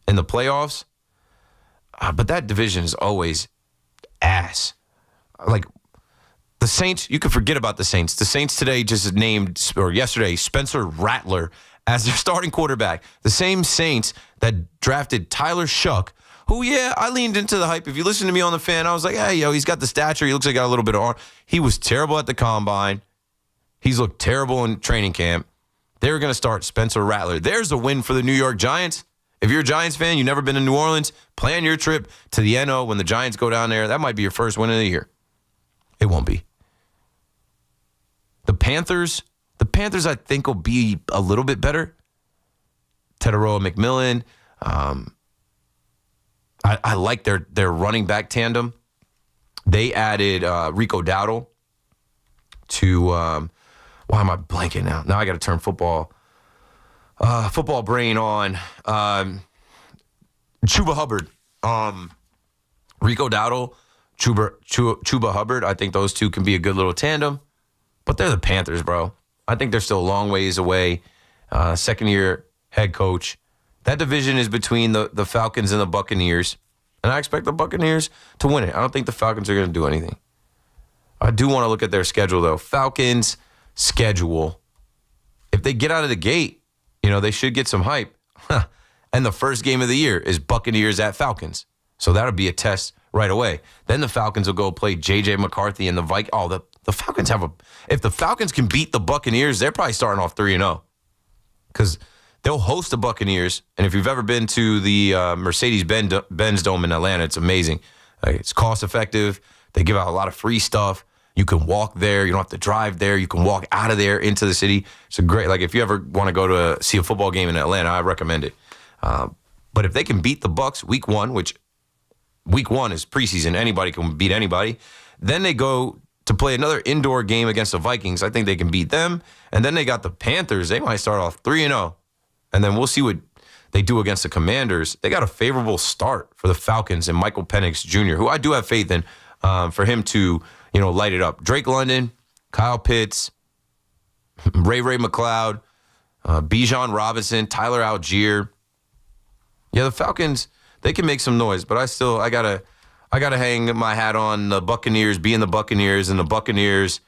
playoffs. But that division is always ass. The Saints, you can forget about the Saints. The Saints today just named, or yesterday, Spencer Rattler as their starting quarterback. The same Saints that drafted Tyler Shuck, who, I leaned into the hype. If you listen to me on the fan, I was like, hey, he's got the stature. He looks like he got a little bit of arm. He was terrible at the combine. He's looked terrible in training camp. They were going to start Spencer Rattler. There's a win for the New York Giants. If you're a Giants fan, you've never been to New Orleans, plan your trip to the NO when the Giants go down there. That might be your first win of the year. It won't be. The Panthers, I think, will be a little bit better. Teteroa McMillan. I like their running back tandem. They added Rico Dowdle to, why am I blanking now? Now I got to turn football brain on. Chuba Hubbard. Rico Dowdle, Chuba Hubbard. I think those two can be a good little tandem. But they're the Panthers, bro. I think they're still a long ways away. Second-year head coach. That division is between the Falcons and the Buccaneers. And I expect the Buccaneers to win it. I don't think the Falcons are going to do anything. I do want to look at their schedule, though. Falcons' schedule. If they get out of the gate, they should get some hype. And the first game of the year is Buccaneers at Falcons. So that'll be a test right away. Then the Falcons will go play J.J. McCarthy and the Vikings. Oh, the Falcons if the Falcons can beat the Buccaneers, they're probably starting off 3-0. Because they'll host the Buccaneers. And if you've ever been to the Mercedes-Benz Dome in Atlanta, it's amazing. It's cost-effective. They give out a lot of free stuff. You can walk there. You don't have to drive there. You can walk out of there into the city. It's a great, if you ever want to go to see a football game in Atlanta, I recommend it. But if they can beat the Bucs week one, which week one is preseason, anybody can beat anybody. Then they go to play another indoor game against the Vikings. I think they can beat them. And then they got the Panthers. They might start off 3-0. And then we'll see what they do against the Commanders. They got a favorable start for the Falcons and Michael Penix Jr., who I do have faith in for him to, light it up. Drake London, Kyle Pitts, Ray McLeod, Bijan Robinson, Tyler Algier. Yeah, the Falcons, they can make some noise, but I gotta hang my hat on the Buccaneers being the Buccaneers and the Buccaneers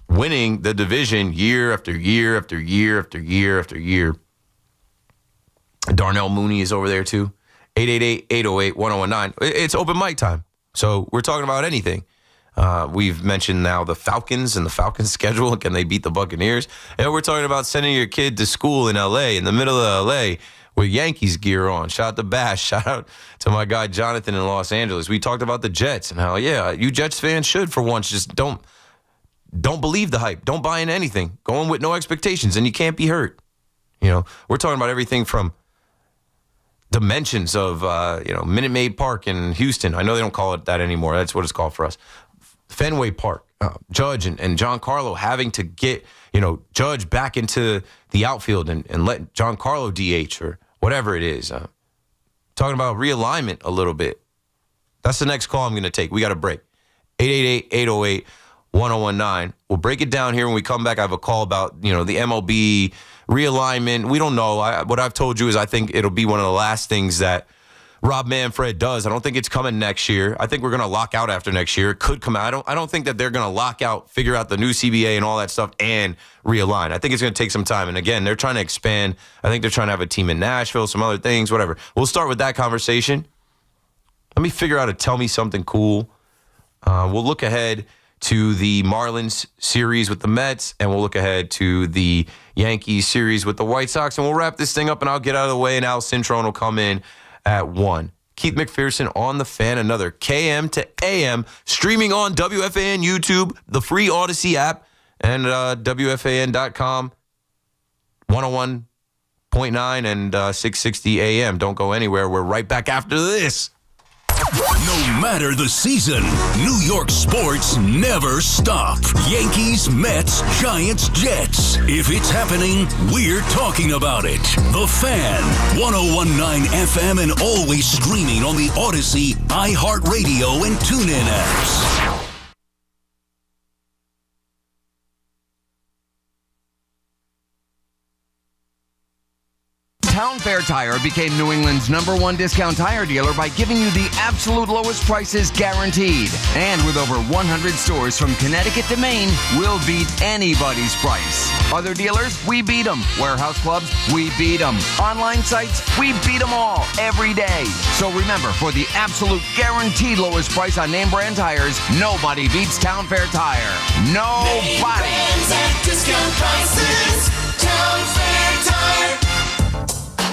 winning the division year after year after year after year after year. Darnell Mooney is over there too. 888-808-1019. It's open mic time. So we're talking about anything. We've mentioned now the Falcons and the Falcons schedule. Can they beat the Buccaneers? And we're talking about sending your kid to school in L.A., in the middle of L.A., with Yankees gear on. Shout out to Bash. Shout out to my guy Jonathan in Los Angeles. We talked about the Jets and how, you Jets fans should for once just don't believe the hype. Don't buy into anything. Go in with no expectations and you can't be hurt. We're talking about everything from dimensions of, Minute Maid Park in Houston. I know they don't call it that anymore. That's what it's called for us. Fenway Park. Judge and Giancarlo having to get, Judge back into the outfield and let Giancarlo DH or whatever it is. Talking about realignment a little bit. That's the next call I'm going to take. We got a break. 888-808-1019. We'll break it down here when we come back. I have a call about, the MLB realignment. We don't know. What I've told you is I think it'll be one of the last things that Rob Manfred does. I don't think it's coming next year. I think we're going to lock out after next year. It could come out. I don't think that they're going to lock out, figure out the new CBA and all that stuff and realign. I think it's going to take some time. And again, they're trying to expand. I think they're trying to have a team in Nashville, some other things, whatever. We'll start with that conversation. Let me figure out a tell me something cool. We'll look ahead to the Marlins series with the Mets, and we'll look ahead to the Yankees series with the White Sox, and we'll wrap this thing up, and I'll get out of the way, and Al Cintron will come in at 1. Keith McPherson on The Fan, another KM to AM, streaming on WFAN YouTube, the free Odyssey app, and WFAN.com, 101.9 and 660 AM. Don't go anywhere. We're right back after this. No matter the season, New York sports never stop. Yankees, Mets, Giants, Jets. If it's happening, we're talking about it. The Fan, 101.9 FM and always streaming on the Odyssey, iHeartRadio, and TuneIn apps. Town Fair Tire became New England's #1 discount tire dealer by giving you the absolute lowest prices guaranteed. And with over 100 stores from Connecticut to Maine, we'll beat anybody's price. Other dealers, we beat them. Warehouse clubs, we beat them. Online sites, we beat them all every day. So remember, for the absolute guaranteed lowest price on name brand tires, nobody beats Town Fair Tire. Nobody. Name brands at discount prices. Town Fair Tire.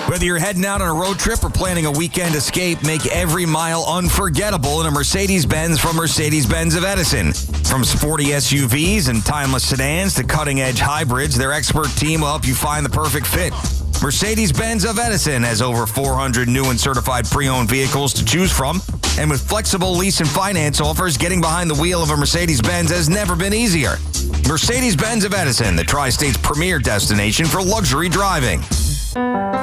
We're Whether you're heading out on a road trip or planning a weekend escape, make every mile unforgettable in a Mercedes-Benz from Mercedes-Benz of Edison. From sporty SUVs and timeless sedans to cutting-edge hybrids, their expert team will help you find the perfect fit. Mercedes-Benz of Edison has over 400 new and certified pre-owned vehicles to choose from. And with flexible lease and finance offers, getting behind the wheel of a Mercedes-Benz has never been easier. Mercedes-Benz of Edison, the Tri-State's premier destination for luxury driving.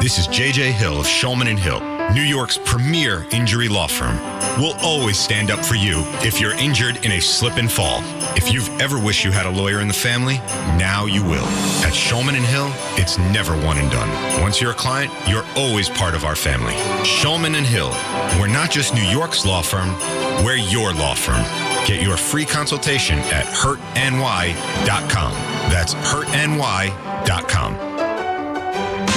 This is J.J. Hill of Shulman & Hill, New York's premier injury law firm. We'll always stand up for you if you're injured in a slip and fall. If you've ever wished you had a lawyer in the family, now you will. At Shulman & Hill, it's never one and done. Once you're a client, you're always part of our family. Shulman & Hill, we're not just New York's law firm, we're your law firm. Get your free consultation at hurtny.com. That's hurtny.com.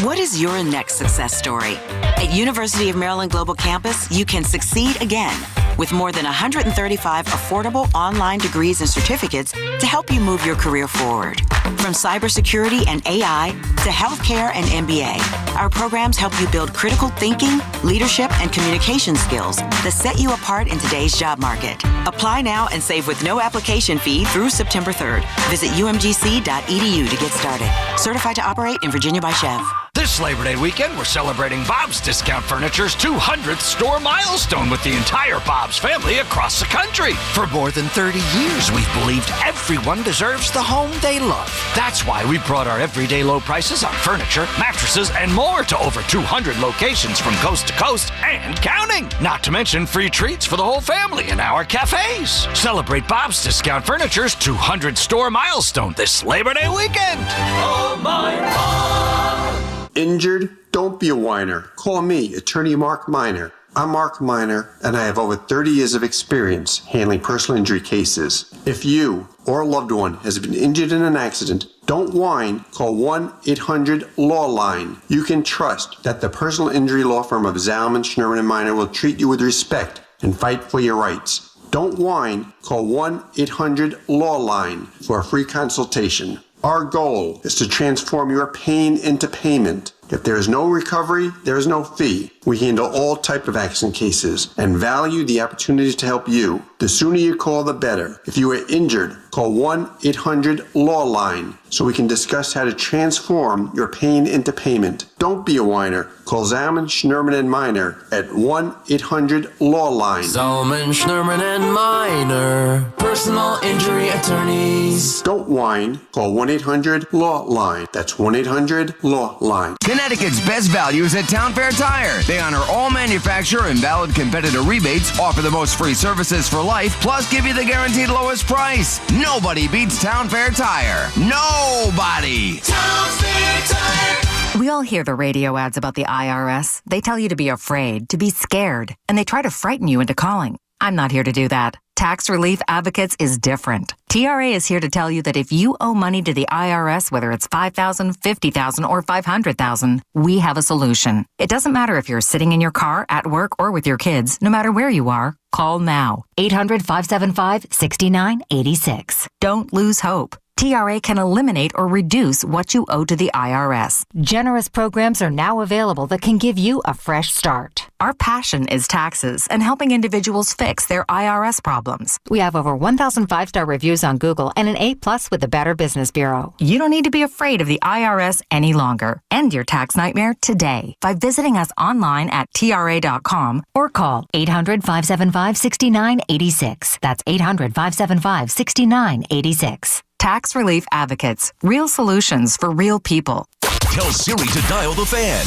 What is your next success story? At University of Maryland Global Campus, you can succeed again with more than 135 affordable online degrees and certificates to help you move your career forward. From cybersecurity and AI to healthcare and MBA, our programs help you build critical thinking, leadership, and communication skills that set you apart in today's job market. Apply now and save with no application fee through September 3rd. Visit umgc.edu to get started. Certified to operate in Virginia by Chev. This Labor Day weekend, we're celebrating Bob's Discount Furniture's 200th store milestone with the entire Bob's family across the country. For more than 30 years, we've believed everyone deserves the home they love. That's why we brought our everyday low prices on furniture, mattresses, and more to over 200 locations from coast to coast and counting. Not to mention free treats for the whole family in our cafes. Celebrate Bob's Discount Furniture's 200 store milestone this Labor Day weekend. Oh, my God. Injured? Don't be a whiner. Call me, Attorney Mark Miner. I'm Mark Miner, and I have over 30 years of experience handling personal injury cases. If you or a loved one has been injured in an accident, don't whine. Call 1-800-LAW-LINE. You can trust that the personal injury law firm of Zalman, Schnurman, & Miner will treat you with respect and fight for your rights. Don't whine. Call 1-800-LAW-LINE for a free consultation. Our goal is to transform your pain into payment. If there is no recovery, there is no fee. We handle all types of accident cases and value the opportunity to help you. The sooner you call, the better. If you are injured, call 1-800-LAW-LINE so we can discuss how to transform your pain into payment. Don't be a whiner. Call Zalman, Schnurman, & Miner at 1-800-LAW-LINE. Zalman, Schnurman, & Miner, personal injury attorneys. Don't whine. Call 1-800-LAW-LINE. That's 1-800-LAW-LINE. Connecticut's best values at Town Fair Tire. They honor all manufacturer and valid competitor rebates, offer the most free services for life, plus give you the guaranteed lowest price. Nobody beats Town Fair Tire. Nobody. Town Fair Tire. We all hear the radio ads about the IRS. They tell you to be afraid, to be scared, and they try to frighten you into calling. I'm not here to do that. Tax Relief Advocates is different. TRA is here to tell you that if you owe money to the IRS, whether it's $5,000, $50,000, or $500,000, we have a solution. It doesn't matter if you're sitting in your car, at work, or with your kids. No matter where you are, call now. 800-575-6986. Don't lose hope. TRA can eliminate or reduce what you owe to the IRS. Generous programs are now available that can give you a fresh start. Our passion is taxes and helping individuals fix their IRS problems. We have over 1,000 5-star reviews on Google and an A+ with the Better Business Bureau. You don't need to be afraid of the IRS any longer. End your tax nightmare today by visiting us online at TRA.com or call 800-575-6986. That's 800-575-6986. Tax Relief Advocates. Real solutions for real people. Tell Siri to dial the fan.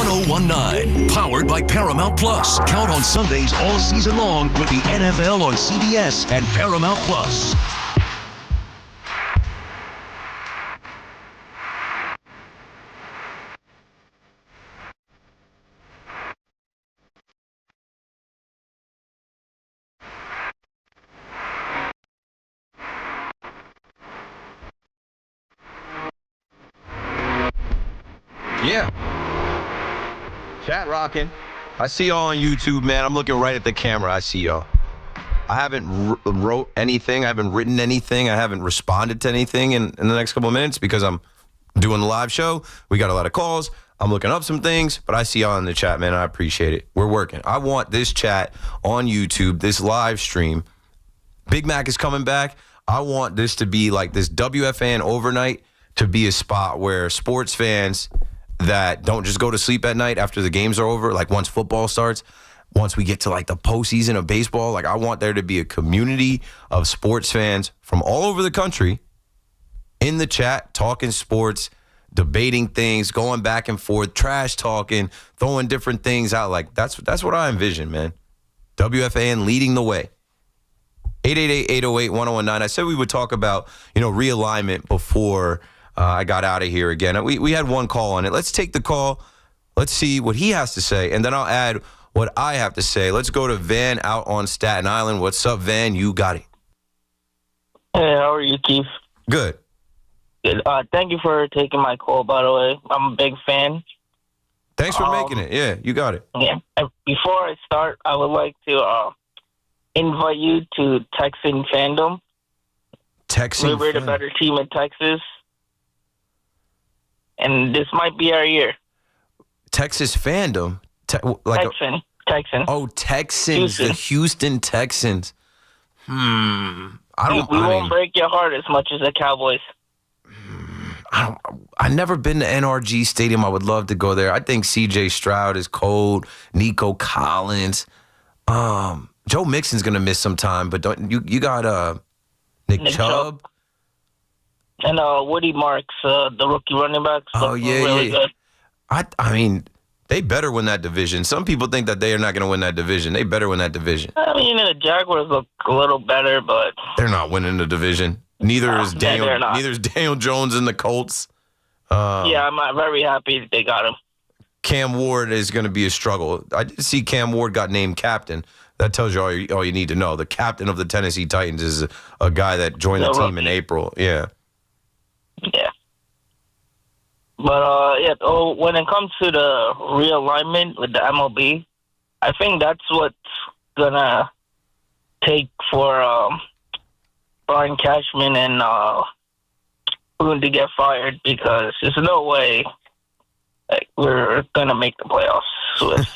888-808-1019. Powered by Paramount Plus. Count on Sundays all season long with the NFL on CBS and Paramount Plus. Yeah. Chat rocking. I see y'all on YouTube, man. I'm looking right at the camera. I see y'all. I haven't wrote anything. I haven't written anything. I haven't responded to anything in the next couple of minutes because I'm doing the live show. We got a lot of calls. I'm looking up some things, but I see y'all in the chat, man. I appreciate it. We're working. I want this chat on YouTube, this live stream. Big Mac is coming back. I want this to be like this WFAN overnight to be a spot where sports fans that don't just go to sleep at night after the games are over, like once football starts, once we get to like the postseason of baseball, like I want there to be a community of sports fans from all over the country in the chat, talking sports, debating things, going back and forth, trash talking, throwing different things out. Like that's what I envision, man. WFAN leading the way. 888-808-1019. I said we would talk about, realignment before I got out of here again. We had one call on it. Let's take the call. Let's see what he has to say, and then I'll add what I have to say. Let's go to Van out on Staten Island. What's up, Van? You got it. Hey, how are you, Keith? Good. Good. Thank you for taking my call, by the way. I'm a big fan. Thanks for making it. Yeah, you got it. Yeah. Before I start, I would like to invite you to Texan fandom. Texan We're the better team in Texas. And this might be our year. Texas fandom? Texan. Oh, Texans. Houston. The Houston Texans. We won't break your heart as much as the Cowboys. I've never been to NRG Stadium. I would love to go there. I think C.J. Stroud is cold. Nico Collins. Joe Mixon's going to miss some time, but you got Nick Chubb. And Woody Marks, the rookie running backs. Oh, yeah, really good. I mean, they better win that division. Some people think that they are not going to win that division. They better win that division. I mean, the Jaguars look a little better, but they're not winning the division. Neither is Daniel Jones and the Colts. Yeah, I'm very happy that they got him. Cam Ward is going to be a struggle. I did see Cam Ward got named captain. That tells you all you need to know. The captain of the Tennessee Titans is a guy that joined the team in April. Yeah. Yeah. But, when it comes to the realignment with the MLB, I think that's what's going to take for Brian Cashman and Boone to get fired, because there's no way we're going to make the playoffs with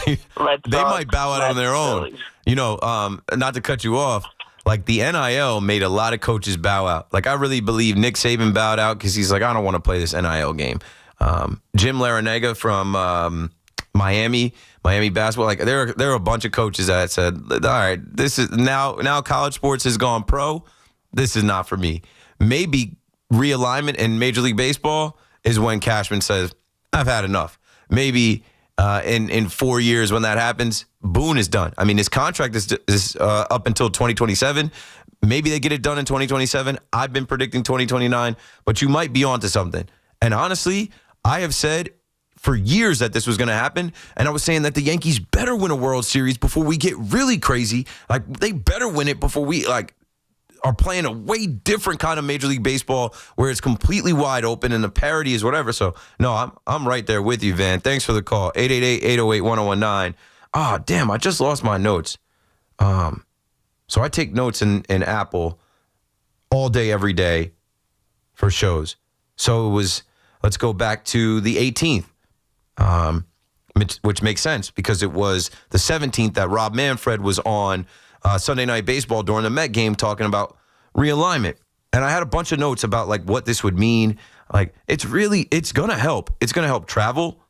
They might bow out on their own. Not to cut you off, like the NIL made a lot of coaches bow out. Like I really believe Nick Saban bowed out because he's like, I don't want to play this NIL game. Jim Larinaga from Miami basketball, like there are a bunch of coaches that said, all right, this is now college sports has gone pro. This is not for me. Maybe realignment in Major League Baseball is when Cashman says, I've had enough. Maybe in 4 years when that happens, Boone is done. I mean, his contract is up until 2027. Maybe they get it done in 2027. I've been predicting 2029, but you might be onto something. And honestly, I have said for years that this was going to happen, and I was saying that the Yankees better win a World Series before we get really crazy. Like, they better win it before we, are playing a way different kind of Major League Baseball where it's completely wide open and the parity is whatever. So, no, I'm right there with you, Van. Thanks for the call. 888-808-1019. Ah, damn, I just lost my notes. So I take notes in Apple all day, every day for shows. So it was, let's go back to the 18th, which makes sense because it was the 17th that Rob Manfred was on Sunday Night Baseball during the Met game talking about realignment. And I had a bunch of notes about what this would mean. It's going to help. It's going to help travel,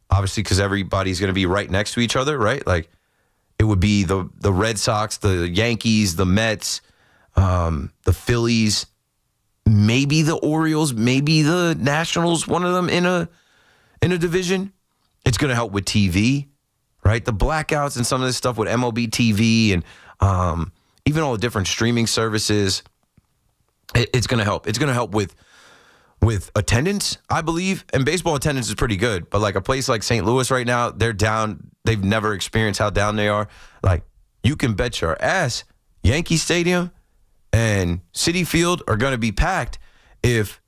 obviously, because everybody's going to be right next to each other, right? It would be the Red Sox, the Yankees, the Mets, the Phillies, maybe the Orioles, maybe the Nationals, one of them in a division. It's going to help with TV. Right, the blackouts and some of this stuff with MLB TV and even all the different streaming services, it's going to help. It's going to help with attendance, I believe. And baseball attendance is pretty good. But a place like St. Louis right now, they're down. They've never experienced how down they are. You can bet your ass Yankee Stadium and Citi Field are going to be packed if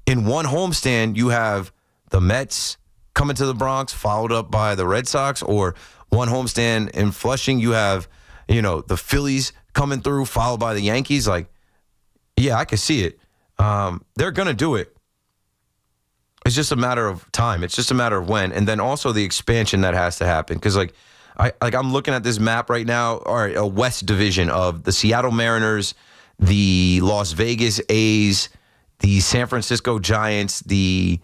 in one homestand you have the Mets coming to the Bronx, followed up by the Red Sox, or one homestand in Flushing, you have, the Phillies coming through, followed by the Yankees. Yeah, I can see it. They're going to do it. It's just a matter of time. It's just a matter of when, and then also the expansion that has to happen. Because I'm looking at this map right now, or a West Division of the Seattle Mariners, the Las Vegas A's, the San Francisco Giants, the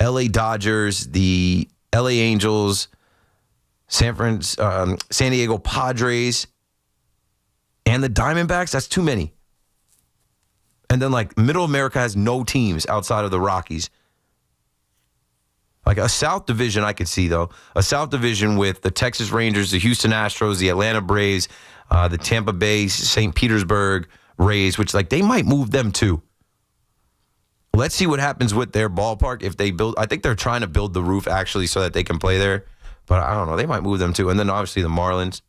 LA Dodgers, the LA Angels, San Diego Padres, and the Diamondbacks. That's too many. And then like Middle America has no teams outside of the Rockies. Like a South Division I could see, though. A South Division with the Texas Rangers, the Houston Astros, the Atlanta Braves, the Tampa Bay, St. Petersburg Rays, which like they might move them too. Let's see what happens with their ballpark if they build. I think they're trying to build the roof actually so that they can play there. But I don't know. They might move them too. And then obviously the Marlins.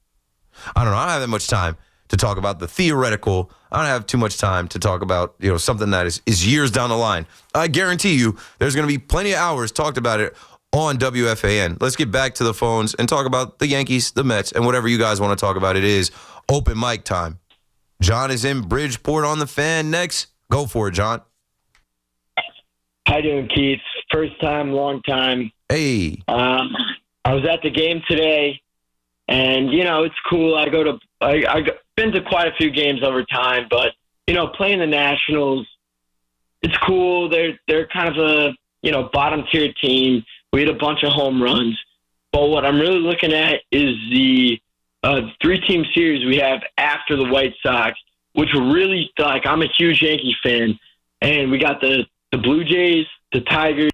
I don't know. I don't have that much time to talk about the theoretical. I don't have too much time to talk about, something that is years down the line. I guarantee you there's going to be plenty of hours talked about it on WFAN. Let's get back to the phones and talk about the Yankees, the Mets, and whatever you guys want to talk about. It is open mic time. John is in Bridgeport on the Fan next. Go for it, John. How you doing, Keith? First time, long time. Hey. I was at the game today, and, it's cool. I've been to quite a few games over time, but, playing the Nationals, it's cool. They're kind of a, bottom-tier team. We had a bunch of home runs. But what I'm really looking at is the three-team series we have after the White Sox, which really, I'm a huge Yankee fan, and we got the Blue Jays, the Tigers,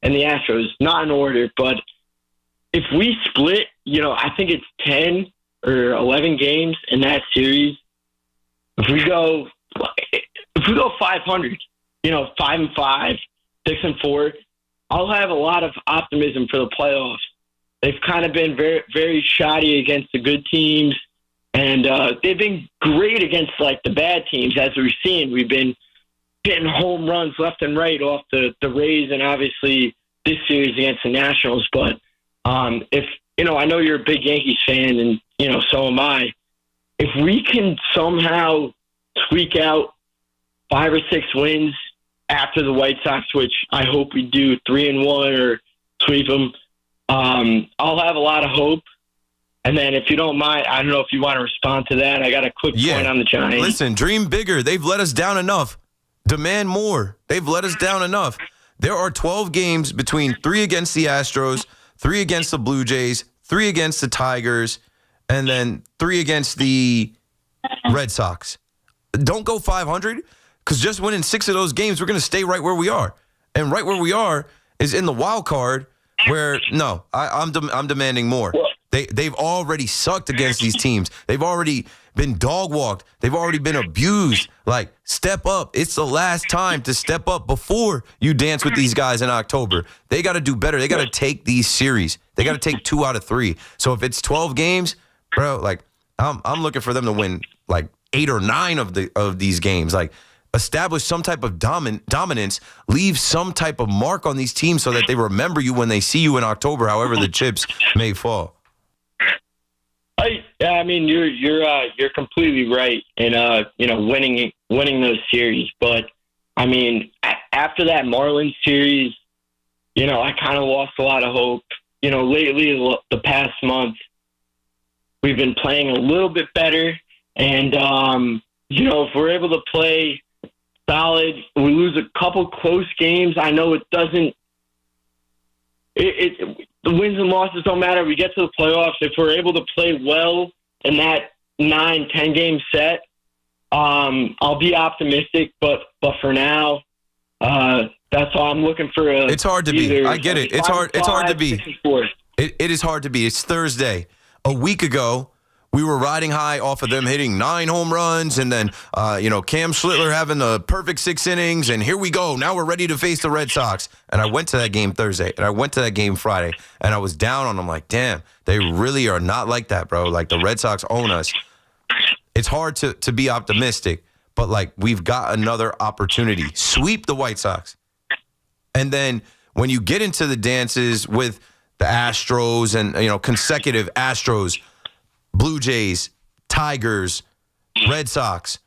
and the Astros. Not in order, but if we split, I think it's 10 or 11 games in that series. If we go 500, 5-5, 6-4, I'll have a lot of optimism for the playoffs. They've kind of been very, very shoddy against the good teams, and they've been great against the bad teams. As we've seen, we've been getting home runs left and right off the Rays, and obviously this series against the Nationals. But if I know you're a big Yankees fan, and so am I. If we can somehow squeak out 5 or 6 wins after the White Sox, which I hope we do 3-1 or sweep them, I'll have a lot of hope. And then if you don't mind, I don't know if you want to respond to that. I got a quick point on the Giants. Listen, dream bigger. They've let us down enough. Demand more. They've let us down enough. There are 12 games between 3 against the Astros, 3 against the Blue Jays, 3 against the Tigers, and then 3 against the Red Sox. Don't go 500, because just winning 6 of those games, we're going to stay right where we are. And right where we are is in the wild card where, no, I'm demanding more. They've already sucked against these teams. They've already been dog walked. They've already been abused. Step up. It's the last time to step up before you dance with these guys in October. They got to do better. They got to take these series. They got to take 2 out of 3. So if it's 12 games, bro, I'm looking for them to win 8 or 9 of these games. Establish some type of dominance, leave some type of mark on these teams so that they remember you when they see you in October, however the chips may fall. I mean, you're completely right in winning those series. But I mean, after that Marlins series, I kind of lost a lot of hope. Lately, the past month, we've been playing a little bit better, and if we're able to play solid, we lose a couple close games. I know it doesn't. The wins and losses don't matter. We get to the playoffs. If we're able to play well in that 9-10 game set, I'll be optimistic. But for now, that's all I'm looking for. It's hard to be. I get it. It's hard to be. It is hard to be. It's Thursday. A week ago, we were riding high off of them hitting 9 home runs, and then Cam Schlittler having the perfect 6 innings, and here we go. Now we're ready to face the Red Sox. And I went to that game Thursday, and I went to that game Friday, and I was down on them damn, they really are not like that, bro. The Red Sox own us. It's hard to be optimistic, but we've got another opportunity. Sweep the White Sox. And then when you get into the dances with the Astros and consecutive Astros, Blue Jays, Tigers, Red Sox,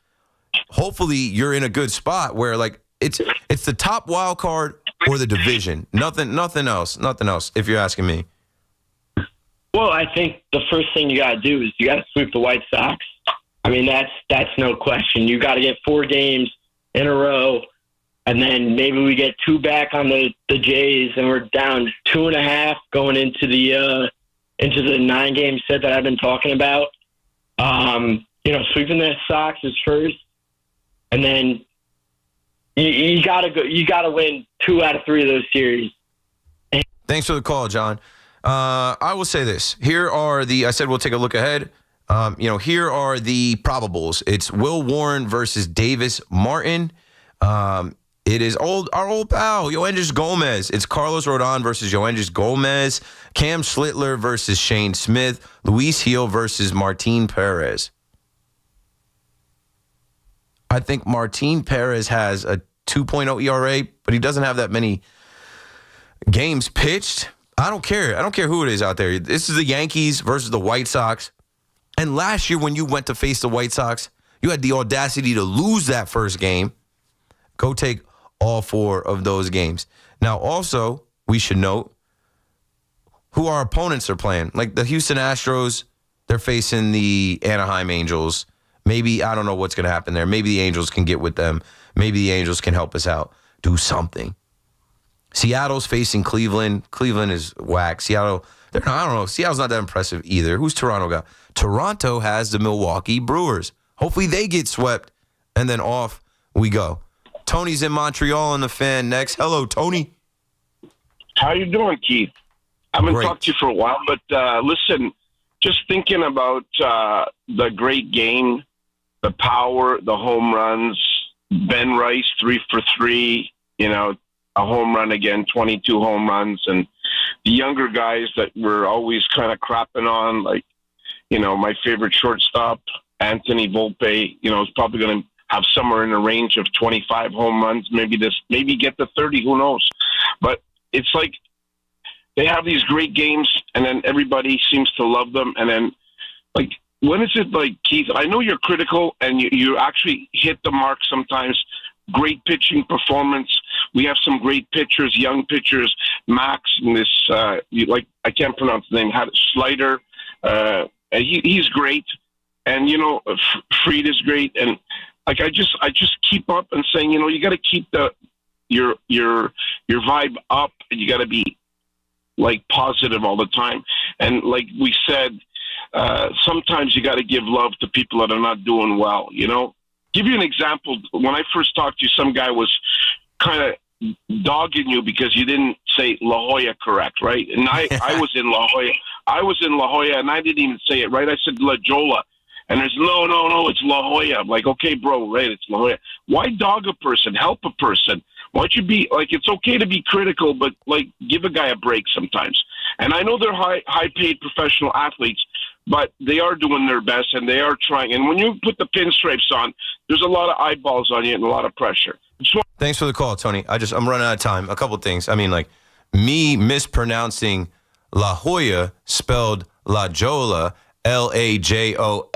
hopefully you're in a good spot where it's the top wild card or the division? Nothing else. Nothing else, if you're asking me. Well, I think the first thing you got to do is you got to sweep the White Sox. I mean, that's no question. You got to get 4 games in a row, and then maybe we get 2 back on the Jays, and we're down 2.5 going into the 9-game set that I've been talking about. Sweeping the Sox is first, and then you gotta go. You gotta win 2 out of 3 of those series. Thanks for the call, John. I will say this. I said we'll take a look ahead. Here are the probables. It's Will Warren versus Davis Martin. It is our old pal, Yoendris Gomez. It's Carlos Rodon versus Yoendris Gomez. Cam Schlittler versus Shane Smith. Luis Gil versus Martin Perez. I think Martin Perez has a 2.0 ERA, but he doesn't have that many games pitched. I don't care. I don't care who it is out there. This is the Yankees versus the White Sox. And last year when you went to face the White Sox, you had the audacity to lose that first game. Go take all 4 of those games. Now, also, we should note who our opponents are playing. Like the Houston Astros, they're facing the Anaheim Angels. Maybe, I don't know what's going to happen there. Maybe the Angels can get with them. Maybe the Angels can help us out. Do something. Seattle's facing Cleveland. Cleveland is whack. I don't know. Seattle's not that impressive either. Who's Toronto got? Toronto has the Milwaukee Brewers. Hopefully they get swept, and then off we go. Tony's in Montreal on the Fan next. Hello, Tony. How you doing, Keith? I haven't talked to you for a while, but listen, just thinking about the great game, the power, the home runs, Ben Rice 3 for 3, a home run again, 22 home runs, and the younger guys that we're always kind of crapping on, like, my favorite shortstop, Anthony Volpe, is probably going to have somewhere in the range of 25 home runs, maybe get to 30, who knows? But it's like they have these great games, and then everybody seems to love them, and then, like, when is it, like, Keith, I know you're critical, and you actually hit the mark sometimes. Great pitching performance. We have some great pitchers, young pitchers. Max and this, I can't pronounce the name, Slider. He's great. And, Fried is great. And, like, I just keep up and saying, you got to keep your vibe up, and you got to be, like, positive all the time. And like we said, sometimes you got to give love to people that are not doing well, Give you an example. When I first talked to you, some guy was kind of dogging you because you didn't say La Jolla correct, right? And I was in La Jolla. And I didn't even say it right. I said La Jolla. And there's no, it's La Jolla. I'm like, okay, bro, right, it's La Jolla. Why dog a person? Help a person. Why don't you be, like, it's okay to be critical, but, like, give a guy a break sometimes. And I know they're high-paid professional athletes, but they are doing their best, and they are trying. And when you put the pinstripes on, there's a lot of eyeballs on you and a lot of pressure. Thanks for the call, Tony. I'm running out of time. A couple of things. I mean, like, me mispronouncing La Jolla spelled La Jolla, Lajolla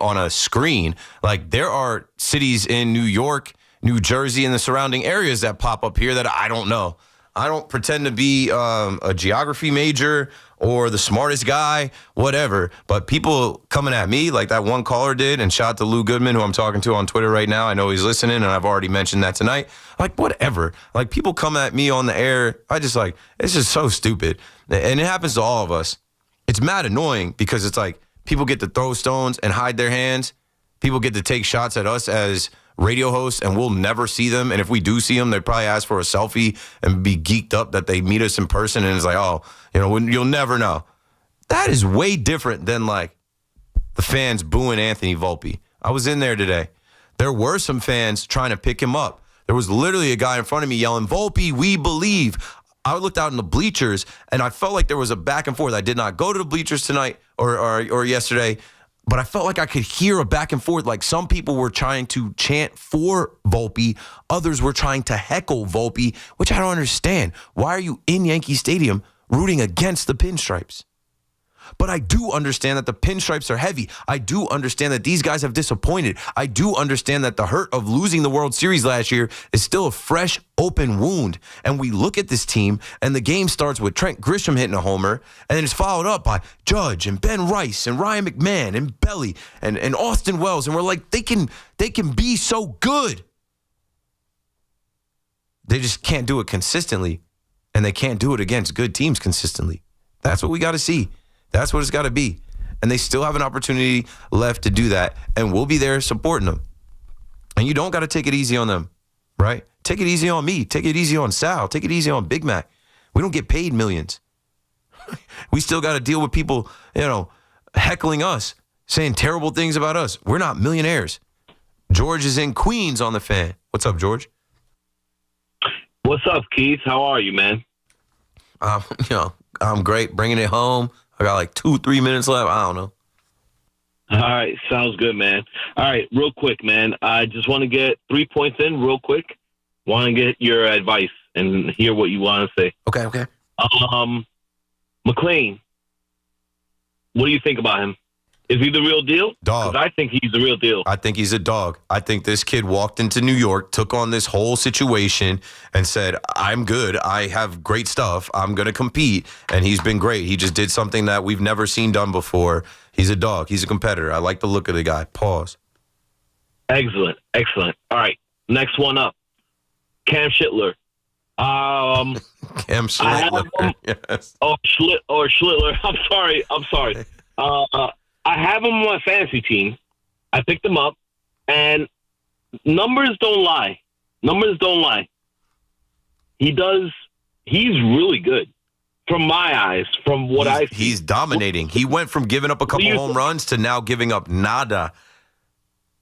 on a screen. Like, there are cities in New York, New Jersey, and the surrounding areas that pop up here that I don't know. I don't pretend to be a geography major or the smartest guy, whatever. But people coming at me like that one caller did, and shout out to Lou Goodman, who I'm talking to on Twitter right now. I know he's listening, and I've already mentioned that tonight. Like, whatever. Like, people come at me on the air. It's just so stupid. And it happens to all of us. It's mad annoying because it's like people get to throw stones and hide their hands. People get to take shots at us as radio hosts, and we'll never see them. And if we do see them, they probably ask for a selfie and be geeked up that they meet us in person. And it's like, oh, you'll never know. That is way different than, like, the fans booing Anthony Volpe. I was in there today. There were some fans trying to pick him up. There was literally a guy in front of me yelling, "Volpe, we believe." I looked out in the bleachers, and I felt like there was a back and forth. I did not go to the bleachers tonight or yesterday, but I felt like I could hear a back and forth. Like, some people were trying to chant for Volpe. Others were trying to heckle Volpe, which I don't understand. Why are you in Yankee Stadium rooting against the Pinstripes? But I do understand that the pinstripes are heavy. I do understand that these guys have disappointed. I do understand that the hurt of losing the World Series last year is still a fresh, open wound. And we look at this team, and the game starts with Trent Grisham hitting a homer, and then it's followed up by Judge and Ben Rice and Ryan McMahon and Belly and Austin Wells. And we're like, they can be so good. They just can't do it consistently, and they can't do it against good teams consistently. That's what we got to see. That's what it's got to be. And they still have an opportunity left to do that, and we'll be there supporting them. And you don't got to take it easy on them, right? Take it easy on me. Take it easy on Sal. Take it easy on Big Mac. We don't get paid millions. We still got to deal with people, heckling us, saying terrible things about us. We're not millionaires. George is in Queens on the Fan. What's up, George? What's up, Keith? How are you, man? I'm great. Bringing it home. I got like 2-3 minutes left. I don't know. All right. Sounds good, man. All right. Real quick, man. I just want to get 3 points in real quick. Want to get your advice and hear what you want to say. Okay. McLean, what do you think about him? Is he the real deal? Dog. 'Cause I think he's the real deal. I think he's a dog. I think this kid walked into New York, took on this whole situation, and said, I'm good. I have great stuff. I'm going to compete. And he's been great. He just did something that we've never seen done before. He's a dog. He's a competitor. I like the look of the guy. Pause. Excellent. All right. Next one up. Cam Schlittler. Cam Schlittler. Yes. Schlittler. I'm sorry. I have him on my fantasy team. I picked him up, and numbers don't lie. He's really good. From my eyes, from what I see. He's dominating. He went from giving up a couple home runs to now giving up nada.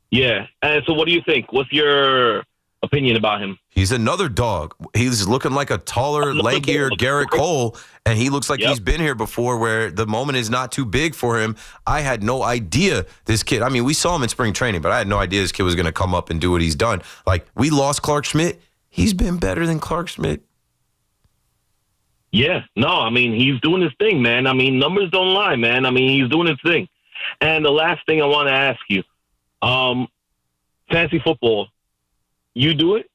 Yeah. And so what do you think? What's your opinion about him? He's another dog. He's looking like a taller, lankier Garrett Cole, and he looks like he's been here before where the moment is not too big for him. I had no idea this kid, I mean, we saw him in spring training, but I had no idea this kid was going to come up and do what he's done. Like, we lost Clark Schmidt. He's been better than Clark Schmidt. Yeah. No, I mean, he's doing his thing, man. I mean, numbers don't lie, man. I mean, he's doing his thing. And the last thing I want to ask you, fantasy football, you do it?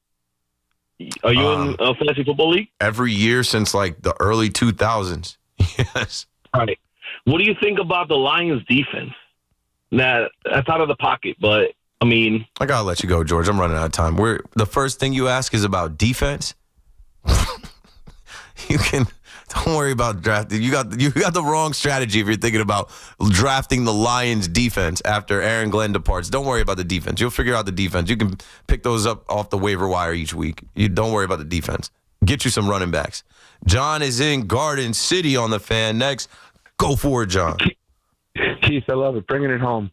Are you in a fantasy football league? Every year since like the early 2000s. Yes. All right. What do you think about the Lions defense? Now, that's out of the pocket, but I mean, I gotta let you go, George. I'm running out of time. The first thing you ask is about defense. Don't worry about drafting. You got the wrong strategy if you're thinking about drafting the Lions defense after Aaron Glenn departs. Don't worry about the defense. You'll figure out the defense. You can pick those up off the waiver wire each week. You don't worry about the defense. Get you some running backs. John is in Garden City on the Fan. Next, go for it, John. Keith, I love it. Bringing it home.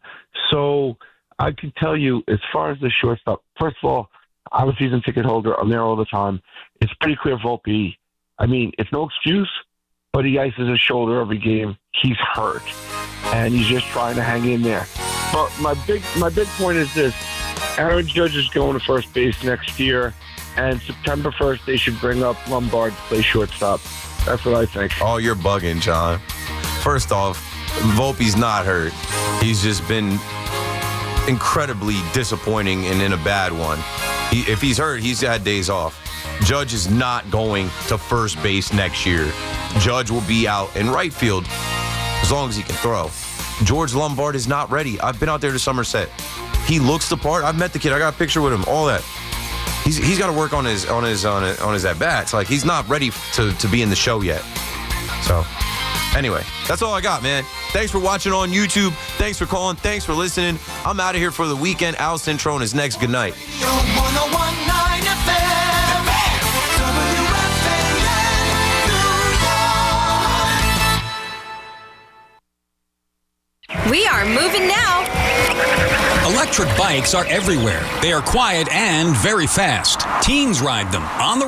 So I can tell you, as far as the shortstop, first of all, I'm a season ticket holder. I'm there all the time. It's pretty clear Volpe. I mean, it's no excuse, but he ices his shoulder every game. He's hurt, and he's just trying to hang in there. But my big point is this. Aaron Judge is going to first base next year, and September 1st, they should bring up Lombard to play shortstop. That's what I think. Oh, you're bugging, John. First off, Volpe's not hurt. He's just been incredibly disappointing and in a bad one. If he's hurt, he's had days off. Judge is not going to first base next year. Judge will be out in right field as long as he can throw. George Lombard is not ready. I've been out there to Somerset. He looks the part. I've met the kid. I got a picture with him. All that. He's got to work on his at bats. Like, he's not ready to be in the show yet. So, anyway, that's all I got, man. Thanks for watching on YouTube. Thanks for calling. Thanks for listening. I'm out of here for the weekend. Al Centrone is next. Good night. We are moving now. Electric bikes are everywhere. They are quiet and very fast. Teens ride them on the road.